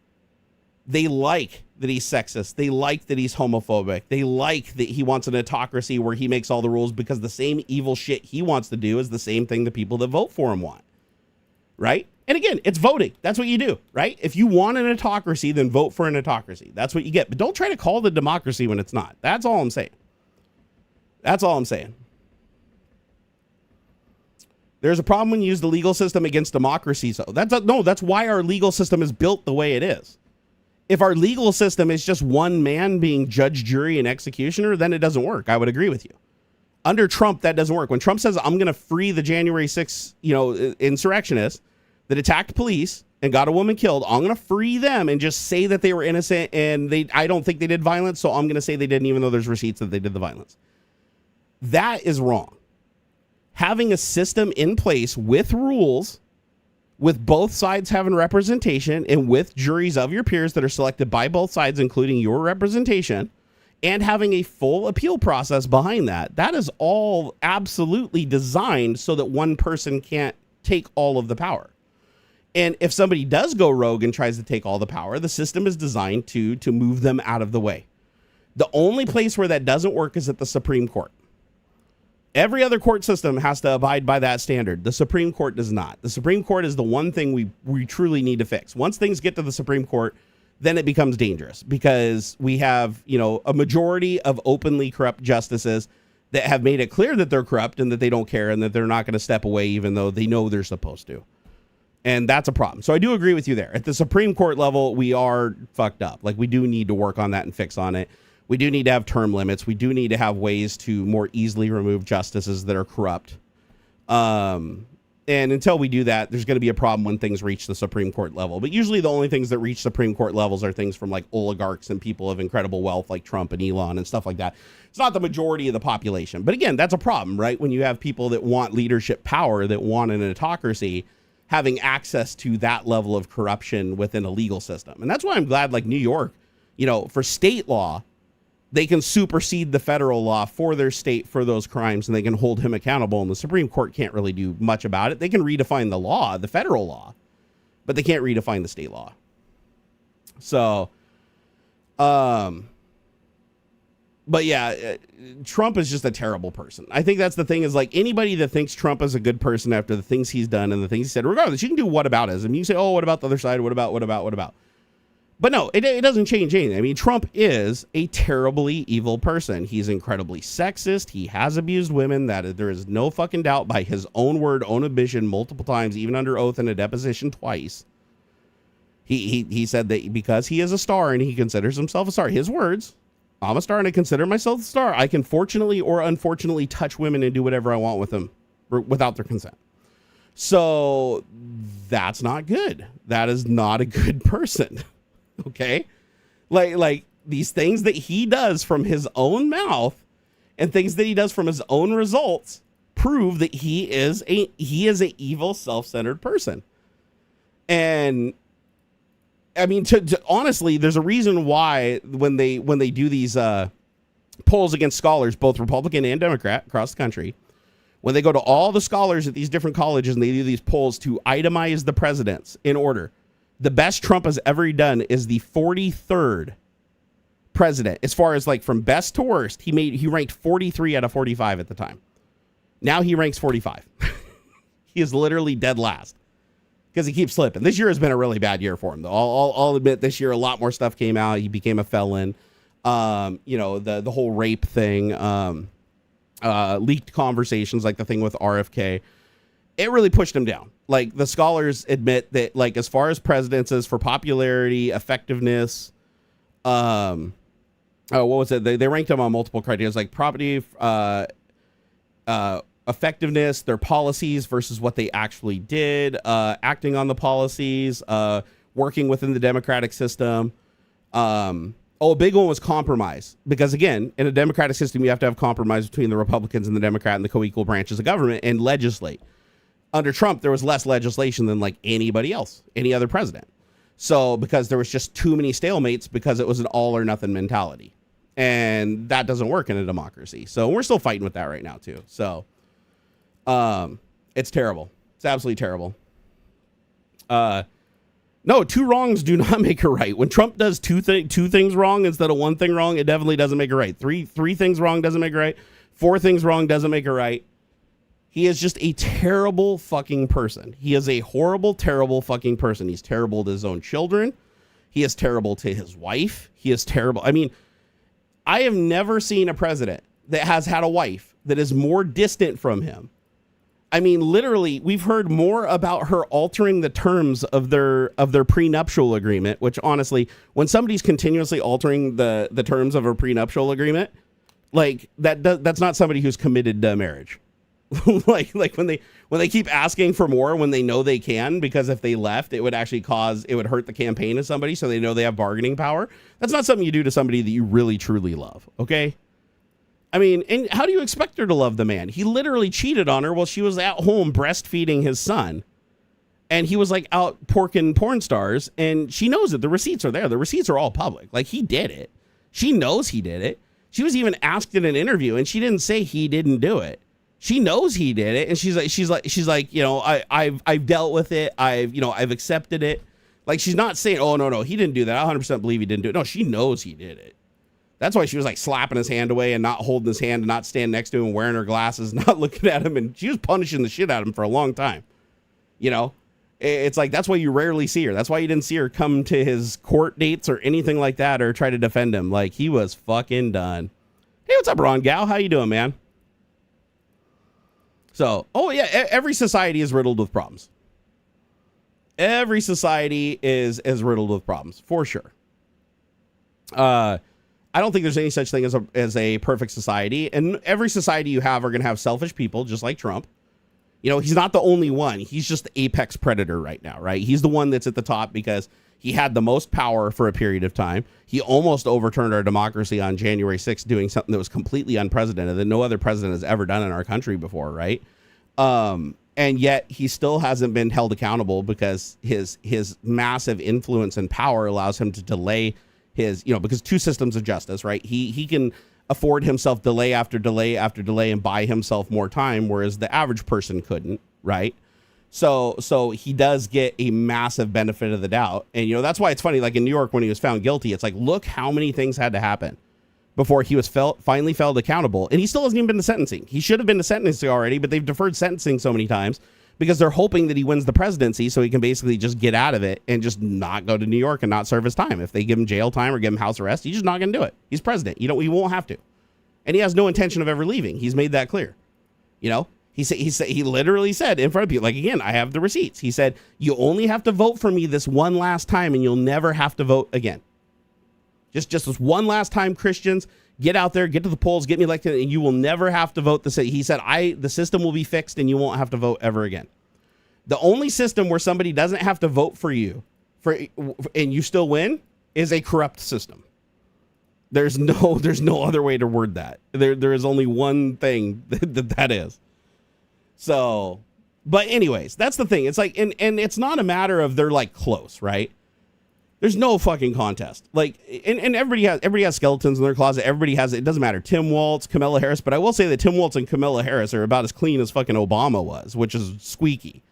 They like that he's sexist. They like that he's homophobic. They like that he wants an autocracy where he makes all the rules, because the same evil shit he wants to do is the same thing the people that vote for him want. Right? And again, it's voting. That's what you do, right? If you want an autocracy, then vote for an autocracy. That's what you get. But don't try to call the democracy when it's not. That's all I'm saying. That's all I'm saying. There's a problem when you use the legal system against democracy. So that's why our legal system is built the way it is. If our legal system is just one man being judge, jury, and executioner, then it doesn't work. I would agree with you. Under Trump, that doesn't work. When Trump says, I'm going to free the January 6th, insurrectionists that attacked police and got a woman killed, I'm going to free them and just say that they were innocent and I don't think they did violence, so I'm going to say they didn't even though there's receipts that they did the violence. That is wrong. Having a system in place with rules, with both sides having representation and with juries of your peers that are selected by both sides, including your representation, and having a full appeal process behind that, that is all absolutely designed so that one person can't take all of the power. And if somebody does go rogue and tries to take all the power, the system is designed to move them out of the way. The only place where that doesn't work is at the Supreme Court. Every other court system has to abide by that standard. The Supreme Court does not. The Supreme Court is the one thing we truly need to fix. Once things get to the Supreme Court, then it becomes dangerous because we have, a majority of openly corrupt justices that have made it clear that they're corrupt and that they don't care and that they're not going to step away even though they know they're supposed to. And that's a problem. So I do agree with you there. At the Supreme Court level, we are fucked up. Like, we do need to work on that and fix on it. We do need to have term limits. We do need to have ways to more easily remove justices that are corrupt. And until we do that, there's going to be a problem when things reach the Supreme Court level. But usually the only things that reach Supreme Court levels are things from like oligarchs and people of incredible wealth like Trump and Elon and stuff like that. It's not the majority of the population. But again, that's a problem, right? When you have people that want leadership power, that want an autocracy, having access to that level of corruption within a legal system. And that's why I'm glad, like New York, for state law, they can supersede the federal law for their state for those crimes and they can hold him accountable. And the Supreme Court can't really do much about it. They can redefine the law, the federal law, but they can't redefine the state law. So, but yeah, Trump is just a terrible person. I think that's the thing is like anybody that thinks Trump is a good person after the things he's done and the things he said, regardless, you can do whataboutism. You can say, oh, what about the other side? What about? But no, it doesn't change anything. I mean, Trump is a terribly evil person. He's incredibly sexist. He has abused women. That there is no fucking doubt by his own word, own admission multiple times, even under oath in a deposition twice. He said that because he is a star and he considers himself a star, his words, I'm a star and I consider myself a star. I can fortunately or unfortunately touch women and do whatever I want with them without their consent. So that's not good. That is not a good person. Okay. Like these things that he does from his own mouth and things that he does from his own results prove that he is an evil, self-centered person. And I mean, to honestly, there's a reason why when they do these polls against scholars, both Republican and Democrat across the country, when they go to all the scholars at these different colleges and they do these polls to itemize the presidents in order, the best Trump has ever done is the 43rd president. As far as like from best to worst, he ranked 43 out of 45 at the time. Now he ranks 45. He is literally dead last because he keeps slipping. This year has been a really bad year for him, though. I'll admit this year a lot more stuff came out. He became a felon. The whole rape thing, leaked conversations like the thing with RFK. It really pushed him down. Like the scholars admit that, like as far as presidents is for popularity, effectiveness, what was it? They ranked him on multiple criteria, like property, effectiveness, their policies versus what they actually did, acting on the policies, working within the democratic system. A big one was compromise, because again, in a democratic system, you have to have compromise between the Republicans and the Democrat and the co-equal branches of government and legislate. Under Trump, there was less legislation than like anybody else, any other president. So because there was just too many stalemates because it was an all or nothing mentality. And that doesn't work in a democracy. So we're still fighting with that right now too. So it's terrible. It's absolutely terrible. No, two wrongs do not make a right. When Trump does two things wrong instead of one thing wrong, it definitely doesn't make it right. Three things wrong doesn't make it right. 4 things wrong doesn't make it right. He is just a terrible fucking person. He is a horrible, terrible fucking person. He's terrible to his own children. He is terrible to his wife. He is terrible. I mean, I have never seen a president that has had a wife that is more distant from him. I mean, literally, we've heard more about her altering the terms of their prenuptial agreement, which honestly, when somebody's continuously altering the terms of a prenuptial agreement, like that's not somebody who's committed to marriage. like when they keep asking for more when they know they can, because if they left, it would hurt the campaign of somebody, so they know they have bargaining power. That's not something you do to somebody that you really truly love. Okay. I mean, and how do you expect her to love the man? He literally cheated on her while she was at home breastfeeding his son. And he was like out porking porn stars, and she knows it. The receipts are there. The receipts are all public. Like, he did it. She knows he did it. She was even asked in an interview, and she didn't say he didn't do it. She knows he did it, and she's like, you know, I've dealt with it. I've accepted it. Like, she's not saying, oh no, he didn't do that. I 100% believe he didn't do it. No, she knows he did it. That's why she was like slapping his hand away and not holding his hand and not standing next to him, wearing her glasses, not looking at him, and she was punishing the shit out of him for a long time. You know, it's like, that's why you rarely see her. That's why you didn't see her come to his court dates or anything like that, or try to defend him. Like, he was fucking done. Hey, what's up, Ron Gal? How you doing, man? So, oh yeah, every society is riddled with problems. Every society is riddled with problems, for sure. I don't think there's any such thing as a perfect society, and every society you have are going to have selfish people, just like Trump. You know, he's not the only one. He's just the apex predator right now, right? He's the one that's at the top because he had the most power for a period of time. He almost overturned our democracy on January 6th, doing something that was completely unprecedented that no other president has ever done in our country before, right? And yet he still hasn't been held accountable because his massive influence and power allows him to delay his, you know, because two systems of justice, right? He can afford himself delay after delay after delay and buy himself more time, whereas the average person couldn't, right? So he does get a massive benefit of the doubt. And, you know, that's why it's funny, like in New York, when he was found guilty, it's like, look how many things had to happen before he was finally held accountable. And he still hasn't even been to sentencing. He should have been to sentencing already, but they've deferred sentencing so many times because they're hoping that he wins the presidency so he can basically just get out of it and just not go to New York and not serve his time. If they give him jail time or give him house arrest, he's just not going to do it. He's president. He won't have to. And he has no intention of ever leaving. He's made that clear. You know, he literally said in front of people, like, again, I have the receipts. He said, you only have to vote for me this one last time and you'll never have to vote again. Just this one last time, Christians, get out there, get to the polls, get me elected, and you will never have to vote. He said, the system will be fixed and you won't have to vote ever again. The only system where somebody doesn't have to vote for you and you still win is a corrupt system. There's no other way to word that. There is only one thing that is. So, but anyways, that's the thing. It's like, and it's not a matter of they're like close, right? There's no fucking contest. Like, and everybody has skeletons in their closet. Everybody has it. It doesn't matter. Tim Walz, Kamala Harris. But I will say that Tim Walz and Kamala Harris are about as clean as fucking Obama was, which is squeaky.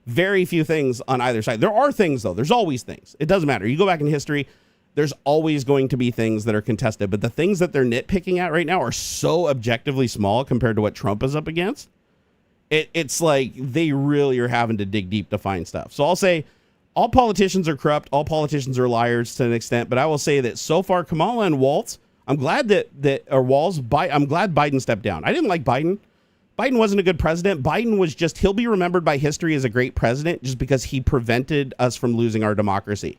Very few things on either side. There are things, though. There's always things. It doesn't matter. You go back in history, there's always going to be things that are contested. But the things that they're nitpicking at right now are so objectively small compared to what Trump is up against. It's like they really are having to dig deep to find stuff. So I'll say all politicians are corrupt. All politicians are liars to an extent. But I will say that so far, Kamala and Walz, I'm glad I'm glad Biden stepped down. I didn't like Biden. Biden wasn't a good president. Biden was just, he'll be remembered by history as a great president just because he prevented us from losing our democracy.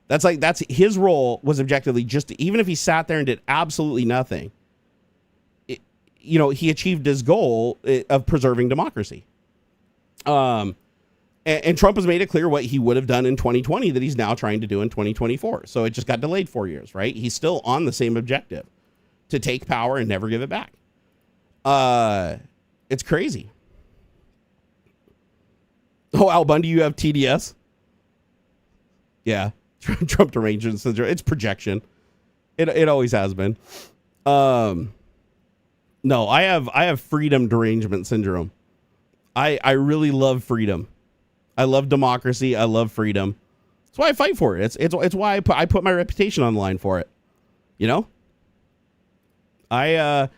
That's his role was objectively just even if he sat there and did absolutely nothing, he achieved his goal of preserving democracy. And Trump has made it clear what he would have done in 2020 that he's now trying to do in 2024. So it just got delayed 4 years, right? He's still on the same objective, to take power and never give it back. It's crazy. Oh, Al Bundy, you have TDS? Yeah. Trump derangement syndrome. It's projection. It always has been. No, I have freedom derangement syndrome. I really love freedom. I love democracy. I love freedom. That's why I fight for it. It's why I put my reputation on the line for it. You know? I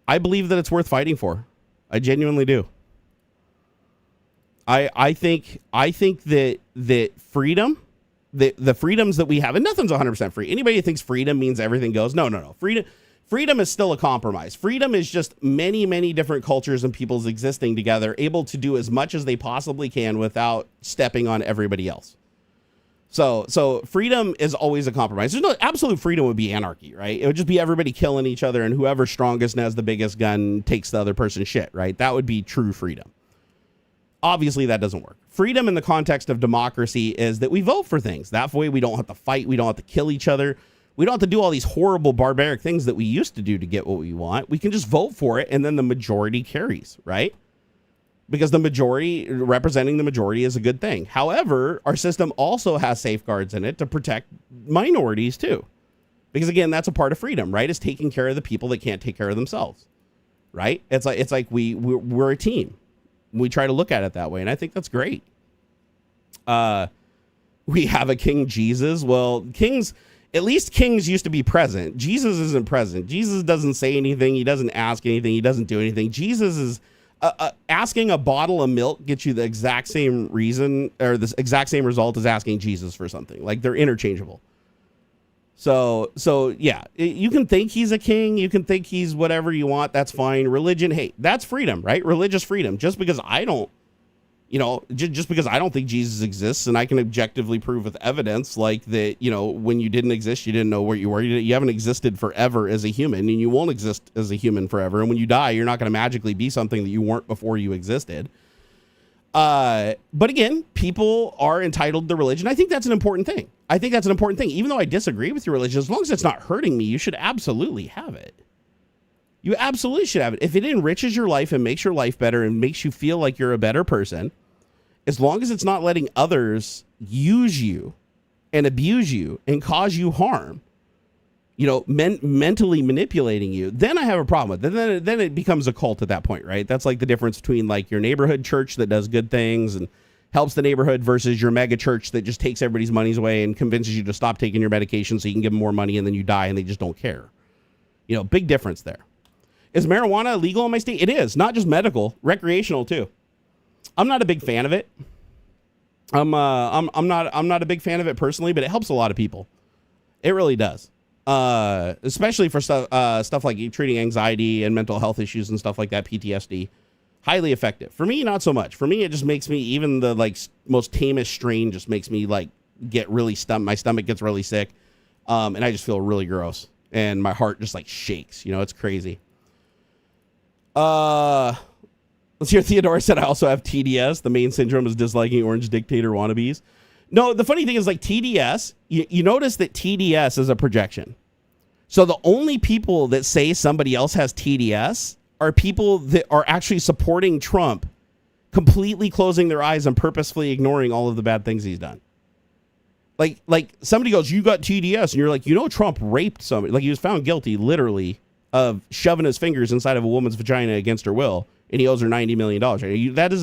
believe that it's worth fighting for. I genuinely do. I think that freedom, the freedoms that we have, and nothing's 100% free. Anybody who thinks freedom means everything goes, no. Freedom is still a compromise. Freedom is just many, many different cultures and peoples existing together, able to do as much as they possibly can without stepping on everybody else. So freedom is always a compromise. There's no absolute freedom would be anarchy, right? It would just be everybody killing each other, and whoever's strongest and has the biggest gun takes the other person's shit, right? That would be true freedom. Obviously, that doesn't work. Freedom in the context of democracy is that we vote for things. That way we don't have to fight. We don't have to kill each other. We don't have to do all these horrible, barbaric things that we used to do to get what we want. We can just vote for it, and then the majority carries, right? Because the majority, representing the majority, is a good thing. However, our system also has safeguards in it to protect minorities too. Because again, that's a part of freedom, right? Is taking care of the people that can't take care of themselves, right? It's like we're a team. We try to look at it that way, and I think that's great. We have a King Jesus. Well, at least kings used to be present. Jesus isn't present. Jesus doesn't say anything. He doesn't ask anything. He doesn't do anything. Jesus is asking a bottle of milk gets you the exact same reason or the exact same result as asking Jesus for something. Like, they're interchangeable. So yeah, you can think he's a king. You can think he's whatever you want. That's fine. Religion, hey, that's freedom, right? Religious freedom. Just because I don't, just because I don't think Jesus exists and I can objectively prove with evidence like that, when you didn't exist, you didn't know where you were. You haven't existed forever as a human, and you won't exist as a human forever. And when you die, you're not going to magically be something that you weren't before you existed. But again, people are entitled to religion. I think that's an important thing. Even though I disagree with your religion, as long as it's not hurting me, you should absolutely have it. You absolutely should have it. If it enriches your life and makes your life better and makes you feel like you're a better person, as long as it's not letting others use you and abuse you and cause you harm, mentally manipulating you, then I have a problem with it. Then it becomes a cult at that point, right? That's like the difference between like your neighborhood church that does good things and helps the neighborhood versus your mega church that just takes everybody's monies away and convinces you to stop taking your medication so you can give them more money, and then you die and they just don't care. Big difference there. Is marijuana illegal in my state? It is. Not just medical, recreational too. I'm not a big fan of it. I'm not a big fan of it personally, but it helps a lot of people. It really does. Especially for stuff like treating anxiety and mental health issues and stuff like that, PTSD. Highly effective. For me, not so much. For me, it just makes me, even the most tamest strain just makes me get really my stomach gets really sick. And I just feel really gross. And my heart just shakes. It's crazy. Let's hear. Theodore said, I also have TDS. The main syndrome is disliking orange dictator wannabes. No, the funny thing is TDS, you notice that TDS is a projection. So the only people that say somebody else has TDS are people that are actually supporting Trump, completely closing their eyes and purposefully ignoring all of the bad things he's done. Like somebody goes, you got TDS, and you're like, Trump raped somebody. He was found guilty literally of shoving his fingers inside of a woman's vagina against her will, and he owes her $90 million. That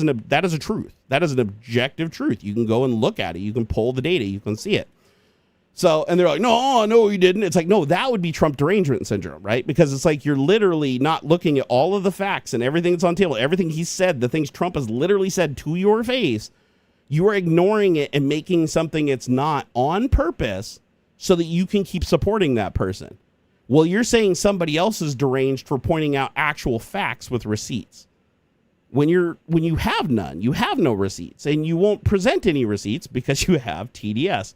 is a truth. That is an objective truth. You can go and look at it. You can pull the data. You can see it. So, and they're like, no, he didn't. It's like, no, that would be Trump derangement syndrome, right? Because it's like you're literally not looking at all of the facts and everything that's on the table, everything he said, the things Trump has literally said to your face. You are ignoring it and making something it's not on purpose so that you can keep supporting that person. Well, you're saying somebody else is deranged for pointing out actual facts with receipts. When you have none, you have no receipts, and you won't present any receipts because you have TDS.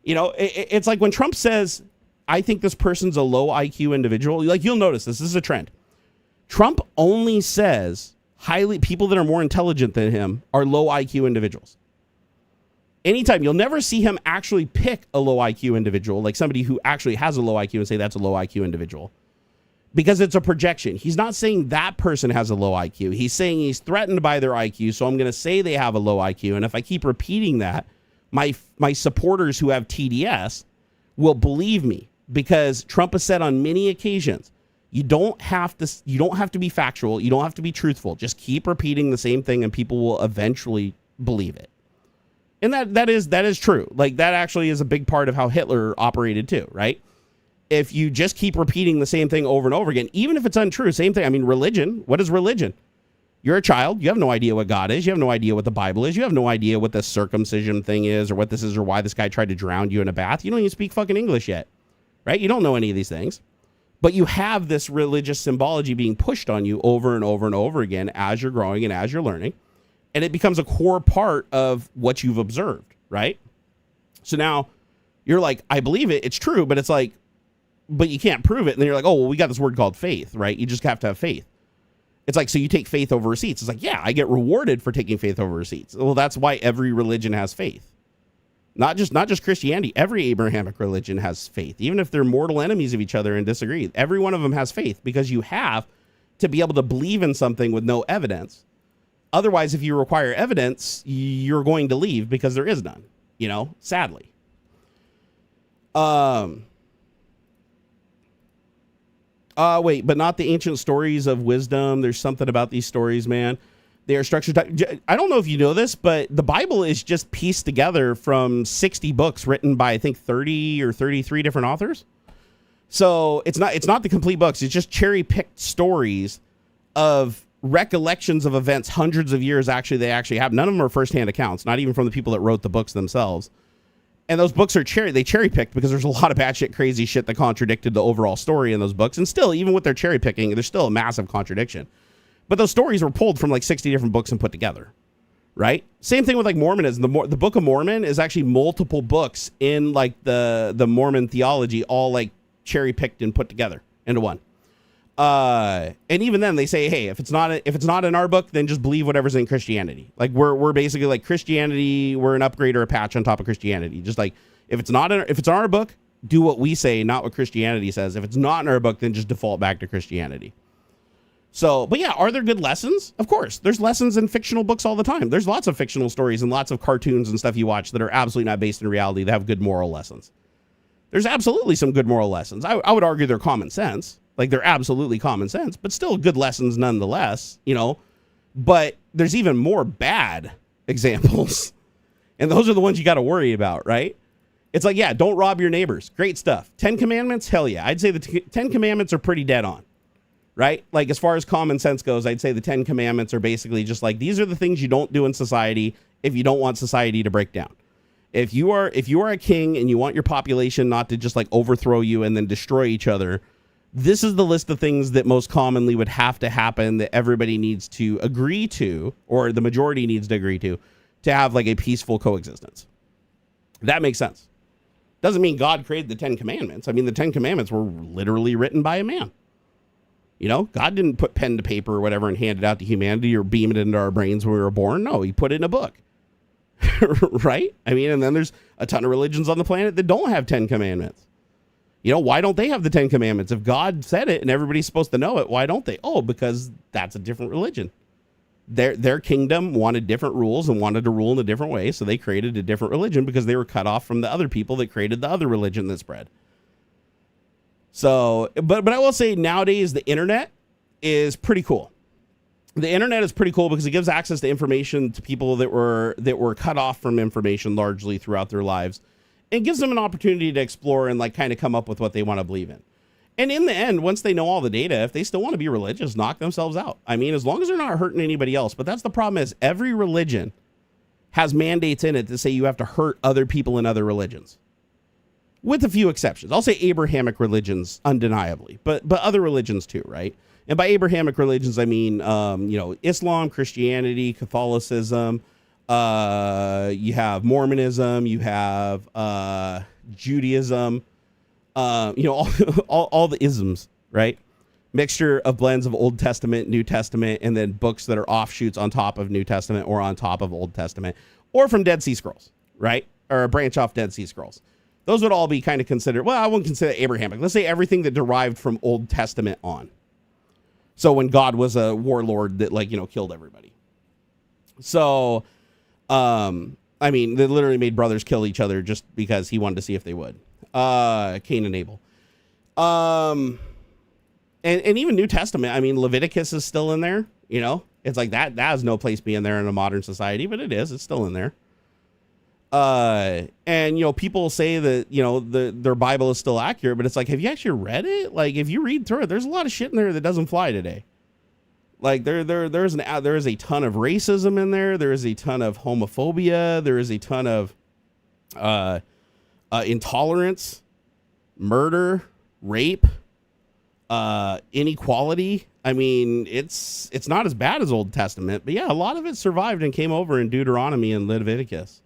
It's like when Trump says, I think this person's a low IQ individual. You'll notice this is a trend. Trump only says people that are more intelligent than him are low IQ individuals. Anytime, you'll never see him actually pick a low IQ individual, like somebody who actually has a low IQ, and say that's a low IQ individual. Because it's a projection. He's not saying that person has a low IQ. He's saying he's threatened by their IQ, so I'm going to say they have a low IQ. And if I keep repeating that, my supporters who have TDS will believe me, because Trump has said on many occasions, you don't have to be factual. You don't have to be truthful. Just keep repeating the same thing and people will eventually believe it. And that is true. That actually is a big part of how Hitler operated too, right? If you just keep repeating the same thing over and over again, even if it's untrue, same thing. I mean, religion, what is religion? You're a child. You have no idea what God is. You have no idea what the Bible is. You have no idea what the circumcision thing is or what this is or why this guy tried to drown you in a bath. You don't even speak fucking English yet, right? You don't know any of these things. But you have this religious symbology being pushed on you over and over and over again as you're growing and as you're learning. And it becomes a core part of what you've observed, right? So now you're like, I believe it. It's true. But it's like, but you can't prove it. And then you're like, oh, well, we got this word called faith, right? You just have to have faith. It's like, so you take faith over receipts. It's like, yeah, I get rewarded for taking faith over receipts. Well, that's why every religion has faith. Not just Christianity. Every Abrahamic religion has faith. Even if they're mortal enemies of each other and disagree, every one of them has faith because you have to be able to believe in something with no evidence. Otherwise, if you require evidence, you're going to leave because there is none, sadly. Wait, but not the ancient stories of wisdom. There's something about these stories, man. They are structured. I don't know if you know this, but the Bible is just pieced together from 60 books written by, I think, 30 or 33 different authors. So it's not the complete books. It's just cherry-picked stories of recollections of events hundreds of years they actually have. None of them are firsthand accounts, not even from the people that wrote the books themselves. And those books are cherry-picked because there's a lot of batshit crazy shit that contradicted the overall story in those books. And still, even with their cherry-picking, there's still a massive contradiction. But those stories were pulled from like 60 different books and put together, right? Same thing with like Mormonism. The Book of Mormon is actually multiple books in like the Mormon theology, all like cherry-picked and put together into one. And even then they say, hey, if it's not in our book, then just believe whatever's in Christianity. Like we're basically like Christianity, we're an upgrade or a patch on top of Christianity. Just like if it's in our book, do what we say, not what Christianity says. If it's not in our book, then just default back to Christianity. So, but yeah, are there good lessons? Of course. There's lessons in fictional books all the time. There's lots of fictional stories and lots of cartoons and stuff you watch that are absolutely not based in reality that have good moral lessons. There's absolutely some good moral lessons. I would argue they're common sense. Like they're absolutely common sense, but still good lessons nonetheless, But there's even more bad examples. And those are the ones you got to worry about, right? It's like, yeah, don't rob your neighbors. Great stuff. 10 Commandments, hell yeah. I'd say the 10 Commandments are pretty dead on. Right? Like as far as common sense goes, I'd say the 10 Commandments are basically just like, these are the things you don't do in society if you don't want society to break down. If you are a king and you want your population not to just like overthrow you and then destroy each other, this is the list of things that most commonly would have to happen that everybody needs to agree to, or the majority needs to agree to have like a peaceful coexistence. That makes sense. Doesn't mean God created the 10 Commandments. I mean, the 10 Commandments were literally written by a man. God didn't put pen to paper or whatever and hand it out to humanity or beam it into our brains when we were born. No, he put it in a book. Right? I mean, and then there's a ton of religions on the planet that don't have 10 Commandments. Why don't they have the 10 Commandments? If God said it and everybody's supposed to know it, why don't they? Oh, because that's a different religion. Their kingdom wanted different rules and wanted to rule in a different way, so they created a different religion because they were cut off from the other people that created the other religion that spread. So, but I will say nowadays the internet is pretty cool. The internet is pretty cool because it gives access to information to people that were cut off from information largely throughout their lives. It gives them an opportunity to explore and like kind of come up with what they want to believe in. And in the end, once they know all the data, if they still want to be religious, knock themselves out. I mean, as long as they're not hurting anybody else. But that's the problem is every religion has mandates in it to say you have to hurt other people in other religions. With a few exceptions. I'll say Abrahamic religions, undeniably, but other religions too, right? And by Abrahamic religions, I mean, Islam, Christianity, Catholicism, you have Mormonism, you have Judaism, all the isms, right? Mixture of blends of Old Testament, New Testament, and then books that are offshoots on top of New Testament or on top of Old Testament, or from Dead Sea Scrolls, right? Or a branch off Dead Sea Scrolls. Those would all be kind of considered, well, I wouldn't consider Abrahamic. Let's say everything that derived from Old Testament on. So when God was a warlord that killed everybody. So, I mean, they literally made brothers kill each other just because he wanted to see if they would. Cain and Abel. And even New Testament, I mean, Leviticus is still in there, It's like that has no place being there in a modern society, but it's still in there. And people say that their Bible is still accurate, but it's like, have you actually read it? Like, if you read through it, there's a lot of shit in there that doesn't fly today. Like there is a ton of racism in there. There is a ton of homophobia. There is a ton of intolerance, murder, rape, inequality. I mean, it's not as bad as Old Testament, but yeah, a lot of it survived and came over in Deuteronomy and Leviticus.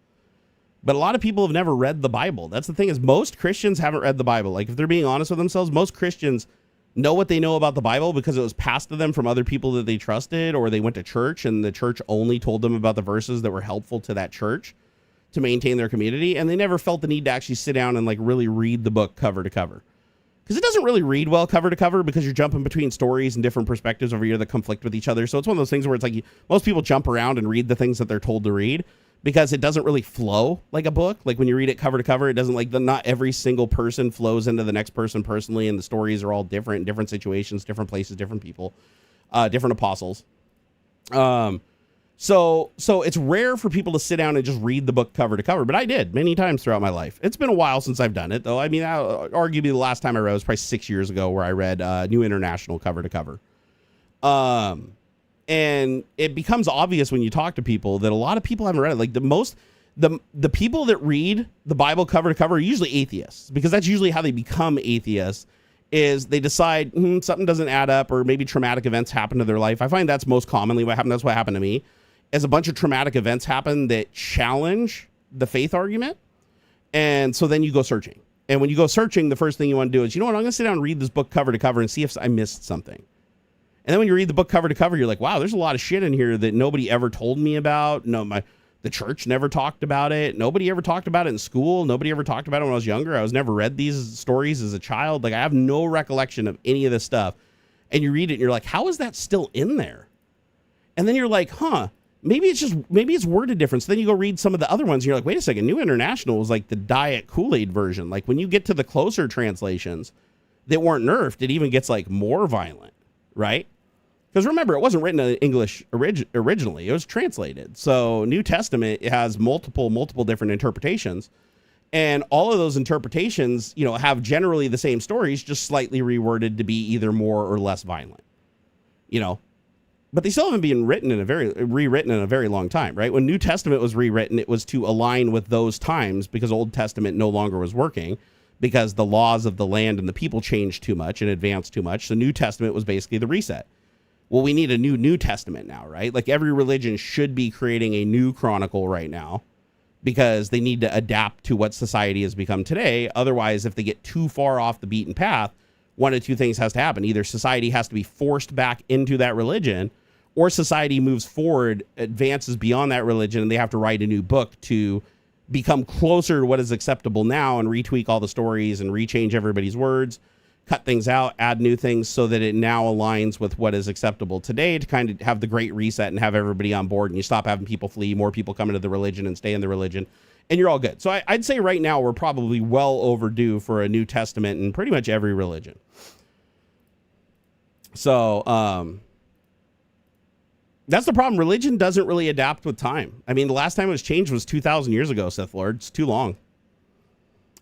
But a lot of people have never read the Bible. That's the thing, is most Christians haven't read the Bible. Like, if they're being honest with themselves, most Christians know what they know about the Bible because it was passed to them from other people that they trusted, or they went to church and the church only told them about the verses that were helpful to that church to maintain their community. And they never felt the need to actually sit down and like really read the book cover to cover. Because it doesn't really read well cover to cover, because you're jumping between stories and different perspectives over here that conflict with each other. So it's one of those things where it's like most people jump around and read the things that they're told to read, because it doesn't really flow like a book. Like when you read it cover to cover, it doesn't like not every single person flows into the next person personally. And the stories are all different in different situations, different places, different people, different apostles. So it's rare for people to sit down and just read the book cover to cover, but I did many times throughout my life. It's been a while since I've done it, though. I mean, arguably the last time I read was probably 6 years ago, where I read New International cover to cover. And it becomes obvious when you talk to people that a lot of people haven't read it. Like the people that read the Bible cover to cover are usually atheists, because that's usually how they become atheists. Is they decide something doesn't add up, or maybe traumatic events happen to their life. I find that's most commonly what happened. That's what happened to me. As a bunch of traumatic events happen that challenge the faith argument. And so then you go searching. And when you go searching, the first thing you want to do is, you know what, I'm going to sit down and read this book cover to cover and see if I missed something. And then when you read the book cover to cover, you're like, wow, there's a lot of shit in here that nobody ever told me about. The church never talked about it. Nobody ever talked about it in school. Nobody ever talked about it when I was younger. I was never read these stories as a child. Like, I have no recollection of any of this stuff. And you read it and you're like, how is that still in there? And then you're like, maybe it's worded different. So then you go read some of the other ones and you're like, wait a second, New International was like the Diet Kool-Aid version. Like when you get to the closer translations that weren't nerfed, it even gets like more violent, right? Because remember, it wasn't written in English originally. It was translated. So New Testament has multiple different interpretations. And all of those interpretations, have generally the same stories, just slightly reworded to be either more or less violent, But they still haven't been rewritten in a very long time, right? When New Testament was rewritten, it was to align with those times, because Old Testament no longer was working, because the laws of the land and the people changed too much and advanced too much. So New Testament was basically the reset. Well, we need a New Testament now, right? Like every religion should be creating a new chronicle right now, because they need to adapt to what society has become today. Otherwise, if they get too far off the beaten path, one of two things has to happen. Either society has to be forced back into that religion, or society moves forward, advances beyond that religion, and they have to write a new book to become closer to what is acceptable now and retweak all the stories and rechange everybody's words, cut things out, add new things so that it now aligns with what is acceptable today, to kind of have the great reset and have everybody on board, and you stop having people flee, more people come into the religion and stay in the religion, and you're all good. So I'd say right now we're probably well overdue for a New Testament in pretty much every religion. So that's the problem. Religion doesn't really adapt with time. I mean, the last time it was changed was 2,000 years ago, Sith Lord. It's too long.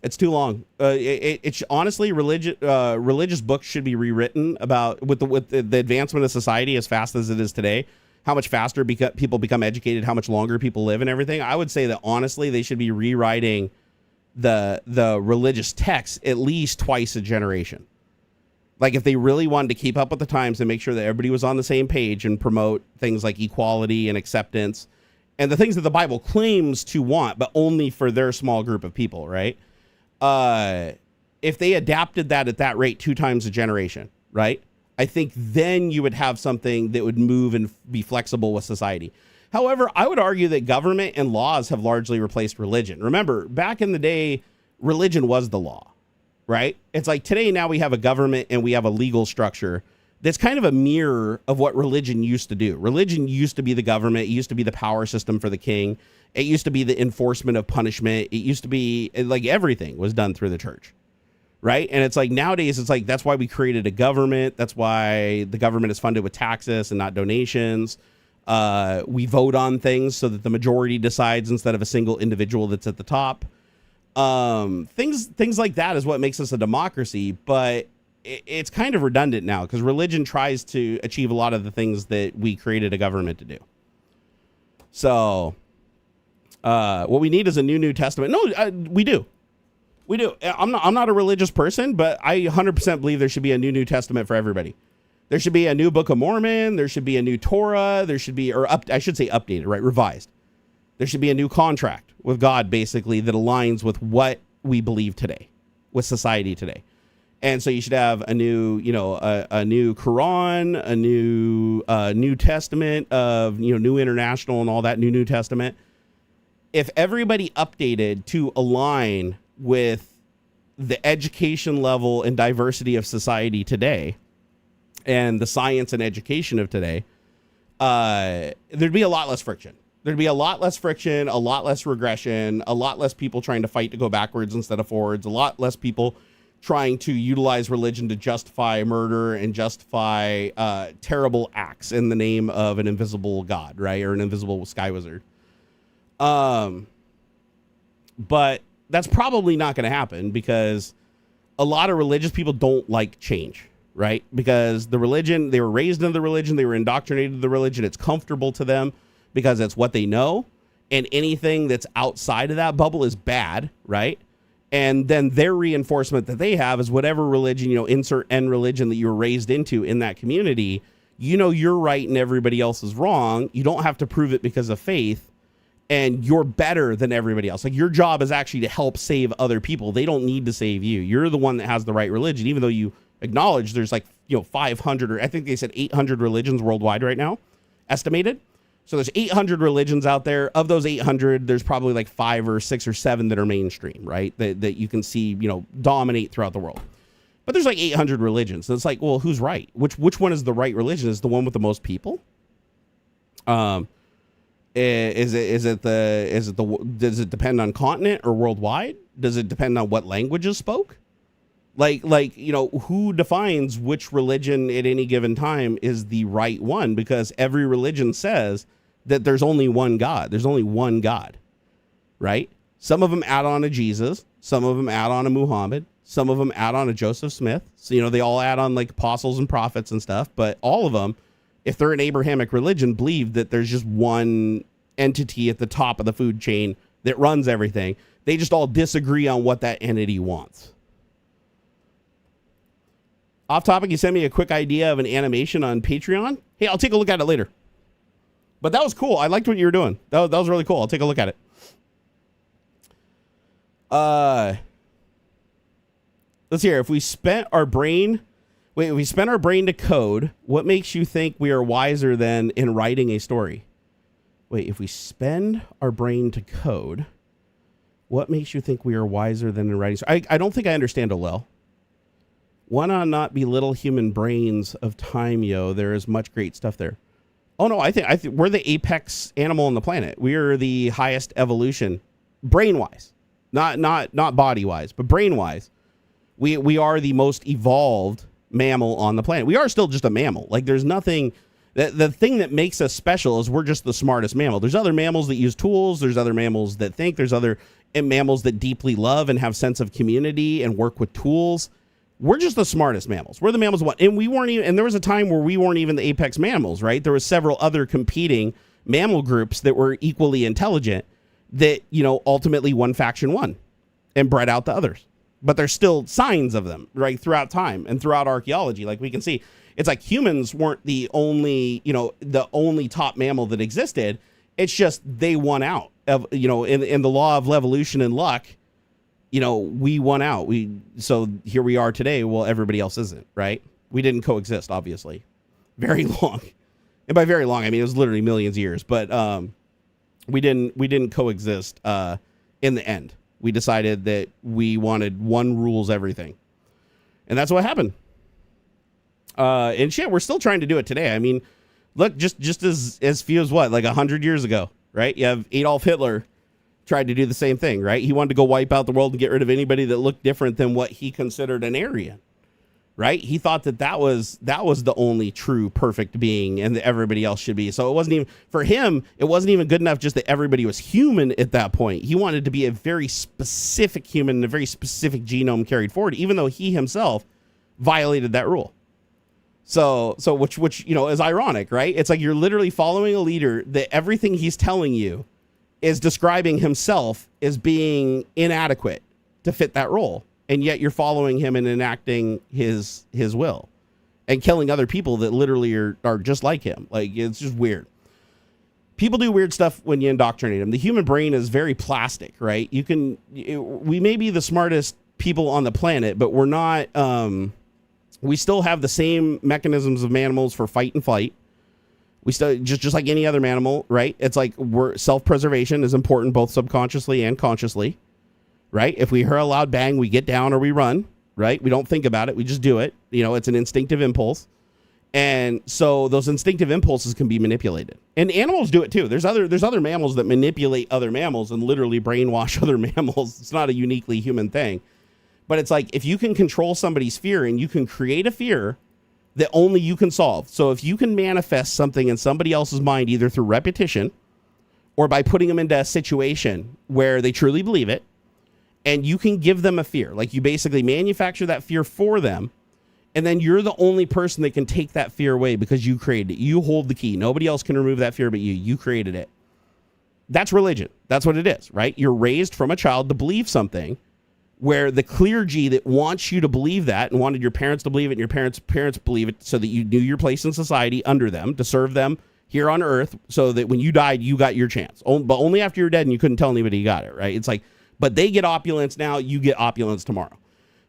It's too long. It's honestly, religious books should be rewritten about with the advancement of society as fast as it is today. How much faster people become educated, how much longer people live, and everything. I would say that honestly, they should be rewriting the religious texts at least twice a generation. Like if they really wanted to keep up with the times and make sure that everybody was on the same page and promote things like equality and acceptance and the things that the Bible claims to want, but only for their small group of people, right? If they adapted that at that rate 2 times a generation, right? I think then you would have something that would move and be flexible with society. However, I would argue that government and laws have largely replaced religion. Remember, back in the day, religion was the law, right? It's like today now we have a government and we have a legal structure that's kind of a mirror of what religion used to do. Religion used to be the government. It used to be the power system for the king. It used to be the enforcement of punishment. It used to be like everything was done through the church, right? And it's like nowadays, it's like that's why we created a government. That's why the government is funded with taxes and not donations. We vote on things so that the majority decides instead of a single individual that's at the top. Things like that is what makes us a democracy. But it's kind of redundant now because religion tries to achieve a lot of the things that we created a government to do. So what we need is a New Testament. No, we do. I'm not a religious person, but I 100% believe there should be a New Testament for everybody. There should be a new Book of Mormon. There should be a new Torah. There should be, I should say updated, right? Revised. There should be a new contract with God, basically, that aligns with what we believe today, with society today. And so you should have a new, a new Quran, a New Testament of, New International and all that, New Testament. If everybody updated to align with the education level and diversity of society today, and the science and education of today, there'd be a lot less friction. There'd be a lot less friction, a lot less regression, a lot less people trying to fight to go backwards instead of forwards, a lot less people trying to utilize religion to justify murder and justify terrible acts in the name of an invisible god, right? Or an invisible sky wizard. But that's probably not going to happen because a lot of religious people don't like change. Right? Because the religion, they were raised in the religion, they were indoctrinated in the religion. It's comfortable to them because it's what they know. And anything that's outside of that bubble is bad, right? And then their reinforcement that they have is whatever religion, insert N religion that you were raised into in that community, you're right and everybody else is wrong. You don't have to prove it because of faith. And you're better than everybody else. Like your job is actually to help save other people. They don't need to save you. You're the one that has the right religion, even though you acknowledge there's 500 or I think they said 800 religions worldwide right now, estimated. So there's 800 religions out there. Of those 800, there's probably like 5 or 6 or 7 that are mainstream, right? That you can see, dominate throughout the world. But there's like 800 religions. So it's like, well, who's right? Which one is the right religion? Is the one with the most people? Does it depend on continent or worldwide? Does it depend on what languages spoke? Who defines which religion at any given time is the right one? Because every religion says that there's only one God. There's only one God, right? Some of them add on a Jesus. Some of them add on a Muhammad. Some of them add on a Joseph Smith. So, they all add on like apostles and prophets and stuff. But all of them, if they're an Abrahamic religion, believe that there's just one entity at the top of the food chain that runs everything. They just all disagree on what that entity wants. Off topic, you sent me a quick idea of an animation on Patreon. Hey, I'll take a look at it later. But that was cool. I liked what you were doing. That was really cool. I'll take a look at it. Let's hear. If we spent our brain to code, what makes you think we are wiser than in writing a story? Wait, if we spend our brain to code, what makes you think we are wiser than in writing? I don't think I understand Olel. Why not belittle human brains of time, yo? There is much great stuff there. Oh no, I think we're the apex animal on the planet. We are the highest evolution, brain-wise, not body-wise, but brain-wise. We are the most evolved mammal on the planet. We are still just a mammal. Like there's nothing. The thing that makes us special is we're just the smartest mammal. There's other mammals that use tools. There's other mammals that think. There's other mammals that deeply love and have sense of community and work with tools. We're just the smartest mammals. We're the mammals one. And we weren't even, and there was a time where we weren't even the apex mammals, right? There was several other competing mammal groups that were equally intelligent that, ultimately one faction won and bred out the others. But there's still signs of them, right? Throughout time and throughout archaeology. Like we can see, it's like humans weren't the only, the only top mammal that existed. It's just they won out of, in the law of evolution and luck. We won out. So here we are today. Well, everybody else isn't, right? We didn't coexist, obviously, very long. And by very long, I mean, it was literally millions of years, but, we didn't coexist, in the end. We decided that we wanted one rules everything. And that's what happened. And shit, we're still trying to do it today. I mean, look, just as few as what, like 100 years ago, right? You have Adolf Hitler tried to do the same thing, right? He wanted to go wipe out the world and get rid of anybody that looked different than what he considered an Aryan, right? He thought that was the only true perfect being and that everybody else should be. So it wasn't even, for him, it wasn't even good enough just that everybody was human at that point. He wanted to be a very specific human and a very specific genome carried forward, even though he himself violated that rule. So which is ironic, right? It's like you're literally following a leader that everything he's telling you is describing himself as being inadequate to fit that role. And yet you're following him and enacting his will and killing other people that literally are just like him. Like, it's just weird. People do weird stuff when you indoctrinate them. The human brain is very plastic, right? We may be the smartest people on the planet, but we're not, we still have the same mechanisms of animals for fight and flight. We still, just like any other animal, right? It's like self-preservation is important both subconsciously and consciously, right? If we hear a loud bang, we get down or we run, right? We don't think about it. We just do it. It's an instinctive impulse. And so those instinctive impulses can be manipulated. And animals do it too. There's other mammals that manipulate other mammals and literally brainwash other mammals. It's not a uniquely human thing. But it's like, if you can control somebody's fear and you can create a fear that only you can solve. So if you can manifest something in somebody else's mind, either through repetition or by putting them into a situation where they truly believe it, and you can give them a fear, like you basically manufacture that fear for them, and then you're the only person that can take that fear away because you created it. You hold the key. Nobody else can remove that fear but you. You created it. That's religion. That's what it is, right? You're raised from a child to believe something, where the clergy that wants you to believe that and wanted your parents to believe it and your parents believe it so that you knew your place in society under them to serve them here on earth so that when you died, you got your chance. But only after you're dead and you couldn't tell anybody you got it, right? It's like, but they get opulence now, you get opulence tomorrow.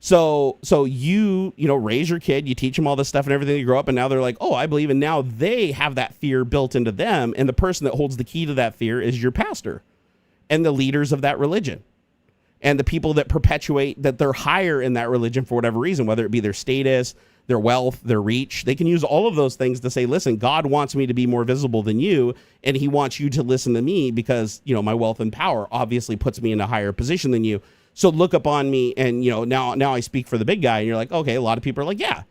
So you raise your kid, you teach them all this stuff and everything, you grow up, and now they're like, oh, I believe, and now they have that fear built into them, and the person that holds the key to that fear is your pastor and the leaders of that religion. And the people that perpetuate that they're higher in that religion for whatever reason, whether it be their status, their wealth, their reach, they can use all of those things to say, listen, God wants me to be more visible than you, and he wants you to listen to me because, my wealth and power obviously puts me in a higher position than you. So look upon me, and, now I speak for the big guy, and you're like, okay, a lot of people are like, yeah,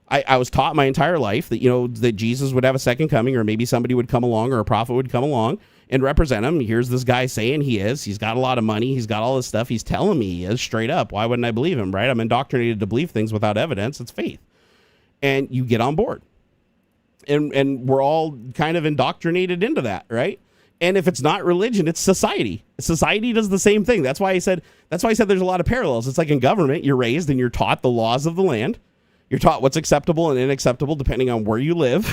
I was taught my entire life that, that Jesus would have a second coming, or maybe somebody would come along or a prophet would come along and represent him. Here's this guy saying he's got a lot of money. He's got all this stuff. He's telling me he is straight up. Why wouldn't I believe him? Right. I'm indoctrinated to believe things without evidence. It's faith. And you get on board, and we're all kind of indoctrinated into that. Right. And if it's not religion, it's society. Society does the same thing. That's why I said there's a lot of parallels. It's like in government, you're raised and you're taught the laws of the land. You're taught what's acceptable and unacceptable depending on where you live.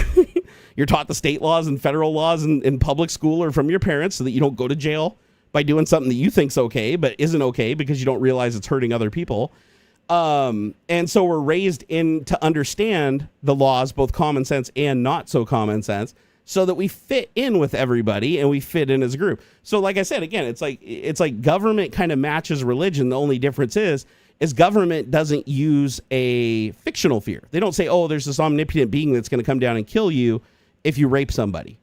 You're taught the state laws and federal laws in public school or from your parents so that you don't go to jail by doing something that you think's okay but isn't okay because you don't realize it's hurting other people. And so we're raised to understand the laws, both common sense and not so common sense, so that we fit in with everybody and we fit in as a group. So like I said, again, it's like government kind of matches religion. The only difference is government doesn't use a fictional fear. They don't say, oh, there's this omnipotent being that's going to come down and kill you if you rape somebody.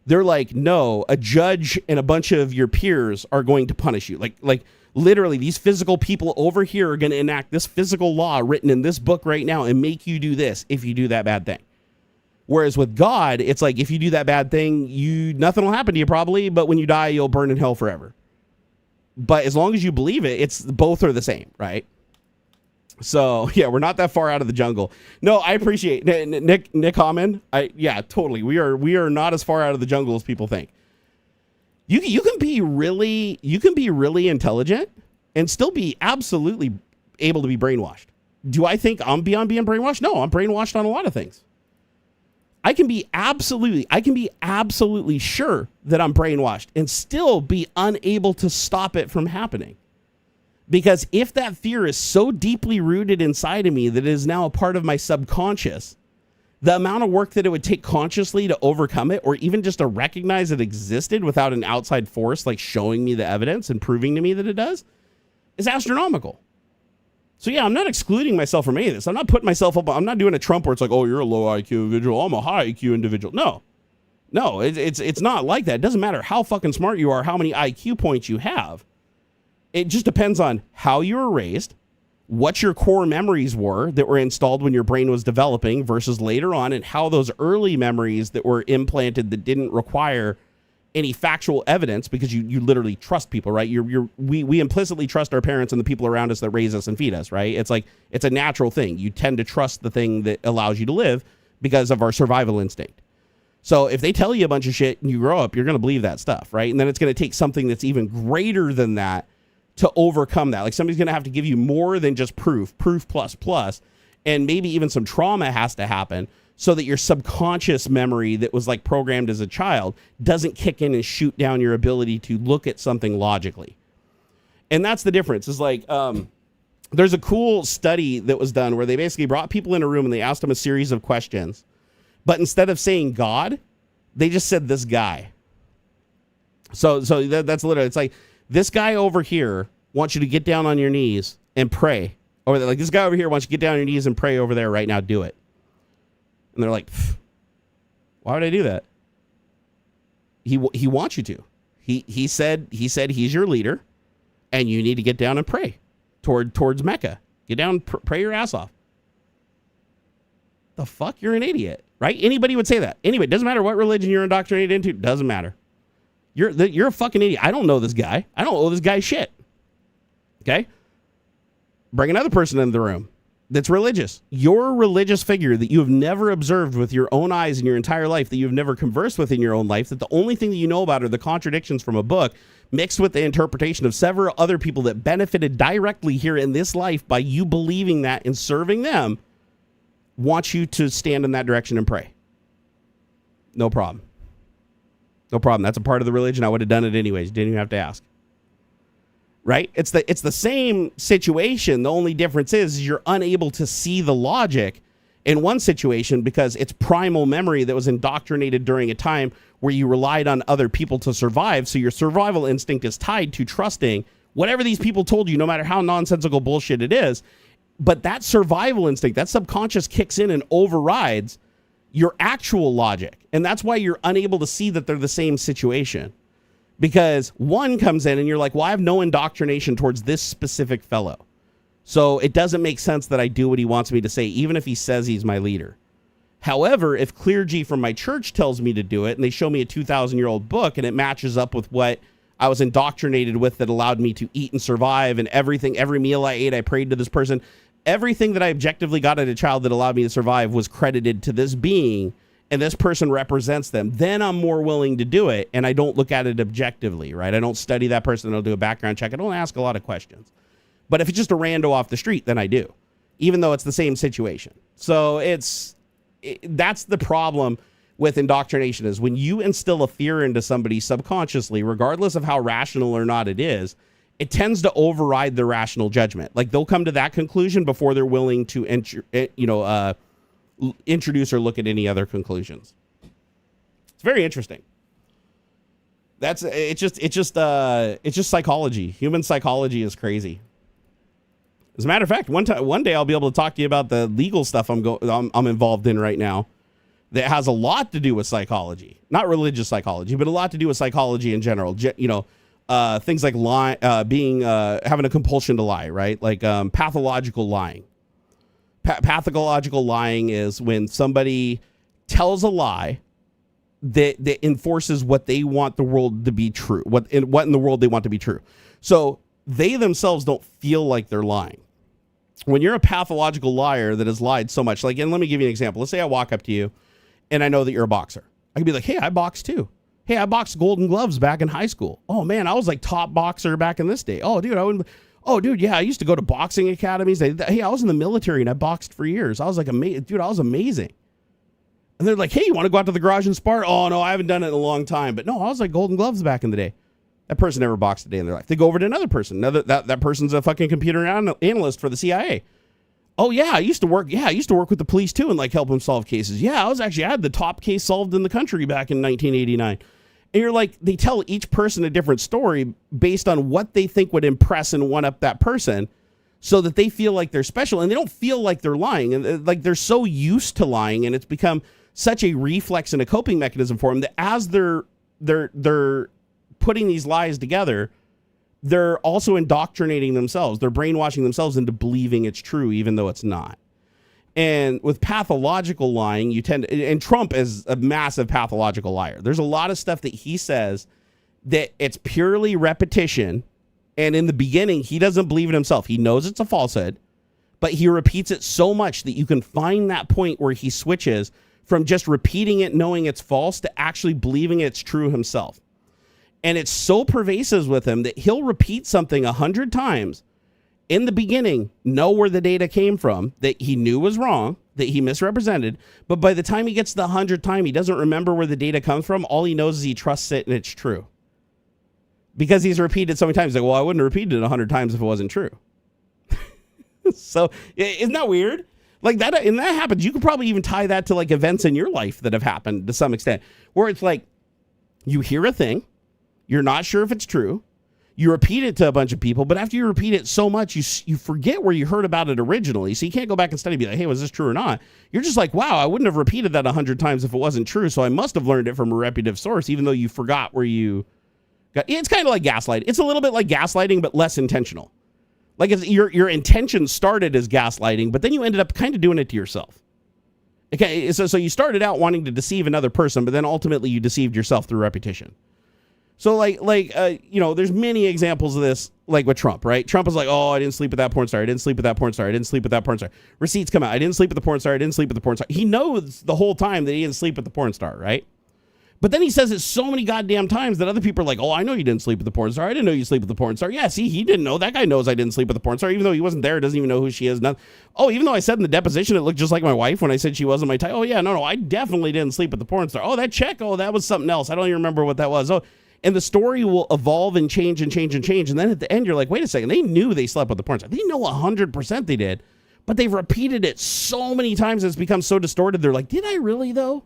They're like, no, a judge and a bunch of your peers are going to punish you. Like literally these physical people over here are going to enact this physical law written in this book right now and make you do this if you do that bad thing. Whereas with God, it's like, if you do that bad thing, nothing will happen to you probably, but when you die, you'll burn in hell forever. But as long as you believe it, both are the same, right? So yeah, we're not that far out of the jungle. No, I appreciate Nick Hammond. Yeah, totally. We are not as far out of the jungle as people think. You can be really intelligent and still be absolutely able to be brainwashed. Do I think I'm beyond being brainwashed? No, I'm brainwashed on a lot of things. I can be absolutely sure that I'm brainwashed and still be unable to stop it from happening. Because if that fear is so deeply rooted inside of me that it is now a part of my subconscious, the amount of work that it would take consciously to overcome it, or even just to recognize it existed without an outside force like showing me the evidence and proving to me that it does, is astronomical. So yeah, I'm not excluding myself from any of this. I'm not putting myself up. I'm not doing a Trump where it's like, oh, you're a low IQ individual, I'm a high IQ individual. No, it's not like that. It doesn't matter how fucking smart you are, how many IQ points you have. It just depends on how you were raised, what your core memories were that were installed when your brain was developing versus later on, and how those early memories that were implanted that didn't require any factual evidence because you literally trust people, right? We implicitly trust our parents and the people around us that raise us and feed us, right? It's like, it's a natural thing. You tend to trust the thing that allows you to live because of our survival instinct. So if they tell you a bunch of shit and you grow up, you're going to believe that stuff, right? And then it's going to take something that's even greater than that to overcome that. Like somebody's going to have to give you more than just proof plus, and maybe even some trauma has to happen so that your subconscious memory that was like programmed as a child doesn't kick in and shoot down your ability to look at something logically. And that's the difference. Is like, there's a cool study that was done where they basically brought people in a room and they asked them a series of questions. But instead of saying God, they just said this guy. So that's literally, it's like, this guy over here wants you to get down on your knees and pray. Or like, this guy over here wants you to get down on your knees and pray over there right now. Do it. And they're like, why would I do that? He wants you to. He said he's your leader, and you need to get down and pray towards Mecca. Get down, pray your ass off. The fuck, you're an idiot, right? Anybody would say that. Anyway, it doesn't matter what religion you're indoctrinated into. Doesn't matter. You're a fucking idiot. I don't know this guy. I don't owe this guy shit. Okay? Bring another person into the room that's religious. Your religious figure that you have never observed with your own eyes in your entire life, that you've never conversed with in your own life, that the only thing that you know about are the contradictions from a book mixed with the interpretation of several other people that benefited directly here in this life by you believing that and serving them, want you to stand in that direction and pray. No problem. No problem. That's a part of the religion. I would have done it anyways. Didn't even have to ask. Right? It's the same situation. The only difference is you're unable to see the logic in one situation because it's primal memory that was indoctrinated during a time where you relied on other people to survive. So your survival instinct is tied to trusting whatever these people told you, no matter how nonsensical bullshit it is. But that survival instinct, that subconscious kicks in and overrides your actual logic. And that's why you're unable to see that they're the same situation. Because one comes in and you're like, well, I have no indoctrination towards this specific fellow. So it doesn't make sense that I do what he wants me to say, even if he says he's my leader. However, if clergy from my church tells me to do it and they show me a 2,000-year-old book and it matches up with what I was indoctrinated with that allowed me to eat and survive and everything, every meal I ate, I prayed to this person. Everything that I objectively got as a child that allowed me to survive was credited to this being, and this person represents them. Then I'm more willing to do it, and I don't look at it objectively, right? I don't study that person. I don't do a background check. I don't ask a lot of questions. But if it's just a rando off the street, then I do, even though it's the same situation. So that's the problem with indoctrination, is when you instill a fear into somebody subconsciously, regardless of how rational or not it is, it tends to override their rational judgment. Like, they'll come to that conclusion before they're willing to introduce or look at any other conclusions. It's very interesting. It's just psychology. Human psychology is crazy. As a matter of fact, one day I'll be able to talk to you about the legal stuff I'm involved in right now that has a lot to do with psychology, not religious psychology, but a lot to do with psychology in general. Things like lying, having a compulsion to lie, right? Like pathological lying. Pathological lying is when somebody tells a lie that enforces what they want the world to be true, what in the world they want to be true. So they themselves don't feel like they're lying. When you're a pathological liar that has lied so much, like, and let me give you an example. Let's say I walk up to you and I know that you're a boxer. I can be like, hey, I boxed too. Hey, I boxed Golden Gloves back in high school. Oh man, I was like top boxer back in this day. Oh dude, yeah, I used to go to boxing academies. Hey, I was in the military and I boxed for years. I was like, dude, I was amazing. And they're like, hey, you want to go out to the garage and spar? Oh no, I haven't done it in a long time. But no, I was like Golden Gloves back in the day. That person never boxed a day in their life. They go over to another person. That person's a fucking computer analyst for the CIA. Oh yeah, I used to work with the police too and like help them solve cases. Yeah, I had the top case solved in the country back in 1989. And you're like, they tell each person a different story based on what they think would impress and one up that person so that they feel like they're special, and they don't feel like they're lying. And like, they're so used to lying, and it's become such a reflex and a coping mechanism for them that as they're putting these lies together, they're also indoctrinating themselves. They're brainwashing themselves into believing it's true, even though it's not. And with pathological lying, you tend to, and Trump is a massive pathological liar. There's a lot of stuff that he says that it's purely repetition. And in the beginning, he doesn't believe it himself. He knows it's a falsehood, but he repeats it so much that you can find that point where he switches from just repeating it, knowing it's false, to actually believing it's true himself. And it's so pervasive with him that he'll repeat something 100 times in the beginning, know where the data came from, that he knew was wrong, that he misrepresented. But by the time he gets to the 100th time, he doesn't remember where the data comes from. All he knows is he trusts it and it's true. Because he's repeated so many times. Like, well, I wouldn't have repeated it 100 times if it wasn't true. So isn't that weird? Like that, and that happens. You could probably even tie that to like events in your life that have happened to some extent, where it's like you hear a thing, you're not sure if it's true, you repeat it to a bunch of people, but after you repeat it so much, you forget where you heard about it originally. So you can't go back and study and be like, hey, was this true or not? You're just like, wow, I wouldn't have repeated that 100 times if it wasn't true. So I must have learned it from a reputable source, even though you forgot where you got. It's kind of like gaslighting. It's a little bit like gaslighting, but less intentional. Like if your intention started as gaslighting, but then you ended up kind of doing it to yourself. Okay, so you started out wanting to deceive another person, but then ultimately you deceived yourself through repetition. So there's many examples of this, like with Trump, right? Trump was like, oh, I didn't sleep with that porn star. I didn't sleep with that porn star. I didn't sleep with that porn star. Receipts come out. I didn't sleep with the porn star. I didn't sleep with the porn star. He knows the whole time that he didn't sleep with the porn star, right? But then he says it so many goddamn times that other people are like, oh, I know you didn't sleep with the porn star. I didn't know you sleep with the porn star. Yeah, see, he didn't know. That guy knows I didn't sleep with the porn star, even though he wasn't there. Doesn't even know who she is. Oh, even though I said in the deposition it looked just like my wife when I said she wasn't my type. Oh, yeah, no, I definitely didn't sleep with the porn star. Oh, that check. Oh, that was something else. I don't even remember what that was. Oh, and the story will evolve and change and change and change. And then at the end, you're like, wait a second. They knew they slept with the porn star. They know 100% they did. But they've repeated it so many times it's become so distorted. They're like, did I really, though?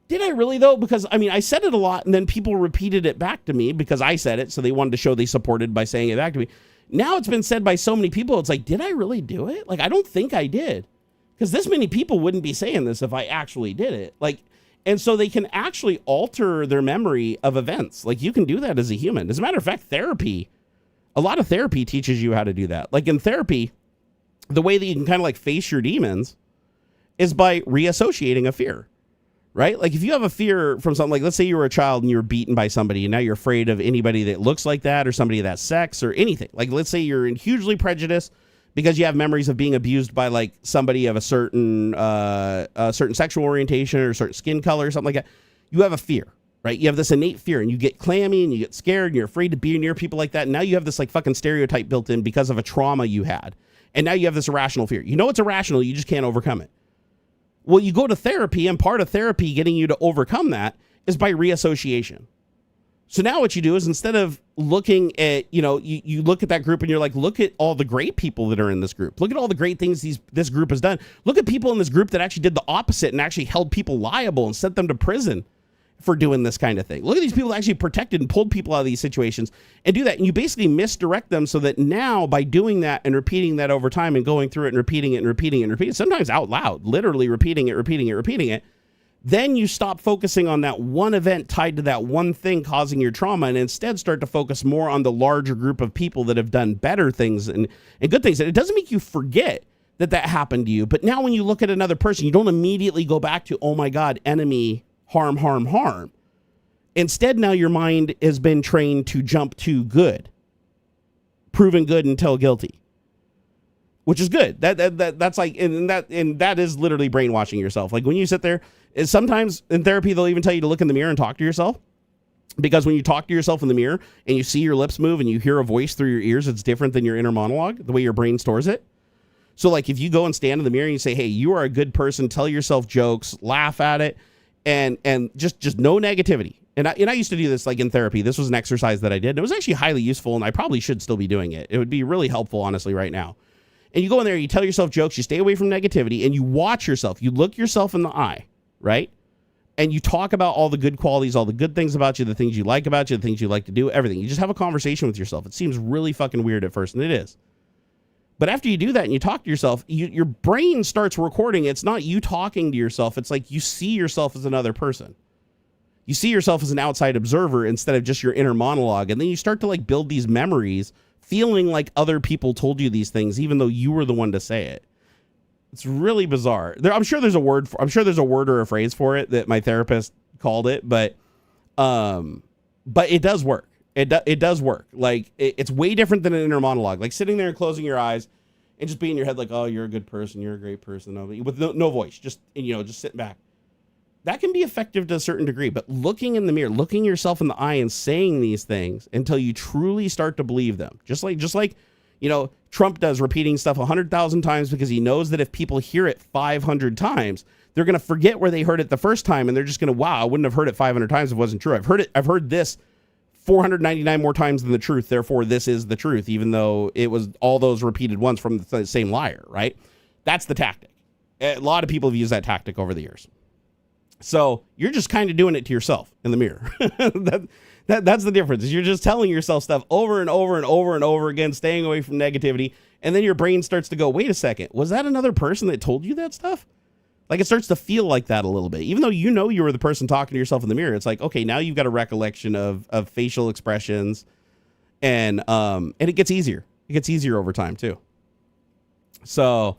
Did I really, though? Because, I mean, I said it a lot, and then people repeated it back to me because I said it, so they wanted to show they supported by saying it back to me. Now it's been said by so many people, it's like, did I really do it? Like, I don't think I did. Because this many people wouldn't be saying this if I actually did it. Like, and so they can actually alter their memory of events. Like, you can do that as a human. As a matter of fact, therapy, a lot of therapy teaches you how to do that. Like, in therapy, the way that you can kind of like face your demons is by reassociating a fear. Right? Like if you have a fear from something, like let's say you were a child and you were beaten by somebody and now you're afraid of anybody that looks like that or somebody of that sex or anything. Like let's say you're hugely prejudiced because you have memories of being abused by like somebody of a certain sexual orientation or a certain skin color or something like that. You have a fear, right? You have this innate fear and you get clammy and you get scared and you're afraid to be near people like that. And now you have this like fucking stereotype built in because of a trauma you had. And now you have this irrational fear. You know it's irrational. You just can't overcome it. Well, you go to therapy, and part of therapy getting you to overcome that is by reassociation. So now what you do is instead of looking at, you look at that group and you're like, look at all the great people that are in this group. Look at all the great things this group has done. Look at people in this group that actually did the opposite and actually held people liable and sent them to prison for doing this kind of thing. Look at these people that actually protected and pulled people out of these situations and do that. And you basically misdirect them so that now by doing that and repeating that over time and going through it and repeating it and repeating it and repeating it, sometimes out loud, literally repeating it, then you stop focusing on that one event tied to that one thing causing your trauma and instead start to focus more on the larger group of people that have done better things and good things. And it doesn't make you forget that happened to you. But now when you look at another person, you don't immediately go back to, oh my God, enemy, harm. Instead, now your mind has been trained to jump to good, proven good until guilty, which is good. That's like, and that is literally brainwashing yourself. Like when you sit there, sometimes in therapy, they'll even tell you to look in the mirror and talk to yourself. Because when you talk to yourself in the mirror and you see your lips move and you hear a voice through your ears, it's different than your inner monologue, the way your brain stores it. So like if you go and stand in the mirror and you say, hey, you are a good person, tell yourself jokes, laugh at it, and just no negativity. And I used to do this like in therapy. This was an exercise that I did. And it was actually highly useful, and I probably should still be doing it. It would be really helpful, honestly, right now. And you go in there, you tell yourself jokes, you stay away from negativity, and you watch yourself. You look yourself in the eye, right? And you talk about all the good qualities, all the good things about you, the things you like about you, the things you like to do, everything. You just have a conversation with yourself. It seems really fucking weird at first, and it is. But after you do that and you talk to yourself, your brain starts recording. It's not you talking to yourself. It's like you see yourself as another person. You see yourself as an outside observer instead of just your inner monologue. And then you start to like build these memories, feeling like other people told you these things, even though you were the one to say it. It's really bizarre. I'm sure there's a word or a phrase for it that my therapist called it, but it does work. It does work. Like it's way different than an inner monologue. Like sitting there and closing your eyes and just being in your head like, oh, you're a good person, you're a great person, with no voice, just sitting back. That can be effective to a certain degree, but looking in the mirror, looking yourself in the eye and saying these things until you truly start to believe them. Just like Trump does, repeating stuff 100,000 times because he knows that if people hear it 500 times, they're going to forget where they heard it the first time. And they're just going to, wow, I wouldn't have heard it 500 times if it wasn't true. I've heard this 499 more times than the truth. Therefore, this is the truth, even though it was all those repeated once from the same liar, right? That's the tactic. A lot of people have used that tactic over the years. So you're just kind of doing it to yourself in the mirror. That's the difference. Is you're just telling yourself stuff over and over and over and over again, staying away from negativity. And then your brain starts to go, wait a second, was that another person that told you that stuff? Like it starts to feel like that a little bit, even though you were the person talking to yourself in the mirror. It's like, okay, now you've got a recollection of facial expressions, and it gets easier. It gets easier over time too. So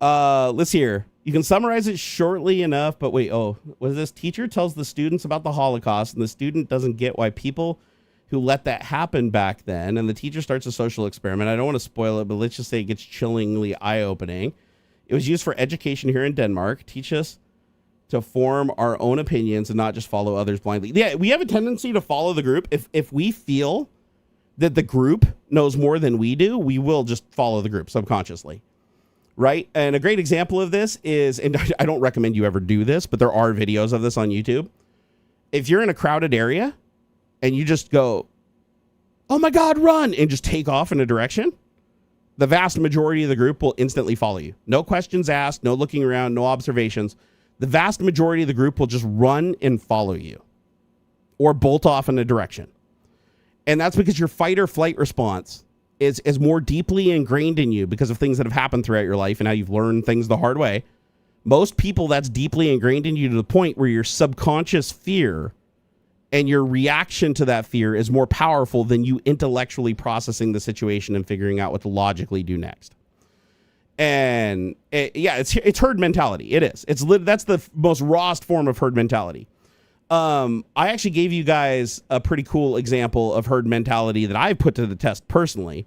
let's hear. You can summarize it shortly enough, but wait, what is this? Teacher tells the students about the Holocaust, and the student doesn't get why people who let that happen back then, and the teacher starts a social experiment. I don't want to spoil it, but let's just say it gets chillingly eye-opening. It was used for education here in Denmark. Teach us to form our own opinions and not just follow others blindly. Yeah, we have a tendency to follow the group. If we feel that the group knows more than we do, we will just follow the group subconsciously. Right. And a great example of this is, and I don't recommend you ever do this, but there are videos of this on YouTube. If you're in a crowded area and you just go, oh my God, run, and just take off in a direction, the vast majority of the group will instantly follow you. No questions asked, no looking around, no observations. The vast majority of the group will just run and follow you or bolt off in a direction. And that's because your fight or flight response is more deeply ingrained in you because of things that have happened throughout your life and how you've learned things the hard way. Most people, that's deeply ingrained in you to the point where your subconscious fear and your reaction to that fear is more powerful than you intellectually processing the situation and figuring out what to logically do next. And it's herd mentality. It is. That's the most rawest form of herd mentality. I actually gave you guys a pretty cool example of herd mentality that I've put to the test personally.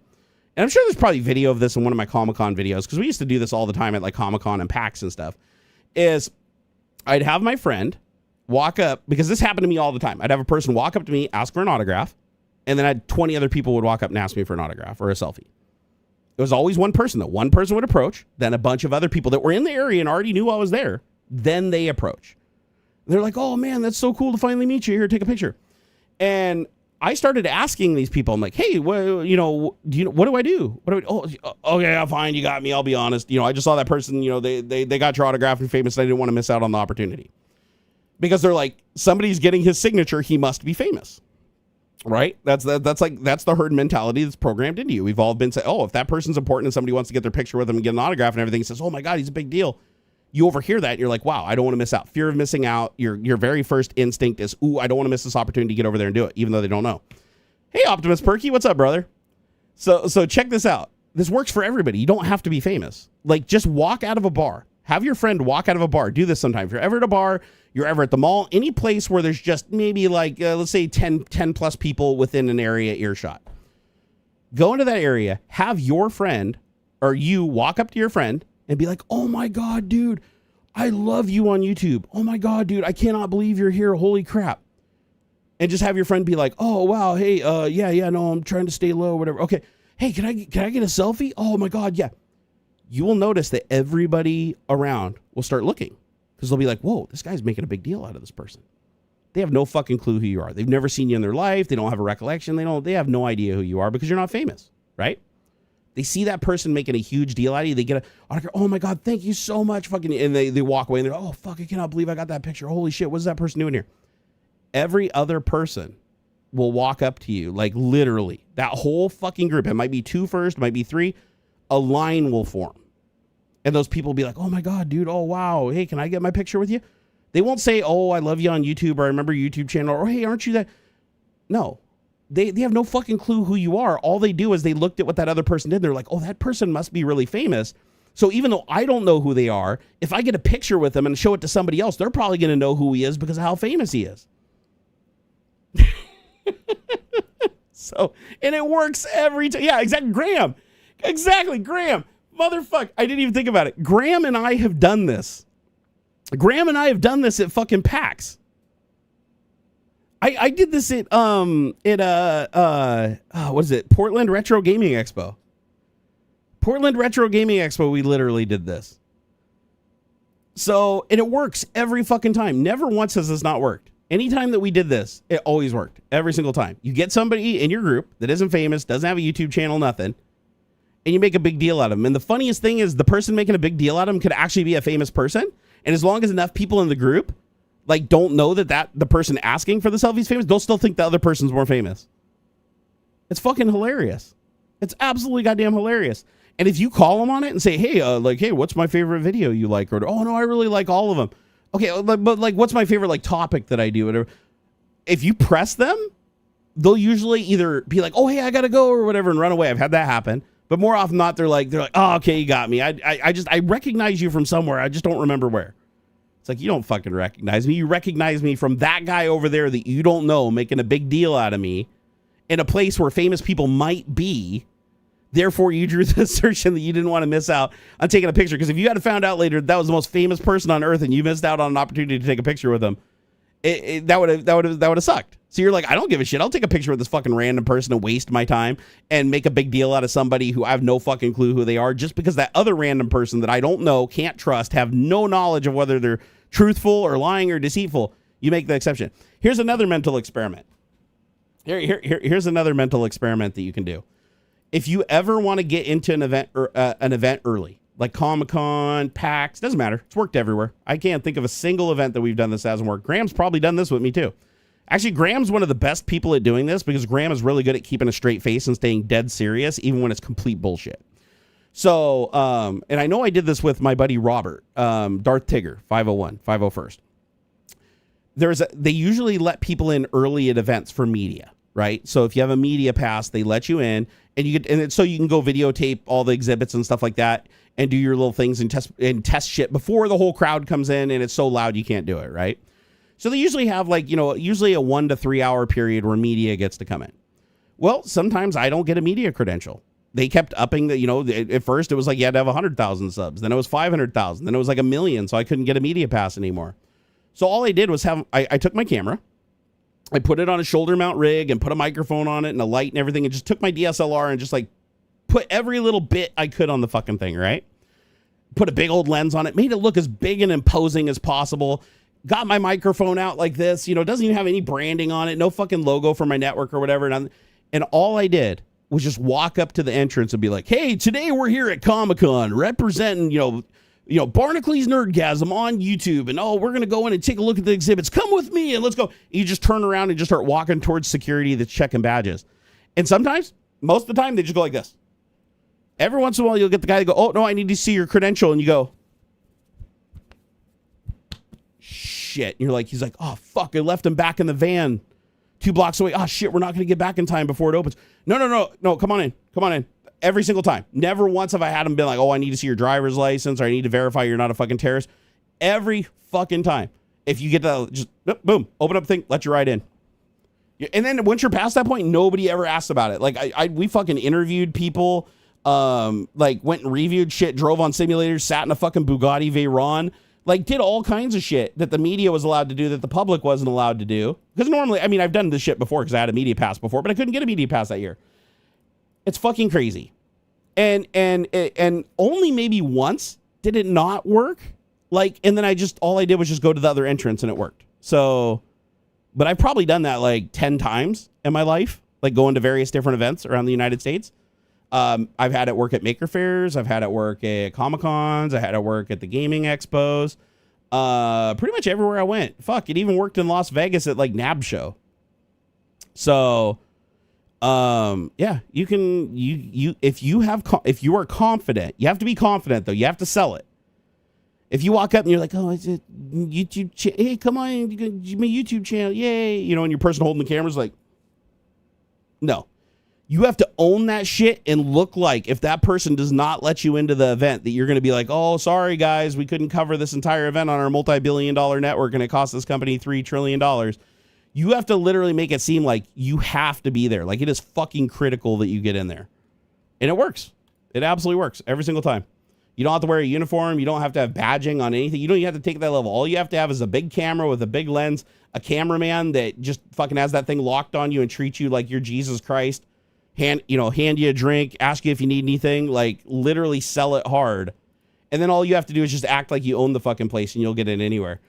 And I'm sure there's probably video of this in one of my Comic-Con videos, because we used to do this all the time at like Comic-Con and PAX and stuff, is I'd have my friend walk up, because this happened to me all the time. I'd have a person walk up to me, ask for an autograph, and then 20 other people would walk up and ask me for an autograph or a selfie. It was always one person, though. One person would approach, then a bunch of other people that were in the area and already knew I was there, then they approach. They're like, oh man, that's so cool to finally meet you. Here, take a picture. And I started asking these people, I'm like, hey, what do I do? Oh, okay, fine, you got me. I'll be honest. I just saw that person, they got your autograph and famous. And I didn't want to miss out on the opportunity. Because they're like, somebody's getting his signature, he must be famous. Right? That's the herd mentality that's programmed into you. We've all been saying, oh, if that person's important and somebody wants to get their picture with them and get an autograph and everything, says, oh my God, he's a big deal. You overhear that and you're like, wow, I don't want to miss out. Fear of missing out. Your very first instinct is, ooh, I don't want to miss this opportunity to get over there and do it, even though they don't know. Hey, Optimus Perky, what's up, brother? So check this out. This works for everybody. You don't have to be famous. Like, just walk out of a bar. Have your friend walk out of a bar. Do this sometime. If you're ever at a bar, you're ever at the mall, any place where there's just maybe like, let's say 10 plus people within an area earshot. Go into that area, have your friend or you walk up to your friend and be like, oh my God, dude, I love you on YouTube. Oh my God, dude, I cannot believe you're here. Holy crap. And just have your friend be like, oh, wow. Hey, no, I'm trying to stay low, whatever. Okay. Hey, can I get a selfie? Oh my God. Yeah. You will notice that everybody around will start looking because they'll be like, whoa, this guy's making a big deal out of this person. They have no fucking clue who you are. They've never seen you in their life. They don't have a recollection. They have no idea who you are because you're not famous, right? They see that person making a huge deal out of you. They get a autograph. Oh my God, thank you so much. Fucking, and they walk away and they're, oh fuck, I cannot believe I got that picture. Holy shit, what's that person doing here? Every other person will walk up to you, like literally that whole fucking group. It might be 2 first, it might be 3. A line will form. And those people will be like, oh my God, dude. Oh, wow. Hey, can I get my picture with you? They won't say, oh, I love you on YouTube, or I remember your YouTube channel, or hey, aren't you that? No, they have no fucking clue who you are. All they do is they looked at what that other person did. And they're like, oh, that person must be really famous. So even though I don't know who they are, if I get a picture with them and show it to somebody else, they're probably going to know who he is because of how famous he is. So, and it works every time. Yeah, exactly. Graham. Exactly. Graham. Motherfuck. I didn't even think about it. Graham and I have done this. Graham and I have done this at fucking PAX. I did this at what is it? Portland Retro Gaming Expo. Portland Retro Gaming Expo, we literally did this. So, and it works every fucking time. Never once has this not worked. Anytime that we did this, it always worked. Every single time. You get somebody in your group that isn't famous, doesn't have a YouTube channel, nothing, and you make a big deal out of them. And the funniest thing is the person making a big deal out of them could actually be a famous person. And as long as enough people in the group like don't know that the person asking for the selfie's famous, they'll still think the other person's more famous. It's fucking hilarious. It's absolutely goddamn hilarious. And if you call them on it and say, hey, hey, what's my favorite video you like? Or, oh no, I really like all of them. Okay, but like, what's my favorite like topic that I do? Whatever. If you press them, they'll usually either be like, oh, hey, I gotta go or whatever and run away. I've had that happen. But more often than not, they're like, oh, okay, you got me. I recognize you from somewhere. I just don't remember where. It's like, you don't fucking recognize me. You recognize me from that guy over there that you don't know making a big deal out of me in a place where famous people might be. Therefore, you drew the assertion that you didn't want to miss out on taking a picture. Because if you had found out later that was the most famous person on earth and you missed out on an opportunity to take a picture with them, that would have sucked. So you're like, I don't give a shit. I'll take a picture with this fucking random person and waste my time and make a big deal out of somebody who I have no fucking clue who they are just because that other random person that I don't know, can't trust, have no knowledge of whether they're truthful or lying or deceitful. You make the exception. Here's another mental experiment. Here's another mental experiment that you can do. If you ever want to get into an event early, like Comic-Con, PAX, doesn't matter. It's worked everywhere. I can't think of a single event that we've done this hasn't worked. Graham's probably done this with me too. Actually, Graham's one of the best people at doing this because Graham is really good at keeping a straight face and staying dead serious, even when it's complete bullshit. So, and I know I did this with my buddy Robert, Darth Tigger, 501st. They usually let people in early at events for media, right? So if you have a media pass, they let you in, and so you can go videotape all the exhibits and stuff like that, and do your little things and test shit before the whole crowd comes in, and it's so loud you can't do it, right? So they usually have usually a 1 to 3 hour period where media gets to come in. Well, sometimes I don't get a media credential. They kept upping at first it was like you had to have 100,000 subs. Then it was 500,000. Then it was like 1 million. So I couldn't get a media pass anymore. So all I did was I took my camera, I put it on a shoulder mount rig and put a microphone on it and a light and everything and just took my DSLR and just like put every little bit I could on the fucking thing, right? Put a big old lens on it, made it look as big and imposing as possible. Got my microphone out like this, doesn't even have any branding on it, no fucking logo for my network or whatever. And all I did was just walk up to the entrance and be like, hey, today we're here at Comic-Con representing, Barnacules Nerdgasm on YouTube. And, we're going to go in and take a look at the exhibits. Come with me and let's go. You just turn around and just start walking towards security that's checking badges. And sometimes, most of the time, they just go like this. Every once in a while, you'll get the guy to go, oh, no, I need to see your credential. And you go, shit. And he's like, oh, fuck, I left him back in the van 2 blocks away. Oh, shit, we're not going to get back in time before it opens. No, come on in. Every single time. Never once have I had him been like, oh, I need to see your driver's license or I need to verify you're not a fucking terrorist. Every fucking time. If you get to just, boom, open up the thing, let you right in. And then once you're past that point, nobody ever asks about it. Like, we fucking interviewed people, went and reviewed shit, drove on simulators, sat in a fucking Bugatti Veyron, did all kinds of shit that the media was allowed to do that the public wasn't allowed to do. Because normally, I've done this shit before because I had a media pass before, but I couldn't get a media pass that year. It's fucking crazy. And only maybe once did it not work. And then all I did was just go to the other entrance and it worked. So, but I've probably done that 10 times in my life, going to various different events around the United States. I've had it work at Maker Fairs. I've had it work at Comic-Cons. I had it work at the gaming expos. Pretty much everywhere I went. Fuck, it even worked in Las Vegas at NAB show. So, yeah, you can, if you are confident, you have to be confident though. You have to sell it. If you walk up and you're like, oh, it's a YouTube, hey, come on, my YouTube channel, yay. And your person holding the camera is like, no. You have to own that shit and look like, if that person does not let you into the event, that you're going to be like, oh, sorry guys, we couldn't cover this entire event on our multi-billion-dollar network and it cost this company $3 trillion. You have to literally make it seem like you have to be there. Like, it is fucking critical that you get in there. And it works. It absolutely works every single time. You don't have to wear a uniform. You don't have to have badging on anything. You don't even have to take that level. All you have to have is a big camera with a big lens, a cameraman that just fucking has that thing locked on you and treats you like you're Jesus Christ. Hand you a drink, ask you if you need anything, like literally sell it hard. And then all you have to do is just act like you own the fucking place and you'll get in anywhere.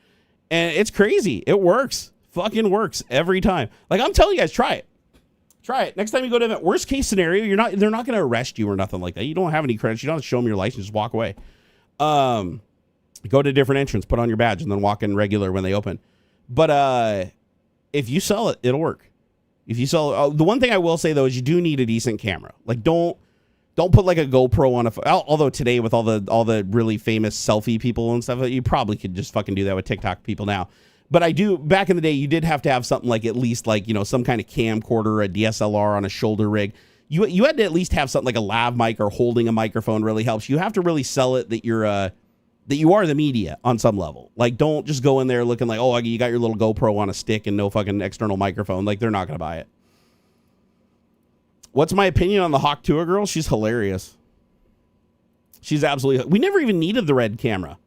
And it's crazy. It works. Fucking works every time. Like, I'm telling you guys, try it. Try it. Next time you go to an event, worst case scenario, they're not going to arrest you or nothing like that. You don't have any credits. You don't have to show them your license. Just walk away. Go to a different entrance, put on your badge, and then walk in regular when they open. But if you sell it, it'll work. If you sell, the one thing I will say though is you do need a decent camera. Like, don't put like a GoPro on although today with all the really famous selfie people and stuff, you probably could just fucking do that with TikTok people now. But back in the day, you did have to have something like, at least like, some kind of camcorder, a DSLR on a shoulder rig. You had to at least have something like a lav mic, or holding a microphone really helps. You have to really sell it that you are the media on some level. Like, don't just go in there looking like, oh, you got your little GoPro on a stick and no fucking external microphone. Like, they're not going to buy it. What's my opinion on the Hawk Tuah girl? She's hilarious. She's absolutely... We never even needed the red camera.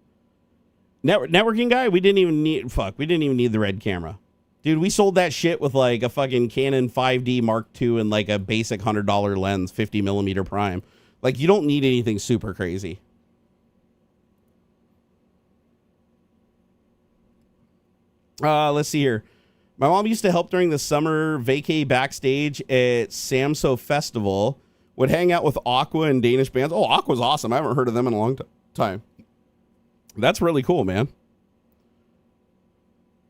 Networking guy, we didn't even need the red camera. Dude, we sold that shit with like a fucking Canon 5D Mark II and like a basic $100 lens, 50 millimeter prime. Like, you don't need anything super crazy. Let's see here. My mom used to help during the summer vacay backstage at Samso Festival. Would hang out with Aqua and Danish bands. Oh, Aqua's awesome. I haven't heard of them in a long time. That's really cool, man.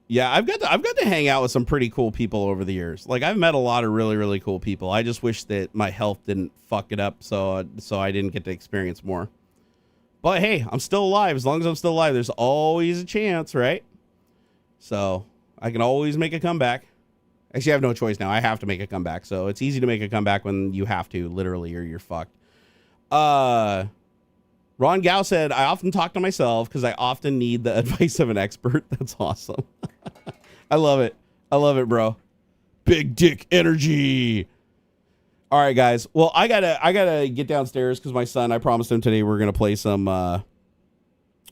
Yeah, I've got to hang out with some pretty cool people over the years. Like, I've met a lot of really, really cool people. I just wish that my health didn't fuck it up, so I didn't get to experience more. But hey, I'm still alive. As long as I'm still alive, there's always a chance, right? So I can always make a comeback. Actually, I have no choice now. I have to make a comeback. So it's easy to make a comeback when you have to, literally, or you're fucked. Ron Gao said, I often talk to myself because I often need the advice of an expert. That's awesome. I love it. I love it, bro. Big dick energy. All right, guys. Well, I gotta get downstairs because my son, I promised him today we're gonna play some not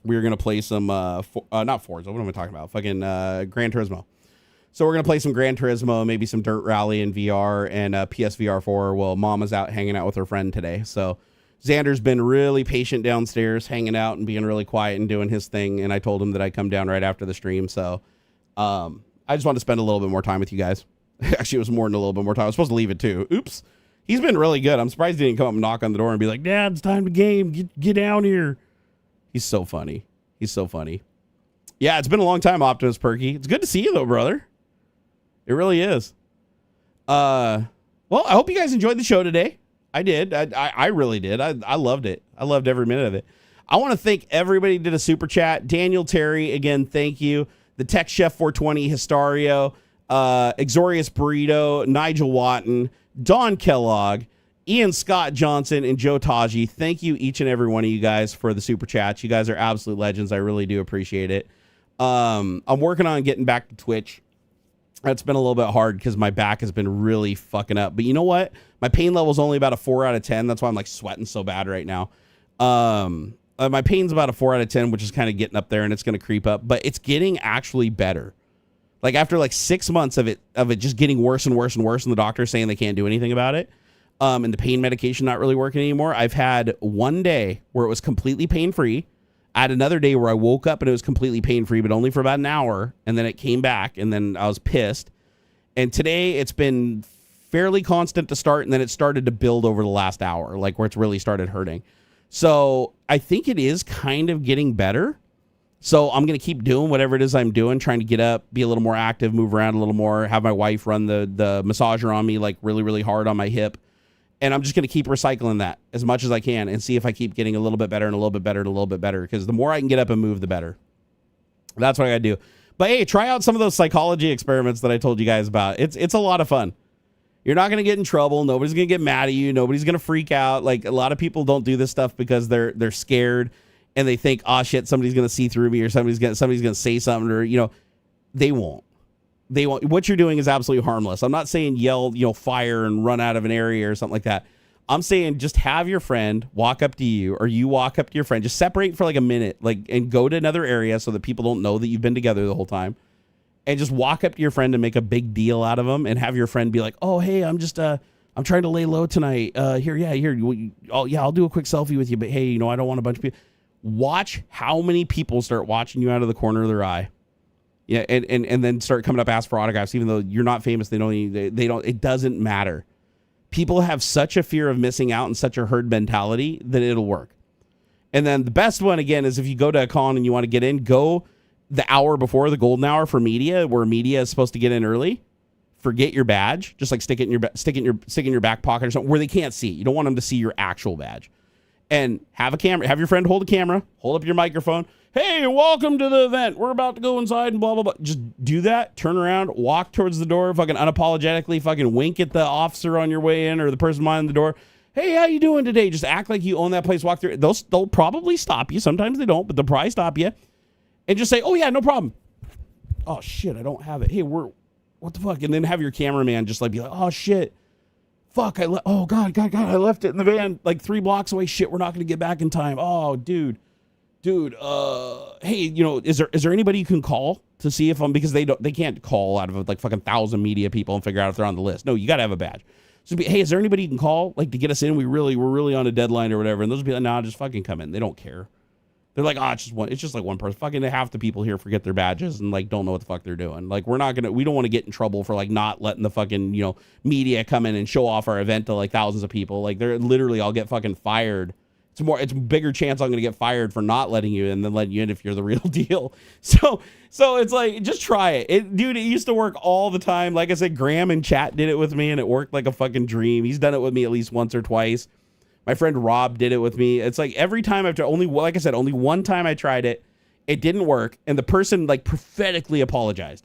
Forza. What am I talking about? Fucking Gran Turismo. So we're gonna play some Gran Turismo, maybe some Dirt Rally in VR and PSVR 4. Well, Mama's out hanging out with her friend today, so Xander's been really patient downstairs, hanging out and being really quiet and doing his thing. And I told him that I'd come down right after the stream. So I just wanted to spend a little bit more time with you guys. Actually, it was more than a little bit more time. I was supposed to leave it too. Oops. He's been really good. I'm surprised he didn't come up and knock on the door and be like, Dad, it's time to game. Get down here. He's so funny. He's so funny. Yeah, it's been a long time, Optimus Perky. It's good to see you, though, brother. It really is. Well, I hope you guys enjoyed the show today. I did. I really did. I loved it. I loved every minute of it. I want to thank everybody who did a super chat. Daniel Terry, again, thank you. The Tech Chef 420, Histario, Exorius Burrito, Nigel Watton, Don Kellogg, Ian Scott Johnson, and Joe Taji. Thank you, each and every one of you guys, for the super chats. You guys are absolute legends. I really do appreciate it. I'm working on getting back to Twitch. That's been a little bit hard because my back has been really fucking up. But you know what? My pain level is only about a 4 out of 10. That's why I'm like sweating so bad right now. My pain's about a 4 out of 10, which is kind of getting up there, and it's going to creep up. But it's getting actually better. Like after like 6 months of it just getting worse and worse and worse, and the doctor's saying they can't do anything about it, and the pain medication not really working anymore. I've had one day where it was completely pain-free. I had another day where I woke up and it was completely pain-free, but only for about an hour, and then it came back, and then I was pissed. And today it's been fairly constant to start, and then it started to build over the last hour, like where it's really started hurting. So I think it is kind of getting better. So I'm going to keep doing whatever it is I'm doing, trying to get up, be a little more active, move around a little more, have my wife run the massager on me like really, really hard on my hip. And I'm just going to keep recycling that as much as I can and see if I keep getting a little bit better and a little bit better and a little bit better, because the more I can get up and move, the better. That's what I got to do. But hey, try out some of those psychology experiments that I told you guys about. It's a lot of fun. You're not going to get in trouble. Nobody's going to get mad at you. Nobody's going to freak out. Like, a lot of people don't do this stuff because they're scared and they think, oh shit, somebody's going to see through me or somebody's going to say something, or, you know, they won't. They won't. What you're doing is absolutely harmless. I'm not saying yell, you know, fire and run out of an area or something like that. I'm saying just have your friend walk up to you, or you walk up to your friend. Just separate for like a minute, like, and go to another area so that people don't know that you've been together the whole time. And just walk up to your friend and make a big deal out of them, and have your friend be like, "Oh, hey, I'm I'm trying to lay low tonight. Here. I'll do a quick selfie with you, but hey, you know, I don't want a bunch of people." Watch how many people start watching you out of the corner of their eye. Yeah, and then start coming up, ask for autographs, even though you're not famous. They don't. It doesn't matter. People have such a fear of missing out and such a herd mentality that it'll work. And then the best one, again, is if you go to a con and you want to get in, go the hour before, the golden hour for media, where media is supposed to get in early. Forget your badge. Just like stick it in your back pocket or something where they can't see. You don't want them to see your actual badge. And have a camera. Have your friend hold a camera. Hold up your microphone. Hey, welcome to the event. We're about to go inside and blah, blah, blah. Just do that. Turn around. Walk towards the door. Fucking unapologetically. Fucking wink at the officer on your way in or the person behind the door. Hey, how you doing today? Just act like you own that place. Walk through. They'll probably stop you. Sometimes they don't, but they'll probably stop you. And just say, oh, yeah, no problem. Oh, shit, I don't have it. Hey, what the fuck? And then have your cameraman just like be like, oh, shit. Fuck, oh, God, I left it in the van like 3 blocks away. Shit, we're not going to get back in time. Oh, dude, hey, you know, is there anybody you can call to see if because they can't call out of like fucking 1,000 media people and figure out if they're on the list. No, you got to have a badge. So hey, is there anybody you can call like to get us in? We're really on a deadline or whatever. And those will be like, nah, just fucking come in. They don't care. They're like, oh, it's just like one person. Fucking half the people here forget their badges and like don't know what the fuck they're doing. Like we don't want to get in trouble for like not letting the fucking, you know, media come in and show off our event to like thousands of people. Like they're literally, I'll get fucking fired. It's a bigger chance I'm going to get fired for not letting you in than letting you in if you're the real deal. So it's like, just try it. Dude, it used to work all the time. Like I said, Graham in chat did it with me and it worked like a fucking dream. He's done it with me at least once or twice. My friend Rob did it with me. It's like every time only one time I tried it, it didn't work. And the person like prophetically apologized.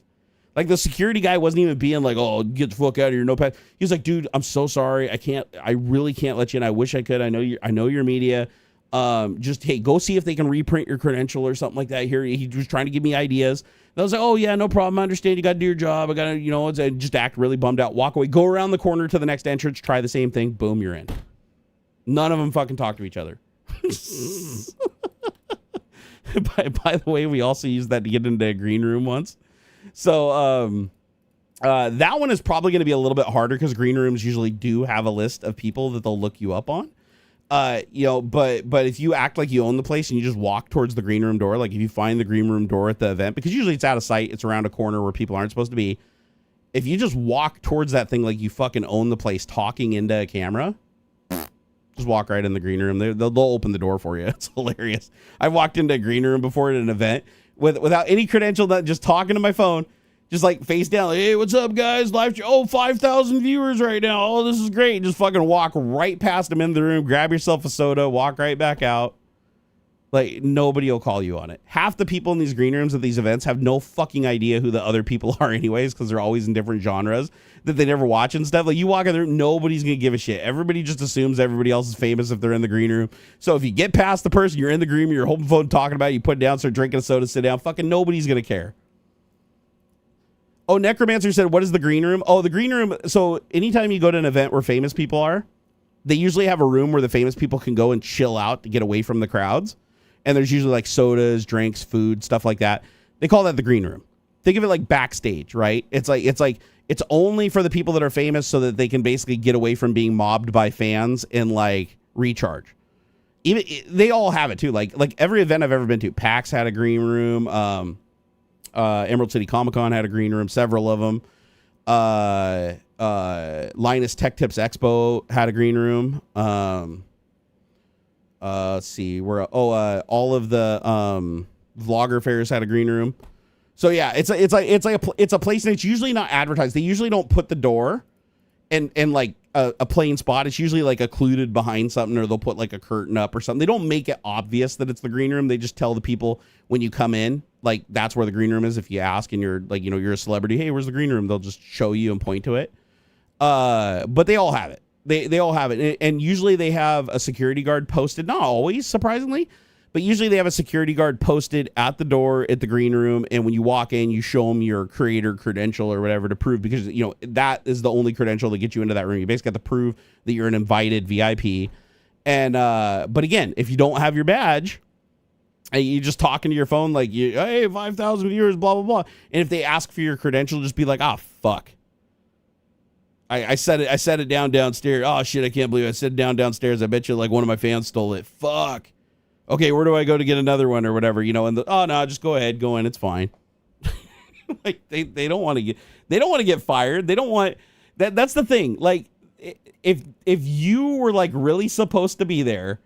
Like the security guy wasn't even being like, oh, get the fuck out of here. No pet. He was like, dude, I'm so sorry. I really can't let you in. I wish I could. I know your media. Just, hey, go see if they can reprint your credential or something like that here. He was trying to give me ideas. And I was like, oh yeah, no problem. I understand. You got to do your job. I got to, you know, just act really bummed out. Walk away. Go around the corner to the next entrance. Try the same thing. Boom, you're in. None of them fucking talk to each other. By the way, we also used that to get into a green room once. So that one is probably going to be a little bit harder because green rooms usually do have a list of people that they'll look you up on. You know, but if you act like you own the place and you just walk towards the green room door, like if you find the green room door at the event, because usually it's out of sight, it's around a corner where people aren't supposed to be. If you just walk towards that thing like you fucking own the place, talking into a camera. Just walk right in the green room. They'll open the door for you. It's hilarious. I walked into a green room before at an event without any credential, just talking to my phone, just like face down. Like, hey, what's up, guys? Live. 5,000 viewers right now. Oh, this is great. Just fucking walk right past them in the room. Grab yourself a soda. Walk right back out. Like nobody will call you on it. Half the people in these green rooms at these events have no fucking idea who the other people are anyways, because they're always in different genres that they never watch and stuff. Like you walk in there, nobody's going to give a shit. Everybody just assumes everybody else is famous if they're in the green room. So if you get past the person, you're in the green room, you're holding the phone talking about it, you put it down, start drinking a soda, sit down, fucking nobody's going to care. Oh, Necromancer said, what is the green room? Oh, the green room. So anytime you go to an event where famous people are, they usually have a room where the famous people can go and chill out to get away from the crowds. And there's usually like sodas, drinks, food, stuff like that. They call that the green room. Think of it like backstage, right? It's only for the people that are famous so that they can basically get away from being mobbed by fans and like recharge. Even they all have it too. Like every event I've ever been to, PAX had a green room. Emerald City Comic Con had a green room. Several of them. Linus Tech Tips Expo had a green room. Let's see, all of the vlogger fairs had a green room. So yeah, it's a place and it's usually not advertised. They usually don't put the door and like a plain spot. It's usually like occluded behind something, or they'll put like a curtain up or something. They don't make it obvious that it's the green room. They just tell the people when you come in, like that's where the green room is. If you ask and you're like, you know, you're a celebrity, hey, where's the green room? They'll just show you and point to it. But they all have it. They all have it. And usually they have a security guard posted, not always, surprisingly, but usually they have a security guard posted at the door at the green room. And when you walk in, you show them your creator credential or whatever to prove, because, you know, that is the only credential that gets you into that room. You basically have to prove that you're an invited VIP. And, but again, if you don't have your badge and you just talking to your phone, like, hey, 5,000 viewers, blah, blah, blah. And if they ask for your credential, just be like, oh, fuck. I set it downstairs. Oh shit, I can't believe I set it downstairs. I bet you like one of my fans stole it. Fuck. Okay, where do I go to get another one or whatever? You know, and oh no, just go ahead, go in. It's fine. Like they don't want to get fired. They don't want that. That's the thing. Like if you were like really supposed to be there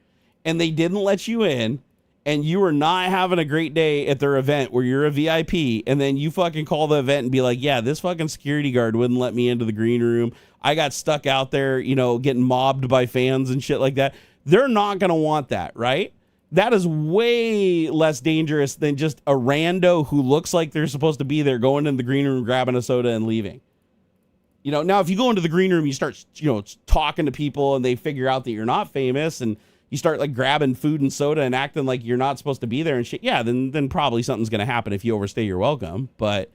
and they didn't let you in, and you were not having a great day at their event where you're a VIP, and then you fucking call the event and be like, yeah, this fucking security guard wouldn't let me into the green room. I got stuck out there, you know, getting mobbed by fans and shit like that. They're not going to want that, right? That is way less dangerous than just a rando who looks like they're supposed to be there going in the green room, grabbing a soda and leaving. You know, now if you go into the green room, you start, you know, talking to people and they figure out that you're not famous and you start like grabbing food and soda and acting like you're not supposed to be there and shit. Yeah, then probably something's going to happen if you overstay your welcome. But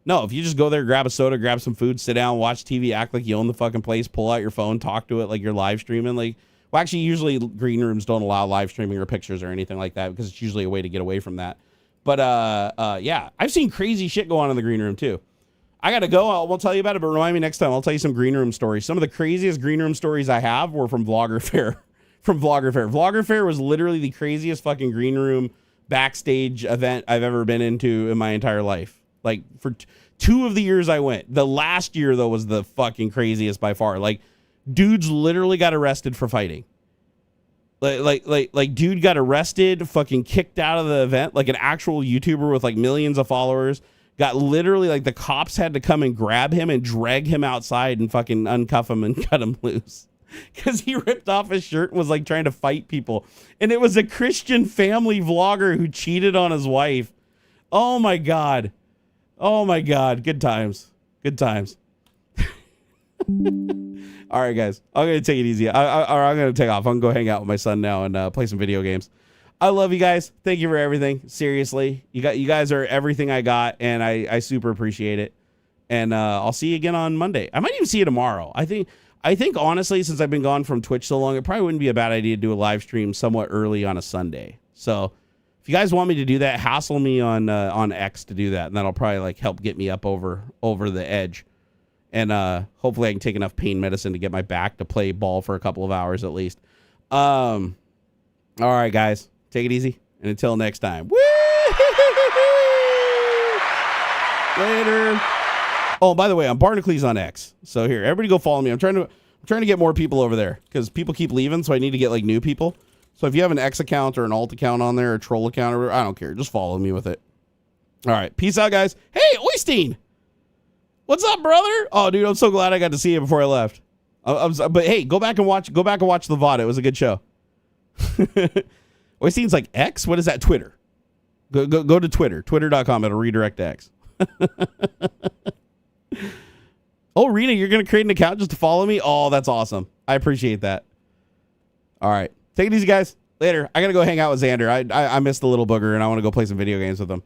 no, if you just go there, grab a soda, grab some food, sit down, watch TV, act like you own the fucking place, pull out your phone, talk to it like you're live streaming. Like, well, actually, usually green rooms don't allow live streaming or pictures or anything like that because it's usually a way to get away from that. But yeah, I've seen crazy shit go on in the green room too. I got to go. I'll tell you about it, but remind me next time. I'll tell you some green room stories. Some of the craziest green room stories I have were from Vlogger Fair. From Vlogger Fair. Vlogger Fair was literally the craziest fucking green room backstage event I've ever been into in my entire life. Like for 2 of the years I went. The last year though was the fucking craziest by far. Like dudes literally got arrested for fighting. Like dude got arrested, fucking kicked out of the event. Like an actual YouTuber with like millions of followers got literally like the cops had to come and grab him and drag him outside and fucking uncuff him and cut him loose. Because he ripped off his shirt and was like trying to fight people. And it was a Christian family vlogger who cheated on his wife. Oh my God. Oh my God. Good times. Good times. All right, guys. I'm going to take it easy. I'm going to take off. I'm going to go hang out with my son now and play some video games. I love you guys. Thank you for everything. Seriously. You guys are everything I got, and I super appreciate it. And I'll see you again on Monday. I might even see you tomorrow. I think honestly, since I've been gone from Twitch so long, it probably wouldn't be a bad idea to do a live stream somewhat early on a Sunday. So if you guys want me to do that, hassle me on X to do that, and that'll probably like help get me up over the edge. And hopefully I can take enough pain medicine to get my back to play ball for a couple of hours at least. All right, guys, take it easy, and until next time. Woo! Later. Oh, by the way, I'm Barnacules on X. So here, everybody go follow me. I'm trying to get more people over there because people keep leaving, so I need to get like new people. So if you have an X account or an alt account on there, or a troll account, or whatever, I don't care. Just follow me with it. All right, peace out, guys. Hey, Oystein, what's up, brother? Oh, dude, I'm so glad I got to see you before I left. But hey, go back and watch the VOD. It was a good show. Oystein's like X. What is that? Twitter. Go to Twitter. Twitter.com. It'll redirect to X. Oh, Rena, you're going to create an account just to follow me? Oh, that's awesome. I appreciate that. All right. Take it easy, guys. Later. I got to go hang out with Xander. I missed the little booger, and I want to go play some video games with him.